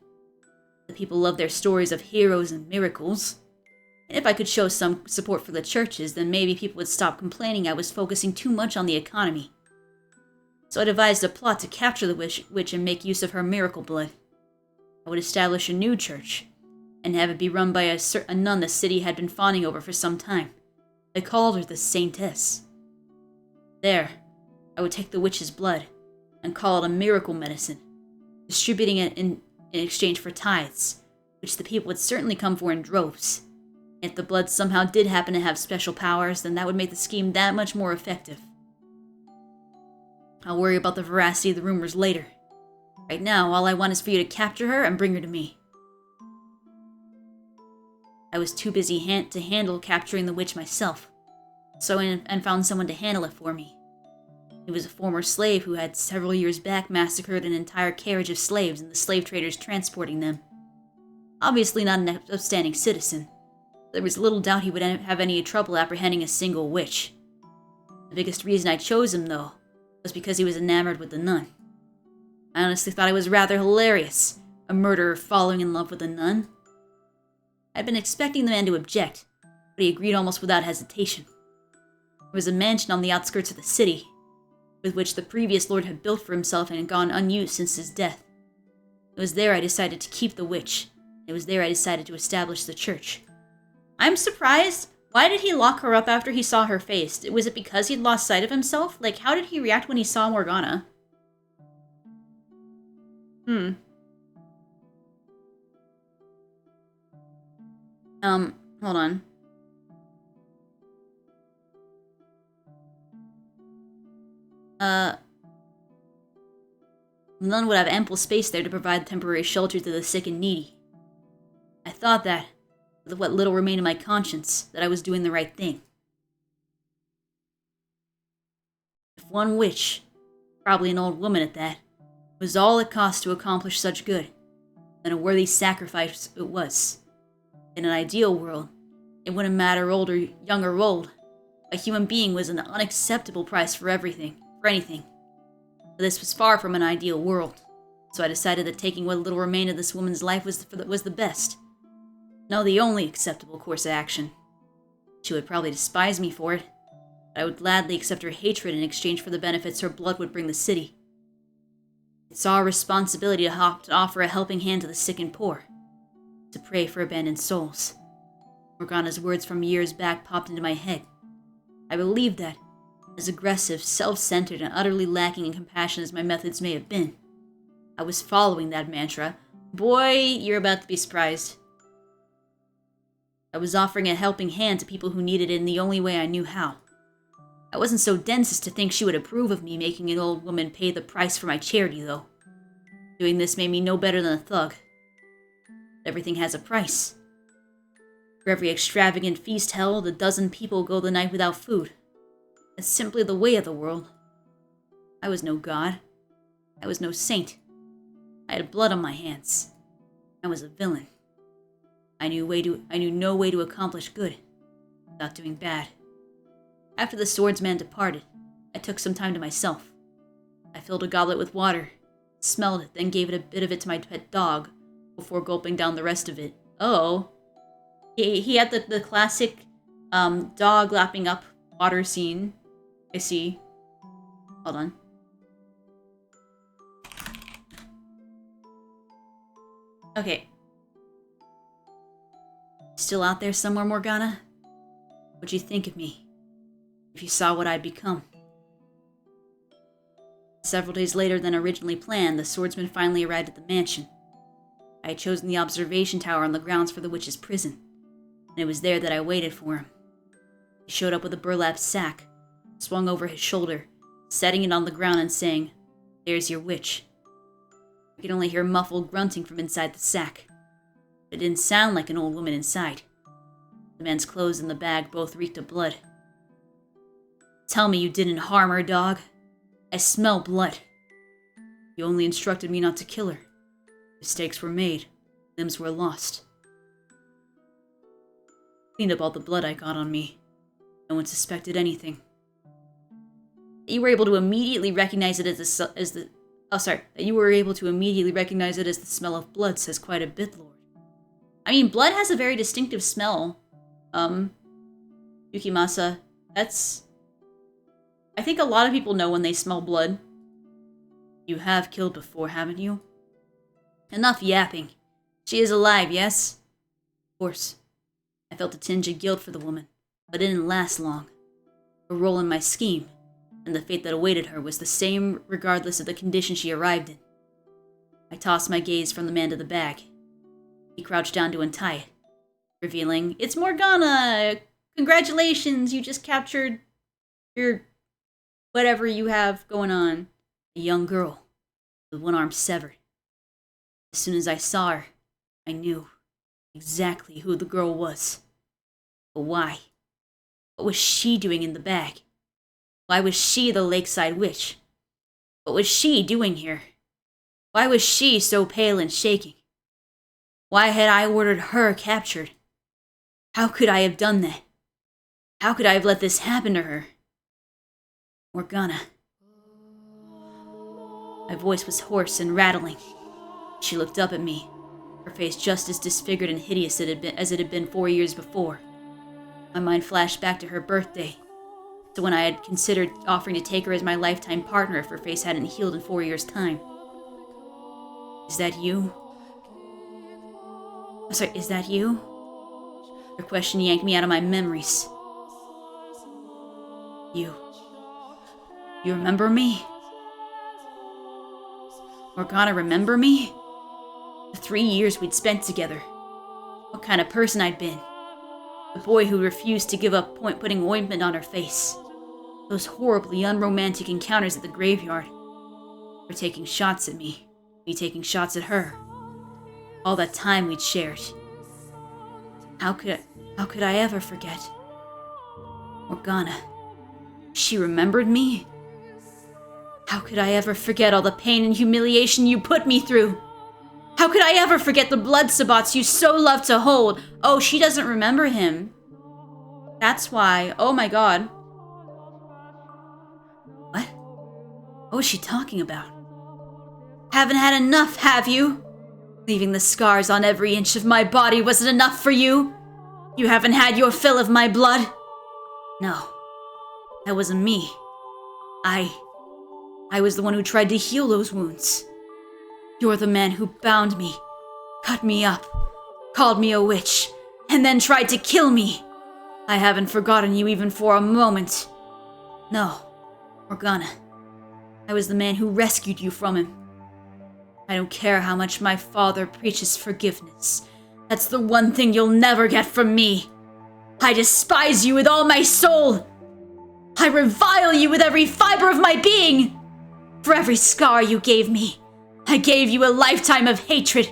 Speaker 3: The people loved their stories of heroes and miracles. And if I could show some support for the churches, then maybe people would stop complaining I was focusing too much on the economy. So I devised a plot to capture the witch and make use of her miracle blood. I would establish a new church, and have it be run by a nun the city had been fawning over for some time. They called her the Saintess. There, I would take the witch's blood and call it a miracle medicine, distributing it in exchange for tithes, which the people would certainly come for in droves. If the blood somehow did happen to have special powers, then that would make the scheme that much more effective. I'll worry about the veracity of the rumors later. Right now, all I want is for you to capture her and bring her to me. I was too busy to handle capturing the witch myself, so I found someone to handle it for me. He was a former slave who had several years back massacred an entire carriage of slaves and the slave traders transporting them. Obviously not an upstanding citizen. There was little doubt he would have any trouble apprehending a single witch. The biggest reason I chose him, though, was because he was enamored with the nun. I honestly thought it was rather hilarious, a murderer falling in love with a nun. I'd been expecting the man to object, but he agreed almost without hesitation. There was a mansion on the outskirts of the city, with which the previous lord had built for himself and had gone unused since his death. It was there I decided to keep the witch. It was there I decided to establish the church.
Speaker 1: I'm surprised. Why did he lock her up after he saw her face? Was it because he'd lost sight of himself? Like, how did he react when he saw Morgana? Hold on.
Speaker 3: The nun would have ample space there to provide temporary shelter to the sick and needy. I thought that, with what little remained of my conscience, that I was doing the right thing. If one witch, probably an old woman at that, was all it cost to accomplish such good, then a worthy sacrifice it was. In an ideal world, it wouldn't matter old or young or old. A human being was an unacceptable price for anything. But this was far from an ideal world, so I decided that taking what little remained of this woman's life was the best. No, the only acceptable course of action. She would probably despise me for it, but I would gladly accept her hatred in exchange for the benefits her blood would bring the city. It's our responsibility to offer a helping hand to the sick and poor, to pray for abandoned souls. Morgana's words from years back popped into my head. I believed that, as aggressive, self-centered, and utterly lacking in compassion as my methods may have been, I was following that mantra.
Speaker 1: Boy, you're about to be surprised.
Speaker 3: I was offering a helping hand to people who needed it in the only way I knew how. I wasn't so dense as to think she would approve of me making an old woman pay the price for my charity, though. Doing this made me no better than a thug. Everything has a price. For every extravagant feast held, a dozen people go the night without food. It's simply the way of the world. I was no god. I was no saint. I had blood on my hands. I was a villain. I knew no way to accomplish good without doing bad. After the swordsman departed, I took some time to myself. I filled a goblet with water, smelled it, then gave it a bit of it to my pet dog, before gulping down the rest of it.
Speaker 1: Oh. He had the classic dog lapping up water scene. I see.
Speaker 3: Hold on.
Speaker 1: Okay.
Speaker 3: Still out there somewhere, Morgana? What'd you think of me? If you saw what I'd become? Several days later than originally planned, the swordsman finally arrived at the mansion. I had chosen the observation tower on the grounds for the witch's prison, and it was there that I waited for him. He showed up with a burlap sack, swung over his shoulder, setting it on the ground and saying, "There's your witch." I could only hear muffled grunting from inside the sack. It didn't sound like an old woman inside. The man's clothes and the bag both reeked of blood. "Tell me you didn't harm her, dog. I smell blood. You only instructed me not to kill her. Mistakes were made. Limbs were lost. Cleaned up all the blood I got on me. No one suspected anything."
Speaker 1: You were able to immediately recognize it that you were able to immediately recognize it as the smell of blood says quite a bit, Lord. I mean, blood has a very distinctive smell. Yukimasa, I think a lot of people know when they smell blood. You have killed before, haven't you? Enough yapping. She is alive, yes? Of course. I felt a tinge of guilt for the woman, but it didn't last long. Her role in my scheme, and the fate that awaited her, was the same regardless of the condition she arrived in. I tossed my gaze from the man to the bag. He crouched down to untie it, revealing, "It's Morgana! Congratulations, you just captured your whatever you have going on." A young girl, with one arm severed. As soon as I saw her, I knew exactly who the girl was. But why? What was she doing in the bag? Why was she the lakeside witch? What was she doing here? Why was she so pale and shaking? Why had I ordered her captured? How could I have done that? How could I have let this happen to her? Morgana. My voice was hoarse and rattling. She looked up at me, her face just as disfigured and hideous as it had been 4 years before. My mind flashed back to her birthday, to when I had considered offering to take her as my lifetime partner if her face hadn't healed in 4 years' time. Is that you? I'm sorry, is that you? Her question yanked me out of my memories. You remember me? Morgana, remember me? The 3 years we'd spent together. What kind of person I'd been. The boy who refused to give up putting ointment on her face. Those horribly unromantic encounters at the graveyard. Her taking shots at me taking shots at her. All that time we'd shared. How could I ever forget? Morgana. She remembered me? How could I ever forget all the pain and humiliation you put me through? How could I ever forget the blood sabbats you so loved to hold? Oh, she doesn't remember him. That's why. Oh my god. What? What was she talking about? Haven't had enough, have you? Leaving the scars on every inch of my body wasn't enough for you? You haven't had your fill of my blood? No. That wasn't me. I was the one who tried to heal those wounds. You're the man who bound me, cut me up, called me a witch, and then tried to kill me. I haven't forgotten you even for a moment. No, Morgana. I was the man who rescued you from him. I don't care how much my father preaches forgiveness. That's the one thing you'll never get from me. I despise you with all my soul. I revile you with every fiber of my being. For every scar you gave me, I gave you a lifetime of hatred.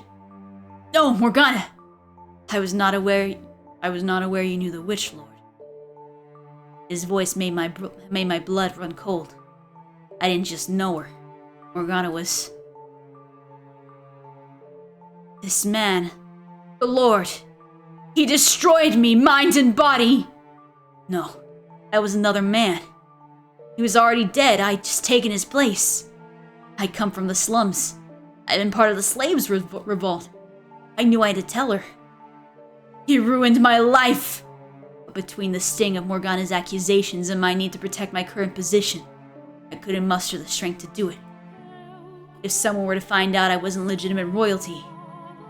Speaker 1: No, Morgana. I was not aware you knew the Witch Lord. His voice made my blood run cold. I didn't just know her. Morgana was... This man, the Lord. He destroyed me, mind and body. No, that was another man. He was already dead. I'd just taken his place. I'd come from the slums. I'd been part of the slaves' revolt. I knew I had to tell her. He ruined my life. But between the sting of Morgana's accusations and my need to protect my current position, I couldn't muster the strength to do it. If someone were to find out I wasn't legitimate royalty,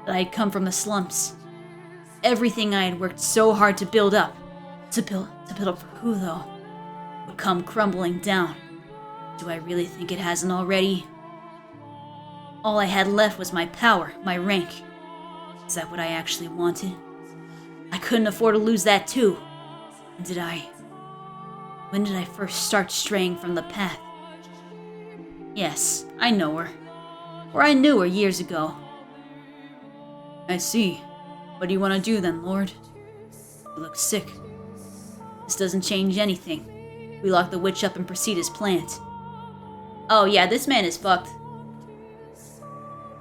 Speaker 1: that I had come from the slums, everything I had worked so hard to build up for who though, would come crumbling down. Do I really think it hasn't already? All I had left was my power, my rank. Is that what I actually wanted? I couldn't afford to lose that too. And when did I first start straying from the path? Yes, I know her. Or I knew her years ago. I see. What do you want to do then, Lord? You look sick. This doesn't change anything. We lock the witch up and proceed as planned. Oh yeah, this man is fucked.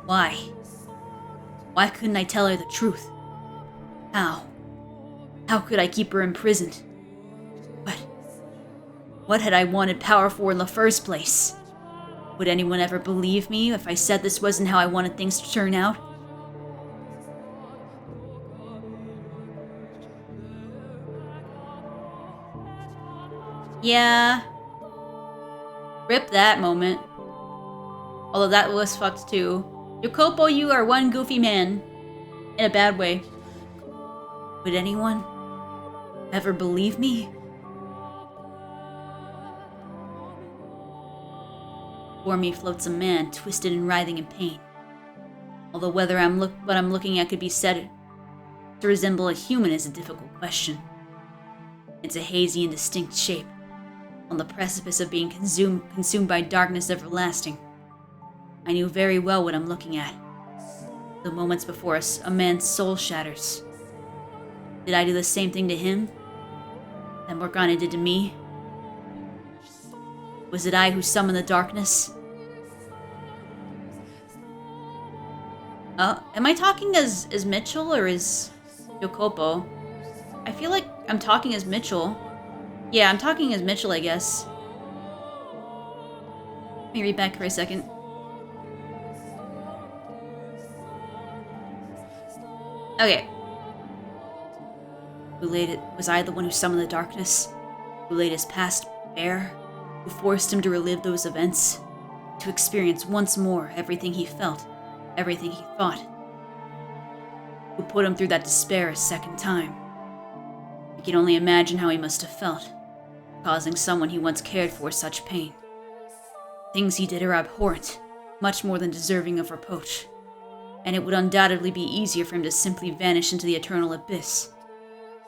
Speaker 1: Why? Why couldn't I tell her the truth? How? How could I keep her imprisoned?
Speaker 3: What had I wanted power for in the first place? Would anyone ever believe me if I said this wasn't how I wanted things to turn out?
Speaker 1: Yeah. Rip that moment. Although that was fucked too. Jacopo, you are one goofy man. In a bad way.
Speaker 3: Would anyone ever believe me? Before me floats a man, twisted and writhing in pain. Although whether what I'm looking at could be said to resemble a human is a difficult question. It's a hazy, indistinct shape, on the precipice of being consumed by darkness everlasting. I knew very well what I'm looking at. The moments before us, a man's soul shatters. Did I do the same thing to him that Morgana did to me? Was it I who summoned the darkness?
Speaker 1: Am I talking as Mitchell or as Jacopo? I feel like I'm talking as Mitchell. Yeah, I'm talking as Mitchell, I guess. Let me read back for a second. Okay.
Speaker 3: Was I the one who summoned the darkness? Who laid his past bare? Who forced him to relive those events? To experience once more everything he felt, everything he thought? Who put him through that despair a second time? I can only imagine how he must have felt, causing someone he once cared for such pain. Things he did are abhorrent, much more than deserving of reproach, and it would undoubtedly be easier for him to simply vanish into the eternal abyss.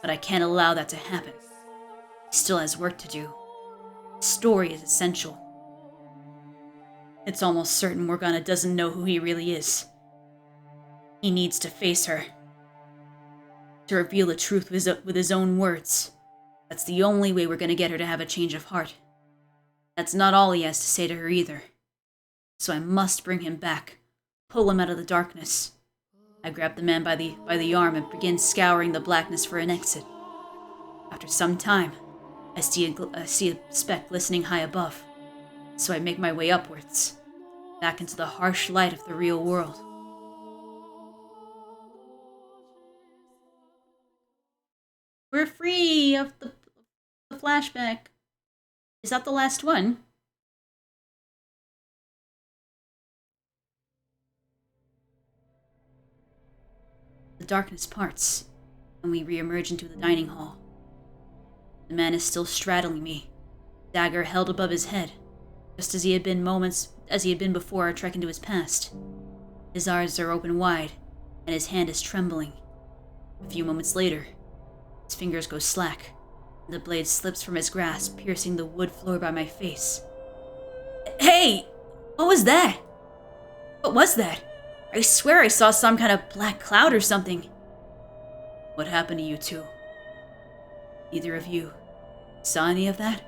Speaker 3: But I can't allow that to happen. He still has work to do. His story is essential. It's almost certain Morgana doesn't know who he really is. He needs to face her. To reveal the truth with his own words. That's the only way we're gonna get her to have a change of heart. That's not all he has to say to her either. So I must bring him back. Pull him out of the darkness. I grab the man by the arm and begin scouring the blackness for an exit. After some time, I see a speck glistening high above. So I make my way upwards, back into the harsh light of the real world.
Speaker 1: We're free of the flashback. Is that the last one?
Speaker 3: The darkness parts, and we re-emerge into the dining hall. The man is still straddling me, dagger held above his head, just as he had been before our trek into his past. His eyes are open wide, and his hand is trembling. A few moments later, his fingers go slack, and the blade slips from his grasp, piercing the wood floor by my face. Hey! What was that? What was that? I swear I saw some kind of black cloud or something. What happened to you two? Either of you saw any of that?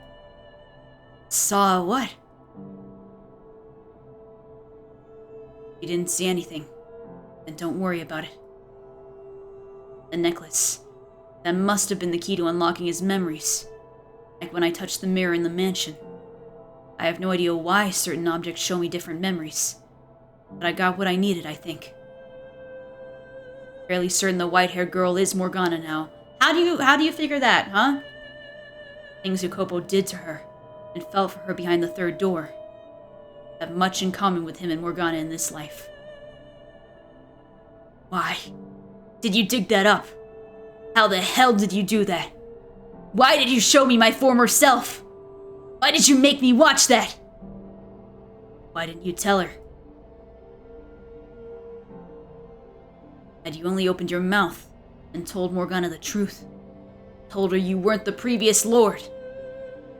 Speaker 3: Saw what? You didn't see anything. Then don't worry about it. The necklace. That must have been the key to unlocking his memories. Like when I touched the mirror in the mansion. I have no idea why certain objects show me different memories. But I got what I needed, I think. Fairly certain the white-haired girl is Morgana now.
Speaker 1: How do you figure that, huh?
Speaker 3: Things Jacopo did to her, and felt for her behind the third door, have much in common with him and Morgana in this life. Why did you dig that up? How the hell did you do that? Why did you show me my former self? Why did you make me watch that? Why didn't you tell her? Had you only opened your mouth and told Morgana the truth? Told her you weren't the previous lord?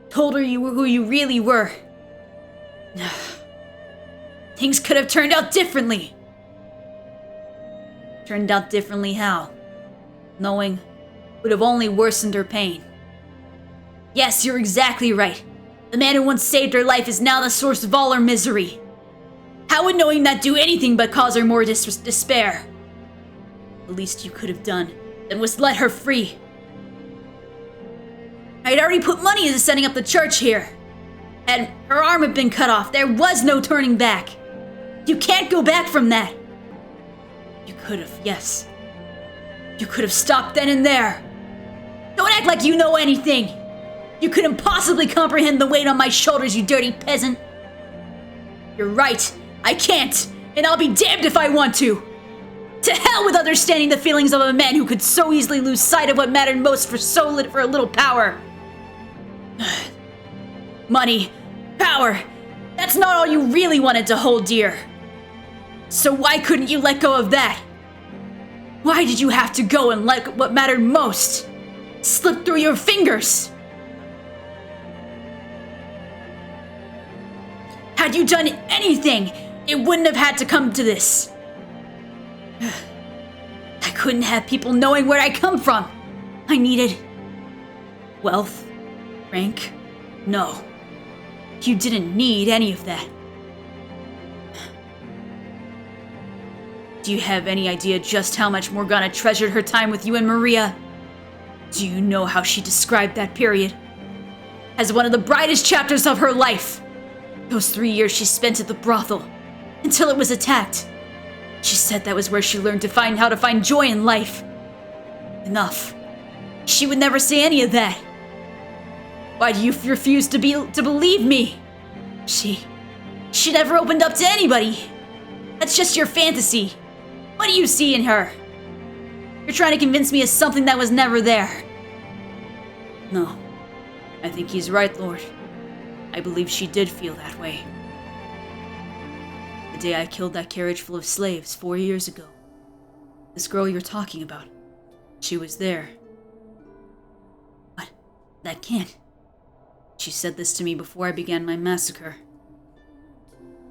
Speaker 3: Told her you were who you really were? Things could have turned out differently. Turned out differently how? Knowing would have only worsened her pain. Yes, you're exactly right. The man who once saved her life is now the source of all her misery. How would knowing that do anything but cause her more despair? The least you could have done then was let her free. I'd already put money into setting up the church here. And her arm had been cut off. There was no turning back. You can't go back from that. You could have, yes. You could have stopped then and there. Don't act like you know anything. You couldn't possibly comprehend the weight on my shoulders, you dirty peasant. You're right. I can't. And I'll be damned if I want to. To hell with understanding the feelings of a man who could so easily lose sight of what mattered most for a little power. Money, power, that's not all you really wanted to hold dear. So why couldn't you let go of that? Why did you have to go and let what mattered most slip through your fingers? Had you done anything, it wouldn't have had to come to this. I couldn't have people knowing where I come from. I needed wealth, rank. No, you didn't need any of that. Do you have any idea just how much Morgana treasured her time with you and Maria? Do you know how she described that period as one of the brightest chapters of her life? Those 3 years she spent at the brothel, until it was attacked. She said that was where she learned how to find joy in life. Enough. She would never say any of that. Why do you refuse to believe me? She never opened up to anybody. That's just your fantasy. What do you see in her? You're trying to convince me of something that was never there. No, I think he's right, Lord. I believe she did feel that way. The day I killed that carriage full of slaves 4 years ago. This girl you're talking about, she was there. What? That can't. She said this to me before I began my massacre.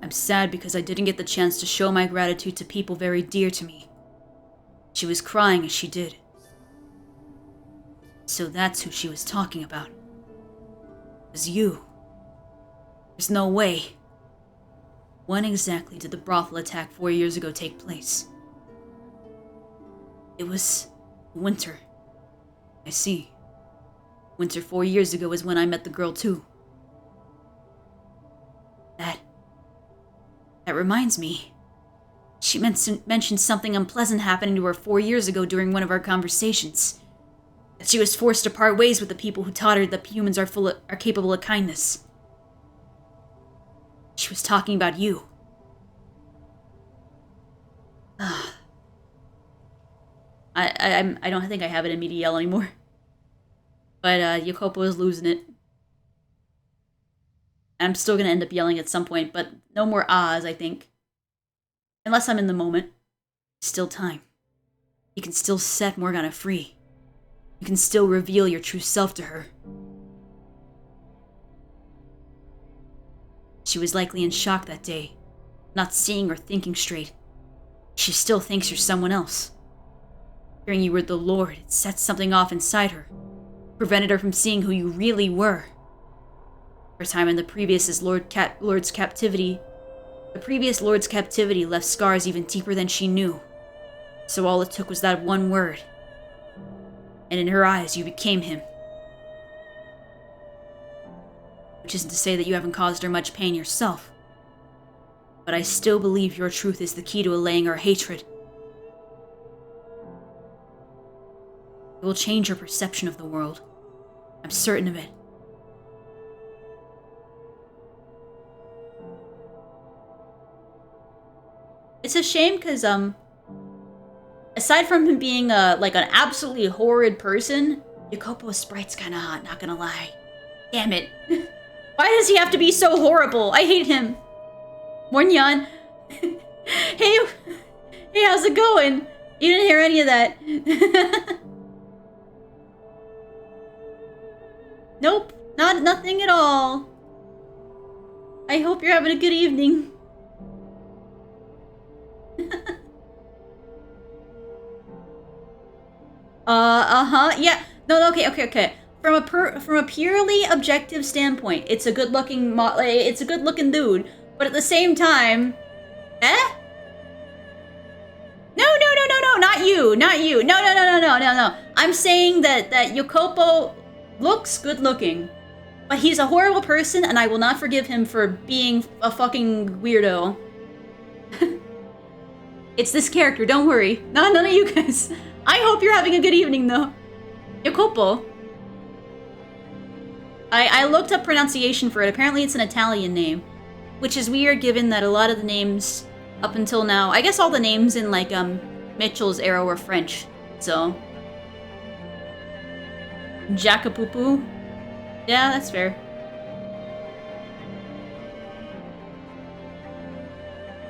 Speaker 3: I'm sad because I didn't get the chance to show my gratitude to people very dear to me. She was crying as she did. So that's who she was talking about. It was you. There's no way. When exactly did the brothel attack 4 years ago take place? It was winter. I see. Winter 4 years ago is when I met the girl too. That reminds me. She mentioned something unpleasant happening to her 4 years ago during one of our conversations. That she was forced to part ways with the people who taught her that humans are capable of kindness. She was talking about you. I don't think I have it in me to yell anymore. But Jacopo is losing it. I'm still gonna end up yelling at some point, but no more ahs, I think. Unless I'm in the moment. Still time. You can still set Morgana free. You can still reveal your true self to her. She was likely in shock that day, not seeing or thinking straight. She still thinks you're someone else. Hearing you were the Lord, it set something off inside her, prevented her from seeing who you really were. Her time in the previous Lord's captivity left scars even deeper than she knew. So all it took was that one word. And in her eyes, you became him. Which isn't to say that you haven't caused her much pain yourself. But I still believe your truth is the key to allaying her hatred. It will change her perception of the world. I'm certain of it. It's a shame because, aside from him being, like an absolutely horrid person, Jacopo Sprite's kinda hot, not gonna lie. Damn it. Why does he have to be so horrible? I hate him. Morgana. Hey, how's it going? You didn't hear any of that. Nope, nothing at all. I hope you're having a good evening. Yeah. No, okay. From a purely objective standpoint, it's a good-looking dude, but at the same time, No, not you. No. I'm saying that Jacopo
Speaker 1: looks good looking. But he's a horrible person, and I will not forgive him for being a fucking weirdo. It's this character, don't worry. None of you guys. I hope you're having a good evening, though. Jacopo. I looked up pronunciation for it. Apparently it's an Italian name. Which is weird, given that a lot of the names up until now... I guess all the names in, like, Mitchell's era were French. So... Jacopupu. Yeah, that's fair.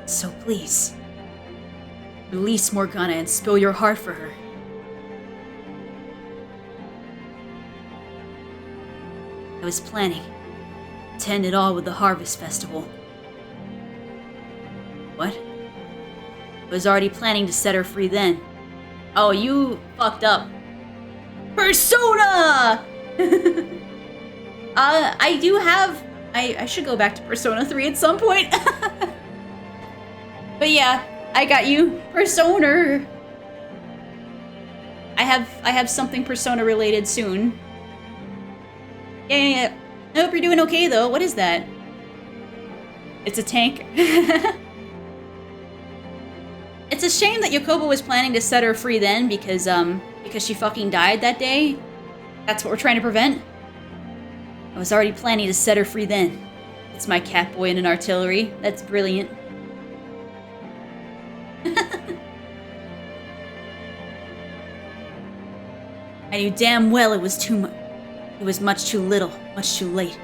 Speaker 3: So please, release Morgana and spill your heart for her. I was planning to end it all with the Harvest Festival. What? I was already planning to set her free then.
Speaker 1: Oh, you fucked up. Persona! I do have... I should go back to Persona 3 at some point. But yeah, I got you. Persona. I have something Persona related soon. Yeah. I hope you're doing okay though. What is that? It's a tank. It's a shame that Yokobo was planning to set her free then because she fucking died that day. That's what we're trying to prevent. I was already planning to set her free then. It's my Catboy and an artillery. That's brilliant. I knew damn well it was too much. It was much too little, much too late.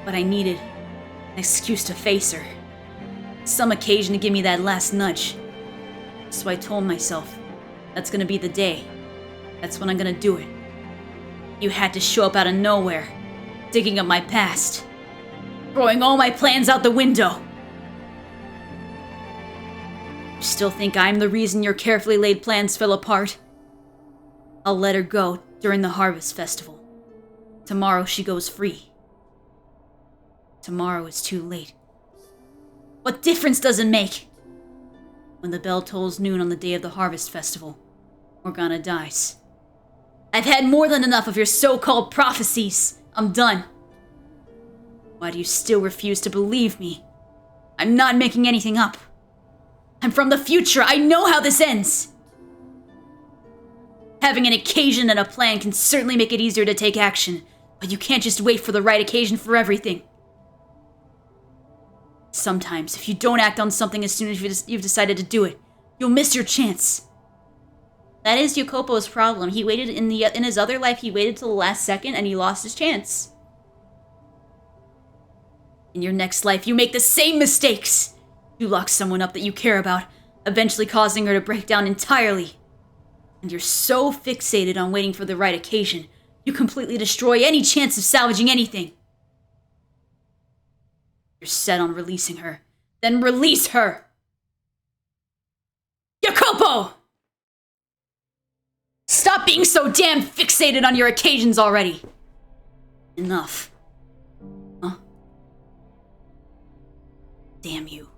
Speaker 1: But I needed an excuse to face her. Some occasion to give me that last nudge. So I told myself, that's gonna be the day. That's when I'm gonna do it. You had to show up out of nowhere, digging up my past, throwing all my plans out the window. You still think I'm the reason your carefully laid plans fell apart? I'll let her go during the Harvest Festival. Tomorrow she goes free. Tomorrow is too late. What difference does it make? When the bell tolls noon on the day of the Harvest Festival, Morgana dies. I've had more than enough of your so-called prophecies. I'm done. Why do you still refuse to believe me? I'm not making anything up. I'm from the future. I know how this ends. Having an occasion and a plan can certainly make it easier to take action, but you can't just wait for the right occasion for everything. Sometimes, if you don't act on something as soon as you've decided to do it, you'll miss your chance. That is Yokopo's problem. He waited in his other life, he waited till the last second and he lost his chance. In your next life, you make the same mistakes. You lock someone up that you care about, eventually causing her to break down entirely. And you're so fixated on waiting for the right occasion, you completely destroy any chance of salvaging anything. You're set on releasing her. Then release her! Jacopo! Stop being so damn fixated on your occasions already! Enough. Huh? Damn you.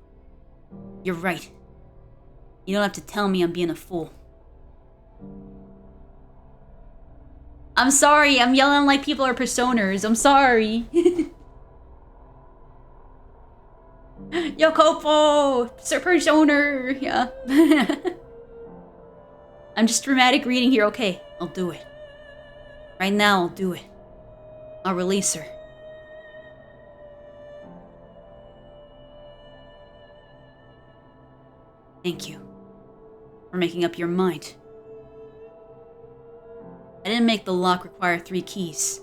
Speaker 1: You're right. You don't have to tell me I'm being a fool. I'm sorry, I'm yelling like people are personas. I'm sorry. Yokopo! Sir Persona! Yeah. I'm just dramatic reading here. Okay, I'll do it. Right now, I'll do it. I'll release her. Thank you for making up your mind. I didn't make the lock require 3 keys,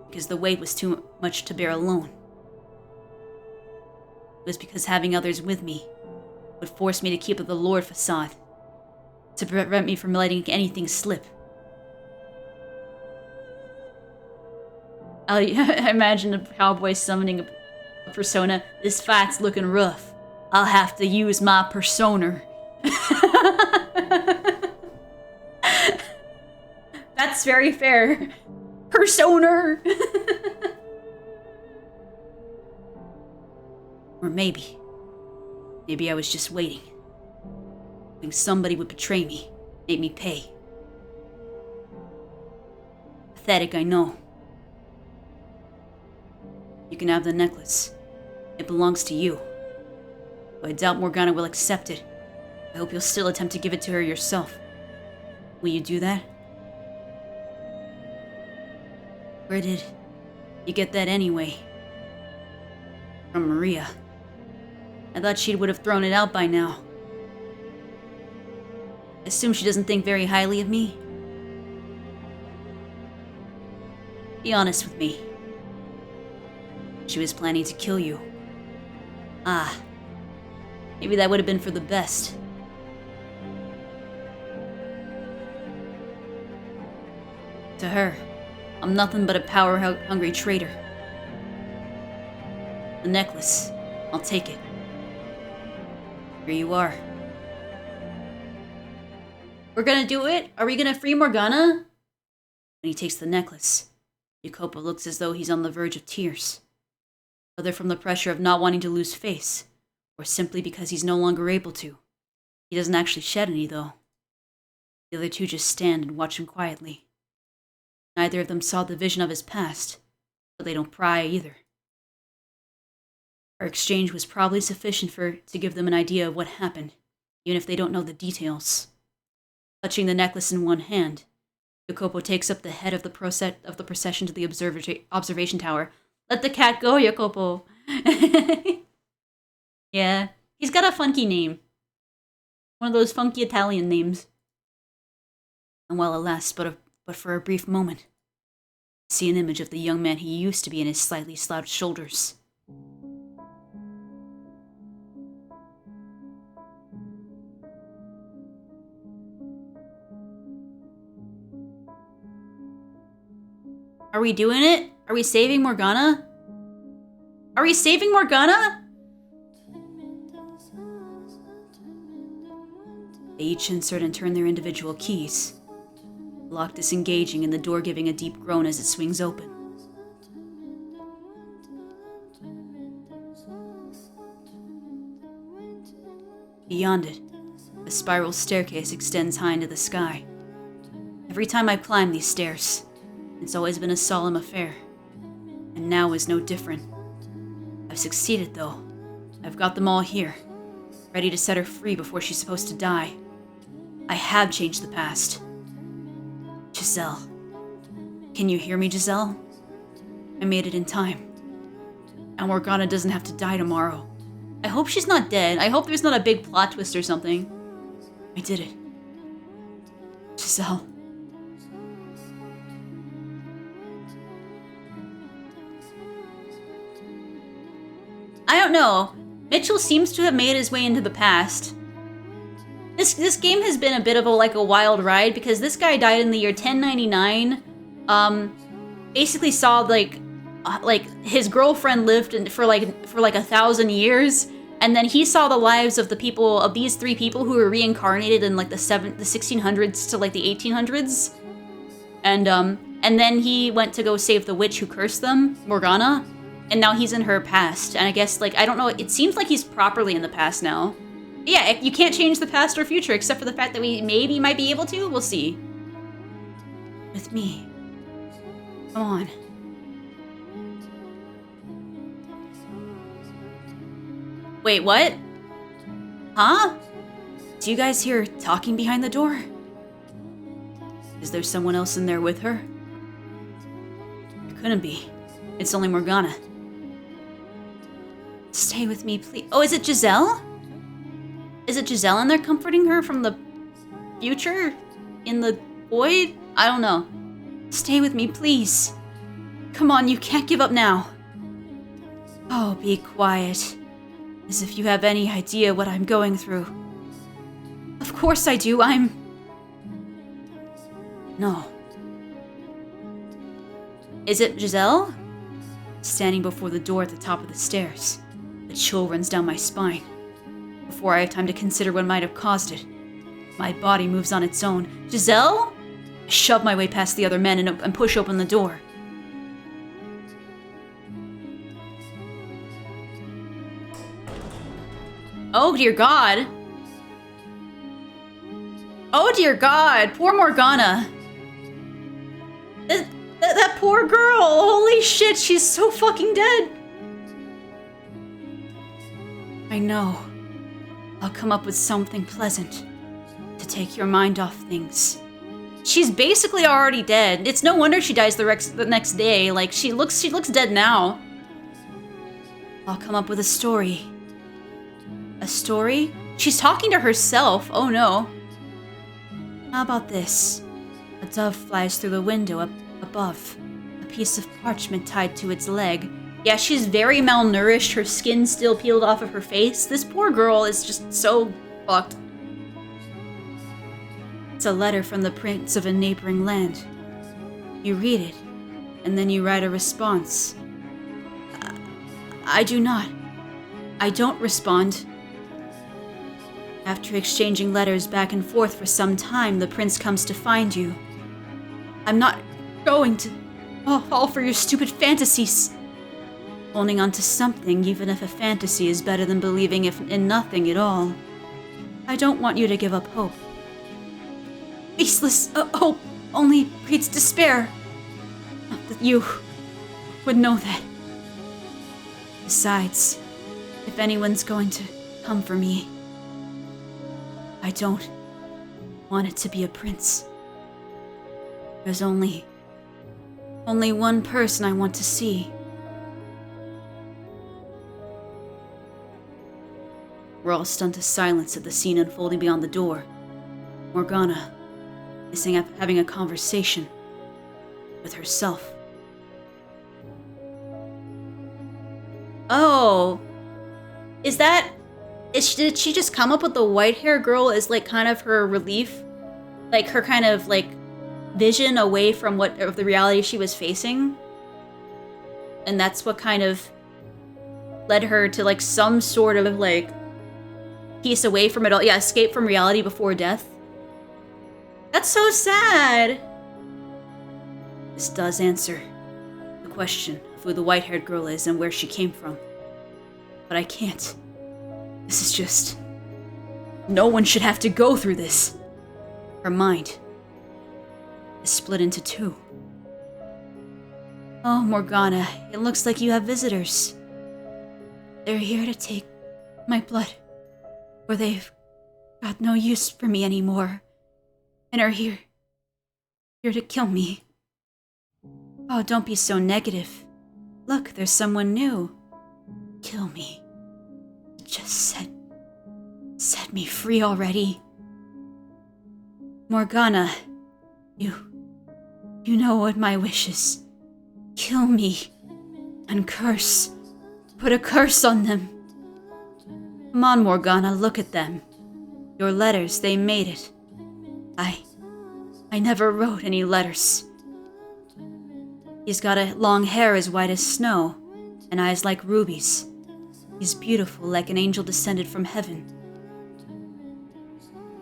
Speaker 1: because the weight was too much to bear alone. It was because having others with me would force me to keep up the Lord facade, to prevent me from letting anything slip. I imagine a cowboy summoning a persona. This fight's looking rough. I'll have to use my persona. That's very fair. Persona! Or maybe I was just waiting. Hoping somebody would betray me, make me pay. Pathetic, I know.
Speaker 3: you can have the necklace. It belongs to you. Though I doubt Morgana will accept it. I hope you'll still attempt to give it to her yourself. Will you do that? Where did you get that anyway? From Maria. I thought she would have thrown it out by now. I assume she doesn't think very highly of me. Be honest with me. She was planning to kill you. Ah. Maybe that would have been for the best. To her, I'm nothing but a power-hungry traitor. The necklace. I'll take it. Here you are.
Speaker 1: We're gonna do it? Are we gonna free Morgana?
Speaker 3: When he takes the necklace, Jacopo looks as though he's on the verge of tears. Whether from the pressure of not wanting to lose face, or simply because he's no longer able to. He doesn't actually shed any, though. The other two just stand and watch him quietly. Neither of them saw the vision of his past, but they don't pry either. Our exchange was probably sufficient to give them an idea of what happened, even if they don't know the details. Touching the necklace in one hand, Jacopo takes up the head of the procession to the observation tower. Let the cat go, Jacopo. Yeah, he's got a funky name. One of those funky Italian names. And while it lasts but for a brief moment, I see an image of the young man he used to be in his slightly slouched shoulders.
Speaker 1: Are we doing it? Are we saving Morgana? Are we saving Morgana?
Speaker 3: They each insert and turn their individual keys. The lock disengaging and the door giving a deep groan as it swings open. Beyond it, a spiral staircase extends high into the sky. Every time I've climbed these stairs, it's always been a solemn affair, and now is no different. I've succeeded, though. I've got them all here, ready to set her free before she's supposed to die. I have changed the past. Giselle. Can you hear me, Giselle? I made it in time. And Morgana doesn't have to die tomorrow.
Speaker 1: I hope she's not dead. I hope there's not a big plot twist or something.
Speaker 3: I did it. Giselle.
Speaker 1: I don't know. Mitchell seems to have made his way into the past. This game has been a bit of a wild ride because this guy died in the year 1099. Basically saw like his girlfriend lived for 1,000 years, and then he saw the lives of these three people who were reincarnated in like the 1600s to like the 1800s, and then he went to go save the witch who cursed them, Morgana. And now he's in her past. And I guess, I don't know, it seems like he's properly in the past now. Yeah, you can't change the past or future, except for the fact that we maybe might be able to. We'll see.
Speaker 3: With me. Come on.
Speaker 1: Wait, what? Huh?
Speaker 3: Do you guys hear talking behind the door? Is there someone else in there with her? It couldn't be. It's only Morgana.
Speaker 1: Stay with me, please. Oh, is it Giselle? Is it Giselle and they're comforting her from the future? In the void? I don't know.
Speaker 3: Stay with me, please. Come on, you can't give up now. Oh, be quiet. As if you have any idea what I'm going through. Of course I do, No.
Speaker 1: Is it Giselle?
Speaker 3: Standing before the door at the top of the stairs. The chill runs down my spine. Before I have time to consider what might have caused it, my body moves on its own.
Speaker 1: Giselle?
Speaker 3: I shove my way past the other men and push open the door.
Speaker 1: Oh dear God. Oh dear God. Poor Morgana. That poor girl. Holy shit, she's so fucking dead.
Speaker 3: I know. I'll come up with something pleasant to take your mind off things.
Speaker 1: She's basically already dead. It's no wonder she dies the next day. Like, she looks dead now.
Speaker 3: I'll come up with a story.
Speaker 1: A story? She's talking to herself. Oh no.
Speaker 3: How about this? A dove flies through the window up above. A piece of parchment tied to its leg.
Speaker 1: Yeah, she's very malnourished. Her skin's still peeled off of her face. This poor girl is just so fucked.
Speaker 3: It's a letter from the prince of a neighboring land. You read it, and then you write a response. I do not. I don't respond. After exchanging letters back and forth for some time, the prince comes to find you. I'm not going to fall for your stupid fantasies. Holding on to something, even if a fantasy, is better than believing in nothing at all. I don't want you to give up hope. Baseless hope only breeds despair. Not that you would know that. Besides, if anyone's going to come for me, I don't want it to be a prince. There's only one person I want to see. We're all stunned to silence at the scene unfolding beyond the door. Morgana is having a conversation with herself.
Speaker 1: Oh. Did she just come up with the white hair girl as like kind of her relief? Like her kind of like vision away from of the reality she was facing? And that's what kind of led her to like some sort of like piece away from it all. Yeah, escape from reality before death. That's so sad.
Speaker 3: This does answer the question of who the white-haired girl is and where she came from. But I can't. This is just... No one should have to go through this. Her mind is split into two. Oh, Morgana, it looks like you have visitors. They're here to take my blood, or they've got no use for me anymore, and are here to kill me. Oh, don't be so negative. Look, there's someone new. Kill me. Just set me free already. Morgana, you know what my wish is. Kill me and curse. Put a curse on them. Come on, Morgana, look at them. Your letters, they made it. I never wrote any letters. He's got a long hair as white as snow, and eyes like rubies. He's beautiful, like an angel descended from heaven.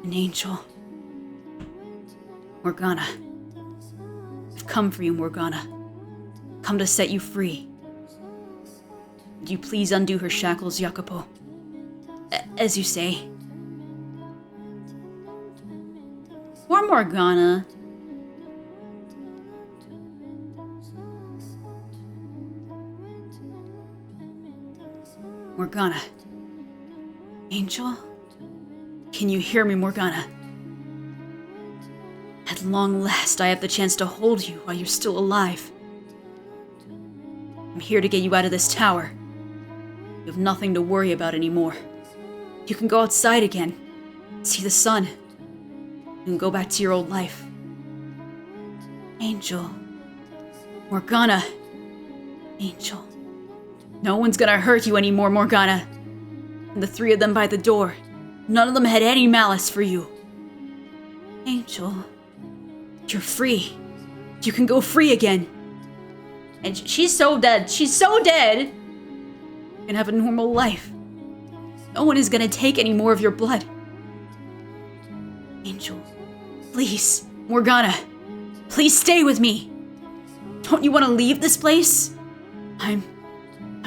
Speaker 3: An angel. Morgana. I've come for you, Morgana. Come to set you free. Would you please undo her shackles, Jacopo? As you say.
Speaker 1: Poor Morgana.
Speaker 3: Morgana. Angel? Can you hear me, Morgana? At long last, I have the chance to hold you while you're still alive. I'm here to get you out of this tower. You have nothing to worry about anymore. You can go outside again, see the sun. You can go back to your old life. Angel. Morgana. Angel. No one's gonna hurt you anymore, Morgana. And the three of them by the door, none of them had any malice for you. Angel. You're free. You can go free again.
Speaker 1: And she's so dead. She's so dead.
Speaker 3: You can have a normal life. No one is gonna take any more of your blood. Angel. Please, Morgana. Please stay with me. Don't you want to leave this place? I'm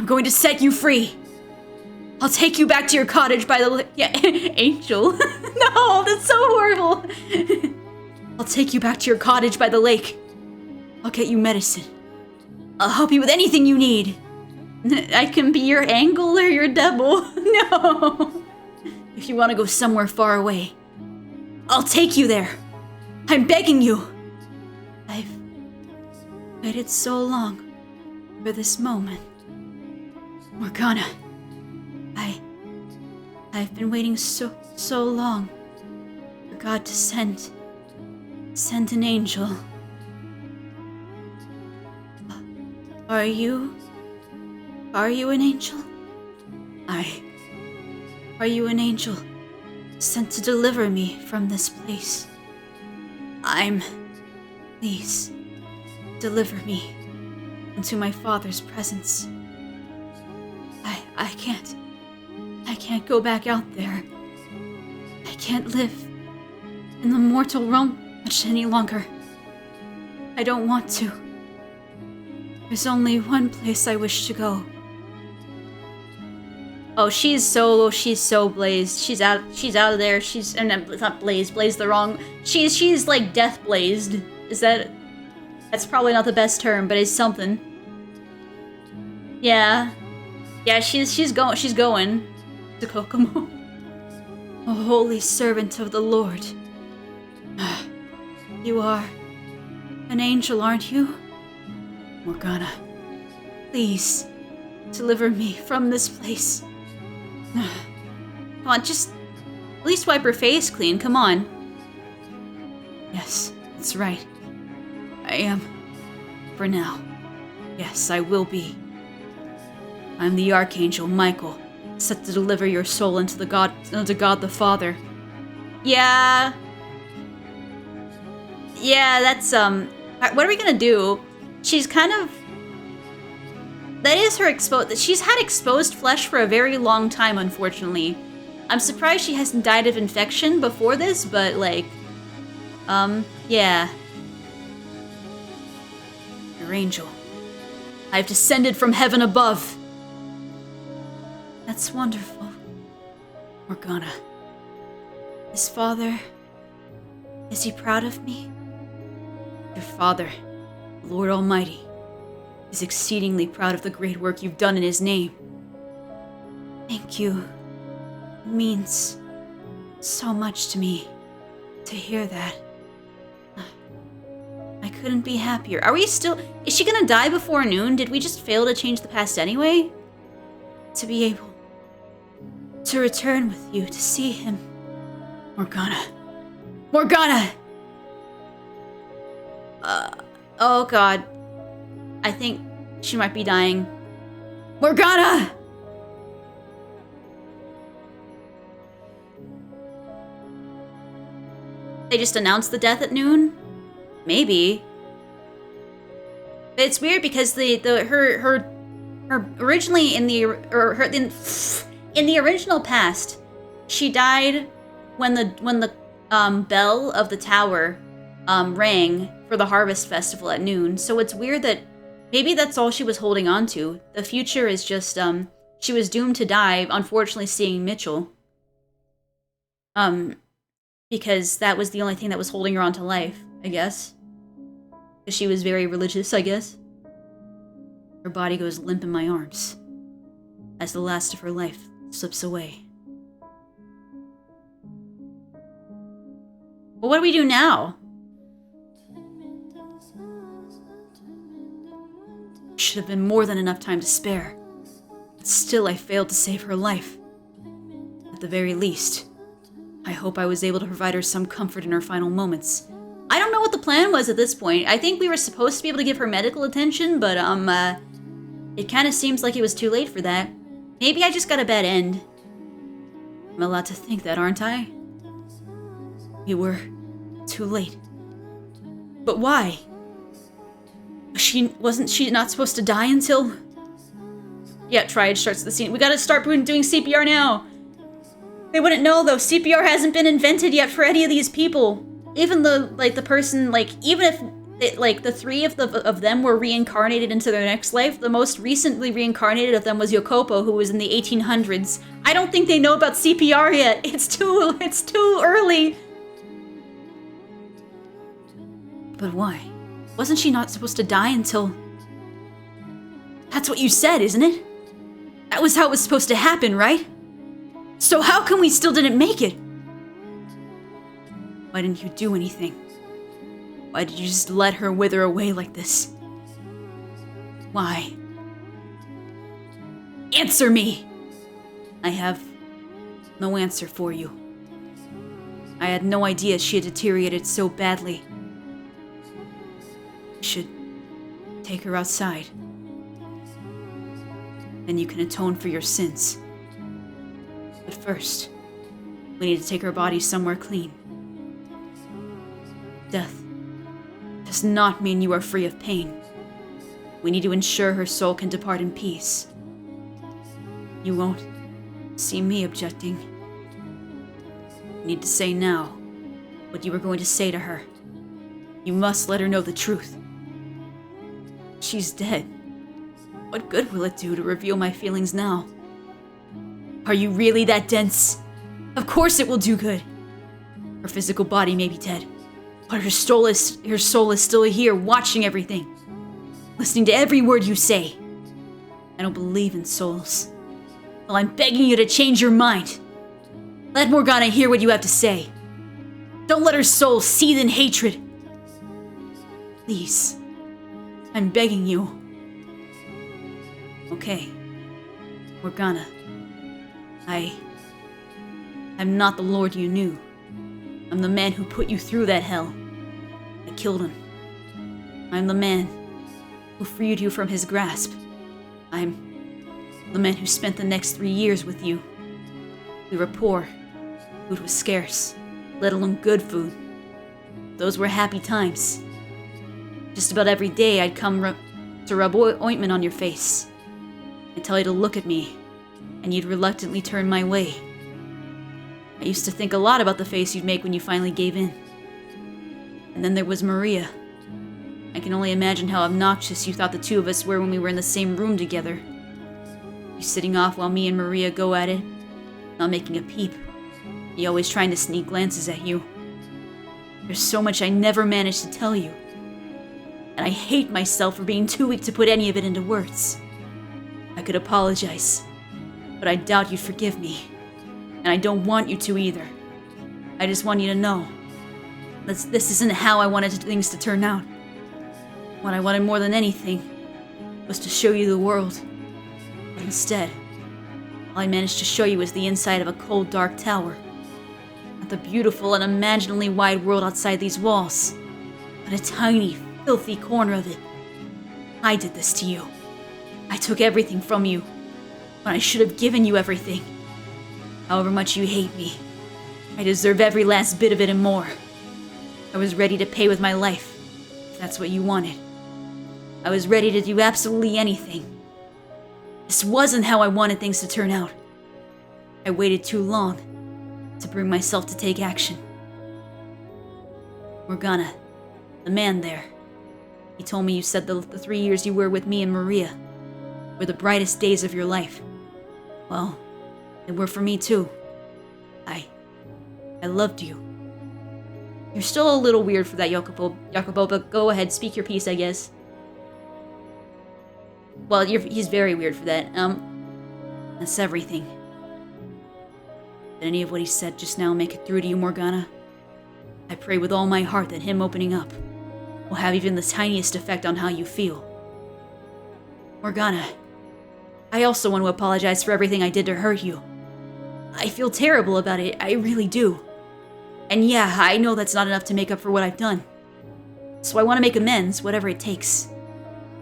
Speaker 3: going to set you free. I'll take you back to your cottage by the
Speaker 1: Angel. No, that's so horrible.
Speaker 3: I'll take you back to your cottage by the lake. I'll get you medicine. I'll help you with anything you need.
Speaker 1: I can be your angel or your devil. No.
Speaker 3: If you want to go somewhere far away, I'll take you there. I'm begging you. I've waited so long for this moment. Morgana, I've been waiting so long for God to send an angel. Are you an angel? Are you an angel sent to deliver me from this place? Please, deliver me into my father's presence. I can't go back out there. I can't live in the mortal realm much any longer. I don't want to. There's only one place I wish to go.
Speaker 1: Oh, she's so blazed. She's out of there. She's not blazed. Blazed the wrong. She's like death blazed. That's probably not the best term, but it's something. Yeah, she's going to Kokomo.
Speaker 3: A holy servant of the Lord. You are an angel, aren't you? Morgana, please deliver me from this place.
Speaker 1: Come on, just at least wipe her face clean. Come on.
Speaker 3: Yes, that's right. I am. For now. Yes, I will be. I'm the Archangel Michael, set to deliver your soul into God the Father.
Speaker 1: Yeah, that's, what are we gonna do? She's kind of... That is her she's had exposed flesh for a very long time, unfortunately. I'm surprised she hasn't died of infection before this, but, like... yeah.
Speaker 3: Your angel. I've descended from heaven above. That's wonderful. Morgana. His father... Is he proud of me? Your father, the Lord Almighty, is exceedingly proud of the great work you've done in his name. Thank you. It means so much to me to hear that. I couldn't be happier.
Speaker 1: Are we still... Is she gonna die before noon? Did we just fail to change the past anyway?
Speaker 3: To be able to return with you to see him. Morgana. Morgana!
Speaker 1: Oh god. I think she might be dying.
Speaker 3: Morgana!
Speaker 1: They just announced the death at noon? Maybe. But it's weird because her originally in the original past, she died when the bell of the tower rang for the harvest festival at noon. So it's weird that maybe that's all she was holding on to. The future is just she was doomed to die, unfortunately seeing Mitchell. Because that was the only thing that was holding her on to life, I guess. Because she was very religious, I guess. Her body goes limp in my arms as the last of her life slips away. Well, what do we do now?
Speaker 3: Should have been more than enough time to spare. But still, I failed to save her life. At the very least, I hope I was able to provide her some comfort in her final moments.
Speaker 1: I don't know what the plan was at this point. I think we were supposed to be able to give her medical attention, but, it kind of seems like it was too late for that. Maybe I just got a bad end.
Speaker 3: I'm allowed to think that, aren't I? We were too late. But why? Wasn't she not supposed to die until...
Speaker 1: Yeah, Triad starts the scene. We gotta start doing CPR now. They wouldn't know, though. CPR hasn't been invented yet for any of these people. Even the person, even if, the three of them were reincarnated into their next life, the most recently reincarnated of them was Yokopo, who was in the 1800s. I don't think they know about CPR yet. It's too early.
Speaker 3: But why? Wasn't she not supposed to die until... That's what you said, isn't it? That was how it was supposed to happen, right? So how come we still didn't make it? Why didn't you do anything? Why did you just let her wither away like this? Why? Answer me! I have no answer for you. I had no idea she had deteriorated so badly. You should take her outside. Then you can atone for your sins. But first, we need to take her body somewhere clean. Death does not mean you are free of pain. We need to ensure her soul can depart in peace. You won't see me objecting. You need to say now what you were going to say to her. You must let her know the truth. She's dead. What good will it do to reveal my feelings now? Are you really that dense? Of course it will do good. Her physical body may be dead, but her soul is still here, watching everything, listening to every word you say. I don't believe in souls. Well, I'm begging you to change your mind. Let Morgana hear what you have to say. Don't let her soul seethe in hatred. Please. I'm begging you. Okay. Morgana. I'm not the Lord you knew. I'm the man who put you through that hell. I killed him. I'm the man who freed you from his grasp. I'm the man who spent the next 3 years with you. We were poor. Food was scarce, let alone good food. Those were happy times. Just about every day I'd come to rub ointment on your face. I'd tell you to look at me, and you'd reluctantly turn my way. I used to think a lot about the face you'd make when you finally gave in. And then there was Maria. I can only imagine how obnoxious you thought the two of us were when we were in the same room together. You sitting off while me and Maria go at it, not making a peep. Me always trying to sneak glances at you. There's so much I never managed to tell you. And I hate myself for being too weak to put any of it into words. I could apologize, but I doubt you'd forgive me. And I don't want you to either. I just want you to know this isn't how I wanted things to turn out. What I wanted more than anything was to show you the world. But instead, all I managed to show you was the inside of a cold, dark tower. Not the beautiful and imaginably wide world outside these walls, but a tiny, filthy corner of it. I did this to you. I took everything from you, when I should have given you everything. However much you hate me, I deserve every last bit of it and more. I was ready to pay with my life, if that's what you wanted. I was ready to do absolutely anything. This wasn't how I wanted things to turn out. I waited too long to bring myself to take action. Morgana, the man there, he told me you said the 3 years you were with me and Maria were the brightest days of your life. Well, they were for me too. I loved you. You're still a little weird for that, Jacopo, but go ahead, speak your piece, I guess. Well, he's very weird for that. That's everything. Did any of what he said just now make it through to you, Morgana? I pray with all my heart that him opening up will have even the tiniest effect on how you feel. Morgana, I also want to apologize for everything I did to hurt you. I feel terrible about it, I really do. And yeah, I know that's not enough to make up for what I've done. So I want to make amends, whatever it takes.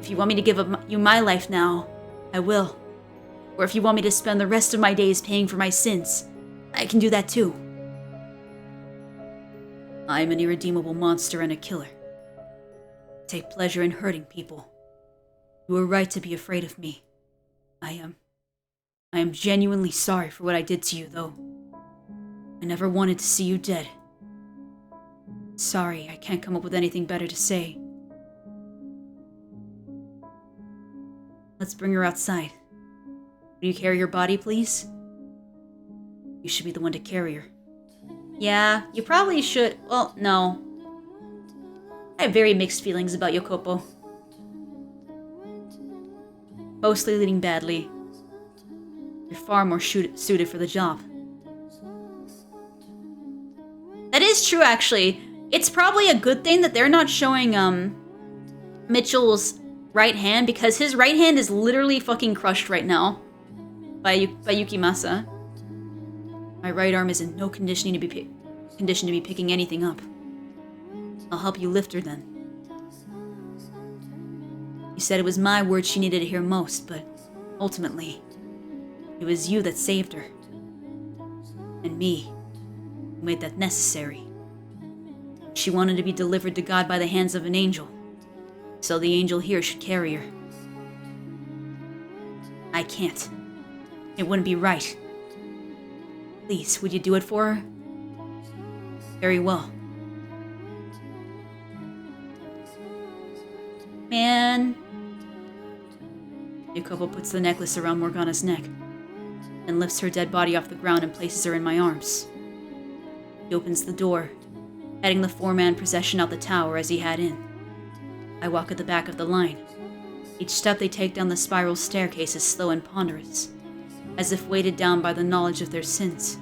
Speaker 3: If you want me to give up you my life now, I will. Or if you want me to spend the rest of my days paying for my sins, I can do that too. I'm an irredeemable monster and a killer. I take pleasure in hurting people. You were right to be afraid of me. I am genuinely sorry for what I did to you, though. I never wanted to see you dead. Sorry, I can't come up with anything better to say. Let's bring her outside. Will you carry her body, please? You should be the one to carry her. Yeah, you probably should. Well, no. I have very mixed feelings about Jacopo. Mostly leading badly. You're far more suited for the job.
Speaker 1: That is true, actually. It's probably a good thing that they're not showing, Mitchell's right hand, because his right hand is literally fucking crushed right now by Yukimasa.
Speaker 3: My right arm is in no condition to be picking anything up. I'll help you lift her then. You said it was my words she needed to hear most, but ultimately, it was you that saved her. And me, who made that necessary. She wanted to be delivered to God by the hands of an angel, so the angel here should carry her. I can't. It wouldn't be right. Please, would you do it for her? Very well.
Speaker 1: Man.
Speaker 3: Jacopo puts the necklace around Morgana's neck, and lifts her dead body off the ground and places her in my arms. He opens the door, heading the four-man procession out the tower as he had in. I walk at the back of the line. Each step they take down the spiral staircase is slow and ponderous, as if weighted down by the knowledge of their sins.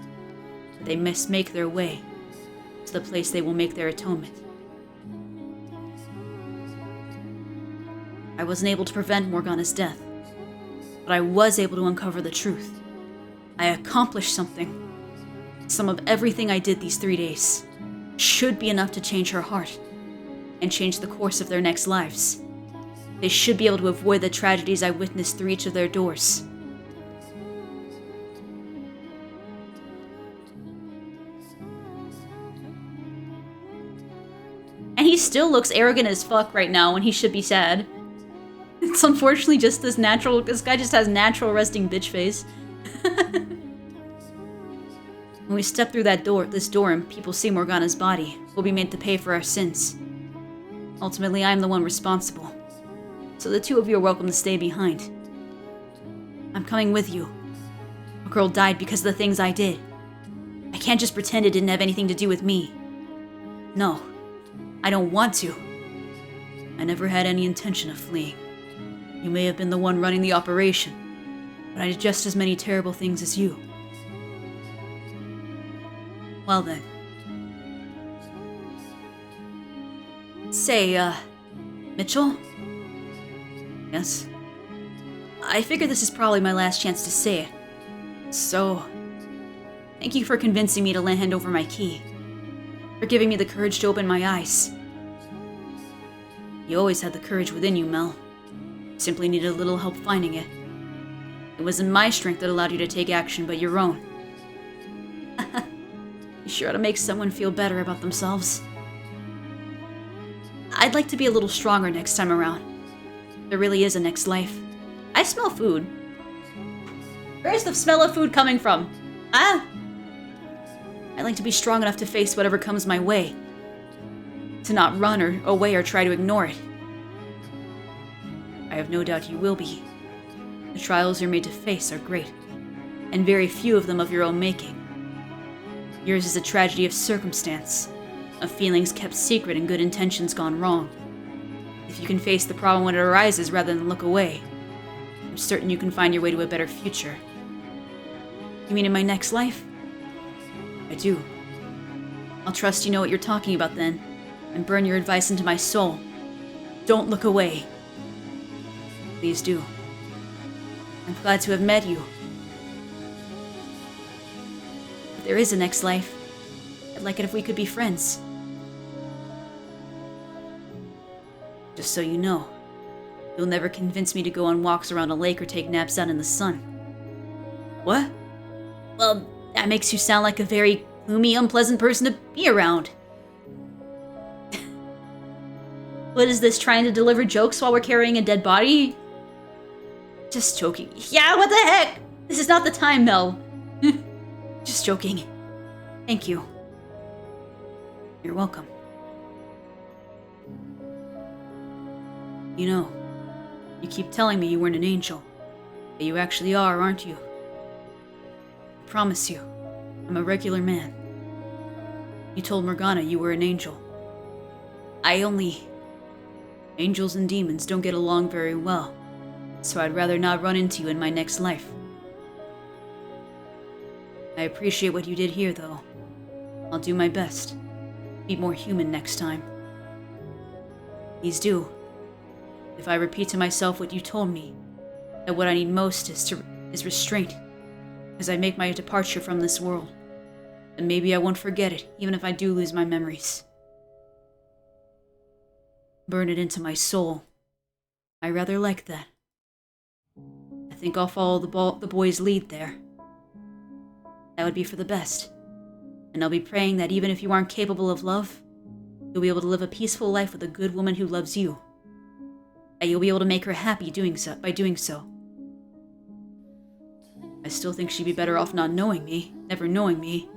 Speaker 3: But they must make their way to the place they will make their atonement. I wasn't able to prevent Morgana's death, but I was able to uncover the truth. I accomplished something. Some of everything I did these 3 days should be enough to change her heart and change the course of their next lives. They should be able to avoid the tragedies I witnessed through each of their doors.
Speaker 1: And he still looks arrogant as fuck right now when he should be sad. It's unfortunately just this guy just has natural resting bitch face.
Speaker 3: When we step through this door and people see Morgana's body, we'll be made to pay for our sins. Ultimately, I am the one responsible. So the two of you are welcome to stay behind. I'm coming with you. A girl died because of the things I did. I can't just pretend it didn't have anything to do with me. No, I don't want to. I never had any intention of fleeing. You may have been the one running the operation, but I did just as many terrible things as you. Well then. Say, Mitchell? Yes? I figure this is probably my last chance to say it. So, thank you for convincing me to hand over my key. For giving me the courage to open my eyes. You always had the courage within you, Mel. Simply needed a little help finding it. It wasn't my strength that allowed you to take action, but your own. You sure ought to make someone feel better about themselves. I'd like to be a little stronger next time around. There really is a next life.
Speaker 1: I smell food. Where's the smell of food coming from? Ah!
Speaker 3: I'd like to be strong enough to face whatever comes my way. To not run or away or try to ignore it. I have no doubt you will be. The trials you're made to face are great, and very few of them of your own making. Yours is a tragedy of circumstance, of feelings kept secret and good intentions gone wrong. If you can face the problem when it arises rather than look away, I'm certain you can find your way to a better future. You mean in my next life? I do. I'll trust you know what you're talking about then, and burn your advice into my soul. Don't look away. Please do. I'm glad to have met you. If there is a next life, I'd like it if we could be friends. Just so you know, you'll never convince me to go on walks around a lake or take naps out in the sun. What? Well, that makes you sound like a very gloomy, unpleasant person to be around.
Speaker 1: What is this, trying to deliver jokes while we're carrying a dead body?
Speaker 3: Just joking.
Speaker 1: Yeah, what the heck? This is not the time, Mel.
Speaker 3: Just joking. Thank you. You're welcome. You know, you keep telling me you weren't an angel. But you actually are, aren't you? I promise you, I'm a regular man. You told Morgana you were an angel. Angels and demons don't get along very well, so I'd rather not run into you in my next life. I appreciate what you did here, though. I'll do my best. Be more human next time. Please do. If I repeat to myself what you told me, that what I need most is restraint, as I make my departure from this world, then maybe I won't forget it, even if I do lose my memories. Burn it into my soul. I rather like that. I think I'll follow the boy's lead there. That would be for the best. And I'll be praying that even if you aren't capable of love, you'll be able to live a peaceful life with a good woman who loves you. That you'll be able to make her happy by doing so. I still think she'd be better off not knowing me, never knowing me.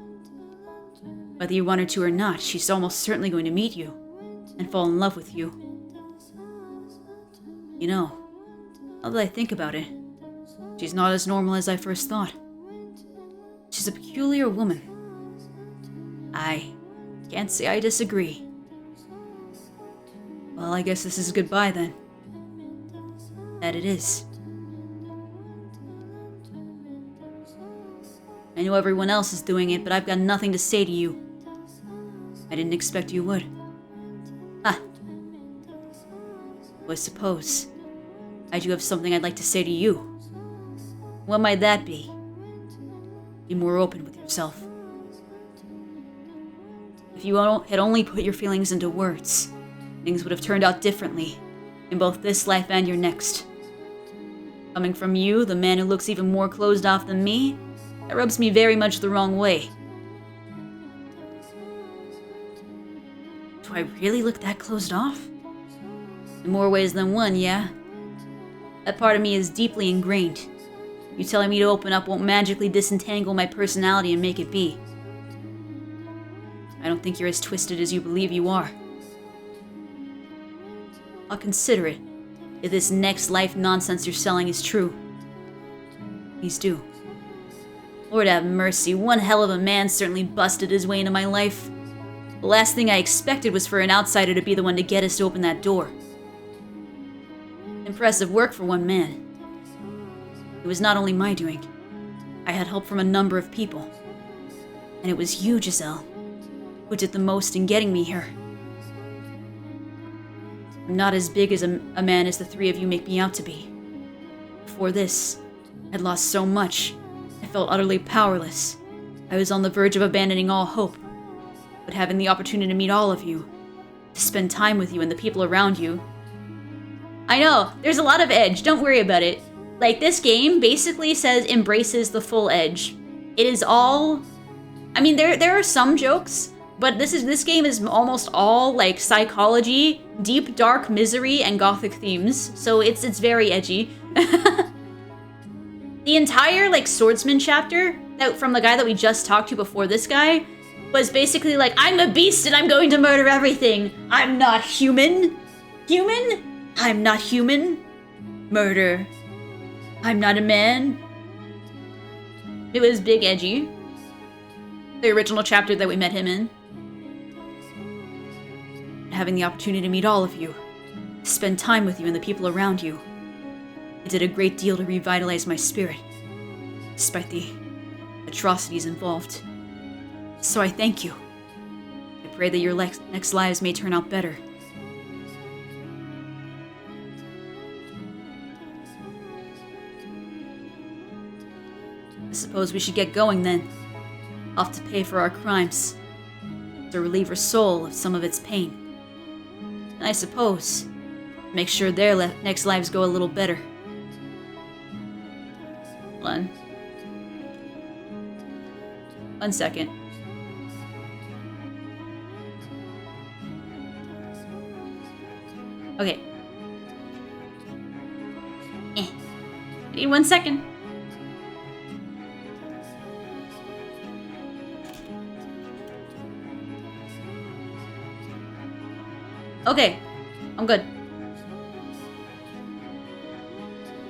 Speaker 3: Whether you want her to or not, she's almost certainly going to meet you and fall in love with you. You know, now that I think about it, she's not as normal as I first thought. She's a peculiar woman. I can't say I disagree. Well, I guess this is goodbye then. That it is. I know everyone else is doing it, but I've got nothing to say to you. I didn't expect you would. Ah. Well, I suppose I do have something I'd like to say to you. What might that be? Be more open with yourself. If you had only put your feelings into words, things would have turned out differently in both this life and your next. Coming from you, the man who looks even more closed off than me, that rubs me very much the wrong way. Do I really look that closed off? In more ways than one, yeah. That part of me is deeply ingrained. You telling me to open up won't magically disentangle my personality and make it be. I don't think you're as twisted as you believe you are. I'll consider it, if this next life nonsense you're selling is true. Please do. Lord have mercy, one hell of a man certainly busted his way into my life. The last thing I expected was for an outsider to be the one to get us to open that door. Impressive work for one man. It was not only my doing. I had help from a number of people. And it was you, Giselle, who did the most in getting me here. I'm not as big as a man as the three of you make me out to be. Before this, I'd lost so much, I felt utterly powerless. I was on the verge of abandoning all hope. But having the opportunity to meet all of you, to spend time with you and the people around you... I know, there's a lot of edge, don't worry about it. Like, this game basically embraces the full edge. It is all... I mean, there are some jokes, but this game is almost all, like, psychology, deep, dark misery, and gothic themes. So it's very edgy. The entire, like, swordsman chapter from the guy that we just talked to before this guy was basically like, I'm a beast and I'm going to murder everything. I'm not human. Human? I'm not human. Murder. I'm not a man. It was big edgy. The original chapter that we met him in. Having the opportunity to meet all of you, to spend time with you and the people around you, it did a great deal to revitalize my spirit, despite the atrocities involved. So I thank you. I pray that your next lives may turn out better. I suppose we should get going then. Off to pay for our crimes. To relieve her soul of some of its pain. And I suppose, make sure their next lives go a little better. Hold on. 1 second. Okay. I need 1 second. Okay, I'm good.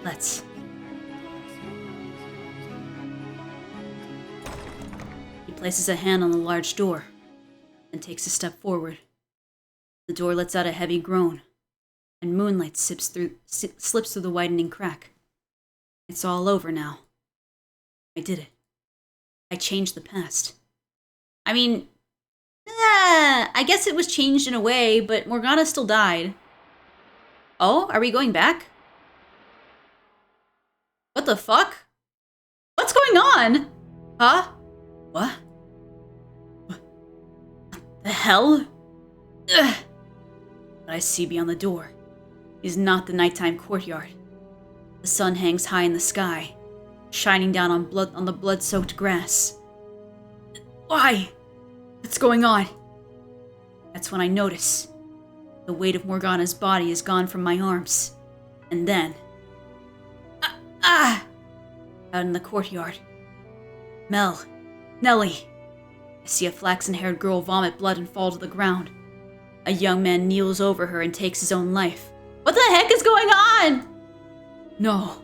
Speaker 3: Let's. He places a hand on the large door and takes a step forward. The door lets out a heavy groan, and moonlight slips through the widening crack. It's all over now. I did it. I changed the past. I mean, I guess it was changed in a way, but Morgana still died. Oh, are we going back? What the fuck? What's going on? Huh? What? What the hell? Ugh. What I see beyond the door is not the nighttime courtyard. The sun hangs high in the sky, shining down on the blood-soaked grass. Why? What's going on? That's when I notice the weight of Morgana's body is gone from my arms. And then... Out in the courtyard. Mel. Nellie. I see a flaxen-haired girl vomit blood and fall to the ground. A young man kneels over her and takes his own life. What the heck is going on? No.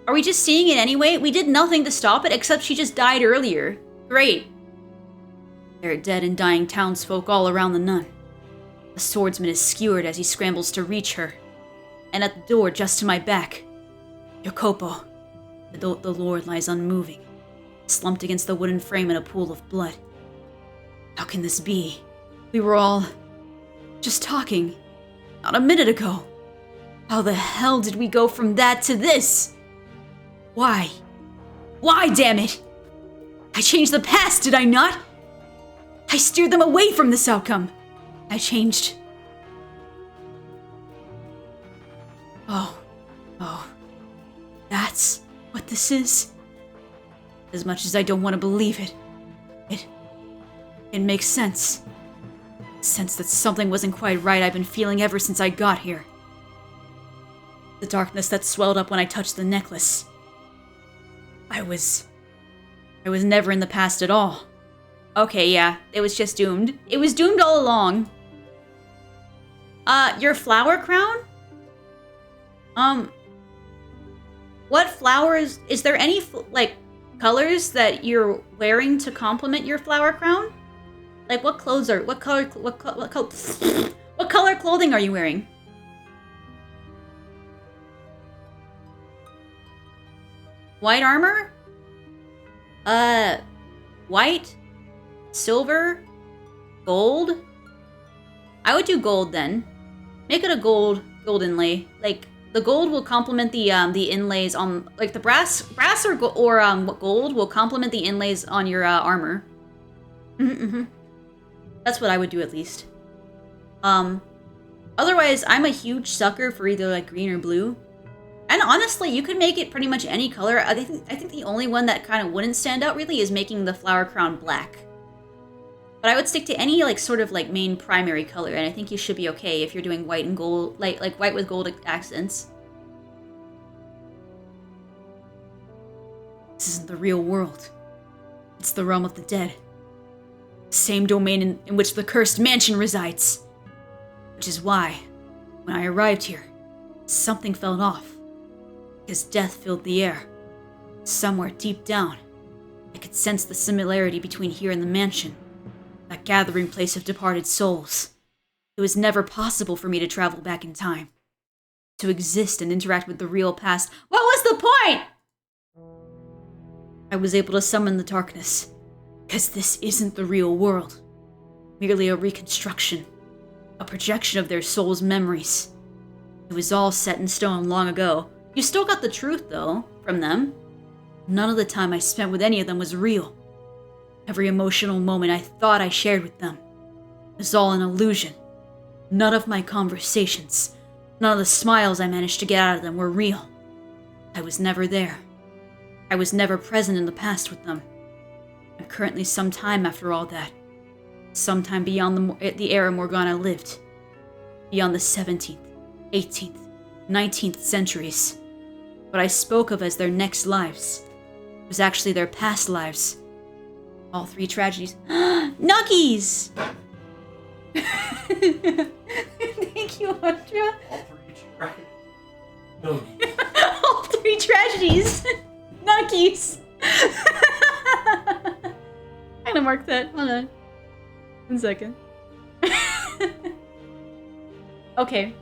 Speaker 3: Are we just seeing it anyway? We did nothing to stop it except she just died earlier. Great. There are dead and dying townsfolk all around the nun. The swordsman is skewered as he scrambles to reach her. And at the door, just to my back, Jacopo. The Lord lies unmoving, slumped against the wooden frame in a pool of blood. How can this be? We were all just talking not a minute ago. How the hell did we go from that to this? Why? Why, damn it? I changed the past, did I not? I steered them away from this outcome. I changed. Oh. That's what this is? As much as I don't want to believe it, it makes sense. Sense that something wasn't quite right I've been feeling ever since I got here. The darkness that swelled up when I touched the necklace. I was never in the past at all. Okay, yeah, it was just doomed. It was doomed all along. Your flower crown? What flowers, is there any, colors that you're wearing to complement your flower crown? Like, what color clothing are you wearing? White armor? White? Silver? Gold? I would do gold then. Make it a gold inlay. Like, the gold will complement the inlays on, like, the brass or gold will complement the inlays on your armor. That's what I would do at least. Otherwise, I'm a huge sucker for either like green or blue. And honestly, you could make it pretty much any color. I think the only one that kind of wouldn't stand out really is making the flower crown black. But I would stick to any sort of main primary color, and I think you should be okay if you're doing white and gold, like white with gold accents. This isn't the real world. It's the realm of the dead. Same domain in which the cursed mansion resides. Which is why, when I arrived here, something felt off. Because death filled the air. Somewhere deep down, I could sense the similarity between here and the mansion. That gathering place of departed souls. It was never possible for me to travel back in time. To exist and interact with the real past. What was the point? I was able to summon the darkness. Because this isn't the real world. Merely a reconstruction. A projection of their souls' memories. It was all set in stone long ago. You still got the truth, though, from them. None of the time I spent with any of them was real. Every emotional moment I thought I shared with them was all an illusion. None of my conversations, none of the smiles I managed to get out of them were real. I was never there. I was never present in the past with them. I'm currently some time after all that. Sometime beyond the era Morgana lived. Beyond the 17th, 18th, 19th centuries. What I spoke of as their next lives was actually their past lives. All three tragedies. Nuggies! Thank you, Audra. All three tragedies. Nuggies! I'm gonna mark that. Hold on. 1 second. Okay.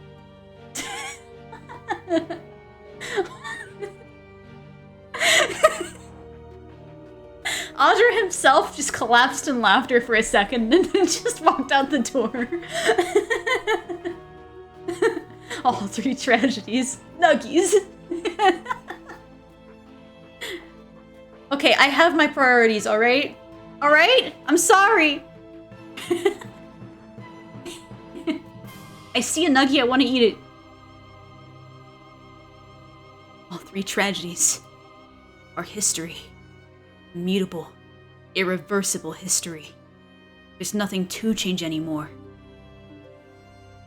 Speaker 1: Audra himself just collapsed in laughter for a second and then just walked out the door. All three tragedies. Nuggies. Okay, I have my priorities, alright? Alright? I'm sorry. I see a nuggie, I want to eat it. All three tragedies are history. Immutable, irreversible history. There's nothing to change anymore.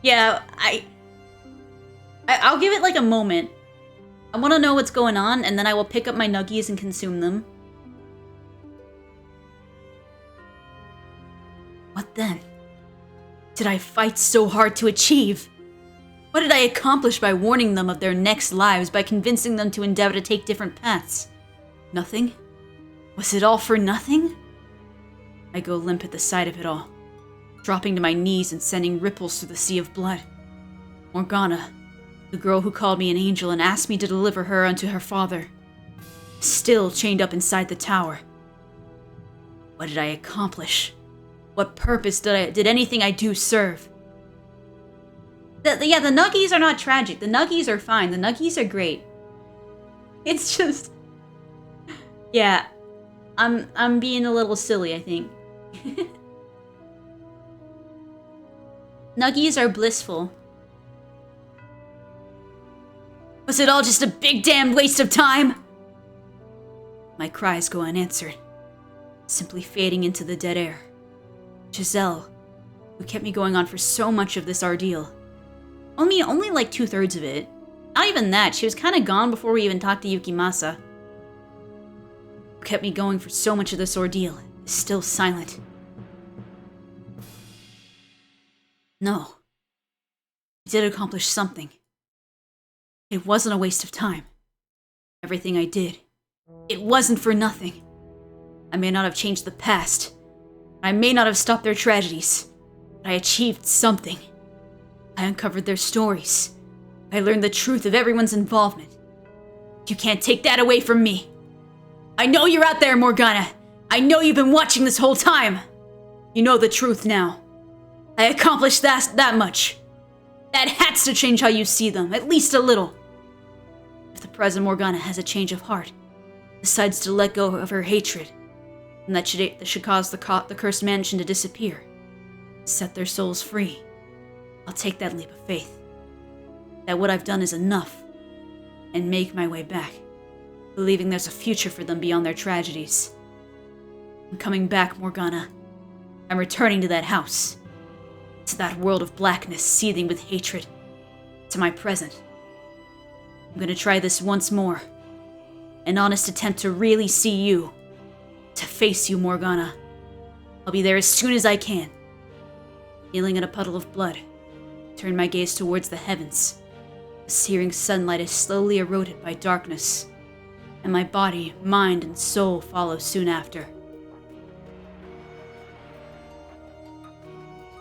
Speaker 1: Yeah, I'll give it like a moment. I want to know what's going on, and then I will pick up my nuggies and consume them. What then? Did I fight so hard to achieve? What did I accomplish by warning them of their next lives, by convincing them to endeavor to take different paths? Nothing? Was it all for nothing? I go limp at the sight of it all, dropping to my knees and sending ripples through the sea of blood. Morgana, the girl who called me an angel and asked me to deliver her unto her father, still chained up inside the tower. What did I accomplish? What purpose did anything I do serve? The nuggies are not tragic. The nuggies are fine. The nuggies are great. It's just... Yeah, I'm being a little silly, I think. Nuggies are blissful. Was it all just a big damn waste of time? My cries go unanswered, simply fading into the dead air. Giselle, who kept me going on for so much of this ordeal. Only like 2/3 of it. Not even that, she was kind of gone before we even talked to Yukimasa. Who kept me going for so much of this ordeal, is still silent. No. I did accomplish something. It wasn't a waste of time. Everything I did, it wasn't for nothing. I may not have changed the past. I may not have stopped their tragedies, but I achieved something. I uncovered their stories. I learned the truth of everyone's involvement. You can't take that away from me. I know you're out there, Morgana. I know you've been watching this whole time. You know the truth now. I accomplished that much. That has to change how you see them, at least a little. If the present Morgana has a change of heart, decides to let go of her hatred, and that should cause the cursed mansion to disappear, set their souls free, I'll take that leap of faith. That what I've done is enough, and make my way back, believing there's a future for them beyond their tragedies. I'm coming back, Morgana. I'm returning to that house. To that world of blackness seething with hatred. To my present. I'm gonna try this once more. An honest attempt to really see you. To face you, Morgana. I'll be there as soon as I can. Kneeling in a puddle of blood, turn my gaze towards the heavens. The searing sunlight is slowly eroded by darkness, and my body, mind, and soul follow soon after.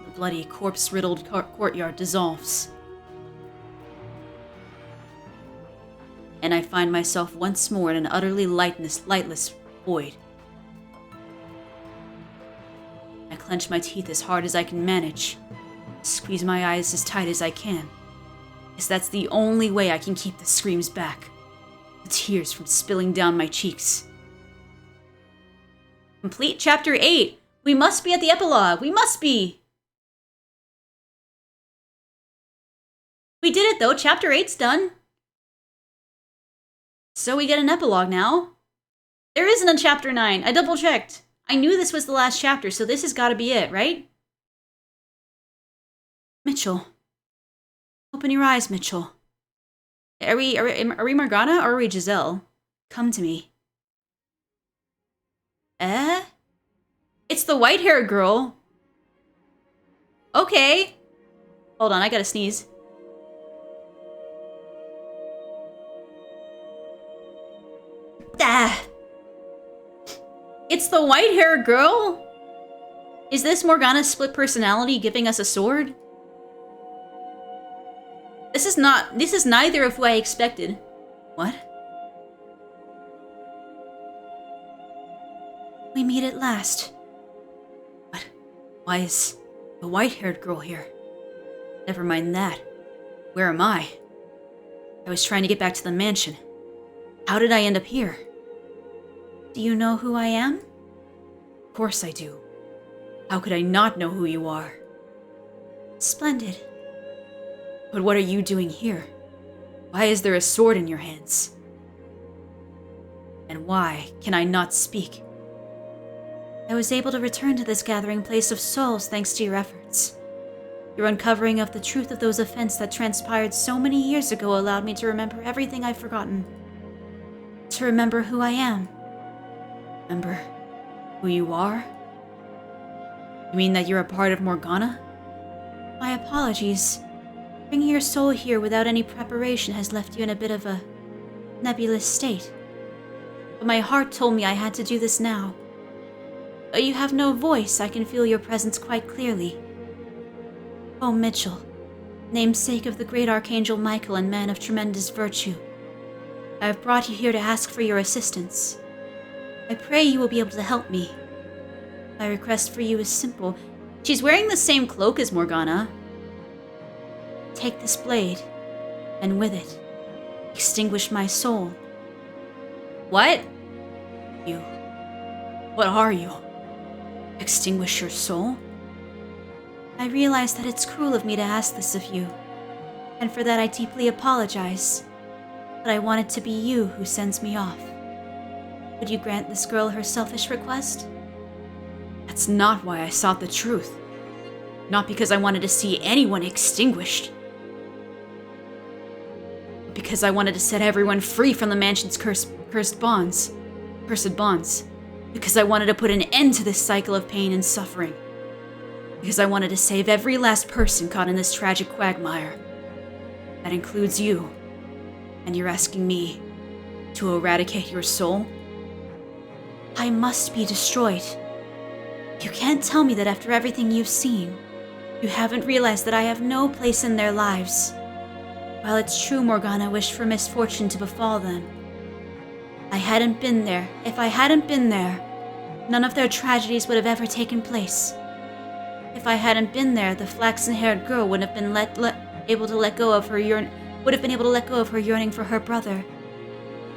Speaker 1: The bloody, corpse-riddled courtyard dissolves, and I find myself once more in an utterly lightless void. I clench my teeth as hard as I can manage, squeeze my eyes as tight as I can, as that's the only way I can keep the screams back, the tears from spilling down my cheeks. Complete Chapter 8! We must be at the epilogue! We must be! We did it though, Chapter 8's done. So we get an epilogue now. There isn't a Chapter 9, I double checked. I knew this was the last chapter, so this has gotta be it, right? Mitchell. Open your eyes, Mitchell. Are we Morgana or are we Giselle? Come to me. It's the white-haired girl. Okay. Hold on, I gotta sneeze. Ah. It's the white-haired girl? Is this Morgana's split personality giving us a sword? This is neither of who I expected. What?
Speaker 3: we meet at last. But why is the white-haired girl here? Never mind that. Where am I? I was trying to get back to the mansion. How did I end up here?
Speaker 2: Do you know who I am?
Speaker 3: Of course I do. How could I not know who you are?
Speaker 2: Splendid.
Speaker 3: But what are you doing here? Why is there a sword in your hands? And why can I not speak?
Speaker 2: I was able to return to this gathering place of souls thanks to your efforts. Your uncovering of the truth of those events that transpired so many years ago allowed me to remember everything I've forgotten. To remember who I am.
Speaker 3: Remember who you are? You mean that you're a part of Morgana?
Speaker 2: My apologies. Bringing your soul here without any preparation has left you in a bit of a nebulous state. But my heart told me I had to do this now. Though you have no voice, I can feel your presence quite clearly. Oh, Mitchell, namesake of the great Archangel Michael and man of tremendous virtue, I have brought you here to ask for your assistance. I pray you will be able to help me. My request for you is simple.
Speaker 1: She's wearing the same cloak as Morgana.
Speaker 2: Take this blade, and with it, extinguish my soul.
Speaker 1: What?
Speaker 3: You. What are you? Extinguish your soul?
Speaker 2: I realize that it's cruel of me to ask this of you, and for that I deeply apologize. But I want it to be you who sends me off. Would you grant this girl her selfish request?
Speaker 3: That's not why I sought the truth. Not because I wanted to see anyone extinguished. But because I wanted to set everyone free from the mansion's cursed bonds. Cursed bonds. Because I wanted to put an end to this cycle of pain and suffering. Because I wanted to save every last person caught in this tragic quagmire. That includes you. And you're asking me to eradicate your soul?
Speaker 2: I must be destroyed. You can't tell me that after everything you've seen, you haven't realized that I have no place in their lives. While it's true Morgana wished for misfortune to befall them, if I hadn't been there, none of their tragedies would have ever taken place. If I hadn't been there, the flaxen-haired girl would have been able to let go of her yearning for her brother.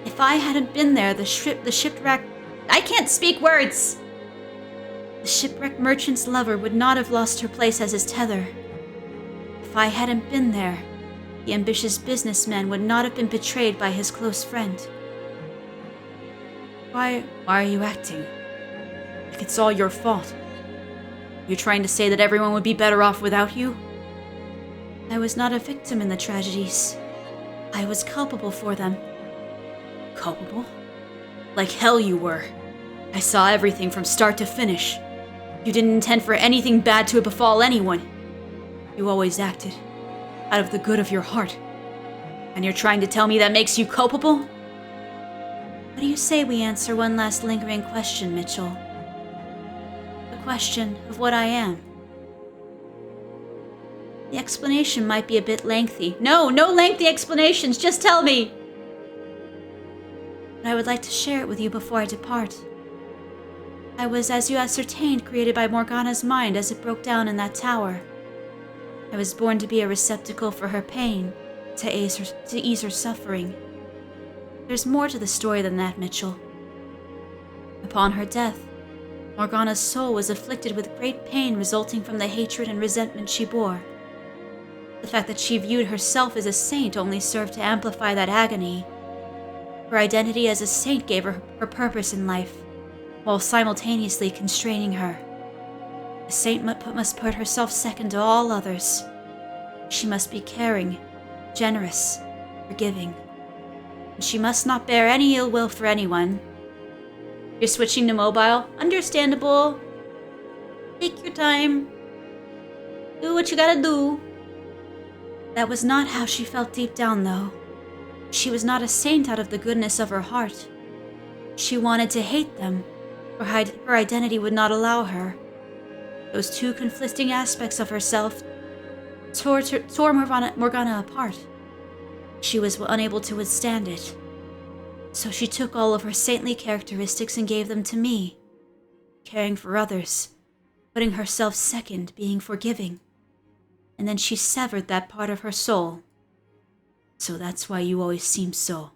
Speaker 2: If I hadn't been there, the shipwrecked...
Speaker 1: I can't speak words!
Speaker 2: The shipwrecked merchant's lover would not have lost her place as his tether. If I hadn't been there, the ambitious businessman would not have been betrayed by his close friend.
Speaker 3: Why are you acting like it's all your fault? You're trying to say that everyone would be better off without you?
Speaker 2: I was not a victim in the tragedies. I was culpable for them.
Speaker 3: Culpable? Like hell you were. I saw everything from start to finish. You didn't intend for anything bad to befall anyone. You always acted out of the good of your heart. And you're trying to tell me that makes you culpable?
Speaker 2: What do you say we answer one last lingering question, Mitchell? The question of what I am. The explanation might be a bit lengthy.
Speaker 1: No lengthy explanations, just tell me!
Speaker 2: But I would like to share it with you before I depart. I was, as you ascertained, created by Morgana's mind as it broke down in that tower. I was born to be a receptacle for her pain, to ease her suffering. There's more to the story than that, Mitchell. Upon her death, Morgana's soul was afflicted with great pain resulting from the hatred and resentment she bore. The fact that she viewed herself as a saint only served to amplify that agony. Her identity as a saint gave her her purpose in life, while simultaneously constraining her. A saint must put herself second to all others. She must be caring, generous, forgiving. And she must not bear any ill will for anyone.
Speaker 1: You're switching to mobile? Understandable. Take your time. Do what you gotta do.
Speaker 2: That was not how she felt deep down, though. She was not a saint out of the goodness of her heart. She wanted to hate them, for her identity would not allow her. Those two conflicting aspects of herself tore Morgana apart. She was unable to withstand it. So she took all of her saintly characteristics and gave them to me.
Speaker 3: caring for others, putting herself second, being forgiving. And then she severed that part of her soul. So that's why you always seem so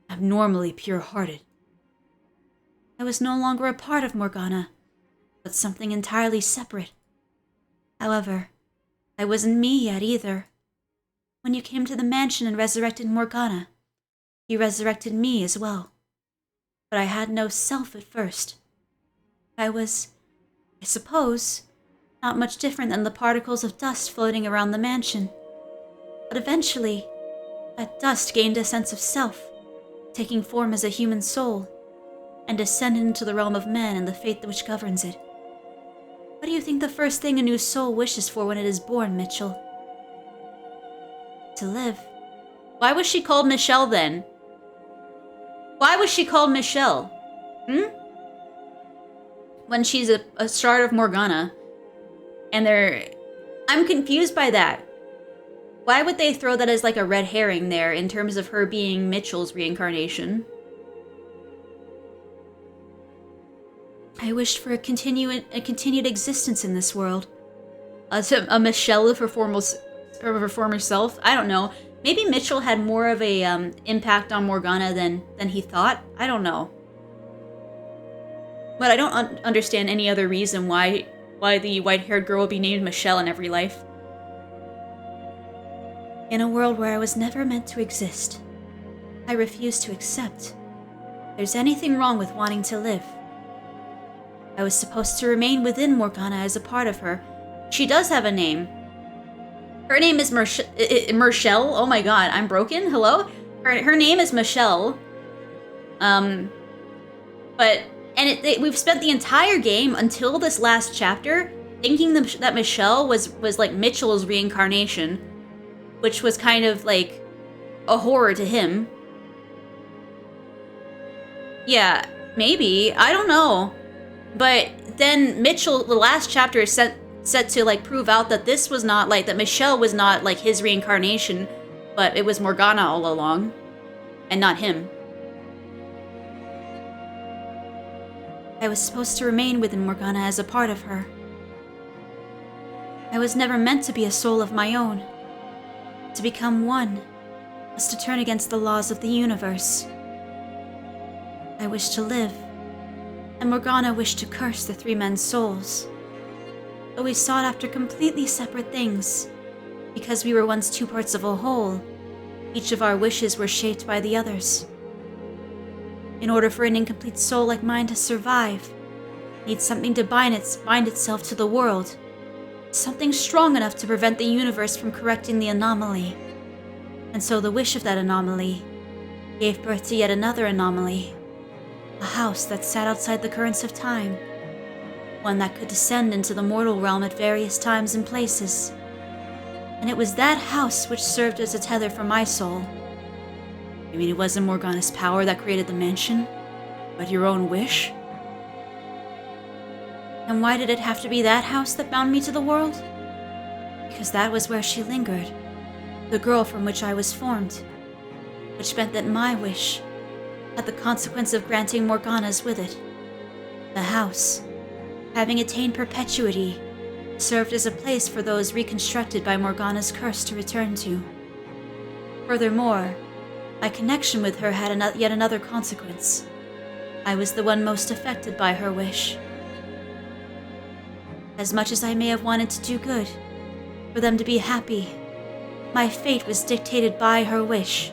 Speaker 3: abnormally pure-hearted. I was no longer a part of Morgana, but something entirely separate. However, I wasn't me yet either. When you came to the mansion and resurrected Morgana, you resurrected me as well. But I had no self at first. I was, I suppose, not much different than the particles of dust floating around the mansion. But eventually, that dust gained a sense of self, taking form as a human soul, and descended into the realm of man and the fate which governs it. What do you think the first thing a new soul wishes for when it is born, Mitchell? To live.
Speaker 1: Why was she called Michelle then? Why was she called Michelle? When she's a shard of Morgana. And I'm confused by that. Why would they throw that as like a red herring there in terms of her being Mitchell's reincarnation?
Speaker 3: I wished for a continued existence in this world.
Speaker 1: A Michelle of her former self? I don't know. Maybe Mitchell had more of a impact on Morgana than he thought. I don't know. But I don't understand any other reason why the white-haired girl would be named Michelle in every life.
Speaker 3: In a world where I was never meant to exist, I refuse to accept there's anything wrong with wanting to live. I was supposed to remain within Morgana as a part of her.
Speaker 1: She does have a name. Her name is Michelle. Oh my god, I'm broken? Hello? Her name is Michelle. We've spent the entire game until this last chapter thinking that Michelle was like Mitchell's reincarnation, which was kind of like a horror to him. Yeah, maybe. I don't know. But then Mitchell, the last chapter is set to like prove out that this was not like, that Michelle was not like his reincarnation, but it was Morgana all along, and not him.
Speaker 3: I was supposed to remain within Morgana as a part of her. I was never meant to be a soul of my own. To become one was to turn against the laws of the universe. I wished to live, and Morgana wished to curse the three men's souls. But we sought after completely separate things. Because we were once two parts of a whole, each of our wishes were shaped by the others. In order for an incomplete soul like mine to survive, it needs something to bind itself to the world. Something strong enough to prevent the universe from correcting the anomaly. And so the wish of that anomaly gave birth to yet another anomaly. A house that sat outside the currents of time. One that could descend into the mortal realm at various times and places. And it was that house which served as a tether for my soul. You mean it wasn't Morgana's power that created the mansion, but your own wish? And why did it have to be that house that bound me to the world? Because that was where she lingered, the girl from which I was formed, which meant that my wish had the consequence of granting Morgana's with it. The house, having attained perpetuity, served as a place for those reconstructed by Morgana's curse to return to. Furthermore, my connection with her had yet another consequence. I was the one most affected by her wish. As much as I may have wanted to do good, for them to be happy, my fate was dictated by her wish.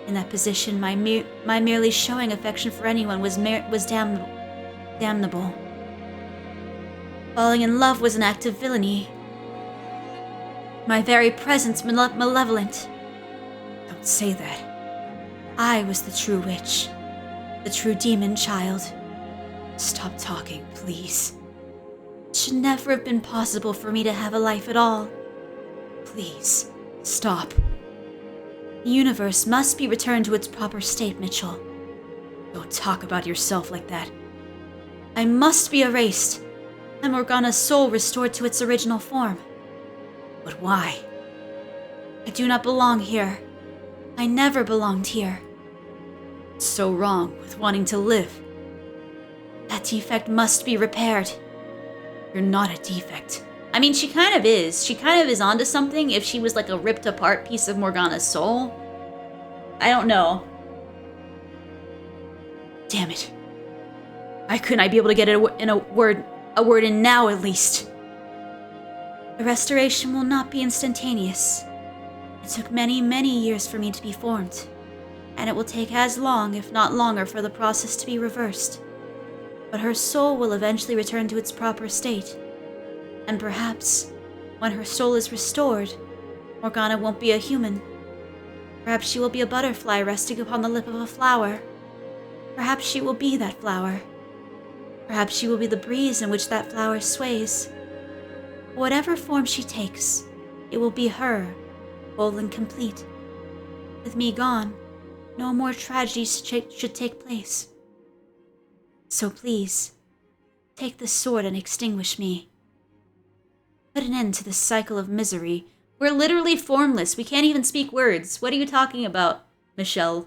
Speaker 3: In that position, my merely showing affection for anyone was damnable. Falling in love was an act of villainy. My very presence malevolent. Don't say that. I was the true witch. The true demon child. Stop talking, please. It should never have been possible for me to have a life at all. Please, stop. The universe must be returned to its proper state, Mitchell. Don't talk about yourself like that. I must be erased, and Morgana's soul restored to its original form. But why? I do not belong here. I never belonged here. What's so wrong with wanting to live? That
Speaker 2: That defect must be repaired. You're not a defect.
Speaker 1: I mean, she kind of is. She kind of is onto something if she was like a ripped apart piece of Morgana's soul. I don't know.
Speaker 2: Damn it. Why couldn't I be able to get it a word in now at least? The restoration will not be instantaneous. It took many, many years for me to be formed, and it will take as long, if not longer, for the process to be reversed. But her soul will eventually return to its proper state, and perhaps, when her soul is restored, Morgana won't be a human. Perhaps she will be a butterfly resting upon the lip of a flower. Perhaps she will be that flower. Perhaps she will be the breeze in which that flower sways. Whatever form she takes, it will be her, whole and complete. With me gone, no more tragedies should take place. So please, take the sword and extinguish me. Put an end to this cycle of misery.
Speaker 1: We're literally formless. We can't even speak words. What are you talking about, Michelle?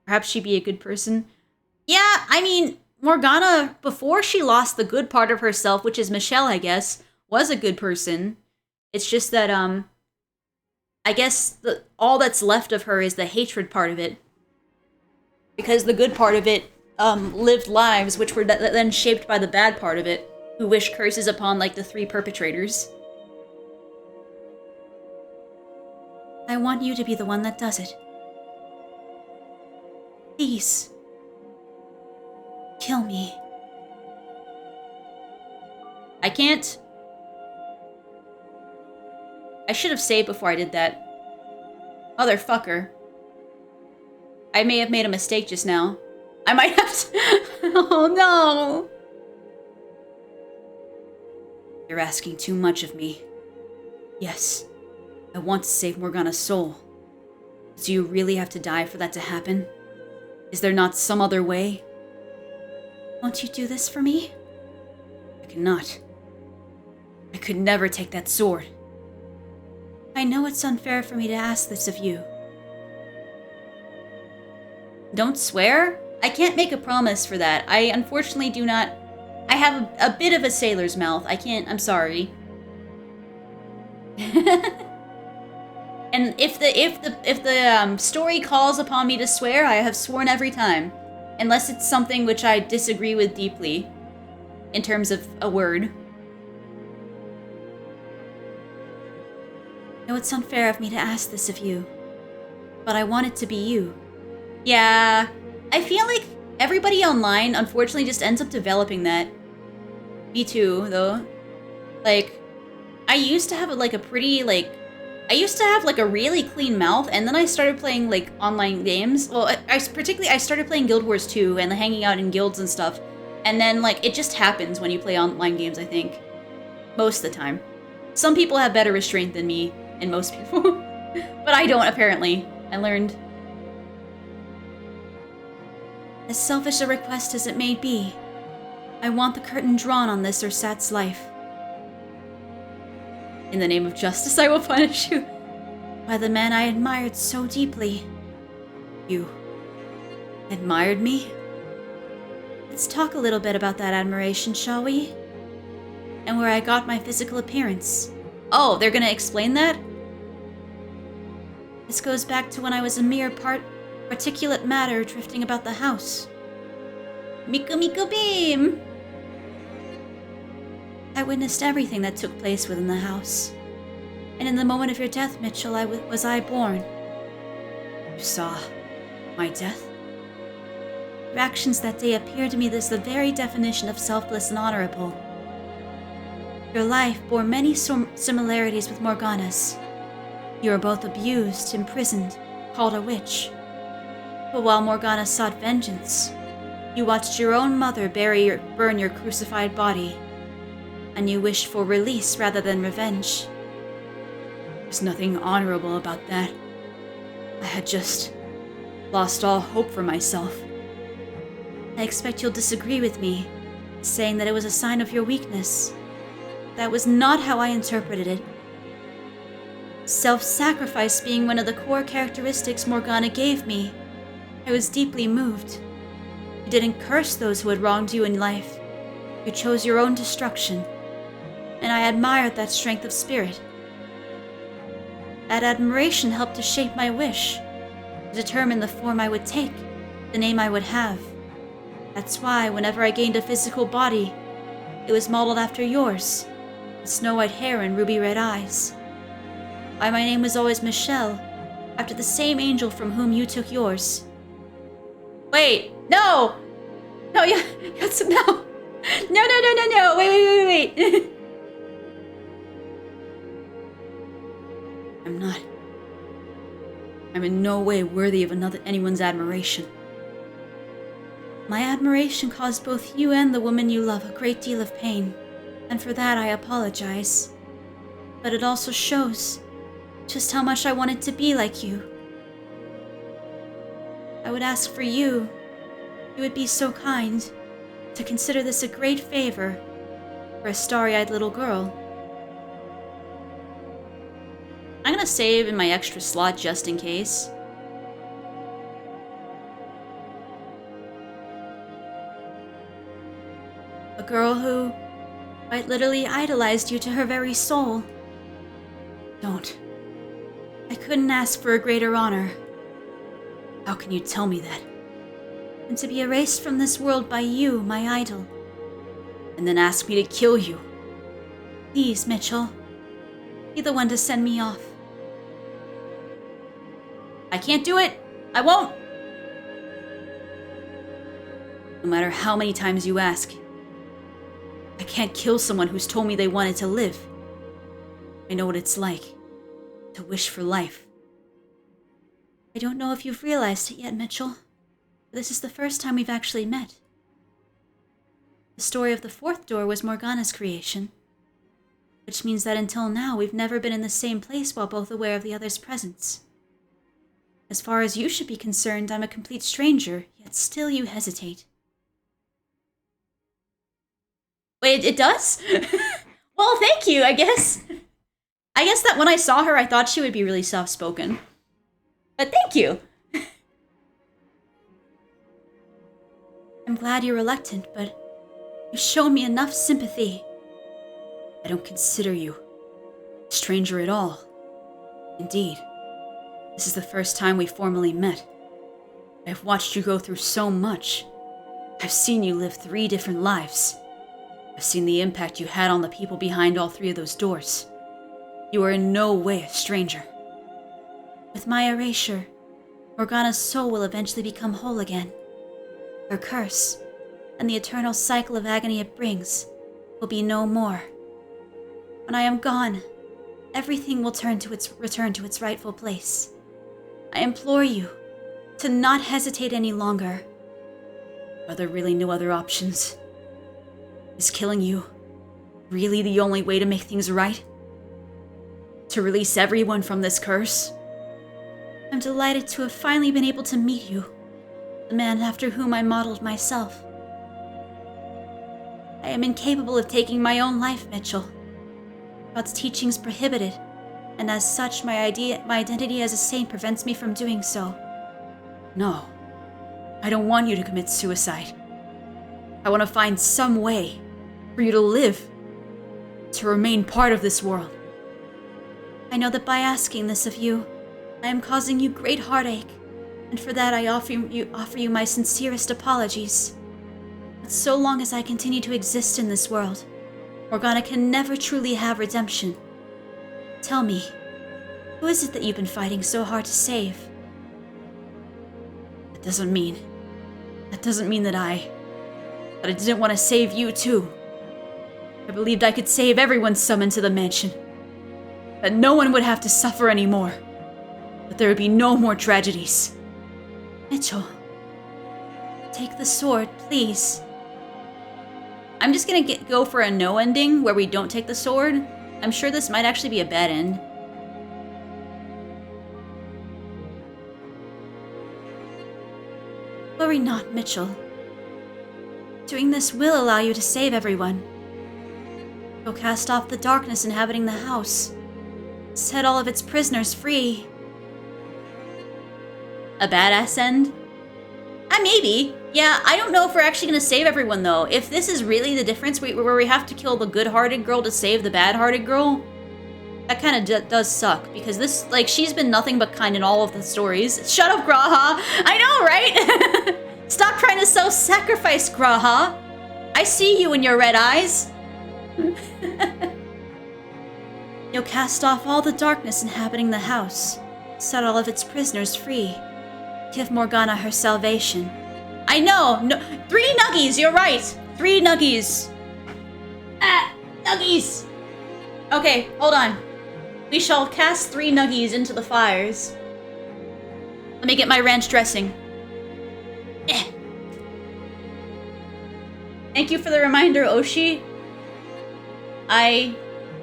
Speaker 1: Perhaps she'd be a good person. Yeah, I mean, Morgana, before she lost the good part of herself, which is Michelle, I guess, was a good person. It's just that, I guess all that's left of her is the hatred part of it. Because the good part of it, lived lives which were then shaped by the bad part of it, who wish curses upon, like, the 3 perpetrators.
Speaker 2: I want you to be the one that does it. Please. Kill me.
Speaker 1: I can't. I should have saved before I did that. Motherfucker. I may have made a mistake just now. I might have to. Oh no!
Speaker 2: You're asking too much of me. Yes, I want to save Morgana's soul. Do you really have to die for that to happen? Is there not some other way? Won't you do this for me? I cannot. I could never take that sword. I know it's unfair for me to ask this of you.
Speaker 1: Don't swear? I can't make a promise for that. I unfortunately do not. I have a bit of a sailor's mouth. I can't. I'm sorry. And if the story calls upon me to swear, I have sworn every time, unless it's something which I disagree with deeply, in terms of a word.
Speaker 2: I know it's unfair of me to ask this of you, but I want it to be you.
Speaker 1: Yeah, I feel like everybody online, unfortunately, just ends up developing that. Me too, though. Like, I used to have like a pretty, like, I used to have like a really clean mouth, and then I started playing like online games. Well, I started playing Guild Wars 2 and hanging out in guilds and stuff. And then like it just happens when you play online games, I think. Most of the time. Some people have better restraint than me, and most people. But I don't, apparently. I learned.
Speaker 2: As selfish a request as it may be, I want the curtain drawn on this ersatz life.
Speaker 1: In the name of justice, I will punish you.
Speaker 2: By the man I admired so deeply. You admired me? Let's talk a little bit about that admiration, shall we? And where I got my physical appearance.
Speaker 1: Oh, they're gonna explain that?
Speaker 2: This goes back to when I was a mere particulate matter drifting about the house.
Speaker 1: Miku Miku Beam!
Speaker 2: I witnessed everything that took place within the house. And in the moment of your death, Mitchell, was I born. You saw my death? Your actions that day appeared to me as the very definition of selfless and honorable. Your life bore many similarities with Morgana's. You were both abused, imprisoned, called a witch. But while Morgana sought vengeance, you watched your own mother burn your crucified body, and you wished for release rather than revenge. There's nothing honorable about that. I had just lost all hope for myself. I expect you'll disagree with me, saying that it was a sign of your weakness. That was not how I interpreted it. Self-sacrifice being one of the core characteristics Morgana gave me,
Speaker 3: I was deeply moved. You didn't curse those who had wronged you in life. You chose your own destruction, and I admired that strength of spirit. That admiration helped to shape my wish, to determine the form I would take, the name I would have. That's why, whenever I gained a physical body, it was modeled after yours, with snow-white hair and ruby-red eyes. Why my name was always Michelle, after the same angel from whom you took yours.
Speaker 1: Wait, no! No, yeah, yes, no. No, wait.
Speaker 3: I'm in no way worthy of anyone's admiration. My admiration caused both you and the woman you love a great deal of pain, and for that I apologize. But it also shows just how much I wanted to be like you. I would ask for you, if you would be so kind, to consider this a great favor for a starry-eyed little girl.
Speaker 1: I'm gonna save in my extra slot just in case.
Speaker 3: A girl who quite literally idolized you to her very soul. Don't. I couldn't ask for a greater honor. How can you tell me that? And to be erased from this world by you, my idol. And then ask me to kill you. Please, Mitchell. Be the one to send me off.
Speaker 1: I can't do it. I won't.
Speaker 3: No matter how many times you ask, I can't kill someone who's told me they wanted to live. I know what it's like to wish for life. I don't know if you've realized it yet, Mitchell, but this is the first time we've actually met. The story of the fourth door was Morgana's creation, which means that until now we've never been in the same place while both aware of the other's presence. As far as you should be concerned, I'm a complete stranger, yet still you hesitate.
Speaker 1: Wait, it does? Well, thank you, I guess. I guess that when I saw her, I thought she would be really soft-spoken. But thank you.
Speaker 3: I'm glad you're reluctant, but you've shown me enough sympathy. I don't consider you a stranger at all. Indeed, this is the first time we formally met. I've watched you go through so much. I've seen you live 3 different lives. I've seen the impact you had on the people behind all 3 of those doors. You are in no way a stranger. With my erasure, Morgana's soul will eventually become whole again. Her curse, and the eternal cycle of agony it brings, will be no more. When I am gone, everything will return to its rightful place. I implore you to not hesitate any longer. Are there really no other options? Is killing you really the only way to make things right? To release everyone from this curse? I'm delighted to have finally been able to meet you, the man after whom I modeled myself. I am incapable of taking my own life, Mitchell. God's teachings prohibit it, and as such, my identity as a saint prevents me from doing so. No, I don't want you to commit suicide. I want to find some way for you to live, to remain part of this world. I know that by asking this of you, I am causing you great heartache, and for that I offer you my sincerest apologies. But so long as I continue to exist in this world, Morgana can never truly have redemption. Tell me, who is it that you've been fighting so hard to save? That doesn't mean that I didn't want to save you too. I believed I could save everyone summoned to the mansion. That no one would have to suffer anymore. That there would be no more tragedies. Mitchell, take the sword, please.
Speaker 1: I'm just gonna go for a no ending where we don't take the sword. I'm sure this might actually be a bad end.
Speaker 3: Worry not, Mitchell. Doing this will allow you to save everyone. Go cast off the darkness inhabiting the house. Set all of its prisoners free.
Speaker 1: A badass end? maybe. Yeah, I don't know if we're actually gonna save everyone, though. If this is really the difference, where we have to kill the good-hearted girl to save the bad-hearted girl, that kind of does suck, because this, like, she's been nothing but kind in all of the stories. Shut up, Graha! I know, right? Stop trying to self-sacrifice, Graha! I see you in your red eyes!
Speaker 2: You'll cast off all the darkness inhabiting the house, set all of its prisoners free, give Morgana her salvation.
Speaker 1: I know! No, 3 nuggies, you're right! 3 nuggies! Ah! Nuggies! Okay, hold on. We shall cast 3 nuggies into the fires. Let me get my ranch dressing. Eh. Thank you for the reminder, Oshi. I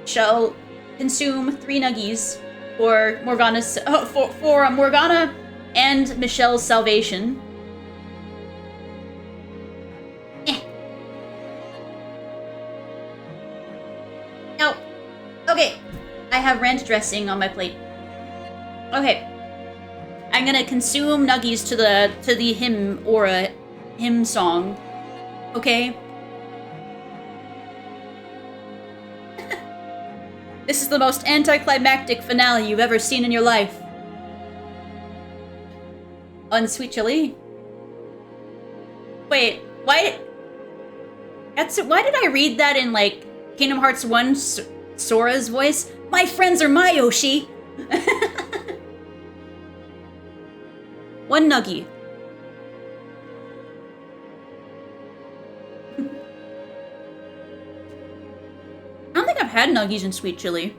Speaker 1: shall consume 3 nuggies for Morgana's for Morgana and Michelle's salvation. Eh. Now, okay. I have ranch dressing on my plate. Okay. I'm gonna consume nuggies to the hymn or a hymn song. Okay? This is the most anticlimactic finale you've ever seen in your life. Unsweet chili? Wait, why did I read that in, like, Kingdom Hearts 1 Sora's voice? My friends are my Yoshi! 1 nuggie. I don't think I've had nuggies in sweet chili.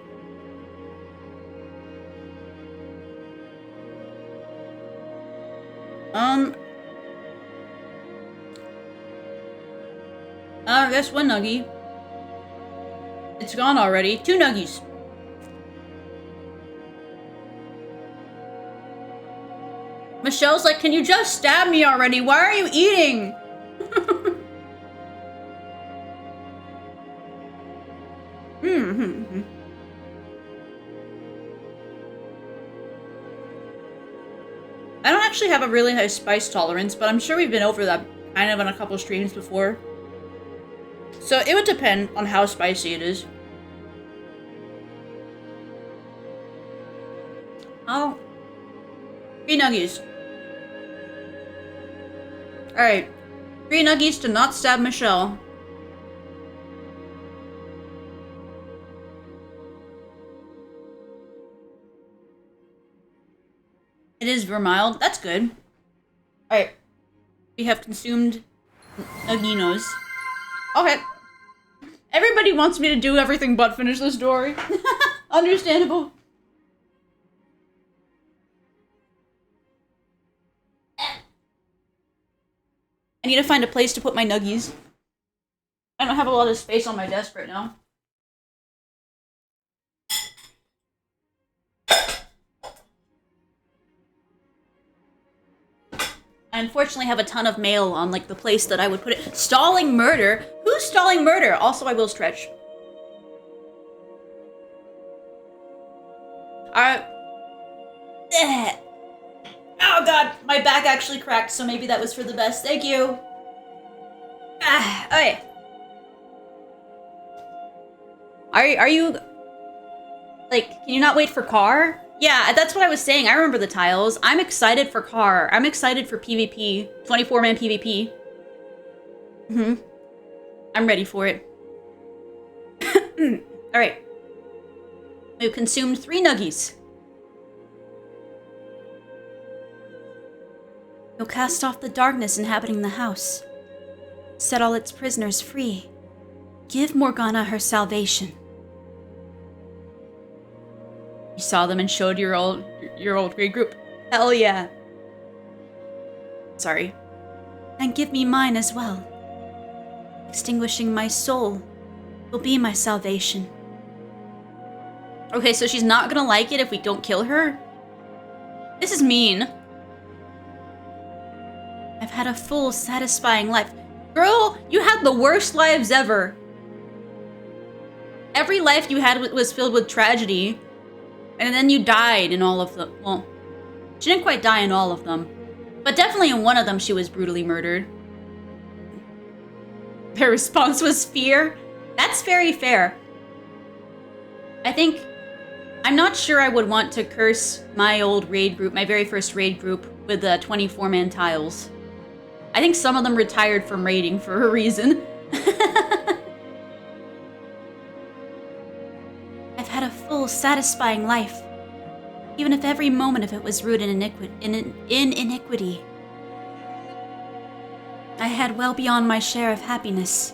Speaker 1: I guess 1 nuggie. It's gone already. 2 nuggies. Michelle's like, can you just stab me already? Why are you eating? I don't actually have a really high spice tolerance, but I'm sure we've been over that kind of on a couple streams before. So it would depend on how spicy it is. Oh. 3 nuggies. Alright. 3 nuggies to not stab Michelle. It is vermiled. That's good. Alright. We have consumed nugginos. Okay. Everybody wants me to do everything but finish the story. Understandable. I need to find a place to put my nuggies. I don't have a lot of space on my desk right now. I unfortunately have a ton of mail on, like, the place that I would put it. Stalling murder? Who's stalling murder? Also, I will stretch. Alright. Oh god, my back actually cracked, so maybe that was for the best. Thank you. Okay. Are you... Like, can you not wait for car? Yeah, that's what I was saying. I remember the tiles. I'm excited for car. I'm excited for PvP. 24-man PvP. I'm ready for it. Alright. We've consumed 3 nuggies.
Speaker 2: You'll cast off the darkness inhabiting the house, set all its prisoners free, give Morgana her salvation.
Speaker 1: You saw them and showed your old grade group. Hell yeah. Sorry.
Speaker 2: And give me mine as well. Extinguishing my soul will be my salvation.
Speaker 1: Okay, so she's not gonna like it if we don't kill her? This is mean.
Speaker 2: I've had a full, satisfying life.
Speaker 1: Girl, you had the worst lives ever. Every life you had was filled with tragedy. And then you died in all of them. Well, she didn't quite die in all of them. But definitely in one of them, she was brutally murdered. Their response was fear. That's very fair. I'm not sure I would want to curse my old raid group, my very first raid group, with 24-man tiles. I think some of them retired from raiding for a reason.
Speaker 2: I've had a full, satisfying life, even if every moment of it was rooted in iniquity. I had well beyond my share of happiness.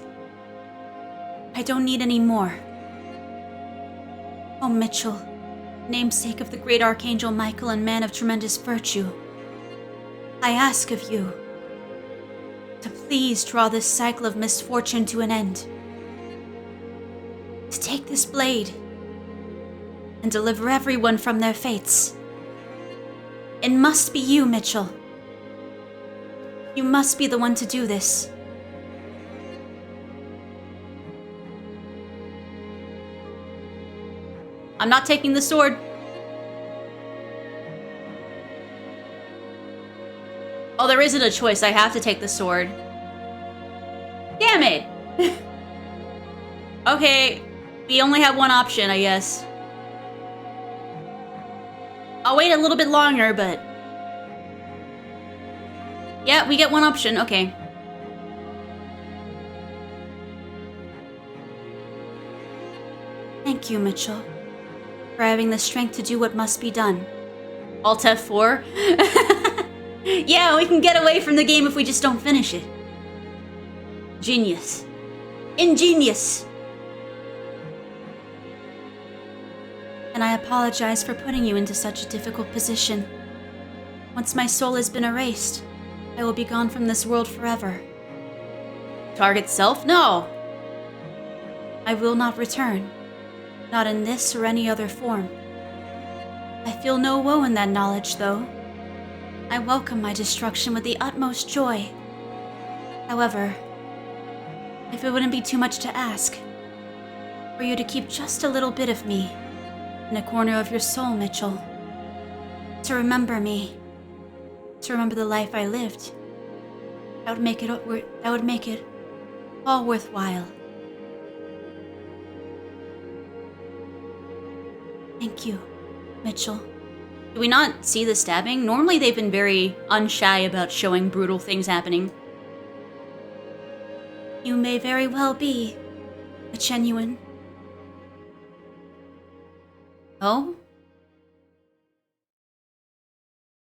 Speaker 2: I don't need any more. Oh, Mitchell, namesake of the great Archangel Michael and man of tremendous virtue, I ask of you to please draw this cycle of misfortune to an end. To take this blade and deliver everyone from their fates. It must be you, Mitchell. You must be the one to do this.
Speaker 1: I'm not taking the sword. Oh, there isn't a choice. I have to take the sword. Damn it! Okay, we only have one option, I guess. I'll wait a little bit longer, but... yeah, we get one option. Okay.
Speaker 2: Thank you, Mitchell, for having the strength to do what must be done.
Speaker 1: Alt F4? Yeah, we can get away from the game if we just don't finish it. Genius. Ingenious.
Speaker 2: And I apologize for putting you into such a difficult position. Once my soul has been erased, I will be gone from this world forever.
Speaker 1: Target self? No.
Speaker 2: I will not return. Not in this or any other form. I feel no woe in that knowledge, though. I welcome my destruction with the utmost joy. However, if it wouldn't be too much to ask, for you to keep just a little bit of me in a corner of your soul, Mitchell. To remember me. To remember the life I lived. That would make it all worthwhile. Thank you, Mitchell.
Speaker 1: Do we not see the stabbing? Normally they've been very unshy about showing brutal things happening.
Speaker 2: You may very well be a genuine.
Speaker 1: Oh?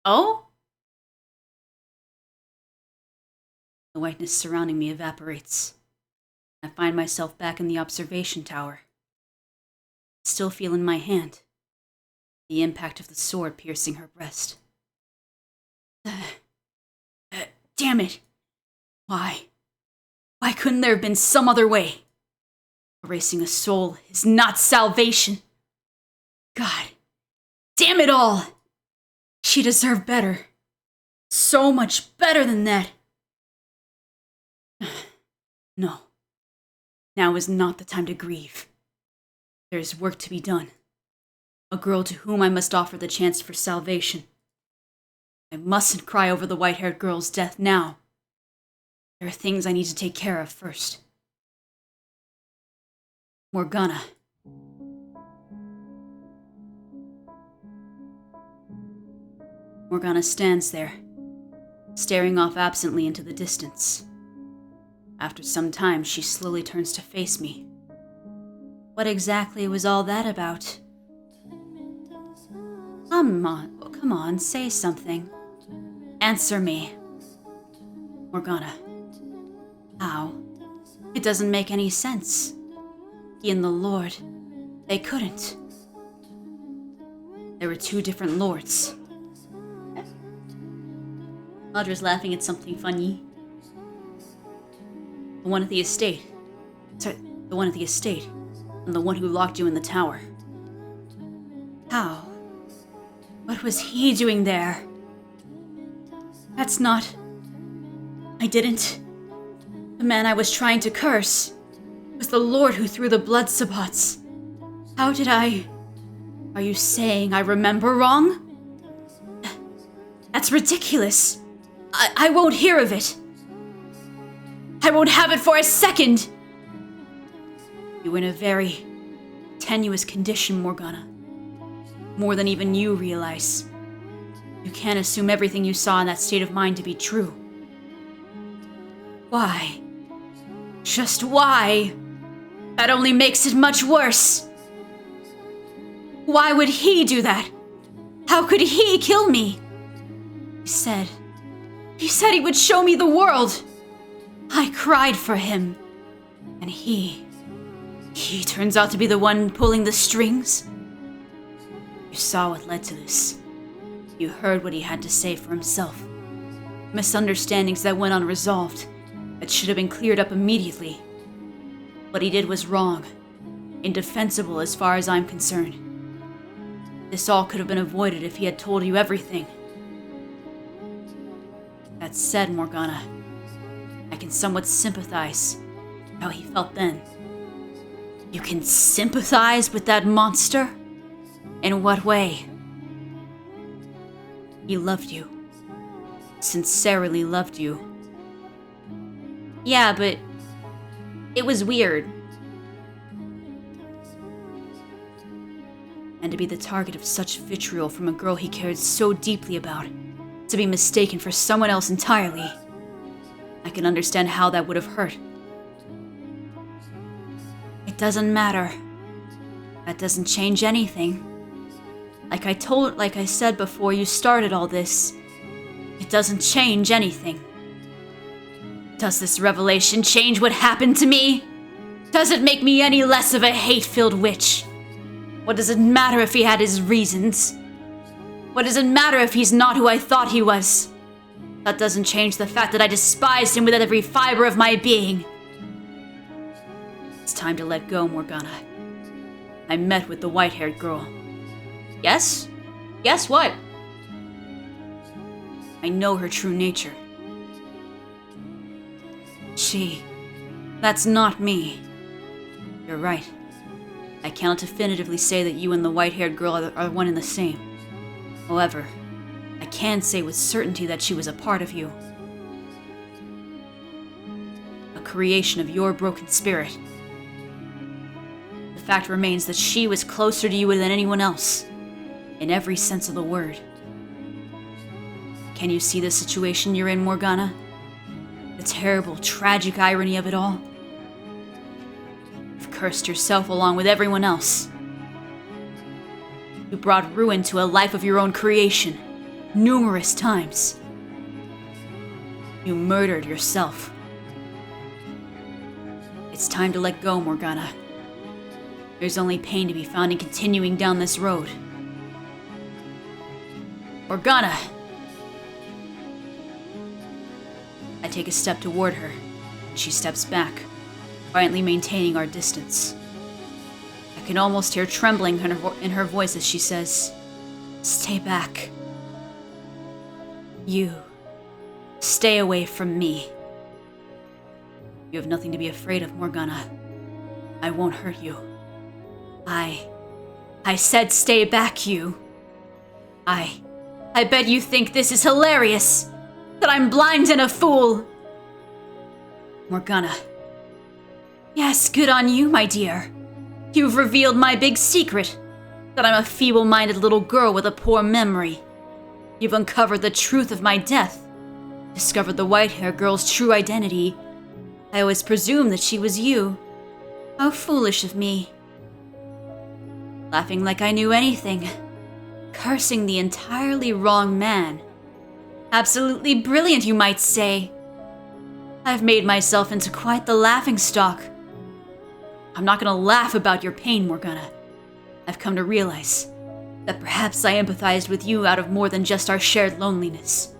Speaker 1: Oh?
Speaker 3: The whiteness surrounding me evaporates. I find myself back in the observation tower. Still feel in my hand the impact of the sword piercing her breast. Damn it! Why? Why couldn't there have been some other way? Erasing a soul is not salvation. God, damn it all! She deserved better. So much better than that. No. Now is not the time to grieve. There is work to be done. A girl to whom I must offer the chance for salvation. I mustn't cry over the white-haired girl's death now. There are things I need to take care of first. Morgana. Morgana stands there, staring off absently into the distance. After some time, she slowly turns to face me. What exactly was all that about? Come on, say something. Answer me. Morgana. How? It doesn't make any sense. He and the Lord, they couldn't. There were two different lords.
Speaker 1: Audra's laughing at something funny.
Speaker 3: The one at the estate. Sorry, the one at the estate. And the one who locked you in the tower. How? What was he doing there? That's not... I didn't... The man I was trying to curse was the Lord who threw the blood sabbats. How did I... Are you saying I remember wrong? That's ridiculous.
Speaker 2: I won't hear of it. I won't have it for a second. You're in a very tenuous condition, Morgana. More than even you realize. You can't assume everything you saw in that state of mind to be true. Why? Just why? That only makes it much worse. Why would he do that? How could he kill me? He said he would show me the world. I cried for him. And he turns out to be the one pulling the strings. You saw what led to this. You heard what he had to say for himself. Misunderstandings that went unresolved, that should have been cleared up immediately. What he did was wrong, indefensible as far as I'm concerned. This all could have been avoided if he had told you everything. That said, Morgana, I can somewhat sympathize with how he felt then. You can sympathize with that monster? In what way? He loved you. Sincerely loved you.
Speaker 1: Yeah, but it was weird.
Speaker 2: And to be the target of such vitriol from a girl he cared so deeply about, to be mistaken for someone else entirely, I can understand how that would have hurt. It doesn't matter. That doesn't change anything. Like I said before you started all this, it doesn't change anything. Does this revelation change what happened to me? Does it make me any less of a hate-filled witch? What does it matter if he had his reasons? What does it matter if he's not who I thought he was? That doesn't change the fact that I despised him with every fiber of my being. It's time to let go, Morgana. I met with the white-haired girl.
Speaker 1: Yes? Yes, what?
Speaker 2: I know her true nature. That's not me. You're right. I cannot definitively say that you and the white-haired girl are one and the same. However, I can say with certainty that she was a part of you. A creation of your broken spirit. The fact remains that she was closer to you than anyone else, in every sense of the word. Can you see the situation you're in, Morgana? The terrible, tragic irony of it all? You've cursed yourself along with everyone else. You brought ruin to a life of your own creation, numerous times. You murdered yourself. It's time to let go, Morgana. There's only pain to be found in continuing down this road. Morgana! I take a step toward her, and she steps back, quietly maintaining our distance. I can almost hear trembling in her voice as she says, "Stay back. You. Stay away from me. You have nothing to be afraid of, Morgana. I won't hurt you. I said stay back, you. I bet you think this is hilarious. That I'm blind and a fool. Morgana. Yes, good on you, my dear. You've revealed my big secret. That I'm a feeble-minded little girl with a poor memory. You've uncovered the truth of my death. Discovered the white-haired girl's true identity. I always presumed that she was you. How foolish of me. Laughing like I knew anything. Cursing the entirely wrong man. Absolutely brilliant, you might say. I've made myself into quite the laughingstock. I'm not gonna laugh about your pain, Morgana. I've come to realize that perhaps I empathized with you out of more than just our shared loneliness.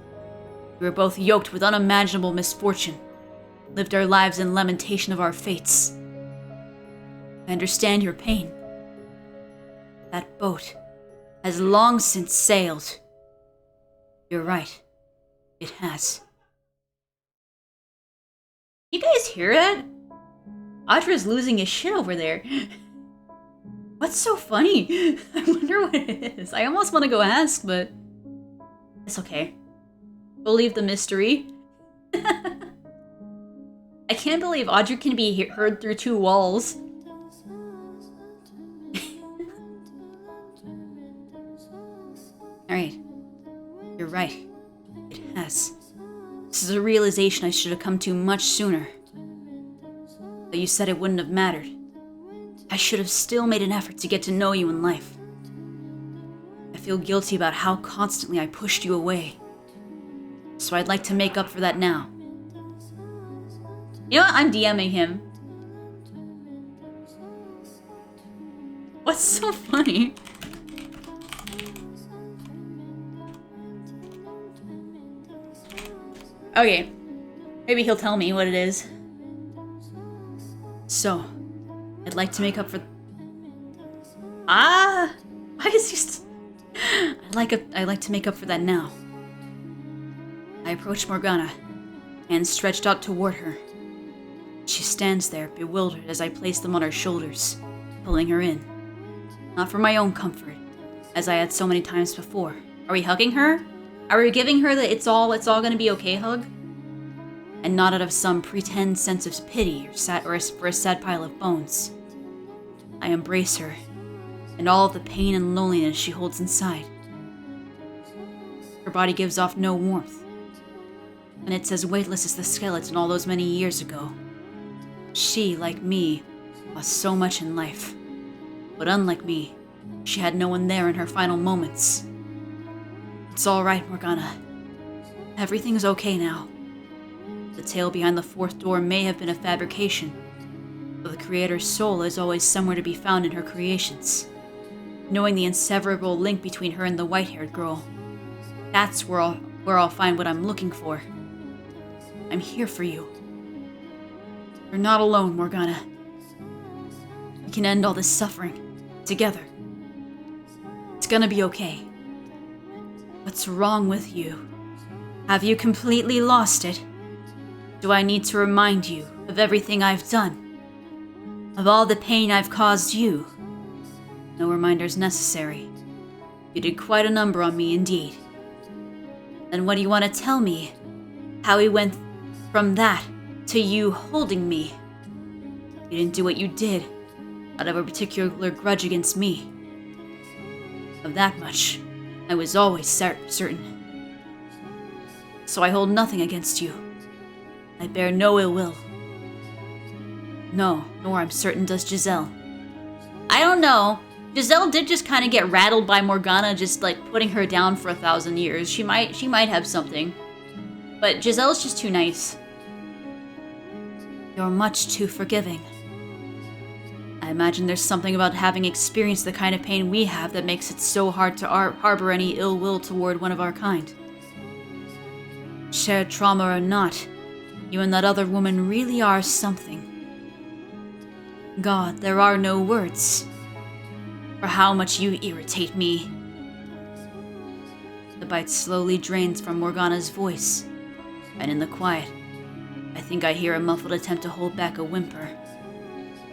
Speaker 2: We were both yoked with unimaginable misfortune, lived our lives in lamentation of our fates. I understand your pain. That boat has long since sailed. You're right. It has.
Speaker 1: You guys hear that? Audra's losing his shit over there. What's so funny? I wonder what it is. I almost want to go ask, but it's okay. Believe the mystery. I can't believe Audrey can be heard through 2 walls.
Speaker 3: Alright. You're right. It has. This is a realization I should have come to much sooner. Though you said it wouldn't have mattered. I should have still made an effort to get to know you in life. I feel guilty about how constantly I pushed you away. So I'd like to make up for that now.
Speaker 1: You know what? I'm DMing him. What's so funny? Okay. Maybe he'll tell me what it is.
Speaker 3: So, I'd like to make up for...
Speaker 1: Why is he
Speaker 3: I'd like to make up for that now. I approach Morgana, hands stretched out toward her. She stands there, bewildered as I place them on her shoulders, pulling her in. Not for my own comfort, as I had so many times before.
Speaker 1: Are we hugging her? Are we giving her the it's all gonna be okay hug?
Speaker 3: And not out of some pretend sense of pity or for a sad pile of bones. I embrace her, and all of the pain and loneliness she holds inside. Her body gives off no warmth, and it's as weightless as the skeleton all those many years ago. She, like me, lost so much in life. But unlike me, she had no one there in her final moments. It's all right, Morgana. Everything's okay now. The tale behind the 4th door may have been a fabrication, but the Creator's soul is always somewhere to be found in her creations. Knowing the inseparable link between her and the white-haired girl, that's where I'll find what I'm looking for. I'm here for you. You're not alone, Morgana. We can end all this suffering together. It's gonna be okay. What's wrong with you? Have you completely lost it? Do I need to remind you of everything I've done? Of all the pain I've caused you? No reminders necessary. You did quite a number on me indeed. Then what do you want to tell me? How we went from that to you holding me? You didn't do what you did out of a particular grudge against me. Of that much, I was always certain. So I hold nothing against you. I bear no ill will. No, nor I'm certain does Giselle.
Speaker 1: I don't know. Giselle did just kind of get rattled by Morgana just like putting her down for 1,000 years. She might have something. But Giselle's just too nice.
Speaker 3: You're much too forgiving. I imagine there's something about having experienced the kind of pain we have that makes it so hard to harbor any ill will toward one of our kind. Shared trauma or not, you and that other woman really are something. God, there are no words for how much you irritate me. The bite slowly drains from Morgana's voice, and in the quiet, I think I hear a muffled attempt to hold back a whimper.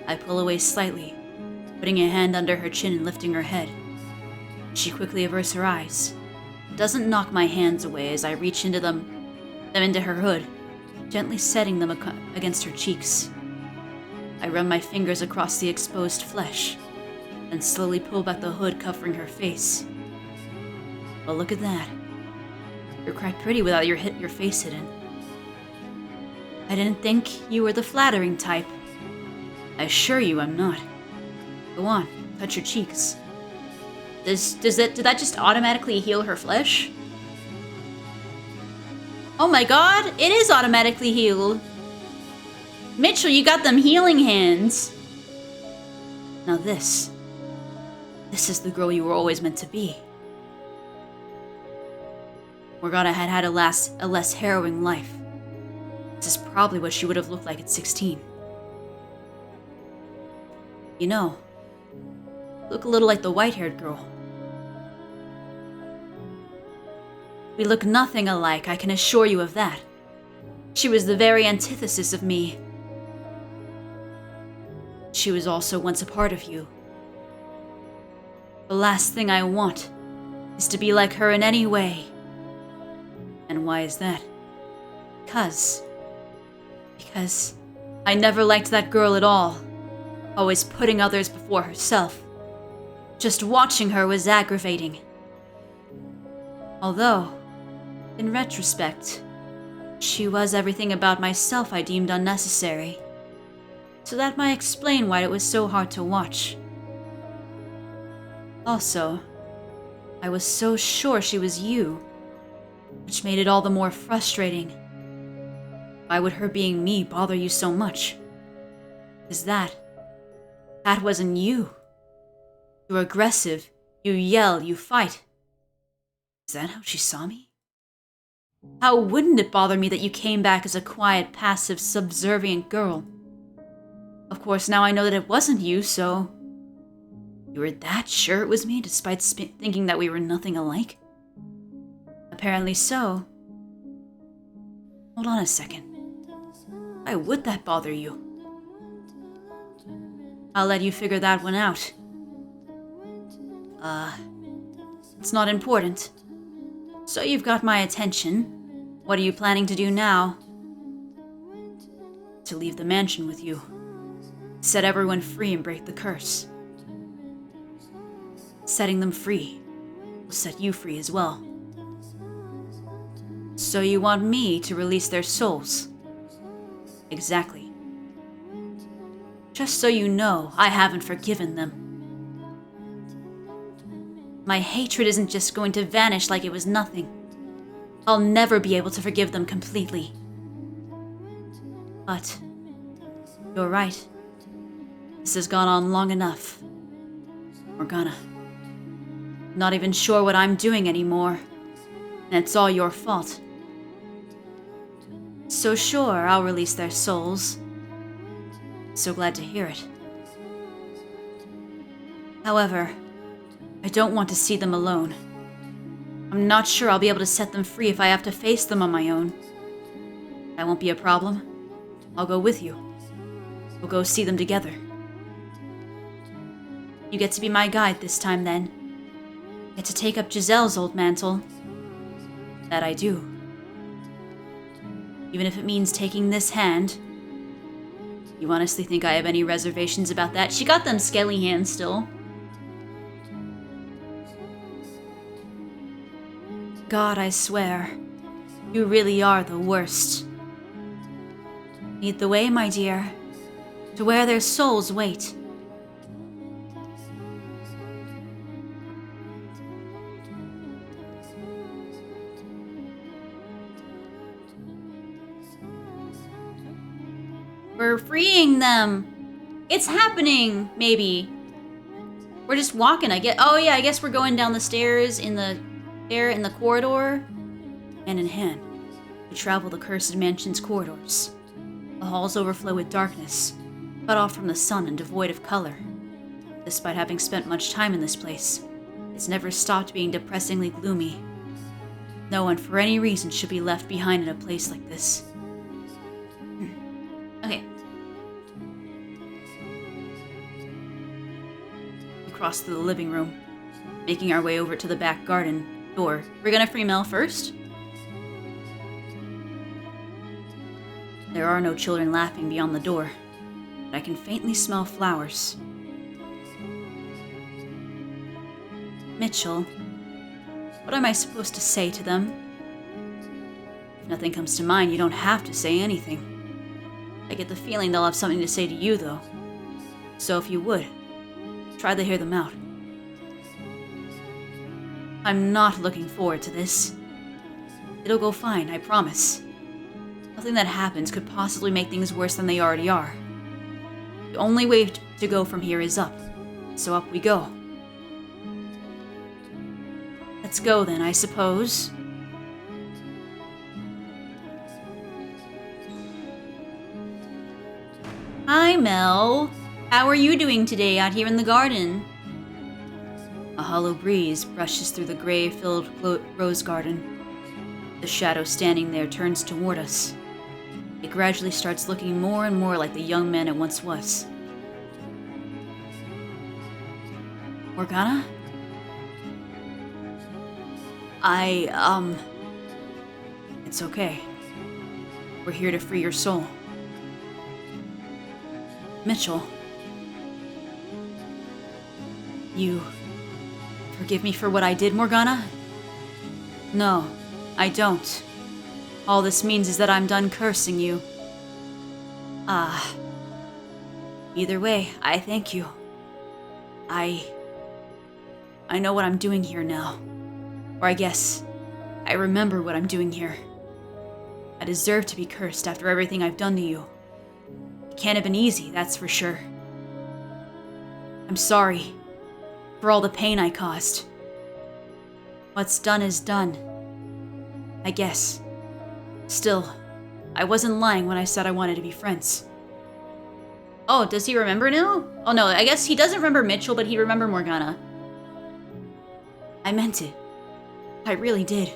Speaker 3: I pull away slightly, putting a hand under her chin and lifting her head. She quickly averts her eyes, doesn't knock my hands away as I reach into them into her hood, gently setting them against her cheeks. I run my fingers across the exposed flesh, then slowly pull back the hood covering her face. Well, look at that. You're quite pretty without your face hidden. I didn't think you were the flattering type. I assure you I'm not. Go on, touch your cheeks.
Speaker 1: Did that just automatically heal her flesh? Oh my god, it is automatically healed. Mitchell, you got them healing hands.
Speaker 3: Now this is the girl you were always meant to be. Morgana had a less harrowing life. This is probably what she would have looked like at 16. You know, you look a little like the white-haired girl. We look nothing alike, I can assure you of that. She was the very antithesis of me. She was also once a part of you. The last thing I want is to be like her in any way. And why is that? Because I never liked that girl at all. Always putting others before herself. Just watching her was aggravating. Although, in retrospect, she was everything about myself I deemed unnecessary. So that might explain why it was so hard to watch. Also, I was so sure she was you, which made it all the more frustrating. Why would her being me bother you so much? 'Cause that wasn't you. You're aggressive, you yell, you fight. Is that how she saw me? How wouldn't it bother me that you came back as a quiet, passive, subservient girl? Of course, now I know that it wasn't you, so... You were that sure it was me, despite thinking that we were nothing alike? Apparently so. Hold on a second. Why would that bother you? I'll let you figure that one out. It's not important. So you've got my attention. What are you planning to do now? To leave the mansion with you. Set everyone free and break the curse. Setting them free will set you free as well. So you want me to release their souls? Exactly. Just so you know, I haven't forgiven them. My hatred isn't just going to vanish like it was nothing. I'll never be able to forgive them completely. But you're right. This has gone on long enough. Morgana. Not even sure what I'm doing anymore. And it's all your fault. So sure, I'll release their souls. So glad to hear it. However, I don't want to see them alone. I'm not sure I'll be able to set them free if I have to face them on my own. That won't be a problem. I'll go with you. We'll go see them together. You get to be my guide this time, then. Get to take up Giselle's old mantle. That I do. Even if it means taking this hand. You honestly think I have any reservations about that? She got them skelly hands still. God, I swear. You really are the worst. Lead the way, my dear. To where their souls wait.
Speaker 1: We're freeing them. It's happening, maybe. We're just walking, I guess. Oh yeah, I guess we're going down the stairs in the corridor.
Speaker 3: Hand in hand, we travel the cursed mansion's corridors. The halls overflow with darkness, cut off from the sun and devoid of color. Despite having spent much time in this place, it's never stopped being depressingly gloomy. No one, for any reason, should be left behind in a place like this.
Speaker 1: Okay.
Speaker 3: We cross through the living room, making our way over to the back garden door.
Speaker 1: We're gonna free Mel first.
Speaker 3: There are no children laughing beyond the door, but I can faintly smell flowers. Mitchell, what am I supposed to say to them? If nothing comes to mind, you don't have to say anything. I get the feeling they'll have something to say to you, though. So if you would, try to hear them out. I'm not looking forward to this. It'll go fine, I promise. Nothing that happens could possibly make things worse than they already are. The only way to go from here is up, so up we go. Let's go then, I suppose.
Speaker 1: Hi, Mel. How are you doing today out here in the garden?
Speaker 3: A hollow breeze brushes through the gray-filled rose garden. The shadow standing there turns toward us. It gradually starts looking more and more like the young man it once was. Morgana? It's okay. We're here to free your soul. Mitchell. You forgive me for what I did, Morgana? No, I don't. All this means is that I'm done cursing you. Either way, I thank you. I know what I'm doing here now. Or I guess, I remember what I'm doing here. I deserve to be cursed after everything I've done to you. It can't have been easy, that's for sure. I'm sorry for all the pain I caused. What's done is done. I guess. Still, I wasn't lying when I said I wanted to be friends.
Speaker 1: Oh, does he remember now? Oh no, I guess he doesn't remember Mitchell, but he'd remember Morgana.
Speaker 3: I meant it. I really did.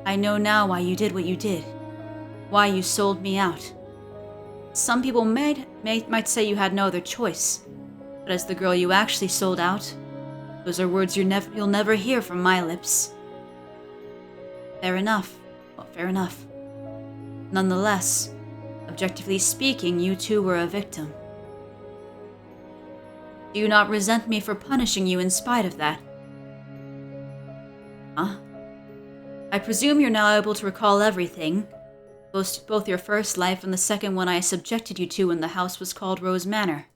Speaker 3: I know now why you did what you did. Why you sold me out. Some people might say you had no other choice. But as the girl you actually sold out, those are words you'll never hear from my lips. Fair enough. Well, fair enough. Nonetheless, objectively speaking, you too were a victim. Do you not resent me for punishing you in spite of that? Huh? I presume you're now able to recall everything, both your first life and the second one I subjected you to when the house was called Rose Manor.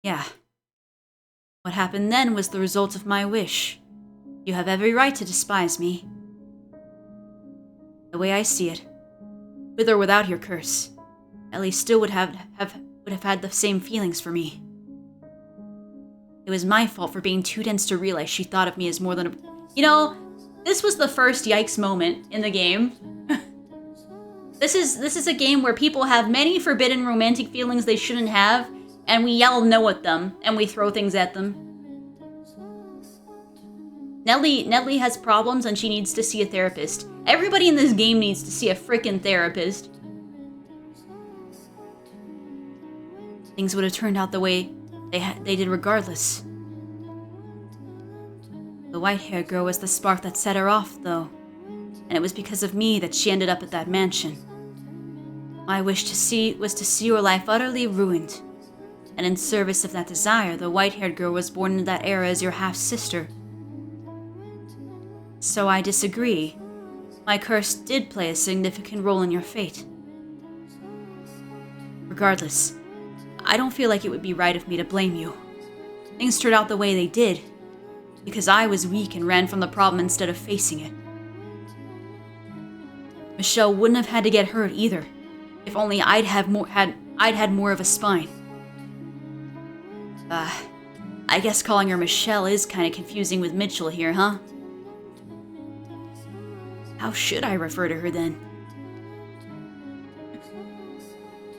Speaker 3: Yeah. What happened then was the result of my wish. You have every right to despise me. The way I see it, with or without your curse, Ellie still would have had the same feelings for me. It was my fault for being too dense to realize she thought of me as more than a...
Speaker 1: You know, this was the first yikes moment in the game. This is a game where people have many forbidden romantic feelings they shouldn't have, and we yell no at them, and we throw things at them. Nellie has problems and she needs to see a therapist. Everybody in this game needs to see a frickin' therapist.
Speaker 3: Things would have turned out the way they did regardless. The white-haired girl was the spark that set her off, though. And it was because of me that she ended up at that mansion. My wish was to see your life utterly ruined. And in service of that desire, the white-haired girl was born into that era as your half-sister. So I disagree. My curse did play a significant role in your fate. Regardless, I don't feel like it would be right of me to blame you. Things turned out the way they did, because I was weak and ran from the problem instead of facing it. Michelle wouldn't have had to get hurt either, if only I'd had more of a spine. I guess calling her Michelle is kind of confusing with Mitchell here, huh? How should I refer to her then?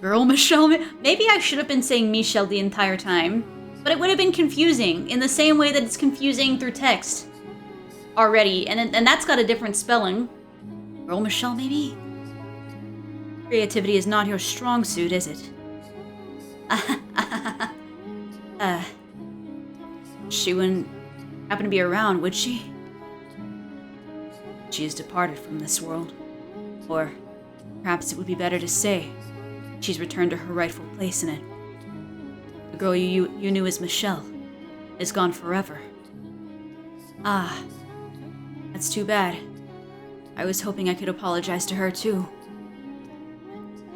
Speaker 1: Girl Michelle? Maybe I should have been saying Michelle the entire time, but it would have been confusing in the same way that it's confusing through text already, and that's got a different spelling.
Speaker 3: Girl Michelle, maybe? Creativity is not your strong suit, is it? She wouldn't happen to be around, would she? She has departed from this world. Or perhaps it would be better to say she's returned to her rightful place in it. The girl you knew as Michelle is gone forever. Ah, that's too bad. I was hoping I could apologize to her too.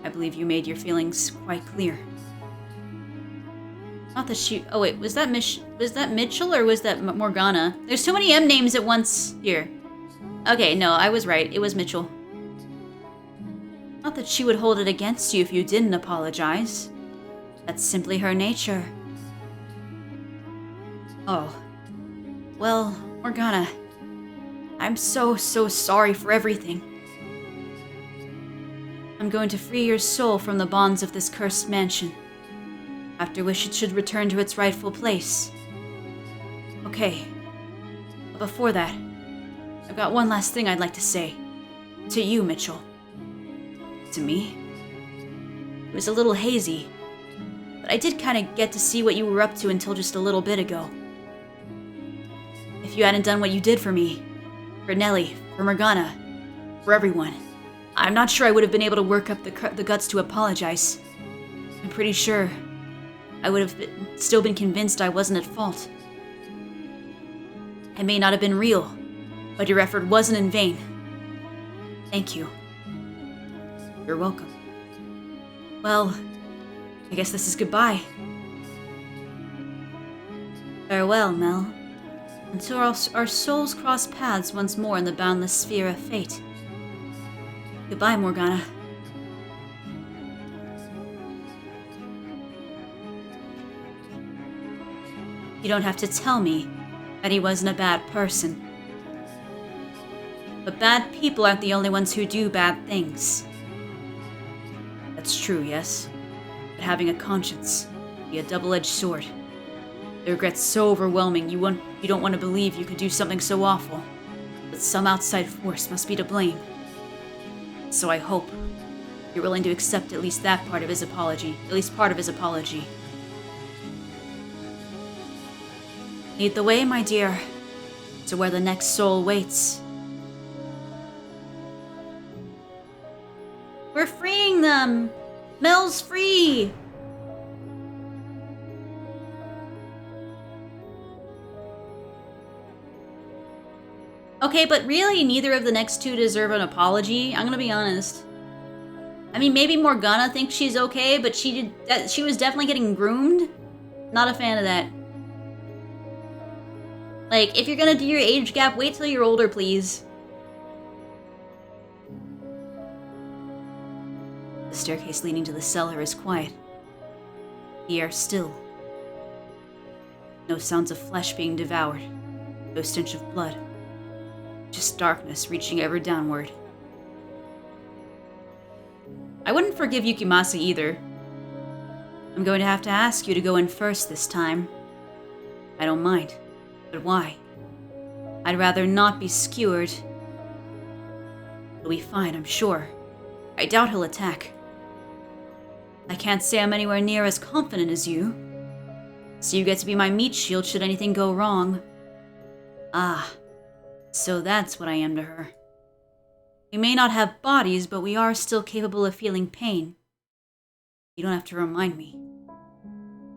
Speaker 3: I believe you made your feelings quite clear.
Speaker 1: Not that she... Oh wait, was that Mitchell or was that Morgana? There's too many M names at once here. Okay, no, I was right. It was Mitchell.
Speaker 3: Not that she would hold it against you if you didn't apologize. That's simply her nature. Oh. Well, Morgana, I'm so sorry for everything. I'm going to free your soul from the bonds of this cursed mansion, after which it should return to its rightful place. Okay, but before that, I've got one last thing I'd like to say. To you, Mitchell. To me? It was a little hazy, but I did kind of get to see what you were up to until just a little bit ago. If you hadn't done what you did for me, for Nellie, For Morgana. For everyone. I'm not sure I would have been able to work up the guts to apologize. I'm pretty sure I would have still been convinced I wasn't at fault. It may not have been real, but your effort wasn't in vain. Thank you. You're welcome. Well, I guess this is goodbye. Farewell, Mel. Until our souls cross paths once more in the boundless sphere of fate. Goodbye, Morgana. You don't have to tell me that he wasn't a bad person. But bad people aren't the only ones who do bad things. That's true, yes. But having a conscience can be a double-edged sword. The regret's so overwhelming you don't want to believe you could do something so awful. But some outside force must be to blame. So I hope you're willing to accept at least that part of his apology. At least part of his apology. Lead the way, my dear, to where the next soul waits.
Speaker 1: We're freeing them! Mel's free! Okay, but really, neither of the next two deserve an apology. I'm gonna be honest. I mean, maybe Morgana thinks she's okay, but she was definitely getting groomed. Not a fan of that. Like, if you're gonna do your age gap, wait till you're older, please.
Speaker 3: The staircase leading to the cellar is quiet. The air still. No sounds of flesh being devoured. No stench of blood. Just darkness reaching ever downward.
Speaker 1: I wouldn't forgive Yukimasa either.
Speaker 3: I'm going to have to ask you to go in first this time. I don't mind. But why? I'd rather not be skewered. He'll be fine, I'm sure. I doubt he'll attack. I can't say I'm anywhere near as confident as you. So you get to be my meat shield should anything go wrong. Ah, so that's what I am to her. We may not have bodies, but we are still capable of feeling pain. You don't have to remind me.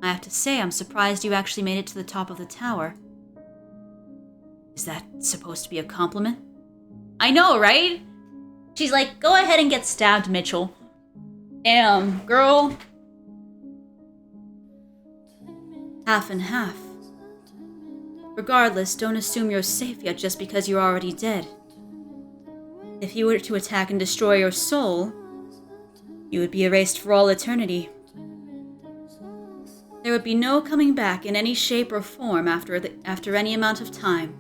Speaker 3: I have to say, I'm surprised you actually made it to the top of the tower. Is that supposed to be a compliment?
Speaker 1: I know, right? She's like, go ahead and get stabbed, Mitchell. Damn, girl.
Speaker 3: Half and half. Regardless, don't assume you're safe yet just because you're already dead. If you were to attack and destroy your soul, you would be erased for all eternity. There would be no coming back in any shape or form after any amount of time.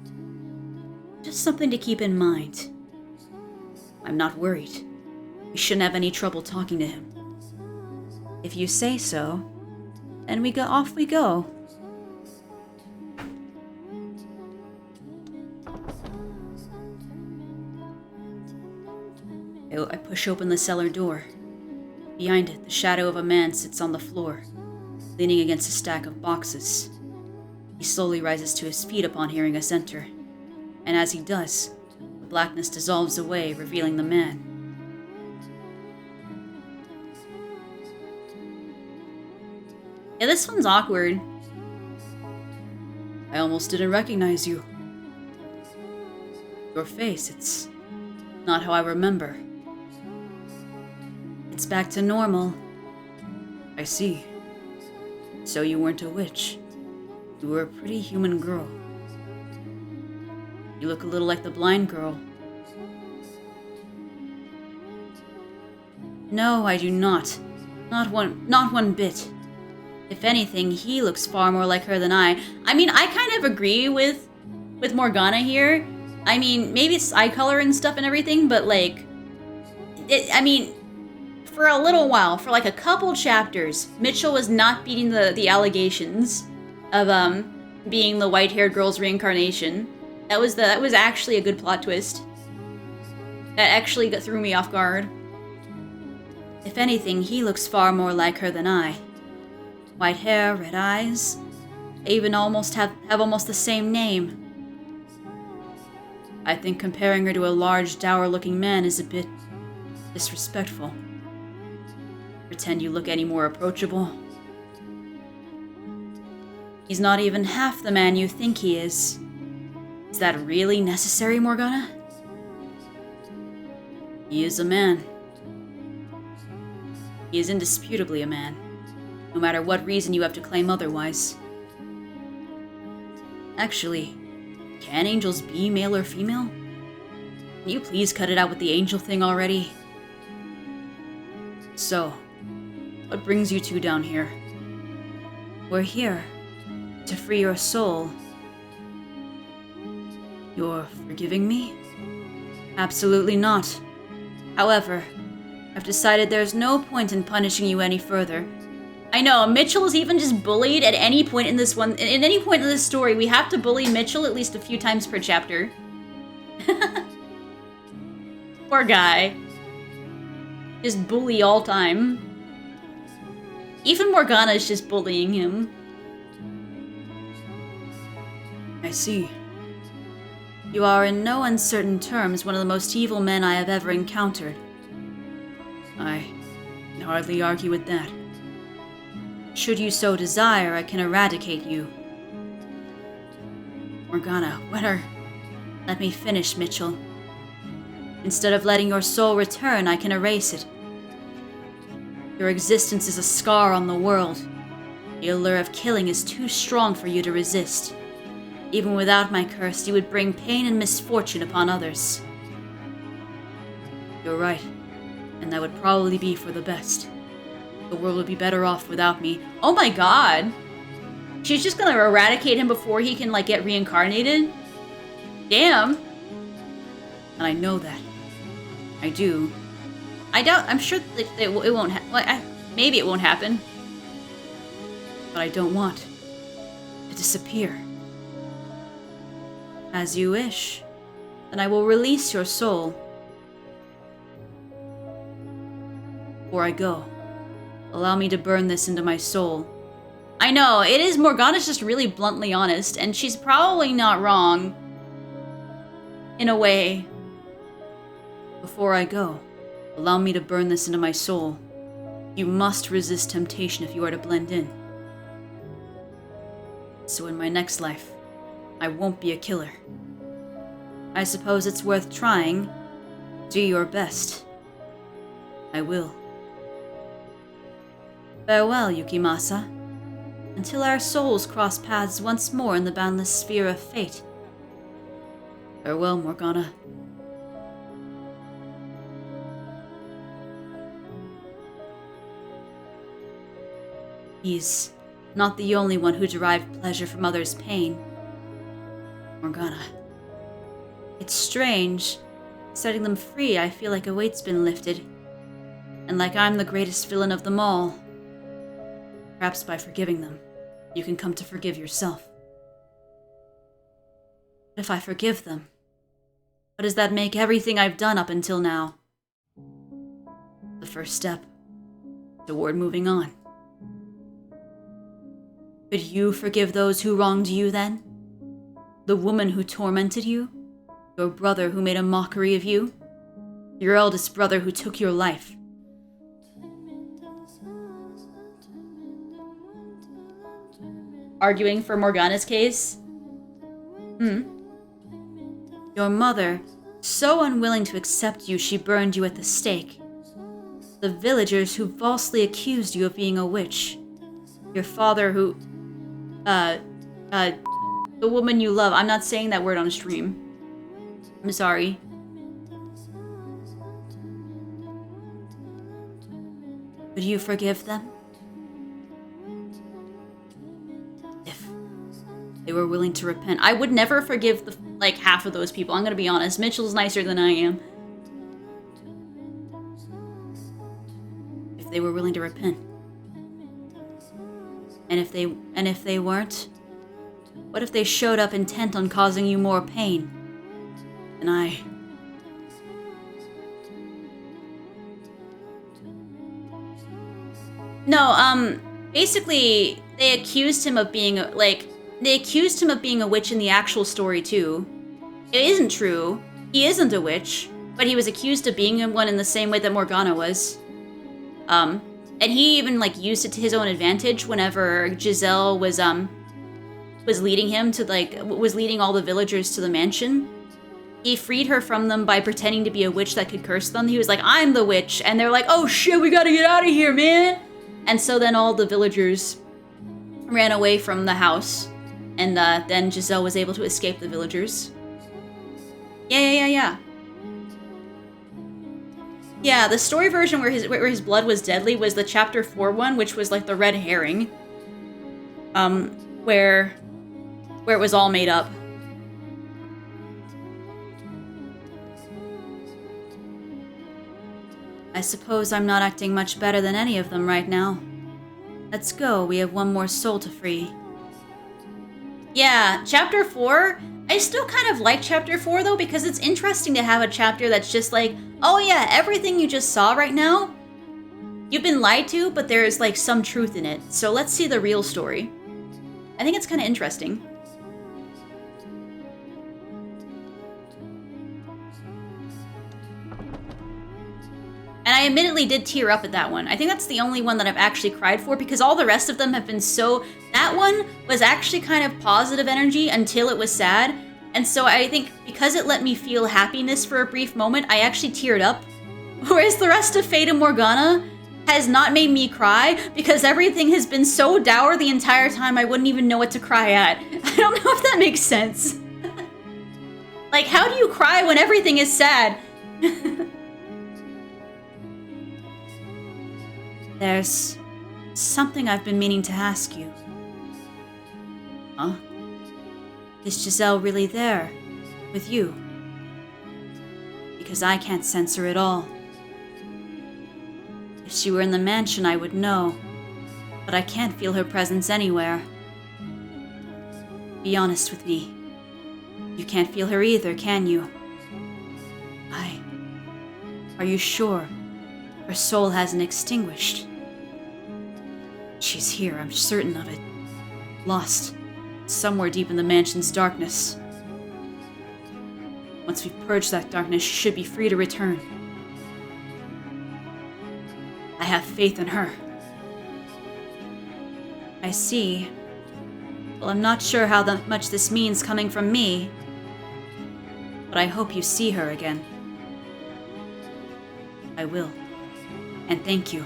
Speaker 3: Just something to keep in mind. I'm not worried. We shouldn't have any trouble talking to him. If you say so, then off we go. I push open the cellar door. Behind it, the shadow of a man sits on the floor, leaning against a stack of boxes. He slowly rises to his feet upon hearing us enter, and as he does, the blackness dissolves away, revealing the man.
Speaker 1: Yeah, this one's awkward.
Speaker 3: I almost didn't recognize you. Your face, it's not how I remember. It's back to normal. I see. So you weren't a witch. You were a pretty human girl. You look a little like the blind girl. No, I do not. Not one bit. If anything, he looks far more like her than I.
Speaker 1: I mean, I kind of agree with Morgana here. I mean, maybe it's eye color and stuff and everything, but like, for a little while, for like a couple chapters, Mitchell was not beating the allegations of being the white-haired girl's reincarnation. That was actually a good plot twist. That actually threw me off guard.
Speaker 3: If anything, he looks far more like her than I. White hair, red eyes. They even have almost the same name. I think comparing her to a large, dour-looking man is a bit disrespectful. Pretend you look any more approachable. He's not even half the man you think he is. Is that really necessary, Morgana? He is a man. He is indisputably a man, no matter what reason you have to claim otherwise. Actually, can angels be male or female? Can you please cut it out with the angel thing already? So, what brings you two down here? We're here to free your soul. You're forgiving me? Absolutely not. However, I've decided there's no point in punishing you any further.
Speaker 1: I know, Mitchell is even just bullied at any point in this one. At any point in this story, we have to bully Mitchell at least a few times per chapter. Poor guy. Just bully all time. Even Morgana is just bullying him.
Speaker 3: I see. You are in no uncertain terms one of the most evil men I have ever encountered. I can hardly argue with that. Should you so desire, I can eradicate you. Morgana, let me finish, Mitchell. Instead of letting your soul return, I can erase it. Your existence is a scar on the world. The allure of killing is too strong for you to resist. Even without my curse, you would bring pain and misfortune upon others. You're right, and that would probably be for the best. The world would be better off without me.
Speaker 1: Oh my god. She's just gonna eradicate him before he can, like, get reincarnated? Damn.
Speaker 3: And I know that. I do.
Speaker 1: I'm sure it won't maybe it won't happen.
Speaker 3: But I don't want to disappear. As you wish. Then I will release your soul. Before I go, allow me to burn this into my soul.
Speaker 1: I know, it is. Morgana's just really bluntly honest, and she's probably not wrong. In a way.
Speaker 3: Before I go, allow me to burn this into my soul. You must resist temptation if you are to blend in. So in my next life, I won't be a killer. I suppose it's worth trying. Do your best. I will. Farewell, Yukimasa. Until our souls cross paths once more in the boundless sphere of fate. Farewell, Morgana. He's not the only one who derived pleasure from others' pain. Morgana. It's strange. Setting them free, I feel like a weight's been lifted. And like I'm the greatest villain of them all. Perhaps by forgiving them, you can come to forgive yourself. But if I forgive them, what does that make everything I've done up until now? The first step toward moving on. Could you forgive those who wronged you then? The woman who tormented you? Your brother who made a mockery of you? Your eldest brother who took your life?
Speaker 1: Arguing for Morgana's case?
Speaker 3: Your mother, so unwilling to accept you she burned you at the stake. The villagers who falsely accused you of being a witch. Your father who...
Speaker 1: the woman you love. I'm not saying that word on stream. I'm sorry.
Speaker 3: Would you forgive them? If they were willing to repent.
Speaker 1: I would never forgive half of those people. I'm gonna be honest. Mitchell's nicer than I am.
Speaker 3: If they were willing to repent. And if they weren't? What if they showed up intent on causing you more pain? And I...
Speaker 1: No, basically, they accused him of being, a witch in the actual story, too. It isn't true. He isn't a witch, but he was accused of being one in the same way that Morgana was. And he even, like, used it to his own advantage whenever Giselle was leading him to, like, was leading all the villagers to the mansion. He freed her from them by pretending to be a witch that could curse them. He was like, I'm the witch. And they're like, oh shit, we gotta get out of here, man. And so then all the villagers ran away from the house. And then Giselle was able to escape the villagers. Yeah. Yeah, the story version where his blood was deadly was the chapter 4 one, which was like the red herring. Where it was all made up.
Speaker 3: I suppose I'm not acting much better than any of them right now. Let's go, we have one more soul to free.
Speaker 1: Yeah, chapter 4, I still kind of like chapter 4 though, because it's interesting to have a chapter that's just like, oh yeah, everything you just saw right now, you've been lied to, but there's like some truth in it. So let's see the real story. I think it's kind of interesting. And I admittedly did tear up at that one. I think that's the only one that I've actually cried for, because all the rest of them have been so... That one was actually kind of positive energy until it was sad. And so I think because it let me feel happiness for a brief moment, I actually teared up. Whereas the rest of Fata Morgana has not made me cry, because everything has been so dour the entire time I wouldn't even know what to cry at. I don't know if that makes sense. Like, how do you cry when everything is sad?
Speaker 3: There's something I've been meaning to ask you.
Speaker 1: Huh?
Speaker 3: Is Giselle really there? With you? Because I can't sense her at all. If she were in the mansion, I would know. But I can't feel her presence anywhere. Be honest with me. You can't feel her either, can you? Are you sure? Her soul hasn't extinguished. She's here, I'm certain of it. Lost. Somewhere deep in the mansion's darkness. Once we've purged that darkness, she should be free to return. I have faith in her. I see. Well, I'm not sure how much this means coming from me, but I hope you see her again. I will. And thank you.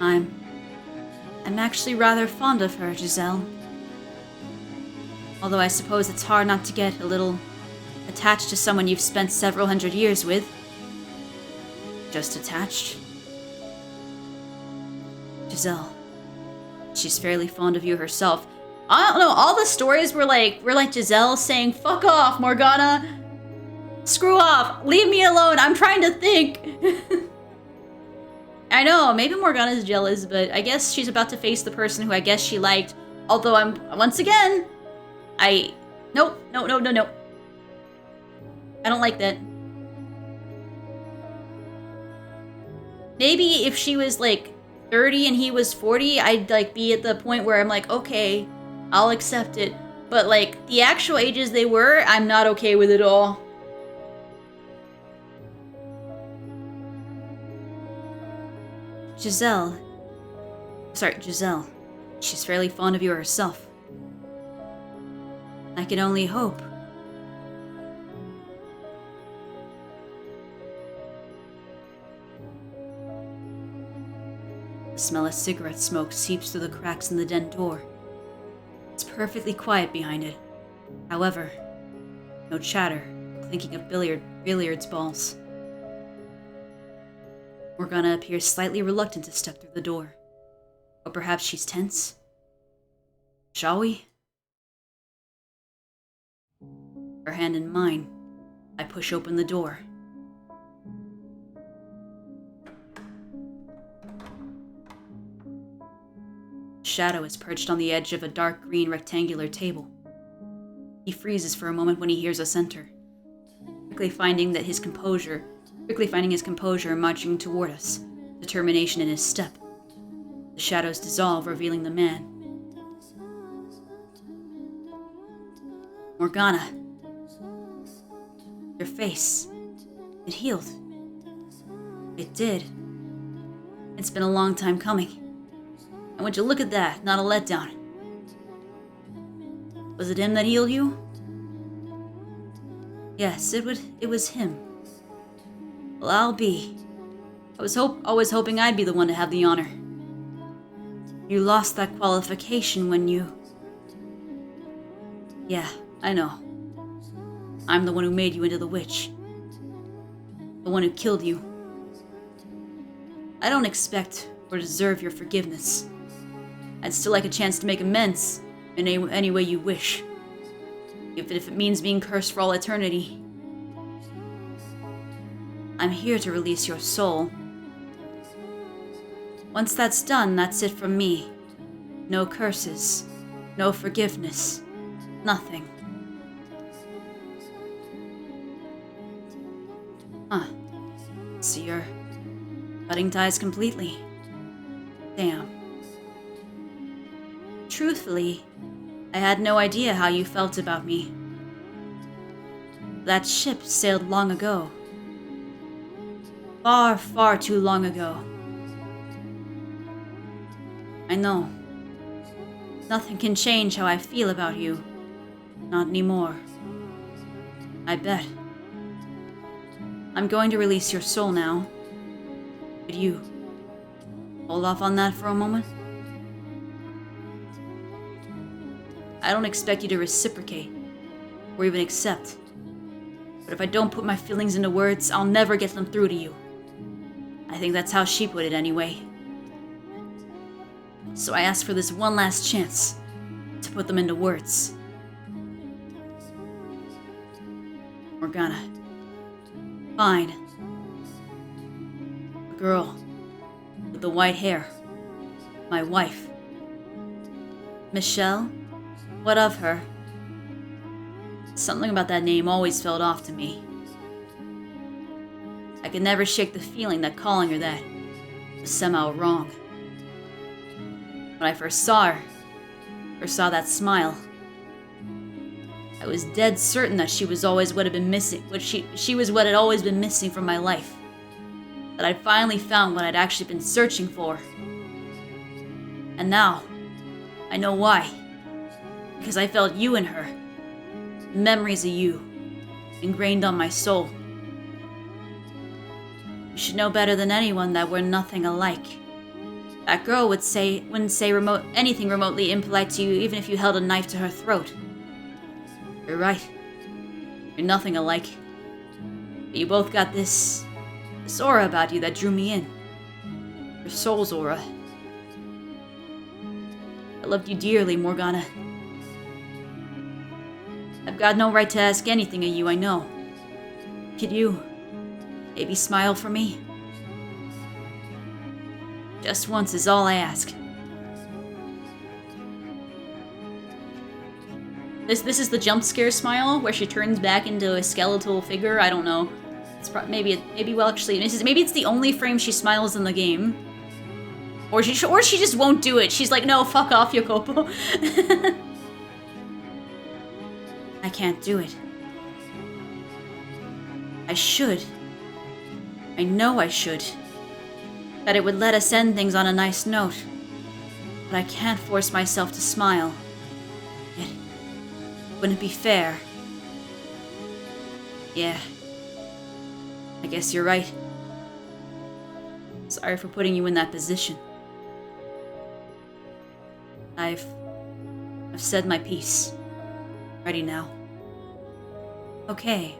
Speaker 3: I'm actually rather fond of her, Giselle. Although I suppose it's hard not to get a little attached to someone you've spent several hundred years with. Just attached? Giselle. She's fairly fond of you herself.
Speaker 1: I don't know, all the stories were like Giselle saying, fuck off, Morgana. Screw off. Leave me alone. I'm trying to think. I know, maybe Morgana's jealous, but I guess she's about to face the person who I guess she liked. Although once again, nope. I don't like that. Maybe if she was like 30 and he was 40, I'd like be at the point where I'm like, okay, I'll accept it. But like the actual ages they were, I'm not okay with it all.
Speaker 3: Giselle. She's fairly fond of you herself. I can only hope. The smell of cigarette smoke seeps through the cracks in the den door. It's perfectly quiet behind it. However, no chatter, clinking of billiards balls. Morgana appears slightly reluctant to step through the door. Or perhaps she's tense? Shall we? Her hand in mine, I push open the door. Shadow is perched on the edge of a dark green rectangular table. He freezes for a moment when he hears us enter, quickly finding his composure and marching toward us, determination in his step. The shadows dissolve, revealing the man. Morgana, Your face. It healed. It did. It's been a long time coming. And would you look at that, not a letdown. Was it him that healed you? Yes, it was him. Well, I'll be. I was always hoping I'd be the one to have the honor. You lost that qualification when you... Yeah, I know. I'm the one who made you into the witch. The one who killed you. I don't expect or deserve your forgiveness. I'd still like a chance to make amends in any way you wish. If it means being cursed for all eternity. I'm here to release your soul. Once that's done, that's it from me. No curses. No forgiveness. Nothing. Huh. So you're cutting ties completely. Damn. Truthfully, I had no idea how you felt about me. That ship sailed long ago. Far, far too long ago. I know. Nothing can change how I feel about you. Not anymore. I bet. I'm going to release your soul now. Could you hold off on that for a moment? I don't expect you to reciprocate, or even accept. But if I don't put my feelings into words, I'll never get them through to you. I think that's how she put it anyway. So I ask for this one last chance to put them into words. Morgana. Fine. The girl with the white hair. My wife. Michelle? What of her? Something about that name always felt off to me. I could never shake the feeling that calling her that was somehow wrong. When I first saw her, saw that smile, I was dead certain that she was always what had been missing. She was what had always been missing from my life. That I'd finally found what I'd actually been searching for. And now, I know why. Because I felt you in her. Memories of you, ingrained on my soul. You should know better than anyone that we're nothing alike. That girl wouldn't say anything remotely impolite to you, even if you held a knife to her throat. You're right. You're nothing alike. But you both got this aura about you that drew me in. Your soul's aura. I loved you dearly, Morgana. I've got no right to ask anything of you, I know. Could you maybe smile for me? Just once is all I ask. This is the jump scare smile where she turns back into a skeletal figure. I don't know. It's maybe it's the only frame she smiles in the game, or she just won't do it. She's like, no, fuck off, Yokopo. I can't do it. I should. I know I should. That it would let us end things on a nice note. But I can't force myself to smile. It wouldn't be fair. Yeah. I guess you're right. Sorry for putting you in that position. I've said my piece. Ready now. Okay.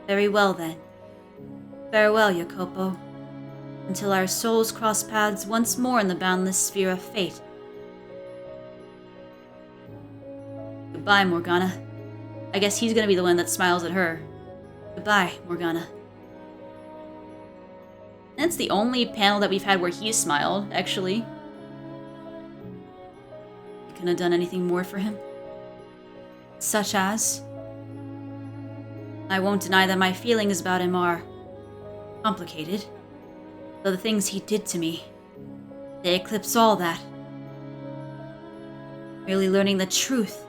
Speaker 3: Very well then. Farewell, Yokopo. Until our souls cross paths once more in the boundless sphere of fate. Goodbye, Morgana. I guess he's gonna be the one that smiles at her. Goodbye, Morgana. That's the only panel that we've had where he smiled, actually. You couldn't have done anything more for him? Such as? I won't deny that my feelings about him are complicated. Though the things he did to me, they eclipse all that. Really learning the truth,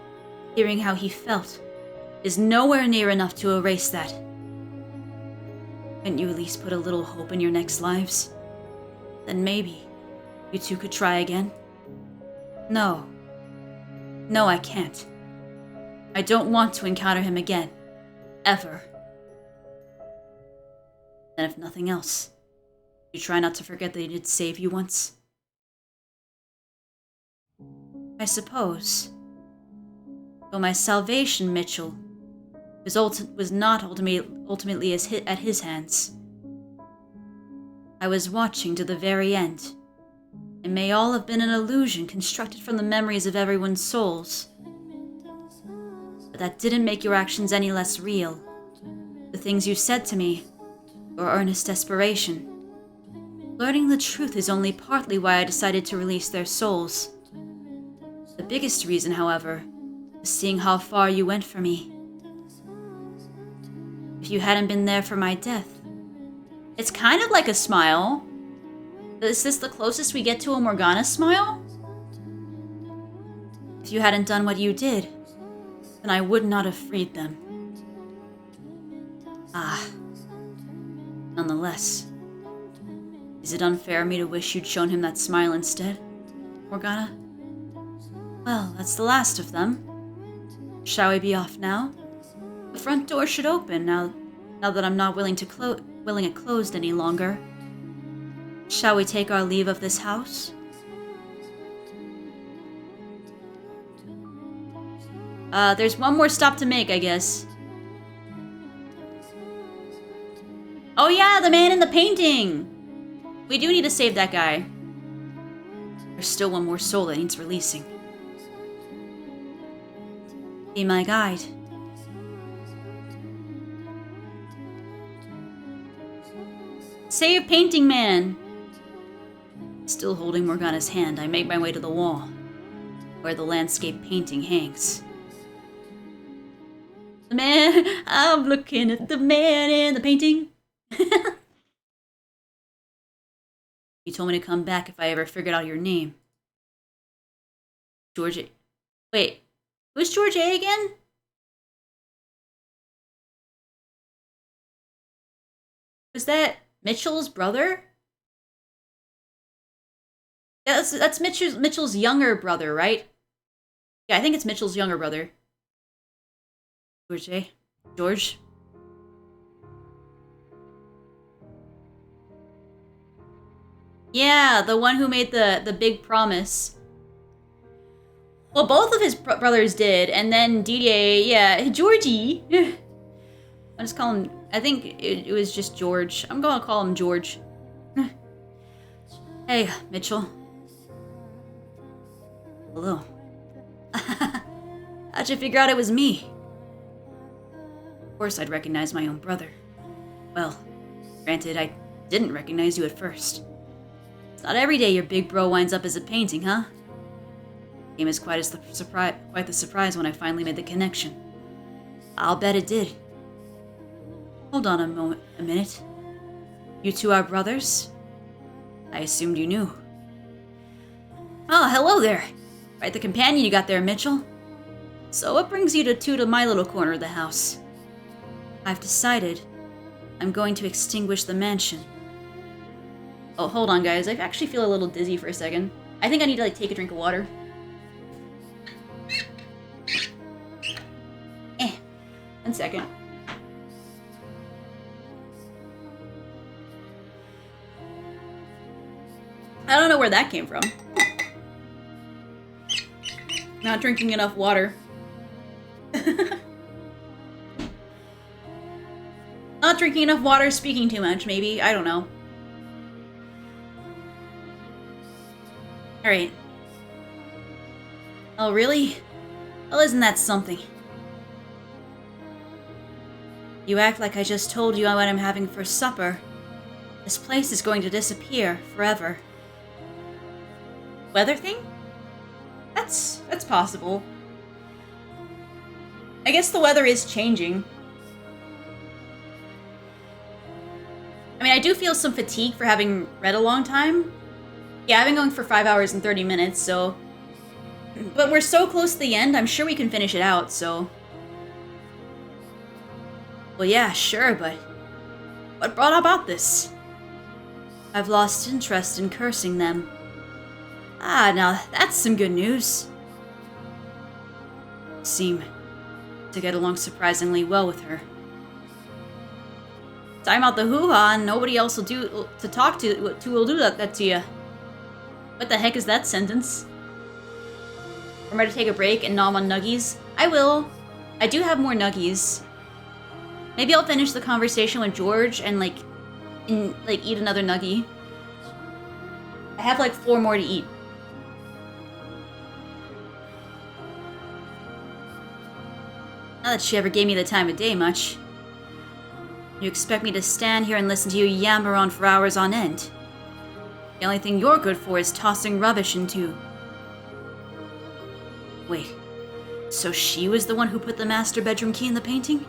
Speaker 3: hearing how he felt, is nowhere near enough to erase that. Couldn't you at least put a little hope in your next lives? Then maybe you two could try again? No. No, I can't. I don't want to encounter him again. Ever. And if nothing else, you try not to forget that he did save you once? I suppose. Though my salvation, Mitchell, was not ultimately at his hands. I was watching to the very end. It may all have been an illusion constructed from the memories of everyone's souls. But that didn't make your actions any less real. The things you said to me, your earnest desperation. Learning the truth is only partly why I decided to release their souls. The biggest reason, however, was seeing how far you went for me. If you hadn't been there for my death.
Speaker 1: It's kind of like a smile. Is this the closest we get to a Morgana smile?
Speaker 3: If you hadn't done what you did, then I would not have freed them. Nonetheless, is it unfair of me to wish you'd shown him that smile instead, Morgana? Well, that's the last of them. Shall we be off now? The front door should open now that I'm not willing it closed any longer. Shall we take our leave of this house?
Speaker 1: There's one more stop to make, I guess. Oh yeah, the man in the painting! We do need to save that guy.
Speaker 3: There's still one more soul that needs releasing. Be my guide.
Speaker 1: Save Painting Man!
Speaker 3: Still holding Morgana's hand, I make my way to the wall, where the landscape painting hangs.
Speaker 1: The man, I'm looking at the man in the painting.
Speaker 3: You told me to come back if I ever figured out your name.
Speaker 1: George A. Wait, who's George A again? Was that Mitchell's brother? Yeah, that's Mitchell's younger brother, right? Yeah, I think it's Mitchell's younger brother.
Speaker 3: George A. George?
Speaker 1: Yeah, the one who made the big promise. Well, both of his brothers did, and then Didier, yeah, Georgie. I just call him, I think it was just George. I'm gonna call him George.
Speaker 3: Hey, Mitchell. Hello. How'd you figure out it was me? Of course I'd recognize my own brother. Well, granted, I didn't recognize you at first. It's not every day your big bro winds up as a painting, huh? Came as quite the surprise when I finally made the connection. I'll bet it did. Hold on a minute. You two are brothers? I assumed you knew. Oh, hello there. Quite the companion you got there, Mitchell. So what brings you to my little corner of the house? I've decided I'm going to extinguish the mansion.
Speaker 1: Oh, hold on, guys. I actually feel a little dizzy for a second. I think I need to, take a drink of water. 1 second. I don't know where that came from. Not drinking enough water. Not drinking enough water, speaking too much, maybe. I don't know. Alright. Oh, really? Well, isn't that something? You act like I just told you what I'm having for supper. This place is going to disappear forever. Weather thing? That's possible. I guess the weather is changing. I mean, I do feel some fatigue for having read a long time. Yeah, I've been going for 5 hours and 30 minutes, so... But we're so close to the end, I'm sure we can finish it out, so...
Speaker 3: Well, yeah, sure, but what brought about this?
Speaker 2: I've lost interest in cursing them.
Speaker 3: Ah, now that's some good news. You seem to get along surprisingly well with her. Time out the hoo-ha and nobody else will talk to will do that to you.
Speaker 1: What the heck is that sentence? Remember to take a break and nom on nuggies? I will. I do have more nuggies. Maybe I'll finish the conversation with George and eat another nuggie. I have like 4 more to eat.
Speaker 3: Not that she ever gave me the time of day much. You expect me to stand here and listen to you yammer on for hours on end? The only thing you're good for is tossing rubbish into... Wait, so she was the one who put the master bedroom key in the painting?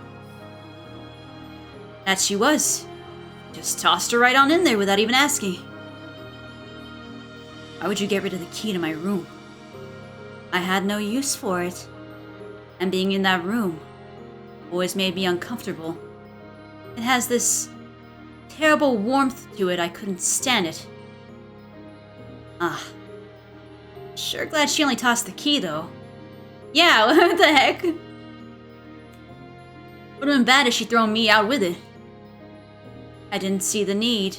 Speaker 3: That she was. Just tossed her right on in there without even asking. Why would you get rid of the key to my room? I had no use for it. And being in that room always made me uncomfortable. It has this terrible warmth to it, I couldn't stand it. Ah. Sure glad she only tossed the key, though.
Speaker 1: Yeah, what the heck?
Speaker 3: Would've been bad if she'd thrown me out with it. I didn't see the need.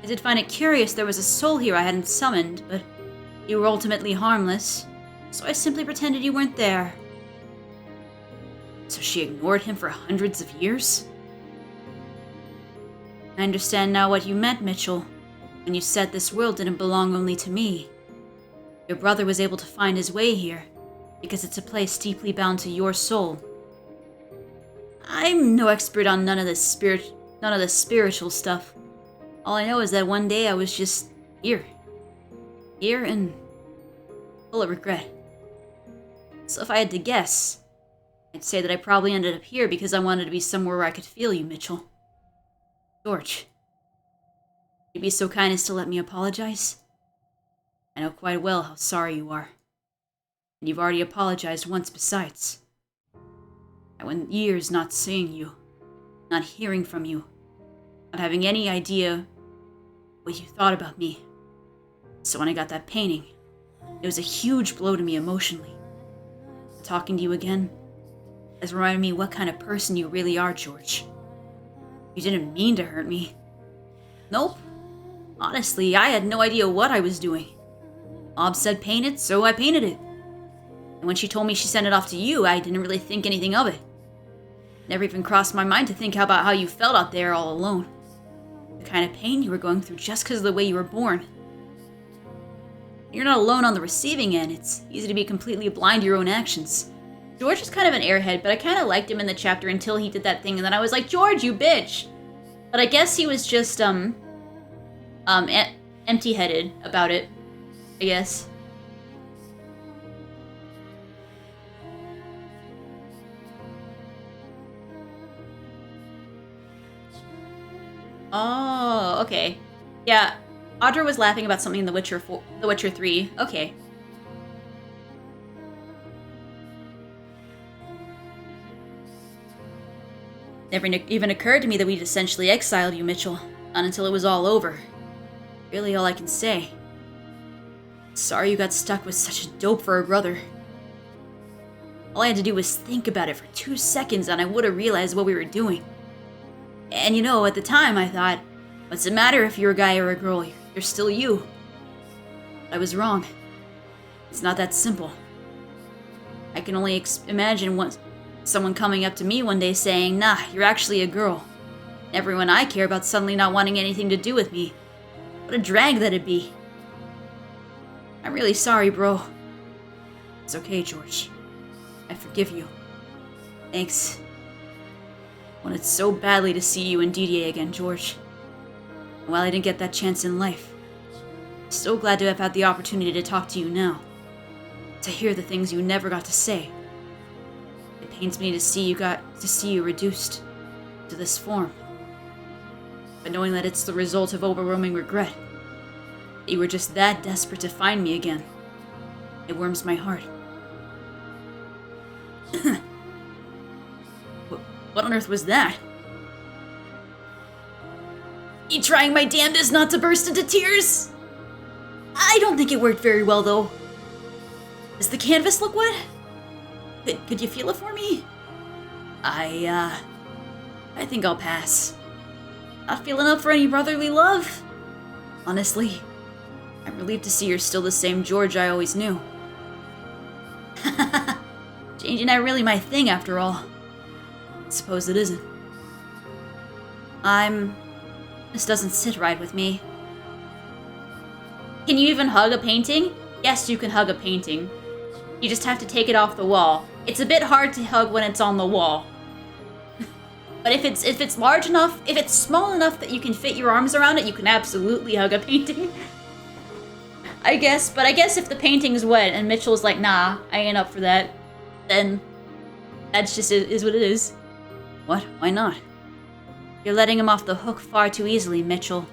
Speaker 3: I did find it curious there was a soul here I hadn't summoned, but you were ultimately harmless, so I simply pretended you weren't there. So she ignored him for hundreds of years? I understand now what you meant, Mitchell, when you said this world didn't belong only to me. Your brother was able to find his way here, because it's a place deeply bound to your soul. I'm no expert on none of the spiritual stuff. All I know is that one day I was just here. Here and full of regret. So if I had to guess, I'd say that I probably ended up here because I wanted to be somewhere where I could feel you, Mitchell. George, would you be so kind as to let me apologize? I know quite well how sorry you are. And you've already apologized once besides. I went years not seeing you, not hearing from you, not having any idea what you thought about me. So when I got that painting, it was a huge blow to me emotionally. Talking to you again has reminded me what kind of person you really are, George. You didn't mean to hurt me. Nope. Honestly, I had no idea what I was doing. Mom said paint it, so I painted it. And when she told me she sent it off to you, I didn't really think anything of it. Never even crossed my mind to think about how you felt out there all alone. The kind of pain you were going through just because of the way you were born. You're not alone on the receiving end. It's easy to be completely blind to your own actions.
Speaker 1: George is kind of an airhead, but I kind of liked him in the chapter until he did that thing, and then I was like, George, you bitch! But I guess he was just, empty-headed about it, I guess. Oh, okay. Yeah, Audra was laughing about something in The Witcher 3. Okay. Never even occurred to me that we'd essentially exiled you, Mitchell. Not until it was all over.
Speaker 3: Really all I can say. Sorry you got stuck with such a dope for a brother. All I had to do was think about it for 2 seconds and I would have realized what we were doing. And you know, at the time I thought, what's it matter if you're a guy or a girl? You're still you. But I was wrong. It's not that simple. I can only imagine someone coming up to me one day saying, nah, you're actually a girl. And everyone I care about suddenly not wanting anything to do with me. What a drag that'd be. I'm really sorry, bro. It's okay, George. I forgive you. Thanks. Wanted so badly to see you and Didier again, George. And while I didn't get that chance in life, I'm so glad to have had the opportunity to talk to you now. To hear the things you never got to say. It pains me to see you reduced to this form. But knowing that it's the result of overwhelming regret, that you were just that desperate to find me again, it warms my heart. What on earth was that? You trying my damnedest not to burst into tears? I don't think it worked very well, though. Does the canvas look wet? Could you feel it for me? I think I'll pass. Not feeling up for any brotherly love? Honestly, I'm relieved to see you're still the same George I always knew. Changing ain't really my thing, after all. I suppose it isn't. This doesn't sit right with me.
Speaker 1: Can you even hug a painting? Yes, you can hug a painting. You just have to take it off the wall. It's a bit hard to hug when it's on the wall. But if it's large enough, if it's small enough that you can fit your arms around it, you can absolutely hug a painting. I guess if the painting's wet and Mitchell's like, nah, I ain't up for that, then that's just is what it is.
Speaker 3: What? Why not? You're letting him off the hook far too easily, Mitchell.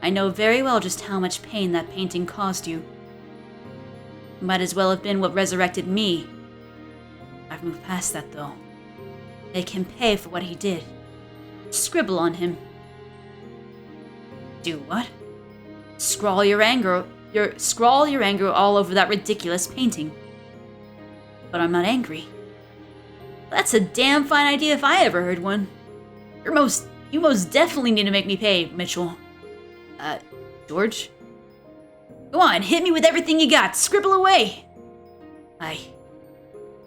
Speaker 3: I know very well just how much pain that painting caused you. It might as well have been what resurrected me. I've moved past that, though. Make him pay for what he did. Scribble on him. Do what? Scrawl your anger all over that ridiculous painting. But I'm not angry. That's a damn fine idea if I ever heard one. You most definitely need to make me pay, Mitchell. George? Go on, hit me with everything you got. Scribble away. But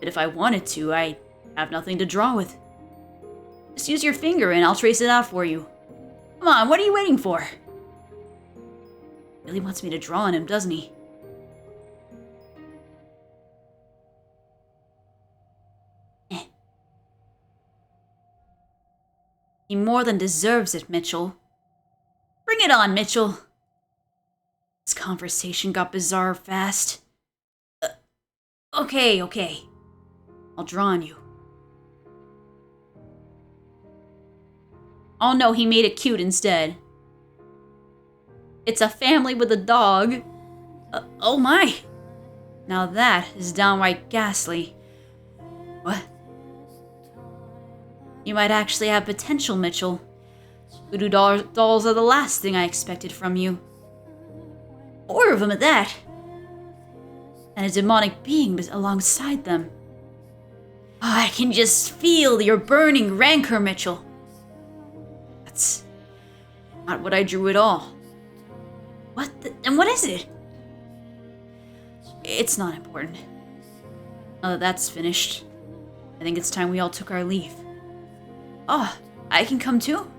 Speaker 3: if I wanted to, I have nothing to draw with. Just use your finger and I'll trace it out for you. Come on, what are you waiting for? Really wants me to draw on him, doesn't he? He more than deserves it, Mitchell. Bring it on, Mitchell. This conversation got bizarre fast. Okay. I'll draw on you.
Speaker 1: Oh no, he made it cute instead. It's a family with a dog.
Speaker 3: Oh my! Now that is downright ghastly. What? You might actually have potential, Mitchell. Voodoo dolls are the last thing I expected from you. 4 of them at that. And a demonic being alongside them. Oh, I can just feel your burning rancor, Mitchell. That's not what I drew at all. And what is it? It's not important. Now that that's finished, I think it's time we all took our leave. Oh, I can come too?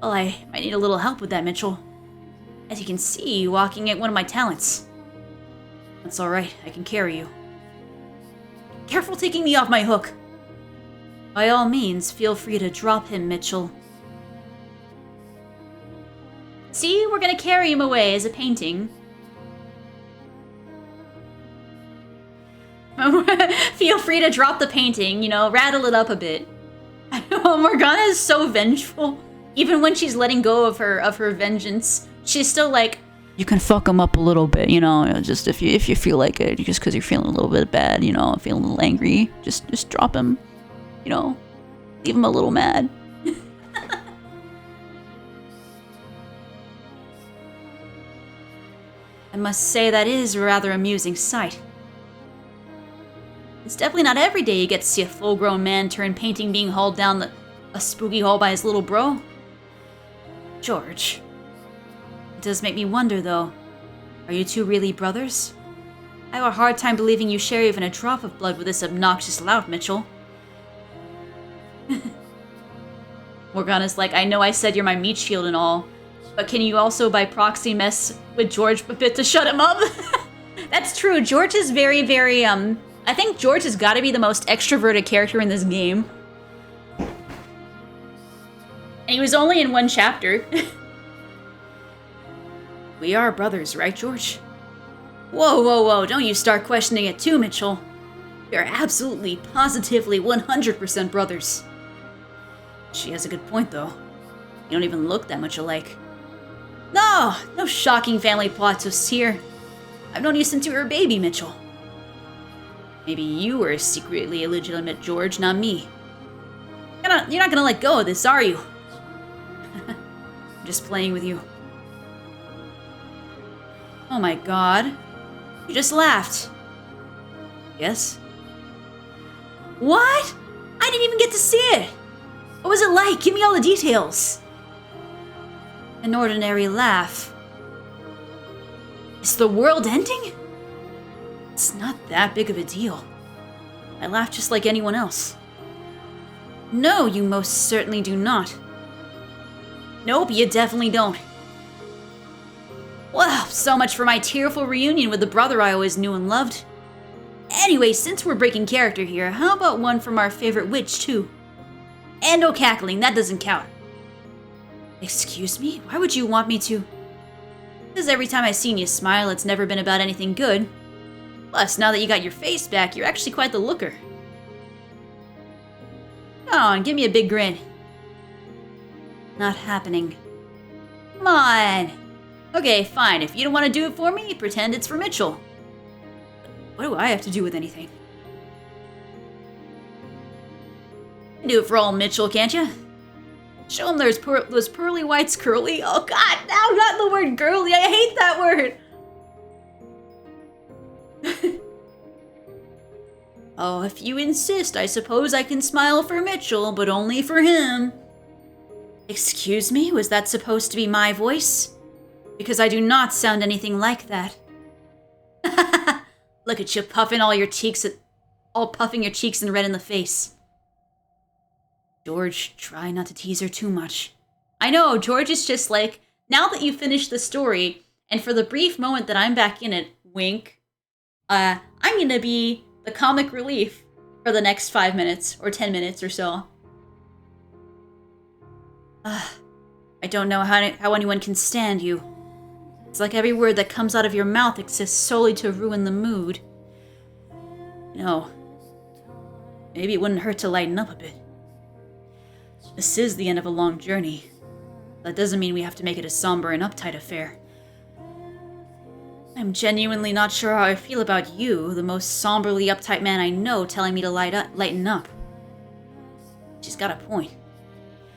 Speaker 3: Well, I might need a little help with that, Mitchell. As you can see, walking ain't one of my talents. That's alright, I can carry you. Careful taking me off my hook! By all means, feel free to drop him, Mitchell.
Speaker 1: See, we're gonna carry him away as a painting. Feel free to drop the painting, rattle it up a bit. Morgana is so vengeful. Even when she's letting go of her vengeance, she's still like,
Speaker 2: you can fuck him up a little bit, just if you feel like it, just because you're feeling a little bit bad, feeling a little angry, just drop him, leave him a little mad.
Speaker 3: I must say that is a rather amusing sight. It's definitely not every day you get to see a full-grown man turn painting being hauled down a spooky hall by his little bro. George. It does make me wonder, though. Are you two really brothers? I have a hard time believing you share even a drop of blood with this obnoxious lout, Mitchell.
Speaker 1: Morgana's like, I know I said you're my meat shield and all, but can you also by proxy mess with George a bit to shut him up? That's true. George is very, very, I think George has got to be the most extroverted character in this game. And he was only in 1 chapter.
Speaker 3: We are brothers, right, George? Whoa, don't you start questioning it too, Mitchell. We are absolutely, positively, 100% brothers. She has a good point, though. You don't even look that much alike. No shocking family plot twists here. I've known you since you were a baby, Mitchell. Maybe you were secretly illegitimate, George, not me. not gonna let go of this, are you? I'm just playing with you. Oh my god. You just laughed. Yes? What? I didn't even get to see it! What was it like? Give me all the details. An ordinary laugh. Is the world ending? It's not that big of a deal. I laugh just like anyone else. No, you most certainly do not. Nope, you definitely don't. Well, so much for my tearful reunion with the brother I always knew and loved. Anyway, since we're breaking character here, how about one from our favorite witch, too? And no cackling, that doesn't count. Excuse me? Why would you want me to? Because every time I've seen you smile, it's never been about anything good. Plus, now that you got your face back, you're actually quite the looker. Come on, give me a big grin. Not happening. Come on. Okay, fine. If you don't want to do it for me, pretend it's for Mitchell. What do I have to do with anything? You can do it for old Mitchell, can't you? Show him those pearly whites curly. Oh god, no, not the word girly. I hate that word. Oh, if you insist, I suppose I can smile for Mitchell, but only for him. Excuse me, was that supposed to be my voice? Because I do not sound anything like that. Look at you puffing all your cheeks puffing your cheeks and red in the face. George, try not to tease her too much. I know, George is just like, now that you finished the story, and for the brief moment that I'm back in it, wink, I'm gonna be the comic relief for the next 5 minutes, or 10 minutes or so. I don't know how anyone can stand you. It's like every word that comes out of your mouth exists solely to ruin the mood. No. Maybe it wouldn't hurt to lighten up a bit. This is the end of a long journey. That doesn't mean we have to make it a somber and uptight affair. I'm genuinely not sure how I feel about you, the most somberly uptight man I know, telling me to lighten up. She's got a point.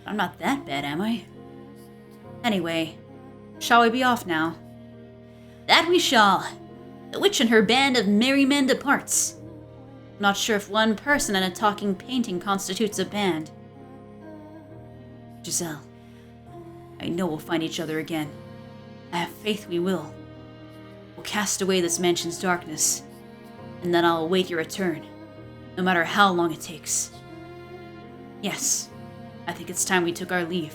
Speaker 3: I'm not that bad, am I? Anyway, shall we be off now? That we shall. The witch and her band of merry men departs. I'm not sure if one person and a talking painting constitutes a band. Giselle, I know we'll find each other again. I have faith we will. We'll cast away this mansion's darkness, and then I'll await your return, no matter how long it takes. Yes, I think it's time we took our leave.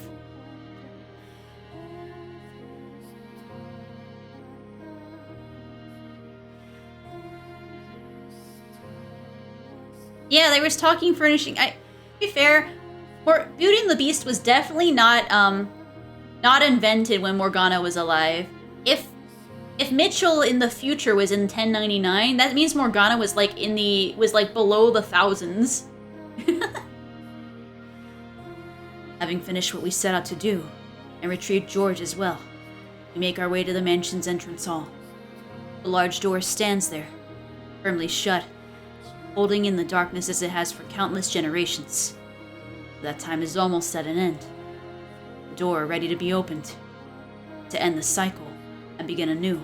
Speaker 3: Yeah, they was talking furnishing. To be fair, Beauty and the Beast was definitely not invented when Morgana was alive. If Mitchell in the future was in 1099, that means Morgana was like below the thousands. Having finished what we set out to do, and retrieved George as well, we make our way to the mansion's entrance hall. The large door stands there, firmly shut, holding in the darkness as it has for countless generations. That time is almost at an end. The door ready to be opened, to end the cycle and begin anew.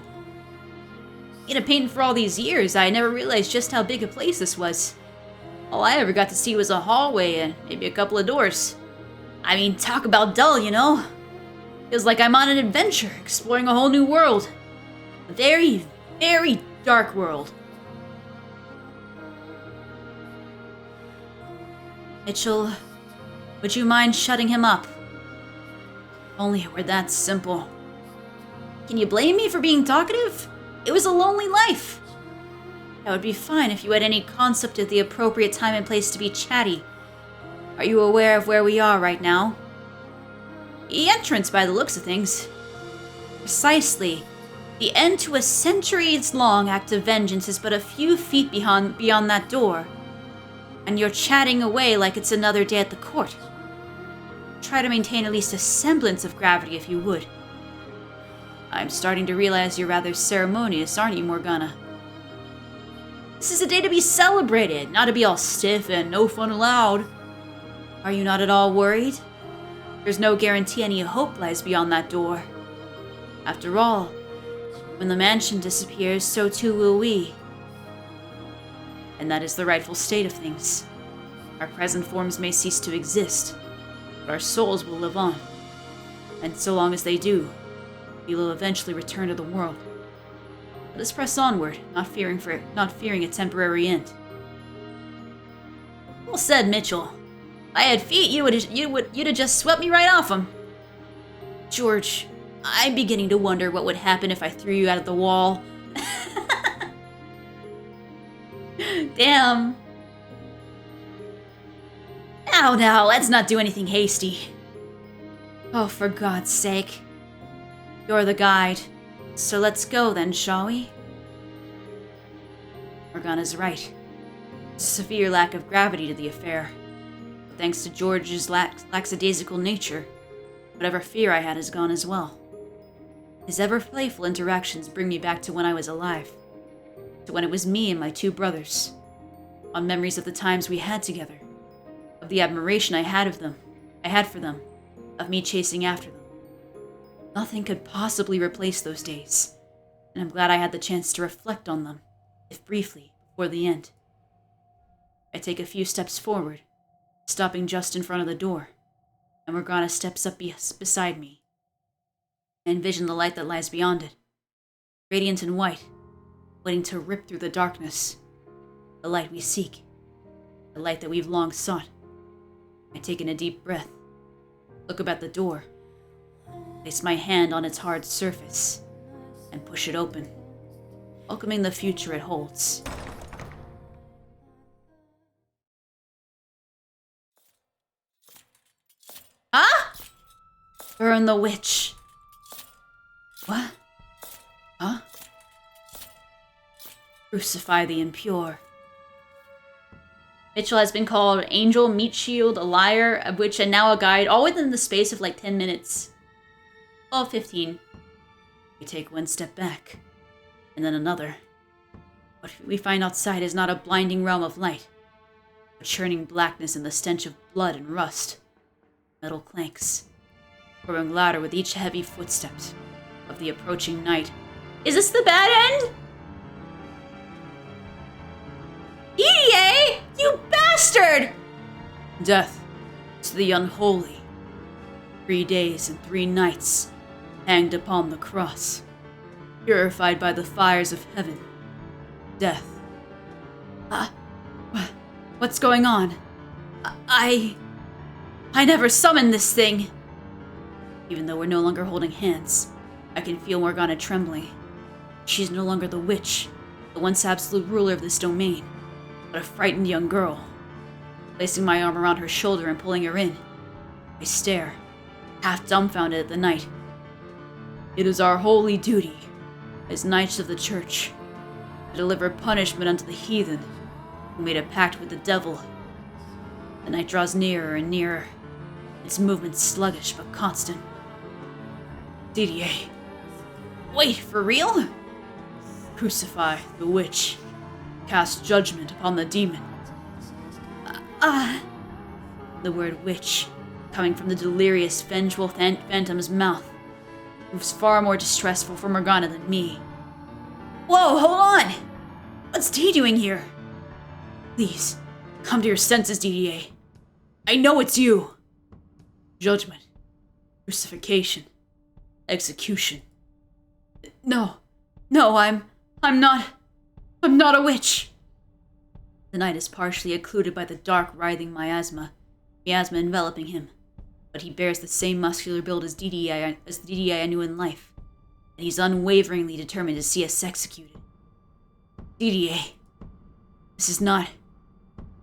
Speaker 3: In a painting for all these years, I never realized just how big a place this was. All I ever got to see was a hallway and maybe a couple of doors. I mean, talk about dull, you know? Feels like I'm on an adventure, exploring a whole new world. A very, very dark world. Mitchell, would you mind shutting him up? If only it were that simple. Can you blame me for being talkative? It was a lonely life. That would be fine if you had any concept of the appropriate time and place to be chatty. Are you aware of where we are right now? The entrance, by the looks of things. Precisely. The end to a centuries-long act of vengeance is but a few feet beyond that door. And you're chatting away like it's another day at the court. Try to maintain at least a semblance of gravity if you would. I'm starting to realize you're rather ceremonious, aren't you, Morgana? This is a day to be celebrated, not to be all stiff and no fun allowed. Are you not at all worried? There's no guarantee any hope lies beyond that door. After all, when the mansion disappears, so too will we. And that is the rightful state of things. Our present forms may cease to exist, but our souls will live on. And so long as they do, we will eventually return to the world. Let us press onward, not fearing a temporary end.
Speaker 1: Well said, Mitchell. If I had feet, you'd have just swept me right off them.
Speaker 3: George, I'm beginning to wonder what would happen if I threw you out of the wall.
Speaker 1: Damn. Now, let's not do anything hasty.
Speaker 3: Oh, for God's sake. You're the guide, so let's go then, shall we? Morgana's right. There's a severe lack of gravity to the affair. But thanks to George's lackadaisical nature, whatever fear I had is gone as well. His ever-playful interactions bring me back to when I was alive. To when it was me and my two brothers. On memories of the times we had together. Of the admiration I had for them. Of me chasing after them. Nothing could possibly replace those days. And I'm glad I had the chance to reflect on them, if briefly, before the end. I take a few steps forward, stopping just in front of the door, and Morgana steps up beside me. I envision the light that lies beyond it, radiant and white, waiting to rip through the darkness. The light we seek, the light that we've long sought. I take in a deep breath, look up at the door, place my hand on its hard surface, and push it open, welcoming the future it holds.
Speaker 1: Huh?
Speaker 3: Burn the witch. What? Huh? Crucify the impure.
Speaker 1: Mitchell has been called Angel, Meat Shield, a liar, a witch, and now a guide, all within the space of like 10 minutes. Well, 15.
Speaker 3: We take one step back, and then another. What we find outside is not a blinding realm of light, but churning blackness and the stench of blood and rust. Metal clanks, growing louder with each heavy footstep of the approaching night.
Speaker 1: Is this the bad end? EDA! You bastard!
Speaker 3: Death to the unholy. 3 days and 3 nights hanged upon the cross, purified by the fires of heaven. Death. What's going on? I never summoned this thing. Even though we're no longer holding hands, I can feel Morgana trembling. She's no longer the witch, the once absolute ruler of this domain, but a frightened young girl. Placing my arm around her shoulder and pulling her in, I stare, half dumbfounded at the night. It is our holy duty, as knights of the church, to deliver punishment unto the heathen who made a pact with the devil. The night draws nearer and nearer, its movements sluggish but constant. Didier.
Speaker 1: Wait, for real?
Speaker 3: Crucify the witch. Cast judgment upon the demon. The word witch, coming from the delirious, vengeful phantom's mouth, proves far more distressful for Morgana than me.
Speaker 1: Whoa, hold on! What's T doing here?
Speaker 3: Please, come to your senses, Didier. I know it's you. Judgment. Crucifixion. Execution. No, I'm not a witch. The night is partially occluded by the dark, writhing miasma enveloping him, but he bears the same muscular build as the DDA I knew in life, and he's unwaveringly determined to see us executed. DDA, this is not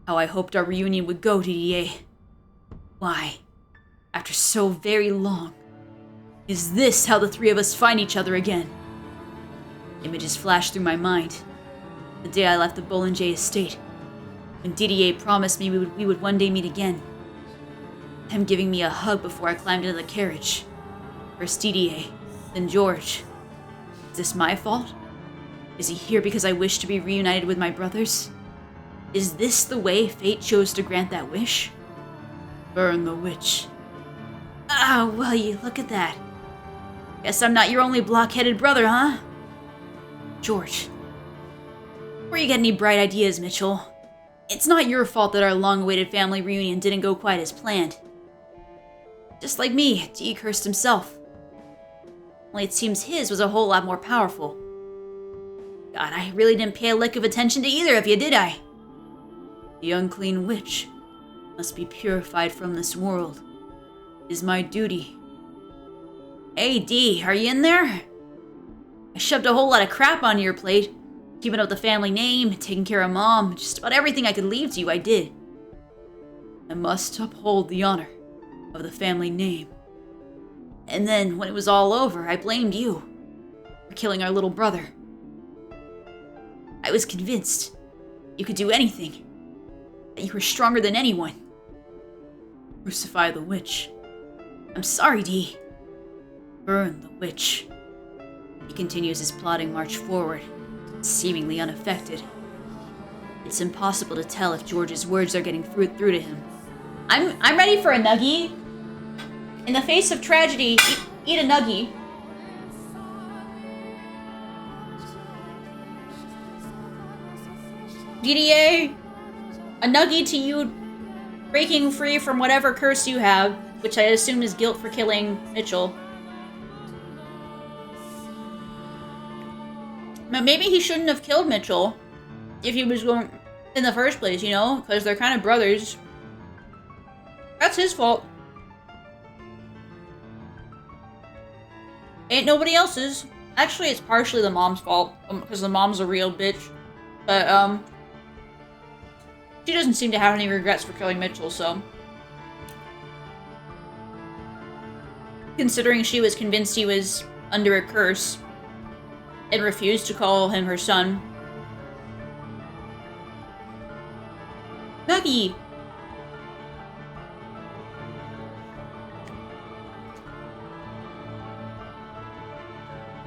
Speaker 3: how I hoped our reunion would go, DDA. Why, after so very long, is this how the three of us find each other again? Images flash through my mind. The day I left the Bollinger estate, when Didier promised me we would one day meet again. Him giving me a hug before I climbed into the carriage. First Didier, then George. Is this my fault? Is he here because I wish to be reunited with my brothers? Is this the way fate chose to grant that wish? Burn the witch.
Speaker 2: Ah, well, you look at that. Guess I'm not your only blockheaded brother, huh? George, where you get any bright ideas, Mitchell? It's not your fault that our long-awaited family reunion didn't go quite as planned. Just like me, Dee cursed himself. Only it seems his was a whole lot more powerful. God, I really didn't pay a lick of attention to either of you, did I?
Speaker 3: The unclean witch must be purified from this world. It is my duty.
Speaker 2: Hey, Dee, are you in there? I shoved a whole lot of crap onto your plate. Keeping up the family name, taking care of Mom, just about everything I could leave to you, I did.
Speaker 3: I must uphold the honor of the family name.
Speaker 2: And then, when it was all over, I blamed you for killing our little brother. I was convinced you could do anything, that you were stronger than anyone.
Speaker 3: Crucify the witch.
Speaker 2: I'm sorry, Dee.
Speaker 3: Burn the witch.
Speaker 2: He continues his plodding march forward, seemingly unaffected. It's impossible to tell if George's words are getting through to him. I'm ready for a nuggie. In the face of tragedy, eat a nuggie. DDA, a nuggie to you breaking free from whatever curse you have, which I assume is guilt for killing Mitchell. Maybe he shouldn't have killed Mitchell if he was going in the first place, you know? Because they're kind of brothers. That's his fault. Ain't nobody else's. Actually, it's partially the mom's fault, because the mom's a real bitch. But, she doesn't seem to have any regrets for killing Mitchell, so. Considering she was convinced he was under a curse and refused to call him her son. Nuggie!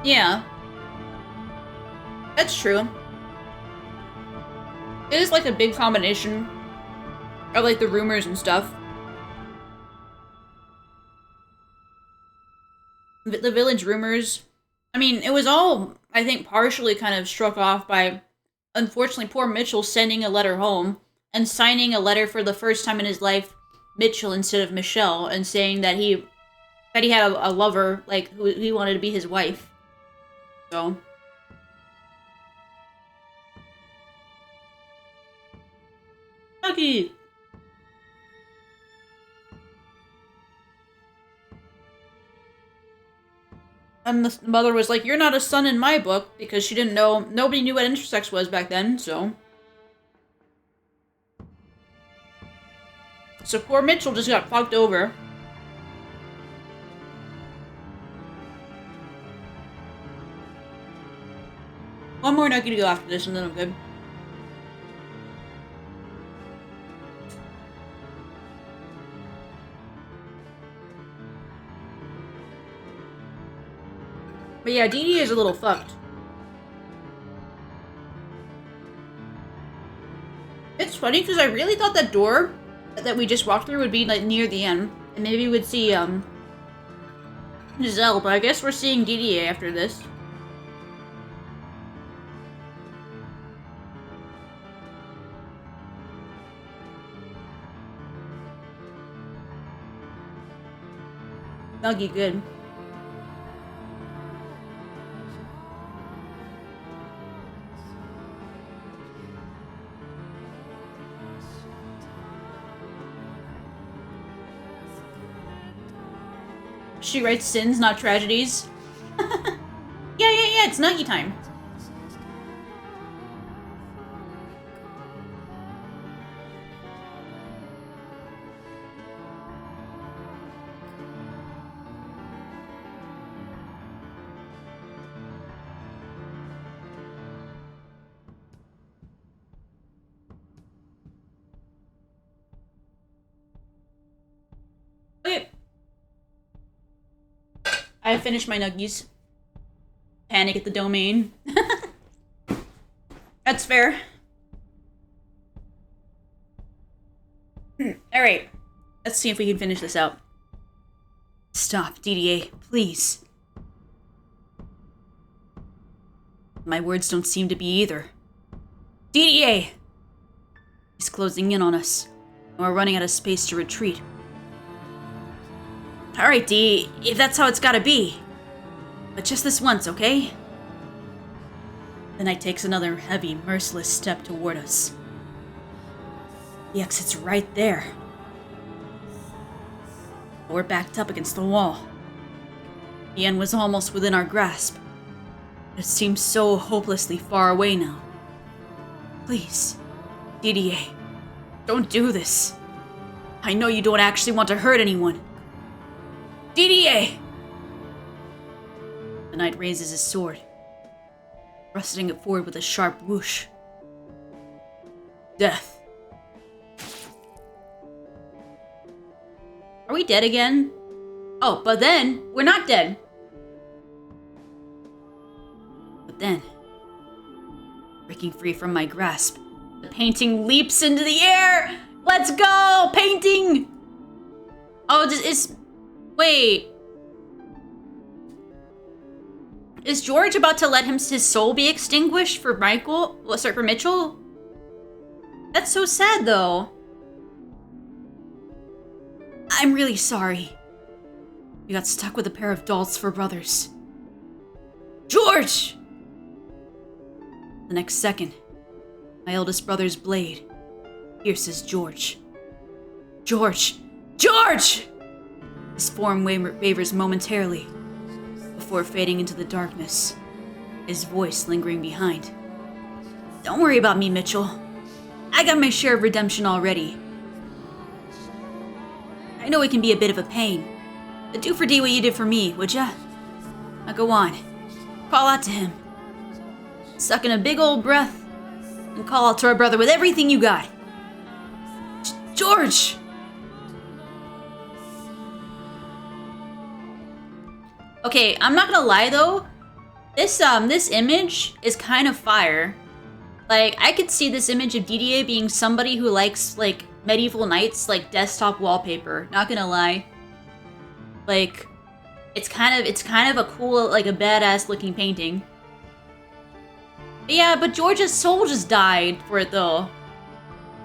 Speaker 2: Yeah. That's true. It is like a big combination of like the rumors and stuff. The village rumors. I mean, it was all, I think, partially kind of struck off by, unfortunately, poor Mitchell sending a letter home and signing a letter for the first time in his life, Mitchell instead of Michelle, and saying that he had a lover, like, who he wanted to be his wife. So. Lucky. And the mother was like, "You're not a son in my book," because she didn't know, nobody knew what intersex was back then, so. So poor Mitchell just got fucked over. One more nugget to go after this and then I'm good. But yeah, Dee Dee is a little fucked. It's funny because I really thought that door that we just walked through would be like near the end. And maybe we'd see Giselle, but I guess we're seeing DDA after this. Nuggie good. She writes sins, not tragedies. Yeah, it's Nuggie time. Okay. I finished my nuggies. Panic at the domain. That's fair. Alright.
Speaker 1: Let's see if we can finish this out.
Speaker 3: Stop, DDA, please. My words don't seem to be either. DDA! He's closing in on us, and we're running out of space to retreat. Alright, D, if that's how it's gotta be. But just this once, okay? The knight takes another heavy, merciless step toward us. The exit's right there. We're backed up against the wall. The end was almost within our grasp. It seems so hopelessly far away now. Please, DDA, don't do this. I know you don't actually want to hurt anyone. DDA! The knight raises his sword, thrusting it forward with a sharp whoosh. Death.
Speaker 1: Are we dead again? Oh, but then, we're not dead.
Speaker 3: But then, breaking free from my grasp,
Speaker 1: the painting leaps into the air! Let's go! Painting! Oh, wait. Is George about to let his soul be extinguished for Michael? Well, sorry, for Mitchell? That's so sad, though.
Speaker 3: I'm really sorry. You got stuck with a pair of dolls for brothers. George! The next second, my eldest brother's blade pierces George. George! George! His form wavers momentarily before fading into the darkness, his voice lingering behind. Don't worry about me, Mitchell. I got my share of redemption already. I know it can be a bit of a pain, but do for D what you did for me, would ya? Now go on. Call out to him. Suck in a big old breath and call out to our brother with everything you got. George!
Speaker 1: Okay, I'm not gonna lie though. This image is kind of fire. Like, I could see this image of DDA being somebody who likes, like, medieval knights, like, desktop wallpaper. Not gonna lie. Like, it's kind of a cool, like, a badass looking painting. But yeah, but George's soul just died for it, though.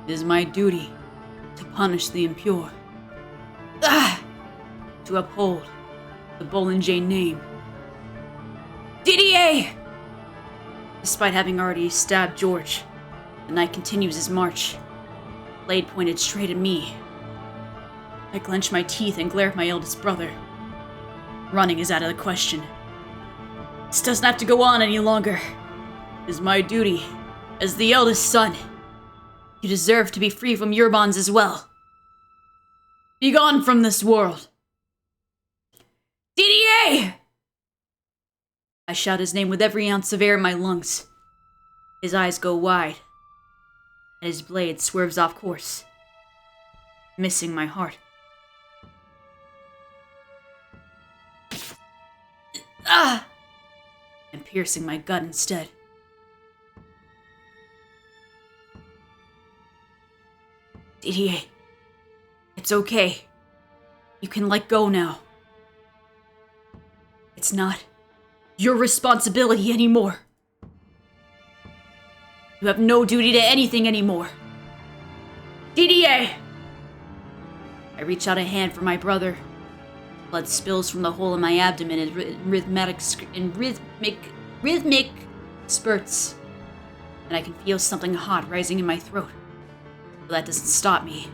Speaker 3: It is my duty to punish the impure. To uphold the Bollinger name. DDA! Despite having already stabbed George, the knight continues his march, blade pointed straight at me. I clench my teeth and glare at my eldest brother. Running is out of the question. This doesn't have to go on any longer. It is my duty, as the eldest son. You deserve to be free from your bonds as well. Be gone from this world. DDA! I shout his name with every ounce of air in my lungs. His eyes go wide, and his blade swerves off course, missing my heart. And piercing my gut instead. DDA, it's okay. You can let go now. It's not your responsibility anymore. You have no duty to anything anymore. DDA! I reach out a hand for my brother. Blood spills from the hole in my abdomen in rhythmic spurts, and I can feel something hot rising in my throat. But that doesn't stop me.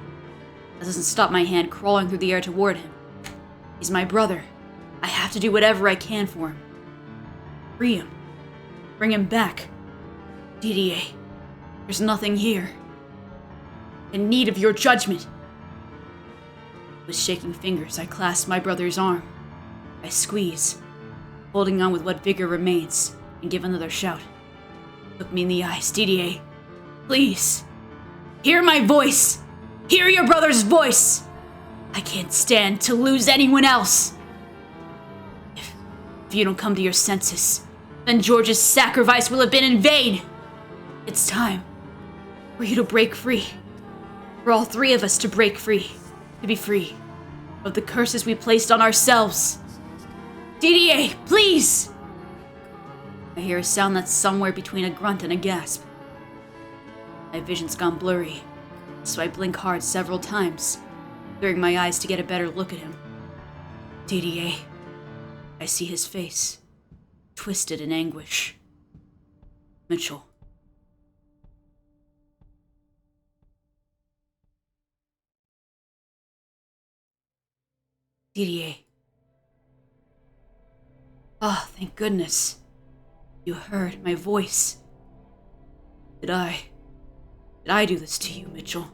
Speaker 3: That doesn't stop my hand crawling through the air toward him. He's my brother. I have to do whatever I can for him. Free him. Bring him back. DDA, there's nothing here. In need of your judgment. With shaking fingers, I clasp my brother's arm. I squeeze, holding on with what vigor remains, and give another shout. Look me in the eyes, DDA. Please. Hear my voice. Hear your brother's voice. I can't stand to lose anyone else. If you don't come to your senses, then George's sacrifice will have been in vain. It's time for you to break free. For all three of us to break free.
Speaker 2: to be free of the curses we placed on ourselves. DDA, please! I hear a sound that's somewhere between a grunt and a gasp. My vision's gone blurry, so I blink hard several times, clearing my eyes to get a better look at him. DDA. I see his face, twisted in anguish. Mitchell. DDA. Oh, thank goodness. You heard my voice. Did I do this to you, Mitchell?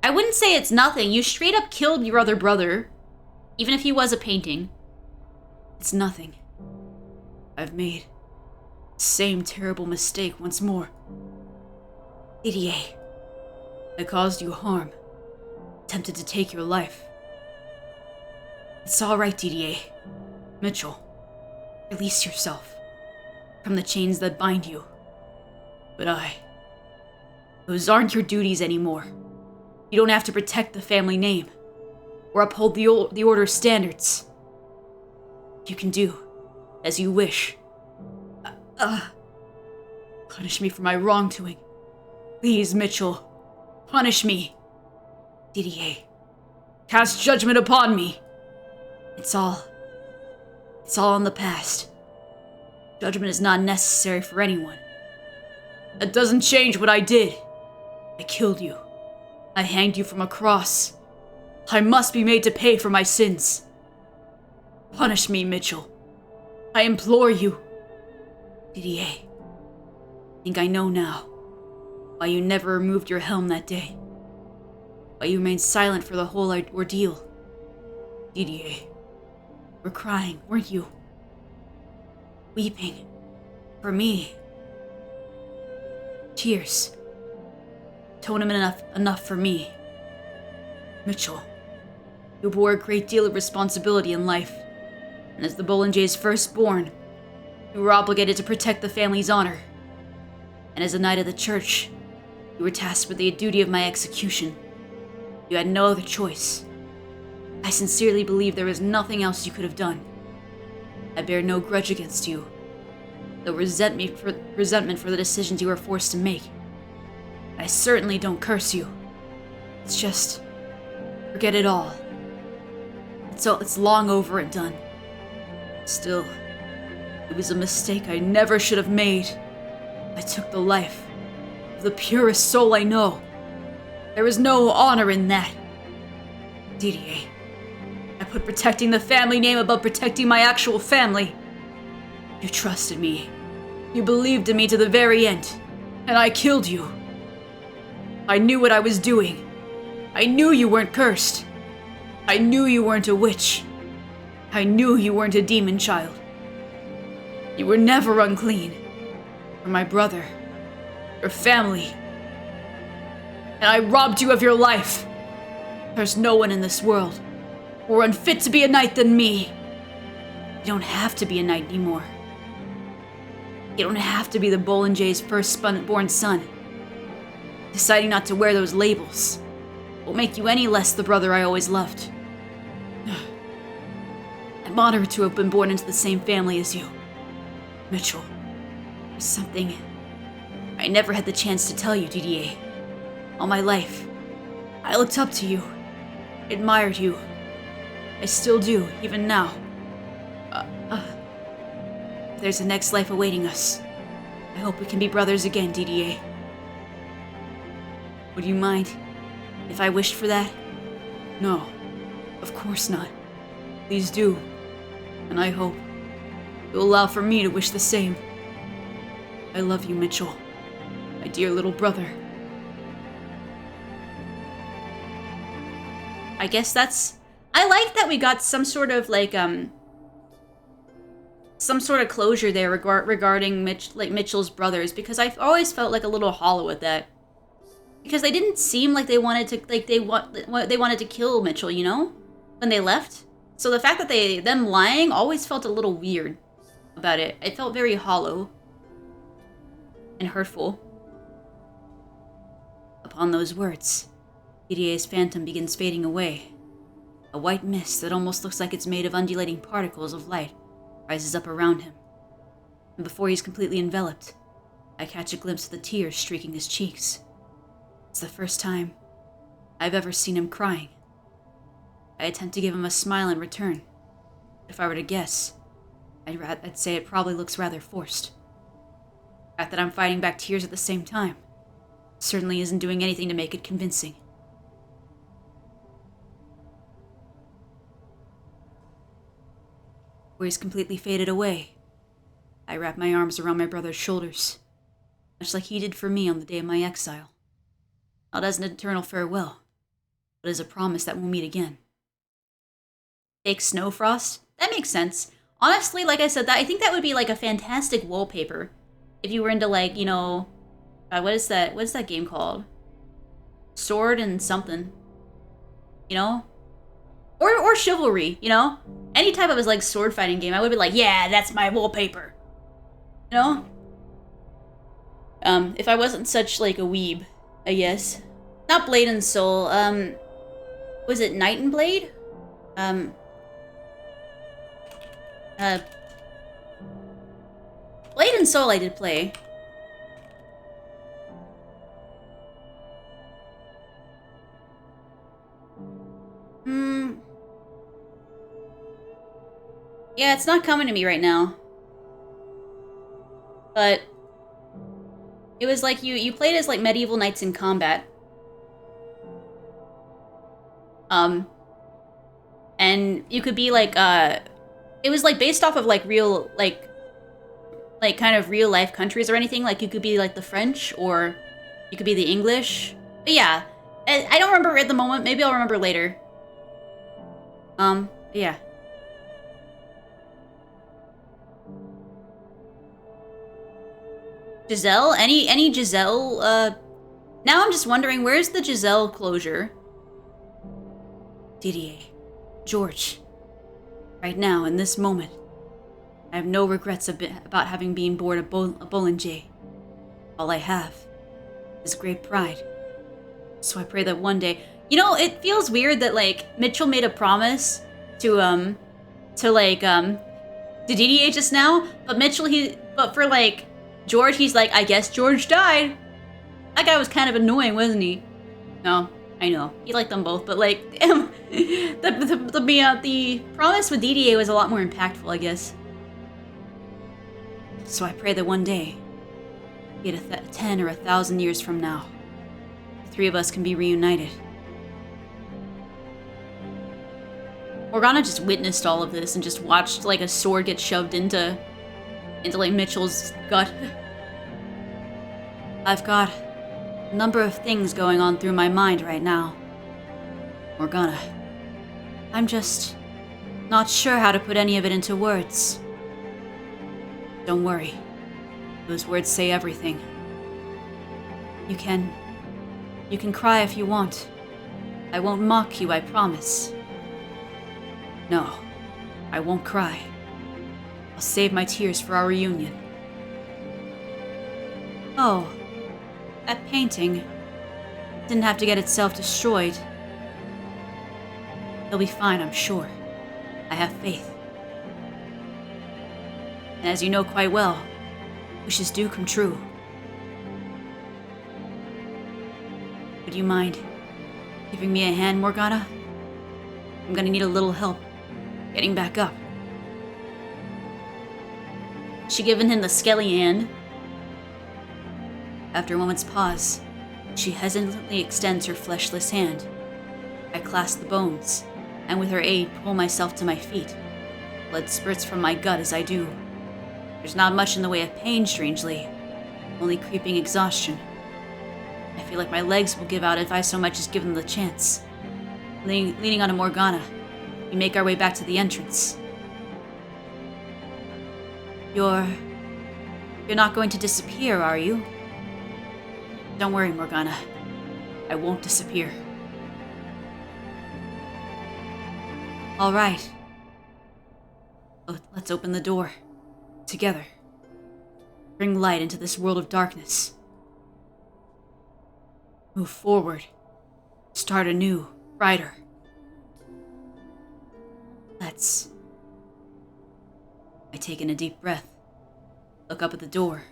Speaker 1: I wouldn't say it's nothing. You straight up killed your other brother, even if he was a painting.
Speaker 2: It's nothing. I've made the same terrible mistake once more. DDA. I caused you harm. Attempted to take your life. It's alright, DDA. Mitchell, release yourself from the chains that bind you. But those aren't your duties anymore. You don't have to protect the family name or uphold the Order's standards. You can do as you wish. Punish me for my wrongdoing. Please, Mitchell. Punish me. DDA. Cast judgment upon me. It's all in the past. Judgment is not necessary for anyone. That doesn't change what I did. I killed you. I hanged you from a cross. I must be made to pay for my sins. Punish me, Mitchell. I implore you. DDA. I think I know now why you never removed your helm that day. Why you remained silent for the whole ordeal. DDA. You were crying, weren't you? Weeping. For me. Tears. Atonement enough for me. Mitchell. You bore a great deal of responsibility in life. And as the Bollinger's firstborn, you were obligated to protect the family's honor. And as a knight of the church, you were tasked with the duty of my execution. You had no other choice. I sincerely believe there is nothing else you could have done. I bear no grudge against you, though resentment for the decisions you were forced to make. I certainly don't curse you. It's just, forget it all. It's long over and done. Still, it was a mistake I never should have made. I took the life of the purest soul I know. There is no honor in that. DDA. I put protecting the family name above protecting my actual family. You trusted me. You believed in me to the very end. And I killed you. I knew what I was doing. I knew you weren't cursed. I knew you weren't a witch. I knew you weren't a demon child. You were never unclean. You're my brother. Your family. And I robbed you of your life. There's no one in this world more unfit to be a knight than me. You don't have to be a knight anymore. You don't have to be the Bollinger's firstborn son. Deciding not to wear those labels won't make you any less the brother I always loved. I'm honored to have been born into the same family as you. Mitchell, there's something I never had the chance to tell you, DDA. All my life, I looked up to you, admired you. I still do, even now. There's a next life awaiting us. I hope we can be brothers again, DDA. Would you mind if I wished for that? No, of course not. Please do. And I hope you'll allow for me to wish the same. I love you, Mitchell. My dear little brother.
Speaker 1: I guess I like that we got some sort of closure there regarding Mitchell's brothers, because I've always felt like a little hollow at that. Because they didn't seem like they wanted to kill Mitchell, you know, when they left. So the fact that them lying always felt a little weird about it. It felt very hollow and hurtful. Upon those words,
Speaker 3: DDA's phantom begins fading away. A white mist that almost looks like it's made of undulating particles of light rises up around him. And before he's completely enveloped, I catch a glimpse of the tears streaking his cheeks. It's the first time I've ever seen him crying. I attempt to give him a smile in return. If I were to guess, I'd say it probably looks rather forced. The fact that I'm fighting back tears at the same time certainly isn't doing anything to make it convincing. Where he's completely faded away, I wrap my arms around my brother's shoulders, much like he did for me on the day of my exile. Not as an eternal farewell, but as a promise that we'll meet again.
Speaker 1: Fake Snowfrost? That makes sense. Honestly, like I said, I think that would be like a fantastic wallpaper. If you were into like, you know, what is that game called? Sword and something. You know? Or Chivalry, you know? Any type of like sword fighting game, I would be like, yeah, that's my wallpaper. You know? If I wasn't such like a weeb, I guess. Not Blade and Soul, was it Knight and Blade? Blade and Soul I did play. Yeah, it's not coming to me right now. But it was like you played as like medieval knights in combat. And you could be like it was like based off of like real like kind of real life countries or anything. Like you could be like the French or you could be the English. But yeah, I don't remember at the moment. Maybe I'll remember later. Yeah. Giselle? Any Giselle? Now I'm just wondering, where's the Giselle closure?
Speaker 3: DDA. George. Right now, in this moment, I have no regrets about having been born a Bollinger. All I have is great pride. So I pray that one day...
Speaker 1: You know, it feels weird that, like, Mitchell made a promise to DDA just now, but but for, like, George, he's like, I guess George died. That guy was kind of annoying, wasn't he? No, I know. He liked them both, but, like, the promise with DDA was a lot more impactful, I guess.
Speaker 3: So I pray that one day, be it 10 or 1,000 years from now, the three of us can be reunited.
Speaker 1: Morgana just witnessed all of this and just watched like a sword get shoved into like Mitchell's gut.
Speaker 3: I've got a number of things going on through my mind right now. Morgana, I'm just not sure how to put any of it into words. Don't worry. Those words say everything. You can cry if you want. I won't mock you, I promise. No, I won't cry. I'll save my tears for our reunion. Oh, that painting didn't have to get itself destroyed. It'll be fine, I'm sure. I have faith. And as you know quite well, wishes do come true. Would you mind giving me a hand, Morgana? I'm gonna need a little help getting back up.
Speaker 1: She given him the skelly hand.
Speaker 3: After a moment's pause, she hesitantly extends her fleshless hand. I clasp the bones, and with her aid pull myself to my feet. Blood spurts from my gut as I do. There's not much in the way of pain, strangely, only creeping exhaustion. I feel like my legs will give out if I so much as give them the chance. Leaning on a Morgana, we make our way back to the entrance. You're not going to disappear, are you? Don't worry, Morgana. I won't disappear. All right. Let's open the door. Together. Bring light into this world of darkness. Move forward Start anew, brighter. Let's. I take in a deep breath. Look up at the door.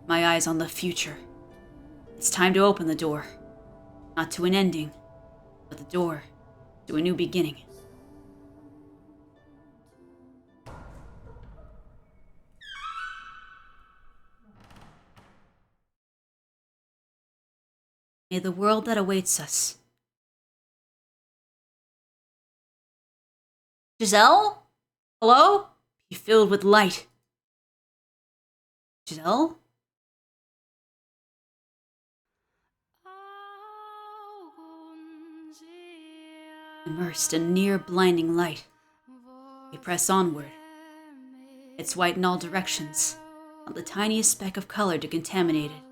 Speaker 3: My eyes on the future. It's time to open the door. Not to an ending, but the door to a new beginning. May the world that awaits us. Giselle? Hello? Be filled with light. Giselle? Immersed in near blinding light, we press onward. It's white in all directions, not the tiniest speck of color to contaminate it.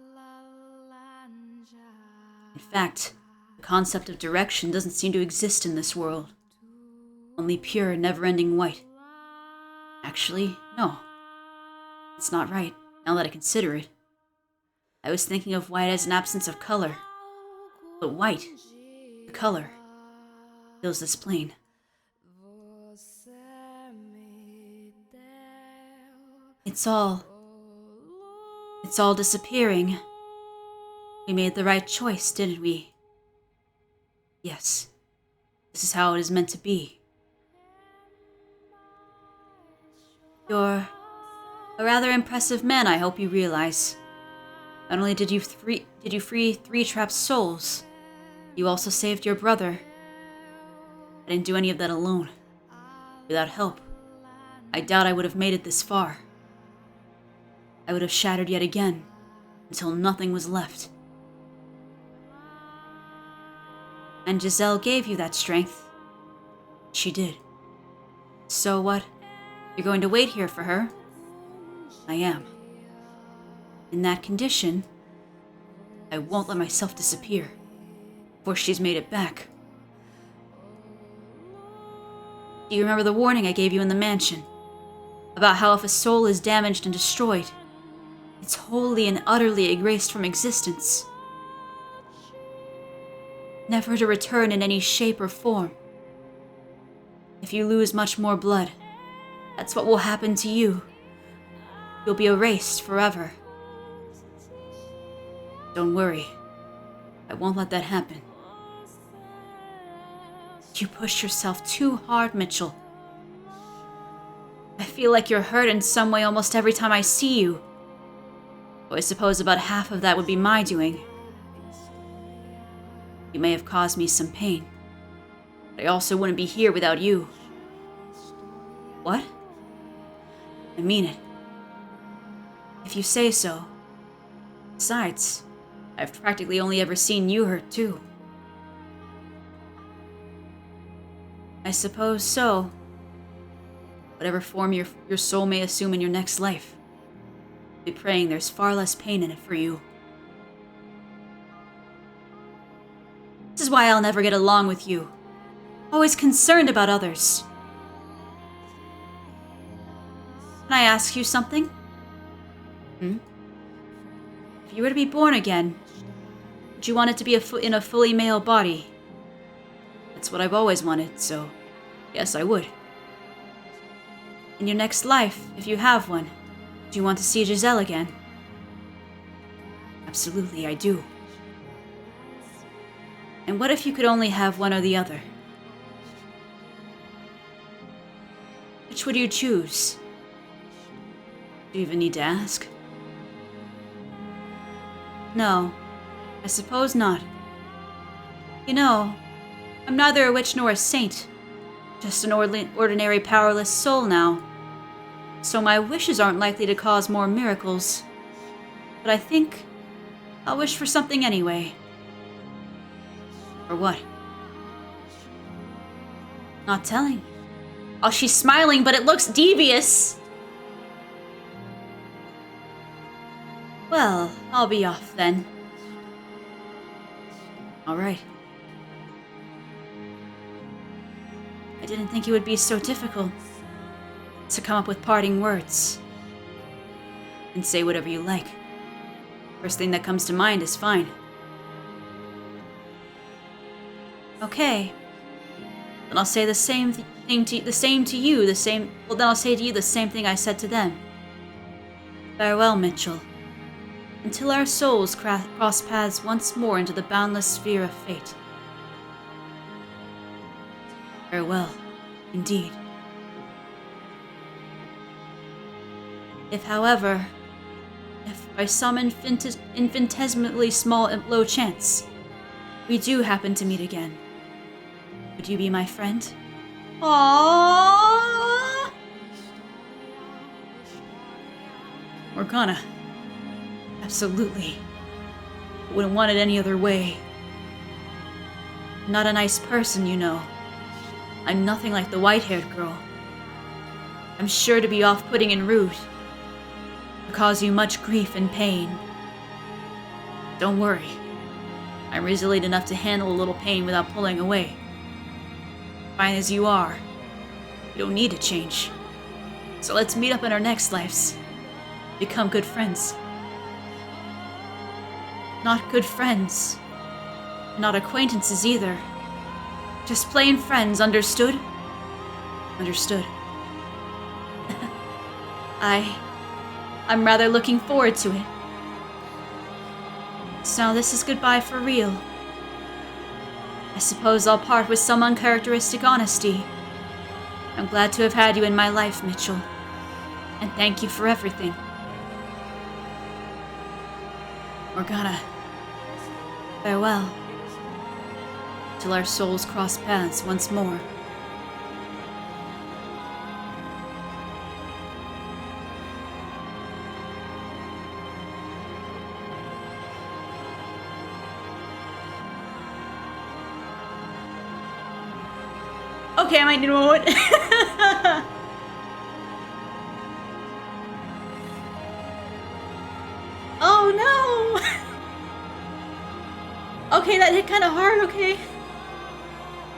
Speaker 3: In fact, the concept of direction doesn't seem to exist in this world. Only pure, never-ending white. Actually, no. It's not right, now that I consider it. I was thinking of white as an absence of color. But white, the color, fills this plane. It's all disappearing. We made the right choice, didn't we? Yes, this is how it is meant to be. You're a rather impressive man, I hope you realize. Not only did you free 3 trapped souls, you also saved your brother. I didn't do any of that alone. Without help, I doubt I would have made it this far. I would have shattered yet again, until nothing was left. And Giselle gave you that strength. She did. So what? You're going to wait here for her? I am. In that condition, I won't let myself disappear, before she's made it back. Do you remember the warning I gave you in the mansion? About how if a soul is damaged and destroyed, it's wholly and utterly erased from existence. Never to return in any shape or form. If you lose much more blood, that's what will happen to you. You'll be erased forever. Don't worry. I won't let that happen. You pushed yourself too hard, Mitchell. I feel like you're hurt in some way almost every time I see you. Though I suppose about half of that would be my doing. You may have caused me some pain, but I also wouldn't be here without you. What? I mean it. If you say so. Besides, I've practically only ever seen you hurt too. I suppose so. Whatever form your soul may assume in your next life, I'll be praying there's far less pain in it for you. This is why I'll never get along with you. Always concerned about others. Can I ask you something? If you were to be born again, would you want it to be in a fully male body? That's what I've always wanted, so yes, I would. In your next life, if you have one, do you want to see Giselle again? Absolutely, I do. And what if you could only have one or the other? Which would you choose? Do you even need to ask? No, I suppose not. You know, I'm neither a witch nor a saint. Just an ordinary powerless soul now. So my wishes aren't likely to cause more miracles. But I think I'll wish for something anyway. For what? Not telling. Oh, she's smiling, but it looks devious. Well, I'll be off then. All right. I didn't think it would be so difficult to come up with parting words. And say whatever you like. First thing that comes to mind is fine. Okay. Then I'll say the same thing to you. Then I'll say to you the same thing I said to them. Farewell, Mitchell. Until our souls cross paths once more into the boundless sphere of fate. Farewell, indeed. If by some infinitesimally small and low chance, we do happen to meet again, would you be my friend?
Speaker 1: Aww.
Speaker 3: Morgana. Absolutely. I wouldn't want it any other way. I'm not a nice person, you know. I'm nothing like the white-haired girl. I'm sure to be off-putting and rude. To cause you much grief and pain. Don't worry. I'm resilient enough to handle a little pain without pulling away. Fine as you are, you don't need to change. So let's meet up in our next lives. Become good friends. Not good friends. Not acquaintances either. Just plain friends, understood? Understood. I'm rather looking forward to it. So now this is goodbye for real. I suppose I'll part with some uncharacteristic honesty. I'm glad to have had you in my life, Mitchell. And thank you for everything. Morgana. Farewell. Till our souls cross paths once more.
Speaker 1: Okay, I might need a moment. Oh no! Okay, that hit kind of hard, okay.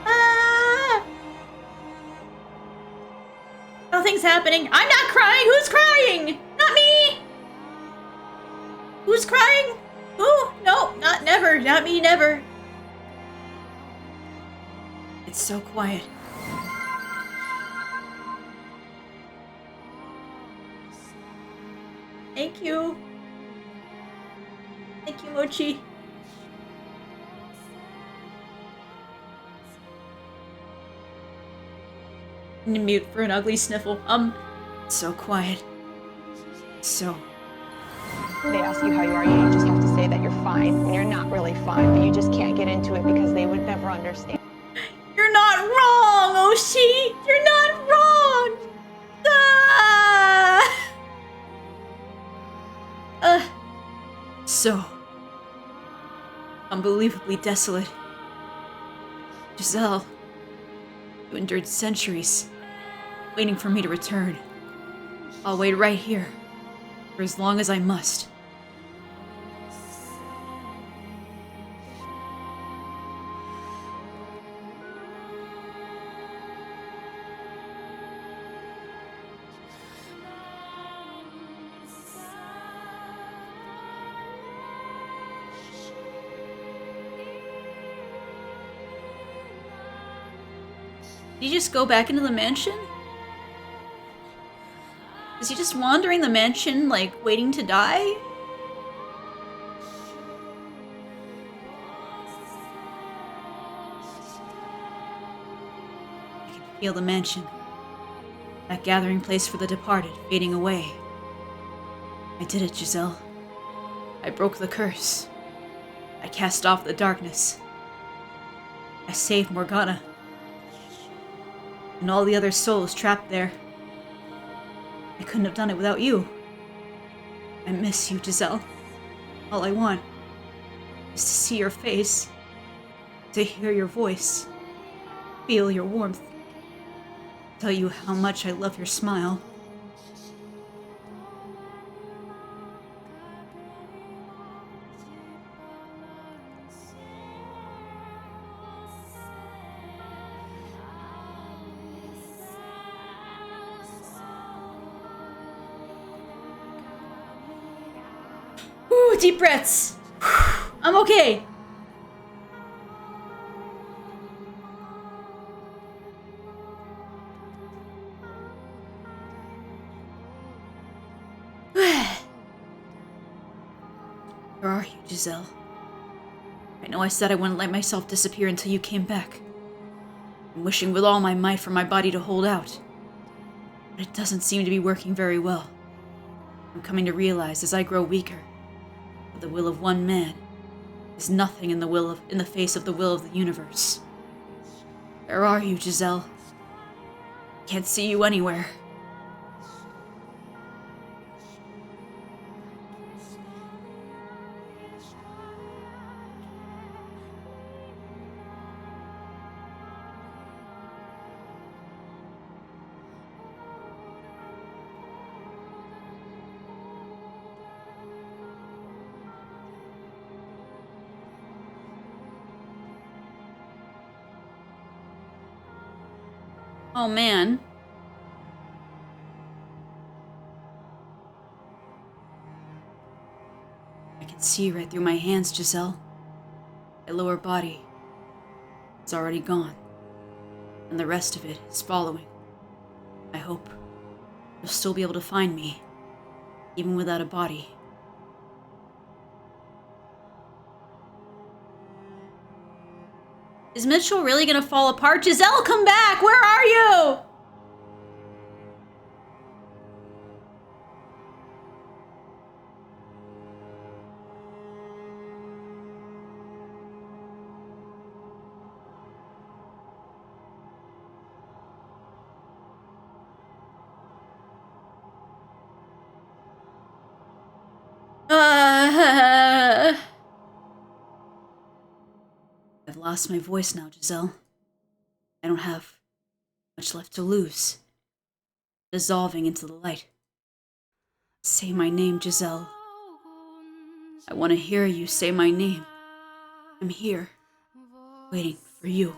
Speaker 1: Ah! Nothing's happening. I'm not crying! Who's crying? Not me! Who's crying? Who? No, never. Not me, never.
Speaker 3: It's so quiet.
Speaker 1: Thank you. Thank you, Mochi. Mute for an ugly sniffle.
Speaker 3: It's so quiet. So.
Speaker 4: They ask you how you are, you just have to say that you're fine when you're not really fine, but you just can't get into it because they would never understand.
Speaker 1: You're not wrong, Oshi! You're not wrong! Ah!
Speaker 3: So. Unbelievably desolate. Giselle. You endured centuries, waiting for me to return. I'll wait right here, for as long as I must.
Speaker 1: Did he just go back into the mansion? Is he just wandering the mansion, like, waiting to die?
Speaker 3: I can feel the mansion. That gathering place for the departed, fading away. I did it, Giselle. I broke the curse. I cast off the darkness. I saved Morgana. And all the other souls trapped there. I couldn't have done it without you. I miss you, Giselle. All I want is to see your face, to hear your voice, feel your warmth, tell you how much I love your smile.
Speaker 1: Ooh, deep breaths. I'm okay.
Speaker 3: Where are you, Giselle? I know I said I wouldn't let myself disappear until you came back. I'm wishing with all my might for my body to hold out. But it doesn't seem to be working very well. I'm coming to realize as I grow weaker that the will of one man is nothing in the face of the will of the universe. Where are you, Giselle? Can't see you anywhere.
Speaker 1: Oh man.
Speaker 3: I can see right through my hands, Giselle. My lower body is already gone, and the rest of it is following. I hope you'll still be able to find me, even without a body.
Speaker 1: Is Mitchell really gonna fall apart? Giselle, come back! Where are you?
Speaker 3: I've lost my voice now, Giselle. I don't have much left to lose. Dissolving into the light. Say my name, Giselle. I want to hear you say my name. I'm here, waiting for you.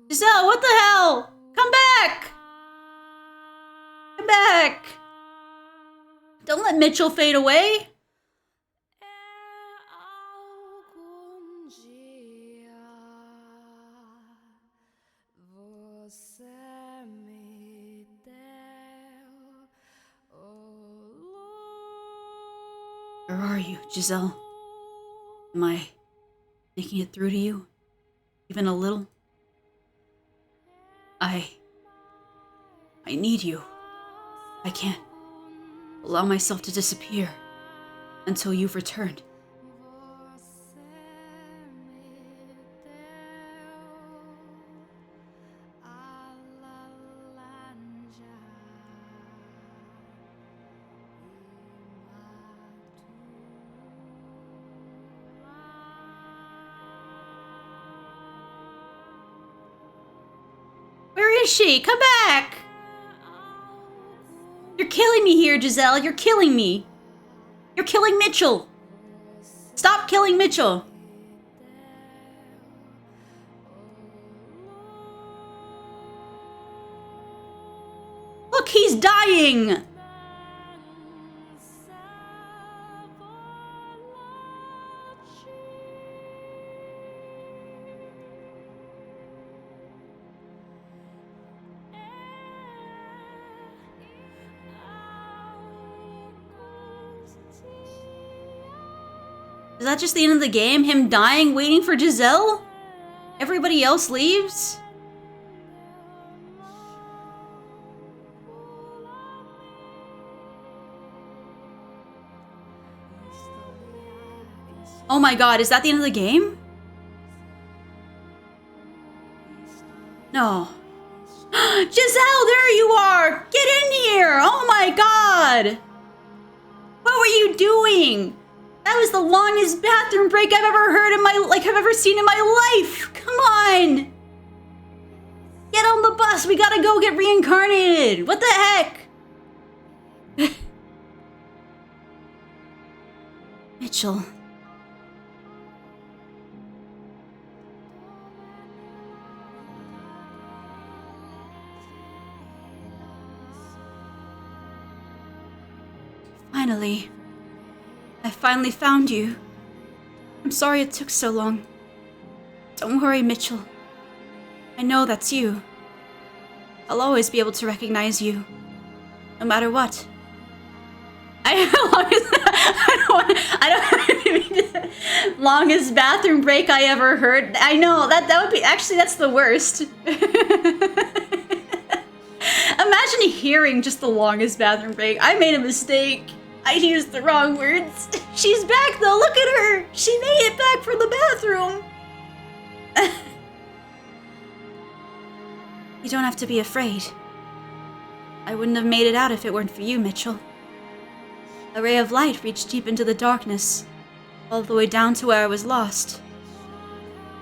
Speaker 1: Giselle, what the hell? Come back! Come back! Don't let Mitchell fade away.
Speaker 3: Where are you, Giselle? Am I making it through to you? Even a little? I need you. I can't allow myself to disappear until you've returned.
Speaker 1: Where is she? Come back! You're killing me here, Giselle. You're killing me. You're killing Mitchell. Stop killing Mitchell. Look, he's dying. Is that just the end of the game? Him dying, waiting for Giselle? Everybody else leaves? Oh my god, is that the end of the game? No. Giselle, there you are! Get in here! Oh my god! What were you doing? That was the longest bathroom break I've ever heard in my I've ever seen in my life. Come on. Get on the bus. We gotta go get reincarnated. What the heck?
Speaker 3: Mitchell.
Speaker 1: Finally. I finally found you. I'm sorry it took so long.
Speaker 3: Don't worry, Mitchell. I know that's you. I'll always be able to recognize you, no matter what.
Speaker 1: Longest bathroom break I ever heard. I know, that would be, actually, that's the worst. Imagine hearing just the longest bathroom break. I made a mistake. I used the wrong words. She's back though, look at her! She made it back from the bathroom!
Speaker 3: You don't have to be afraid. I wouldn't have made it out if it weren't for you, Mitchell. A ray of light reached deep into the darkness, all the way down to where I was lost.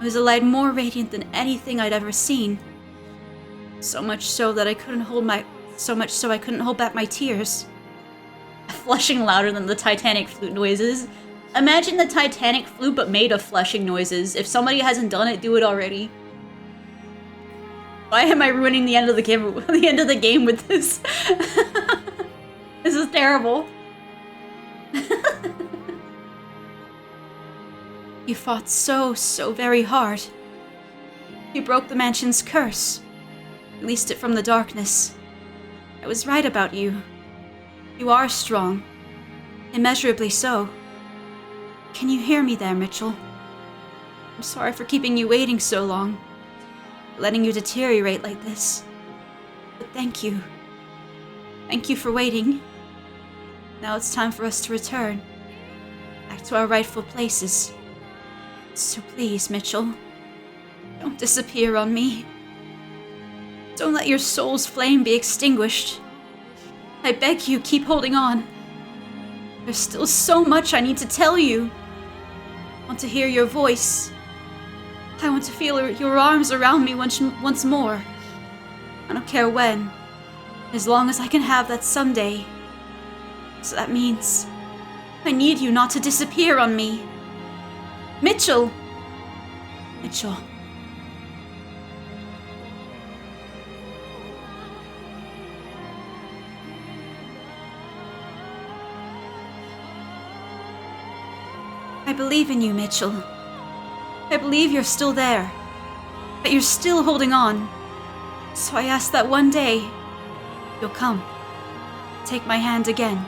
Speaker 3: It was a light more radiant than anything I'd ever seen. So much so that I couldn't hold back my tears.
Speaker 1: Flushing louder than the Titanic flute noises. Imagine the Titanic flute but made of flushing noises. If somebody hasn't done it, do it already. Why am I ruining the end of the game? The end of the game with this? This is terrible.
Speaker 3: You fought so very hard. You broke the mansion's curse. Released it from the darkness. I was right about you. You are strong. Immeasurably so. Can you hear me there, Mitchell? I'm sorry for keeping you waiting so long. Letting you deteriorate like this. But thank you. Thank you for waiting. Now it's time for us to return. Back to our rightful places. So please, Mitchell, don't disappear on me. Don't let your soul's flame be extinguished. I beg you, keep holding on. There's still so much I need to tell you. I want to hear your voice. I want to feel your arms around me once more. I don't care when, as long as I can have that someday. So that means I need you not to disappear on me. Mitchell! Mitchell. I believe in you, Mitchell. I believe you're still there. That you're still holding on. So I ask that one day, you'll come. Take my hand again.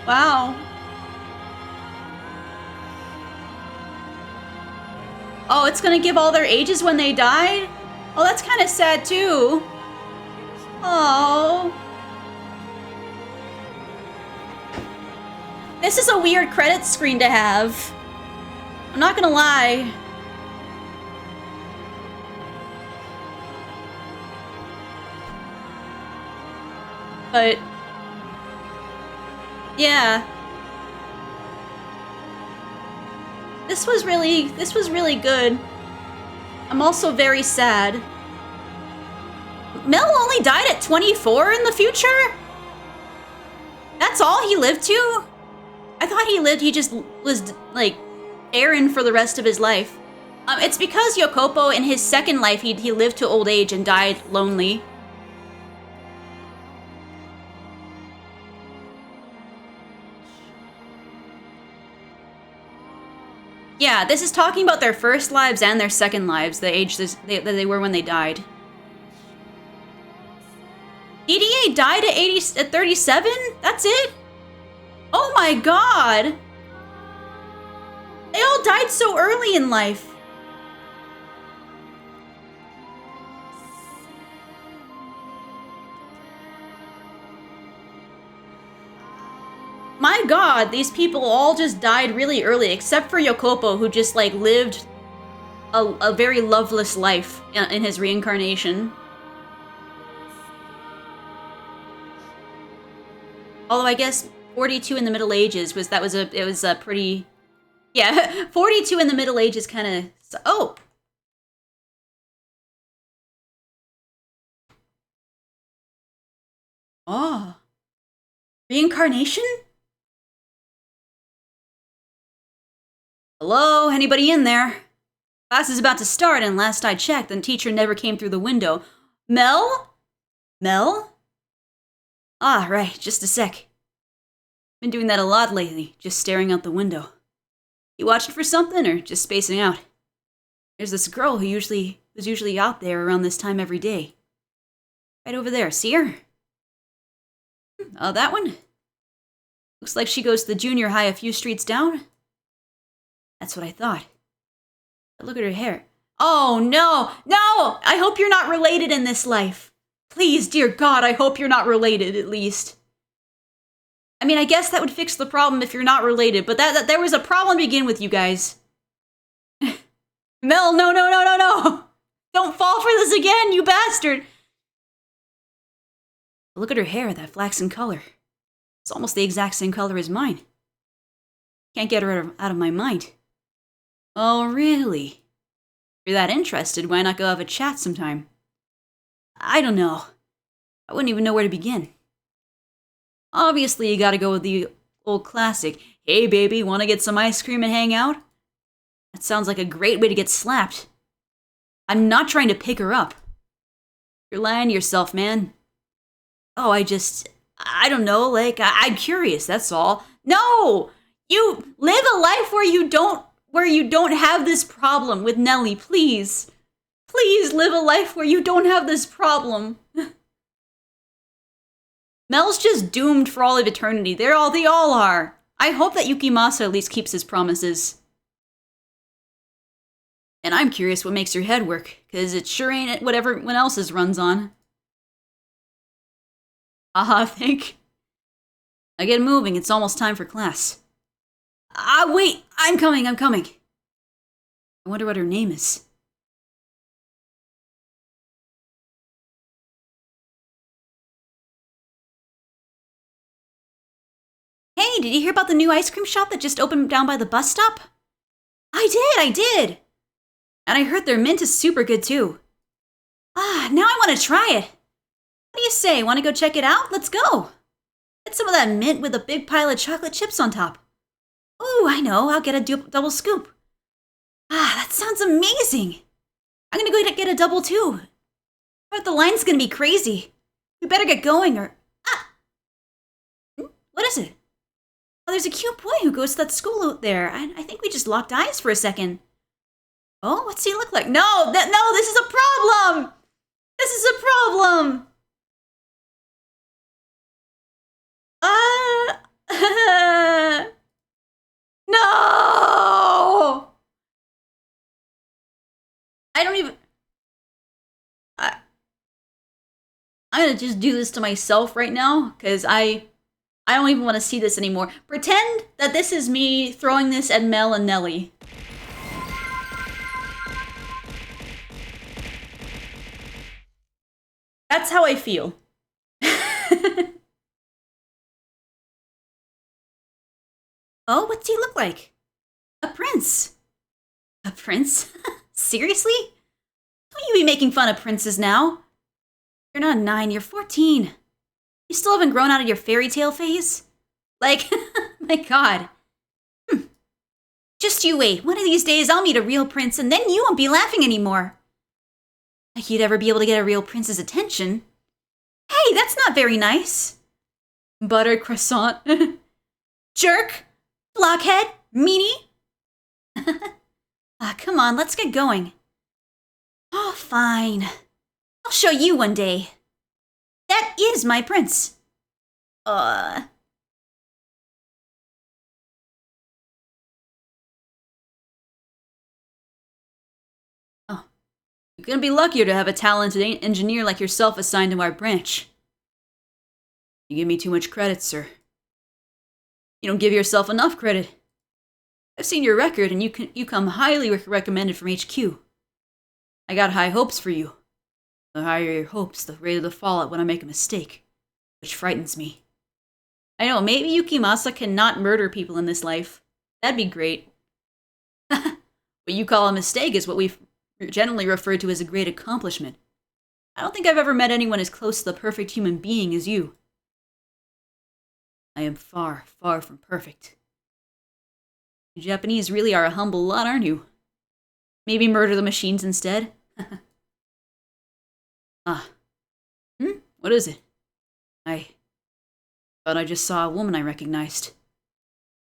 Speaker 1: Wow. Oh, it's gonna give all their ages when they died? Oh, that's kind of sad too. Oh. This is a weird credit screen to have. I'm not gonna lie. But yeah. This was really good. I'm also very sad. Mel only died at 24 in the future? That's all he lived to? I thought he just was, like, barren for the rest of his life. It's because Yokopo, in his second life, he lived to old age and died lonely. Yeah, this is talking about their first lives and their second lives, the age that they were when they died. DDA died at 37? That's it? Oh my god! They all died so early in life. My god, these people all just died really early, except for Yokopo, who just, like, lived a very loveless life in his reincarnation. Although I guess 42 in the Middle Ages it was a pretty, yeah, 42 in the Middle Ages kind of, oh! Oh. Reincarnation? Hello? Anybody in there? Class is about to start, and last I checked, the teacher never came through the window. Mel? Mel?
Speaker 3: Ah, right, just a sec. Been doing that a lot lately, just staring out the window. You watching for something or just spacing out? There's this girl who's usually out there around this time every day. Right over there, see her? That one? Looks like she goes to the junior high a few streets down. That's what I thought. But look at her hair. Oh, no! No! I hope you're not related in this life. Please, dear God, I hope you're not related, at least. I mean, I guess that would fix the problem if you're not related, but that there was a problem to begin with, you guys. Mel, no, no, no, no, no! Don't fall for this again, you bastard! Look at her hair, that flaxen color. It's almost the exact same color as mine. Can't get her out of my mind. Oh, really? If you're that interested, why not go have a chat sometime? I don't know. I wouldn't even know where to begin. Obviously, you gotta go with the old classic. Hey, baby, wanna get some ice cream and hang out? That sounds like a great way to get slapped. I'm not trying to pick her up. You're lying to yourself, man. Oh, I don't know, like, I'm curious, that's all. No! You live a life where you don't have this problem with Nellie, please. Please live a life where you don't have this problem. Mel's just doomed for all of eternity. They all are. I hope that Yukimasa at least keeps his promises. And I'm curious what makes your head work, because it sure ain't what everyone else's runs on. I think. Now get moving, it's almost time for class. Wait, I'm coming. I wonder what her name is. Hey, did you hear about the new ice cream shop that just opened down by the bus stop? I did! And I heard their mint is super good too. Now I want to try it. What do you say, want to go check it out? Let's go. Get some of that mint with a big pile of chocolate chips on top. Ooh, I know, I'll get a double scoop. That sounds amazing. I'm gonna go get a double too. But the line's gonna be crazy. We better get going or... What is it? Oh, there's a cute boy who goes to that school out there. I think we just locked eyes for a second. Oh, what's he look like? No, this is a problem! This is a problem! No! I don't even... I'm gonna just do this to myself right now, because I don't even want to see this anymore. Pretend that this is me throwing this at Mel and Nellie. That's how I feel. Oh, what's he look like? A prince. A prince? Seriously? Don't you be making fun of princes now. You're not 9, you're 14. You still haven't grown out of your fairy tale phase? Like, my God. Just you wait. One of these days I'll meet a real prince and then you won't be laughing anymore. Like you'd ever be able to get a real prince's attention. Hey, that's not very nice. Buttered croissant. Jerk. Blockhead. Meanie. Come on, let's get going. Oh, fine. I'll show you one day. That is my prince. Oh, you're gonna be luckier to have a talented engineer like yourself assigned to our branch. You give me too much credit, sir. You don't give yourself enough credit. I've seen your record, and you come highly recommended from HQ. I got high hopes for you. The higher your hopes, the greater the fallout when I make a mistake, which frightens me. I know, maybe Yukimasa cannot murder people in this life. That'd be great. What you call a mistake is what we generally refer to as a great accomplishment. I don't think I've ever met anyone as close to the perfect human being as you. I am far, far from perfect. You Japanese really are a humble lot, aren't you? Maybe murder the machines instead? What is it? But I just saw a woman I recognized.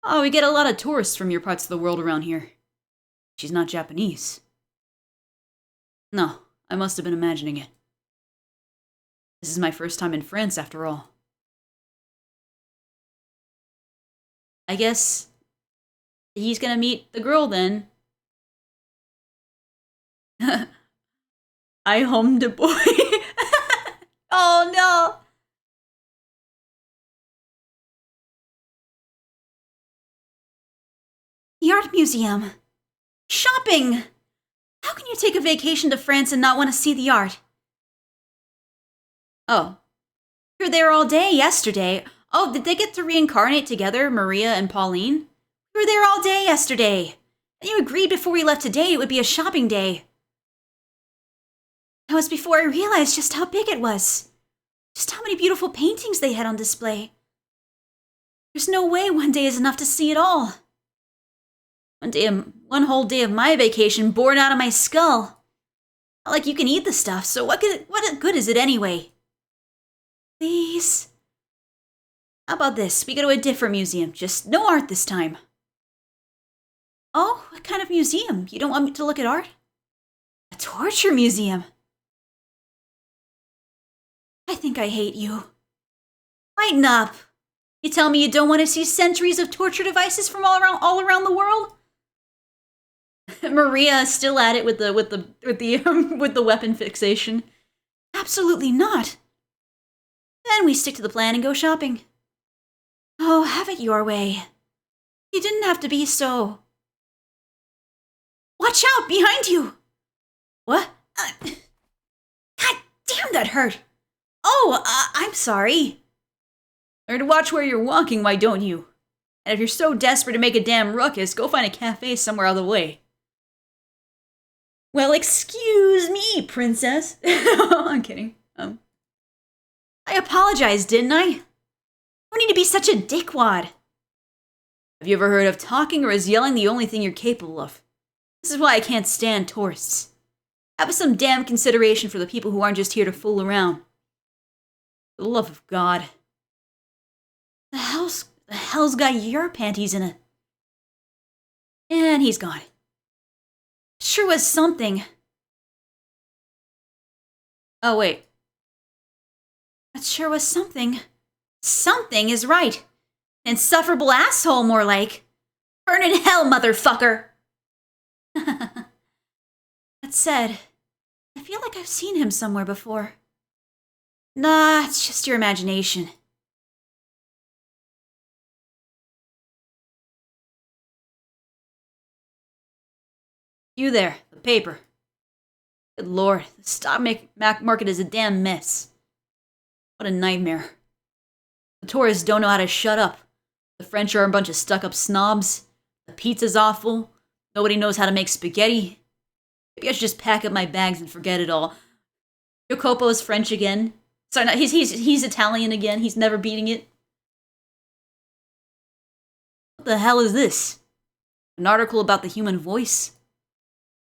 Speaker 3: Oh, we get a lot of tourists from your parts of the world around here. She's not Japanese. No, I must have been imagining it. This is my first time in France, after all. I guess he's gonna meet the girl then. I homed a boy. Oh no! The art museum. Shopping! How can you take a vacation to France and not want to see the art? Oh. You were there all day yesterday. Oh, did they get to reincarnate together, Maria and Pauline? We were there all day yesterday. And you agreed before we left today it would be a shopping day. That was before I realized just how big it was. Just how many beautiful paintings they had on display. There's no way one day is enough to see it all. One whole day of my vacation bored out of my skull. Not like you can eat the stuff, so what good is it anyway? Please. How about this? We go to a different museum. Just no art this time. Oh, what kind of museum? You don't want me to look at art? A torture museum. I think I hate you. Lighten up. You tell me you don't want to see centuries of torture devices from all around the world? Maria is still at it with the weapon fixation. Absolutely not. Then we stick to the plan and go shopping. Oh, have it your way. You didn't have to be so. Watch out, behind you! What? God damn, that hurt. Oh, I'm sorry. Learn to watch where you're walking, why don't you? And if you're so desperate to make a damn ruckus, go find a cafe somewhere out of the way. Well, excuse me, princess. I'm kidding. I apologized, didn't I? You don't need to be such a dickwad. Have you ever heard of talking or is yelling the only thing you're capable of? This is why I can't stand tourists. Have some damn consideration for the people who aren't just here to fool around. For the love of God. The hell's got your panties in it? And he's gone. Sure was something. Oh, wait. That sure was something. Something is right. An insufferable asshole, more like. Burn in hell, motherfucker! That said, I feel like I've seen him somewhere before. Nah, it's just your imagination. You there, the paper. Good lord, the stock market is a damn mess. What a nightmare. The tourists don't know how to shut up. The French are a bunch of stuck-up snobs. The pizza's awful. Nobody knows how to make spaghetti. Maybe I should just pack up my bags and forget it all. Jacopo is French again. Sorry, no, he's Italian again. He's never beating it. What the hell is this? An article about the human voice?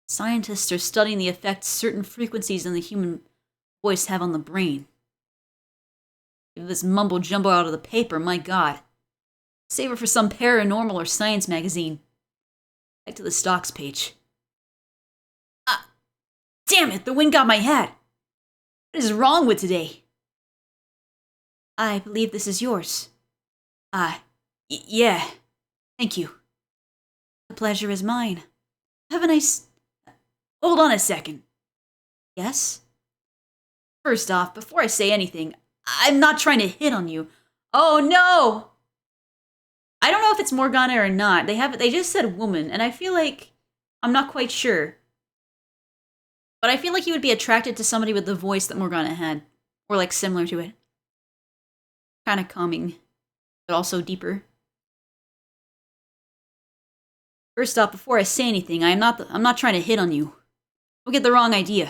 Speaker 3: Scientists are studying the effects certain frequencies in the human voice have on the brain. Give this mumbo-jumbo out of the paper, my god. Save it for some paranormal or science magazine. Back to the stocks page. Ah! Damn it, the wind got my hat! What is wrong with today? I believe this is yours. Yeah. Thank you. The pleasure is mine. Have a nice... Hold on a second. Yes? First off, before I say anything, I'm not trying to hit on you. Oh no! I don't know if it's Morgana or not. They just said woman, and I feel like I'm not quite sure. But I feel like you would be attracted to somebody with the voice that Morgana had. Or like similar to it. Kind of calming, but also deeper. First off, before I say anything, I'm not trying to hit on you. Don't get the wrong idea.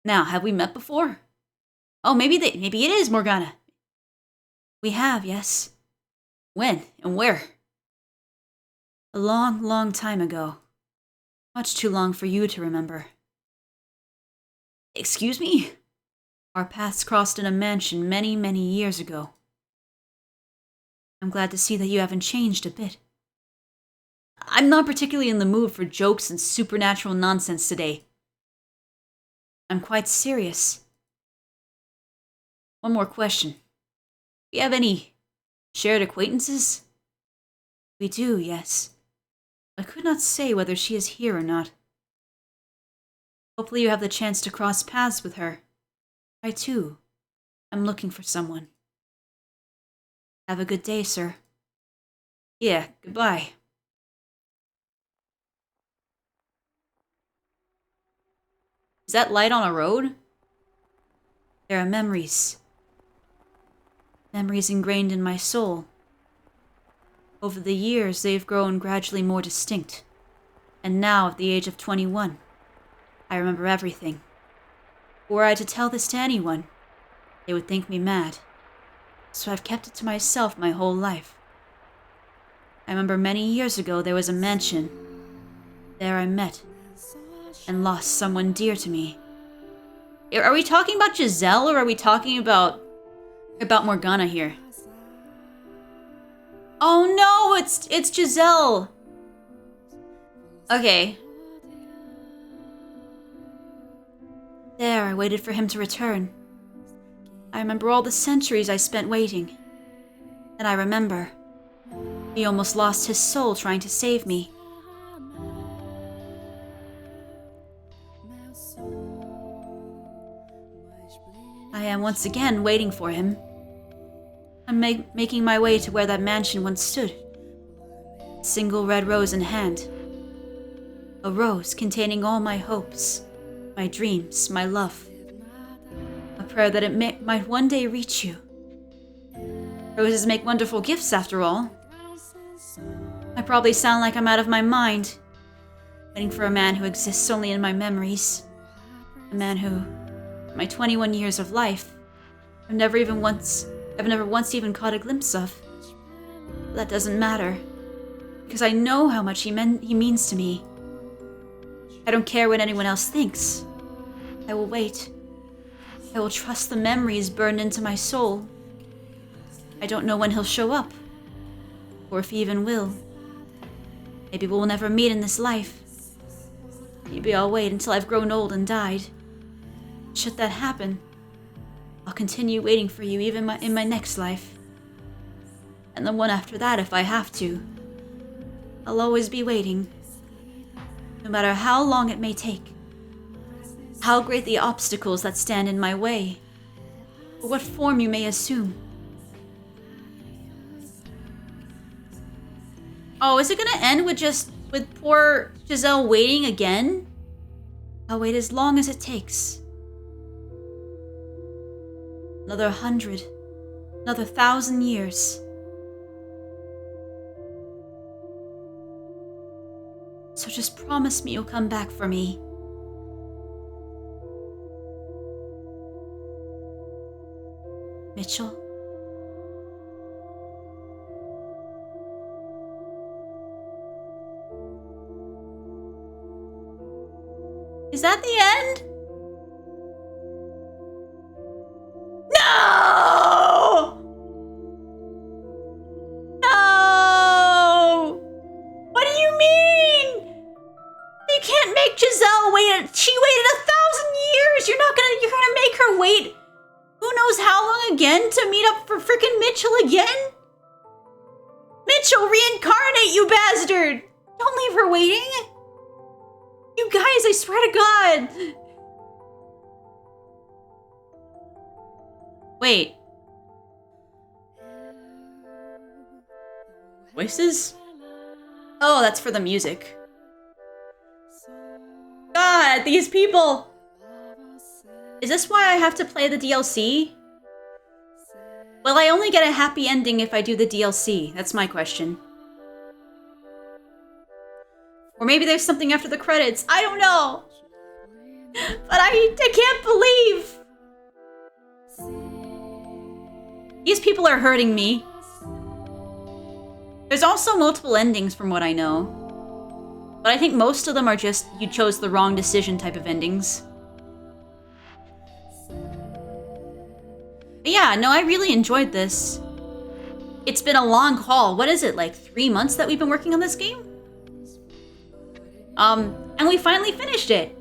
Speaker 3: Now, have we met before? Oh, maybe it is Morgana. We have, yes. When and where? A long, long time ago. Much too long for you to remember. Excuse me? Our paths crossed in a mansion many, many years ago. I'm glad to see that you haven't changed a bit. I'm not particularly in the mood for jokes and supernatural nonsense today. I'm quite serious. One more question. Do you have any shared acquaintances? We do, yes. I could not say whether she is here or not. Hopefully you have the chance to cross paths with her. I, too, am looking for someone. Have a good day, sir. Yeah, goodbye. Is that light on a road? There are memories. Memories ingrained in my soul. Over the years, they've grown gradually more distinct. And now, at the age of 21, I remember everything. Were I to tell this to anyone, they would think me mad. So I've kept it to myself my whole life. I remember many years ago there was a mansion. There I met and lost someone dear to me. Are we talking about Giselle or are we talking about Morgana here? Oh no, it's Giselle. Okay. There, I waited for him to return. I remember all the centuries I spent waiting. And I remember he almost lost his soul trying to save me. I am once again waiting for him. I'm making my way to where that mansion once stood. A single red rose in hand. A rose containing all my hopes, my dreams, my love. A prayer that it might one day reach you. Roses make wonderful gifts, after all. I probably sound like I'm out of my mind, waiting for a man who exists only in my memories. A man who, in my 21 years of life, I've never once even caught a glimpse of. But that doesn't matter, because I know how much he means to me. I don't care what anyone else thinks. I will wait. I will trust the memories burned into my soul. I don't know when he'll show up, or if he even will. Maybe we'll never meet in this life. Maybe I'll wait until I've grown old and died. Should that happen, I'll continue waiting for you even in my next life. And the one after that if I have to. I'll always be waiting. No matter how long it may take. How great the obstacles that stand in my way. Or what form you may assume. Oh, is it gonna end with poor Giselle waiting again? I'll wait as long as it takes. Another 100, another 1,000 years. So just promise me you'll come back for me. Mitchell? Is that the end? No! No! What do you mean? You can't make Giselle wait. She waited 1,000 years. You're gonna make her wait who knows how long again to meet up for frickin' Mitchell again? Mitchell, reincarnate, you bastard! Don't leave her waiting. You guys, I swear to God. Wait. Voices? Oh, that's for the music. God, these people! Is this why I have to play the DLC? Will I only get a happy ending if I do the DLC? That's my question. Or maybe there's something after the credits. I don't know! But I can't believe! These people are hurting me. There's also multiple endings from what I know. But I think most of them are just you chose the wrong decision type of endings.
Speaker 1: But yeah, no, I really enjoyed this. It's been a long haul. What is it, like 3 months that we've been working on this game? And we finally finished it.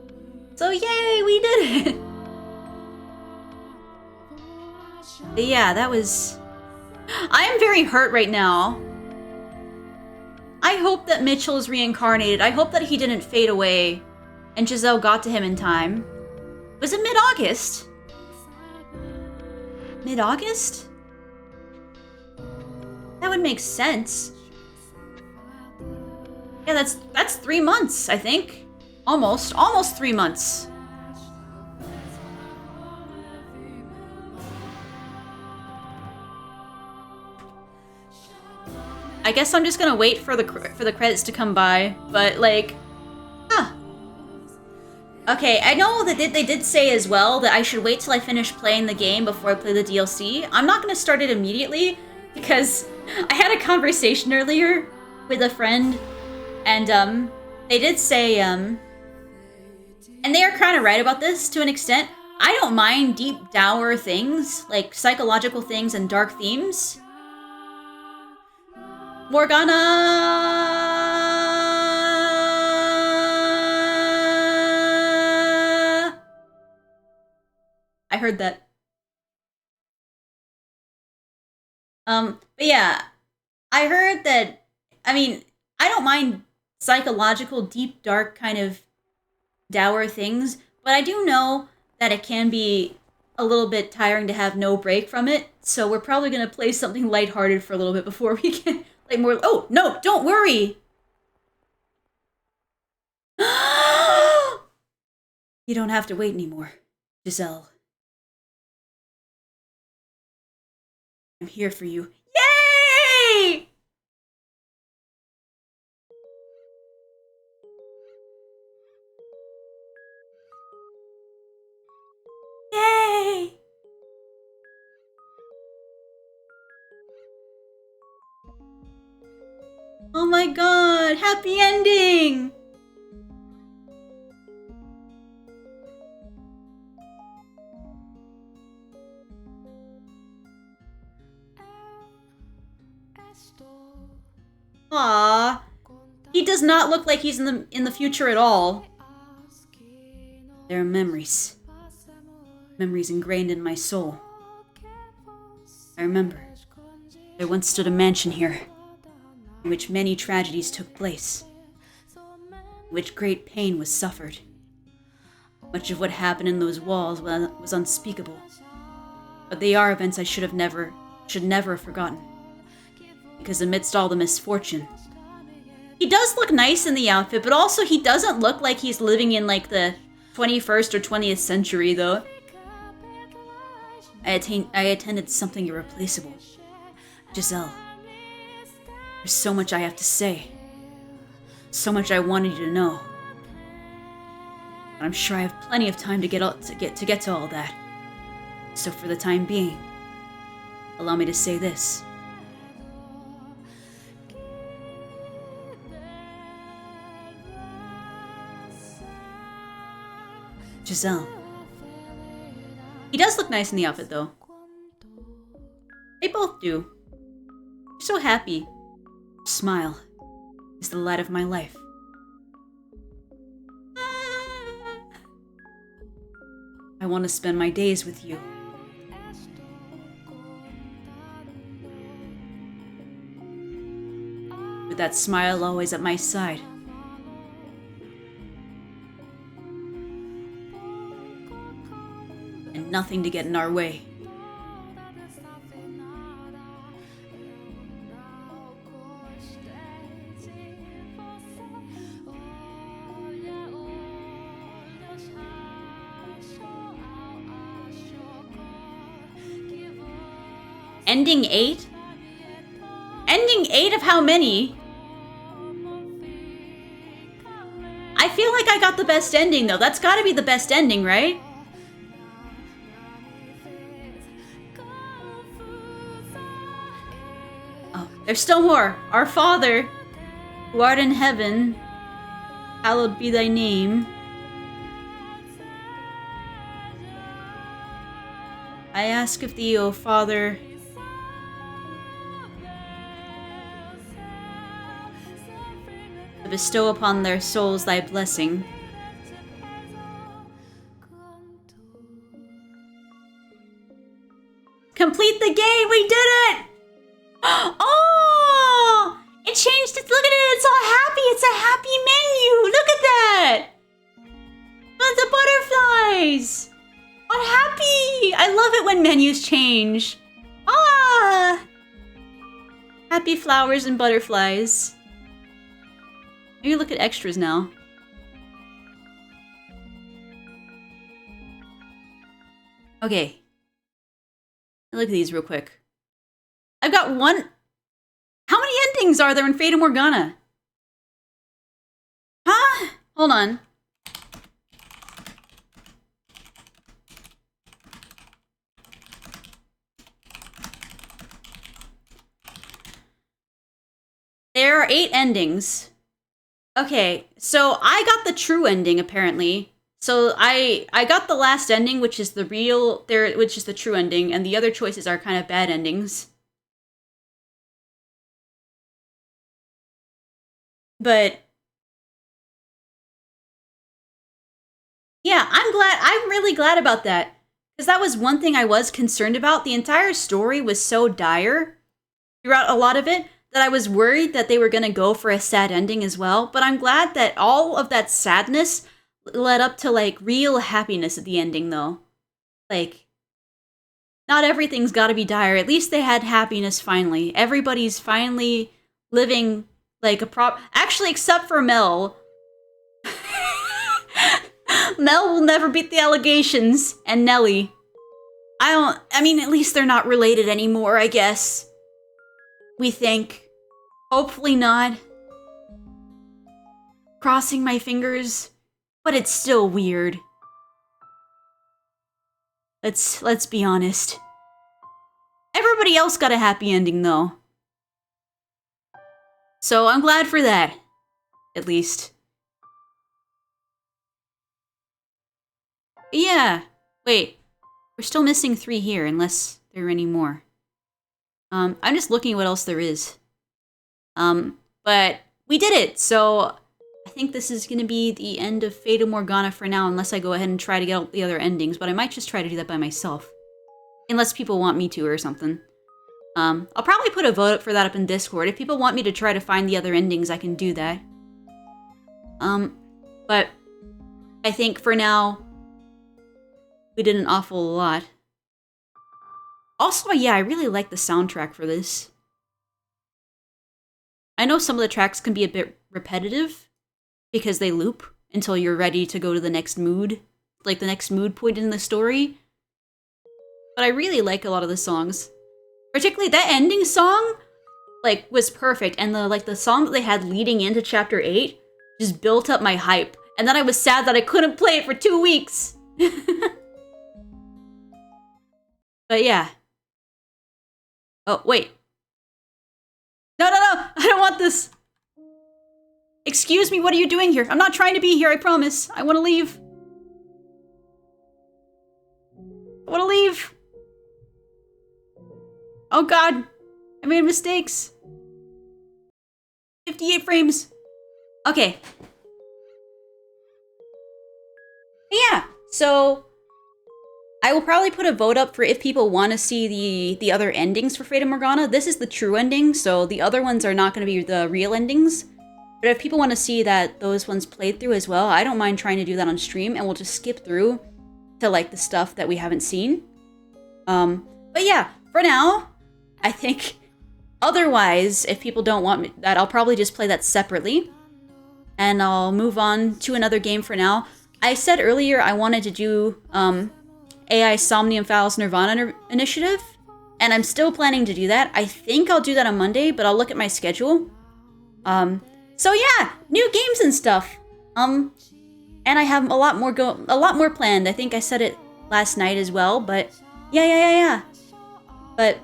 Speaker 1: So yay, we did it. But yeah, that was... I am very hurt right now. I hope that Mitchell is reincarnated. I hope that he didn't fade away and Giselle got to him in time. Was it mid-August? Mid-August? That would make sense. Yeah, that's 3 months, I think. Almost 3 months. I guess I'm just gonna wait for the credits to come by, but like, huh. Okay, I know that they did say as well that I should wait till I finish playing the game before I play the DLC. I'm not gonna start it immediately because I had a conversation earlier with a friend, and they did say and they are kind of right about this to an extent. I don't mind deep, dour things like psychological things and dark themes. Morgana! I heard that. But yeah, I heard that, I mean, I don't mind psychological, deep, dark kind of dour things, but I do know that it can be a little bit tiring to have no break from it, so we're probably gonna play something lighthearted for a little bit before we can... Like more. Oh no! Don't worry. You don't have to wait anymore, Giselle. I'm here for you. Yay! Yay! Oh my god! Happy ending! Aww. He does not look like he's in the future at all. There are memories. Memories ingrained in my soul. I remember. There once stood a mansion here, in which many tragedies took place, in which great pain was suffered. Much of what happened in those walls was unspeakable, but they are events I should never have forgotten. Because amidst all the misfortune, he does look nice in the outfit, but also he doesn't look like he's living in like the 21st or 20th century, though. I attended something irreplaceable. Giselle. There's so much I have to say. So much I wanted you to know. But I'm sure I have plenty of time to get to all that. So for the time being, allow me to say this. Giselle. He does look nice in the outfit, though. They both do. You're so happy. Your smile is the light of my life. I want to spend my days with you. With that smile always at my side. And nothing to get in our way. Ending 8? Ending 8 of how many? I feel like I got the best ending, though. That's gotta be the best ending, right? Oh, there's still more. Our Father, who art in heaven, hallowed be thy name. I ask of thee, O Father, to bestow upon their souls thy blessing. Complete the game! We did it! Oh! It changed it. Look at it. It's all happy. It's a happy menu. Look at that. Oh, the butterflies. I'm happy. I love it when menus change. Ah! Happy flowers and butterflies. Maybe look at extras now. Okay. Look at these real quick. I've got one. How many endings are there in Fata Morgana? Huh? Hold on. There are 8 endings. Okay, so I got the true ending apparently. So I got the last ending, which is the real there, which is the true ending, and the other choices are kind of bad endings. But yeah, I'm really glad about that. Because that was one thing I was concerned about. The entire story was so dire throughout a lot of it that I was worried that they were going to go for a sad ending as well. But I'm glad that all of that sadness led up to, like, real happiness at the ending, though. Like, not everything's got to be dire. At least they had happiness finally. Everybody's finally living like a actually, except for Mel. Mel will never beat the allegations, and Nellie. I mean, at least they're not related anymore, I guess. We think. Hopefully not. Crossing my fingers, but it's still weird. Let's be honest. Everybody else got a happy ending, though. So I'm glad for that, at least. Yeah. Wait. We're still missing 3 here, unless there are any more. I'm just looking at what else there is. But we did it, so I think this is going to be the end of Fata Morgana for now, unless I go ahead and try to get all the other endings, but I might just try to do that by myself. Unless people want me to or something. I'll probably put a vote up for that up in Discord. If people want me to try to find the other endings, I can do that. But I think for now, we did an awful lot. Also, yeah, I really like the soundtrack for this. I know some of the tracks can be a bit repetitive because they loop until you're ready to go to the next mood, like the next mood point in the story. But I really like a lot of the songs. Particularly that ending song, like, was perfect. And the song that they had leading into chapter 8 just built up my hype. And then I was sad that I couldn't play it for 2 weeks. But yeah. Oh, wait. No, I don't want this. Excuse me, what are you doing here? I'm not trying to be here, I promise. I want to leave. I want to leave. Oh god. I made mistakes. 58 frames. Okay. Yeah, so I will probably put a vote up for if people want to see the other endings for Fata Morgana. This is the true ending, so the other ones are not going to be the real endings. But if people want to see that those ones played through as well, I don't mind trying to do that on stream, and we'll just skip through to, like, the stuff that we haven't seen. But yeah, for now, I think otherwise, if people don't want that, I'll probably just play that separately. And I'll move on to another game for now. I said earlier I wanted to do AI Somnium Files Nirvana initiative, and I'm still planning to do that. I think I'll do that on Monday, but I'll look at my schedule. So yeah, new games and stuff. And I have a lot more planned. I think I said it last night as well, but yeah. But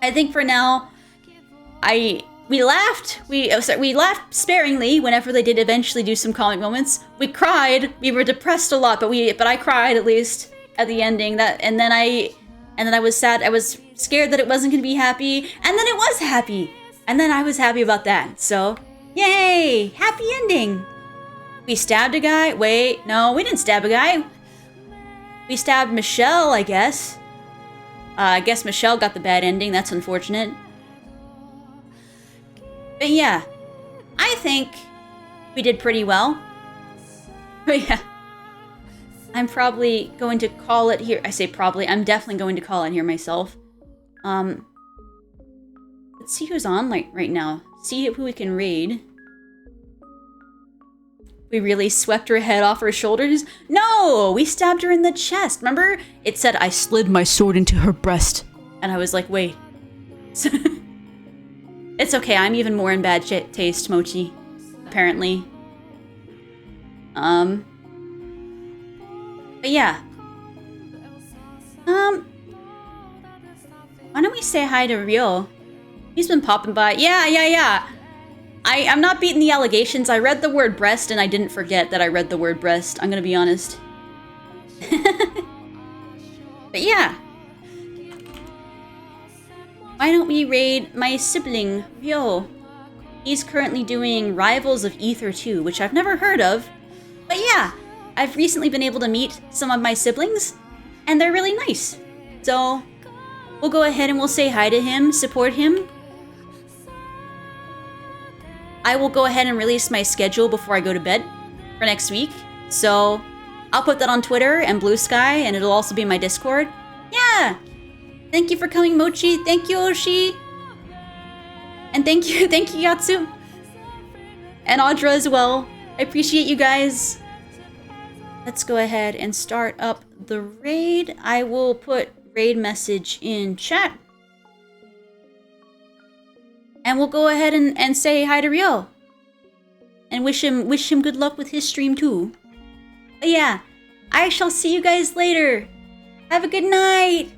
Speaker 1: I think for now, we laughed laughed sparingly whenever they did eventually do some comic moments. We cried. We were depressed a lot, but I cried at least at the ending. And then I and then I was sad. I was scared that it wasn't gonna be happy, and then it was happy. And then I was happy about that. So, yay! Happy ending! We stabbed a guy. Wait, no, we didn't stab a guy. We stabbed Michelle, I guess. I guess Michelle got the bad ending. That's unfortunate. But yeah, I think we did pretty well. But yeah, I'm probably going to call it here. I say probably. I'm definitely going to call it here myself. Let's see who's on right now. See who we can raid. We really swept her head off her shoulders? No! We stabbed her in the chest. Remember? It said, I slid my sword into her breast. And I was like, wait. It's okay, I'm even more in bad taste, Mochi. Apparently. But yeah. Why don't we say hi to Ryo? He's been popping by. Yeah. I'm not beating the allegations. I read the word breast and I didn't forget that I read the word breast. I'm gonna be honest. But yeah. Why don't we raid my sibling, Ryo? He's currently doing Rivals of Ether 2, which I've never heard of. But yeah, I've recently been able to meet some of my siblings, and they're really nice. So, we'll go ahead and we'll say hi to him, support him. I will go ahead and release my schedule before I go to bed for next week. So, I'll put that on Twitter and Blue Sky, and it'll also be in my Discord. Yeah! Thank you for coming, Mochi. Thank you, Oshi. And thank you, Yatsu. And Audra as well. I appreciate you guys. Let's go ahead and start up the raid. I will put raid message in chat. And we'll go ahead and say hi to Ryo. And wish him good luck with his stream too. But yeah, I shall see you guys later. Have a good night.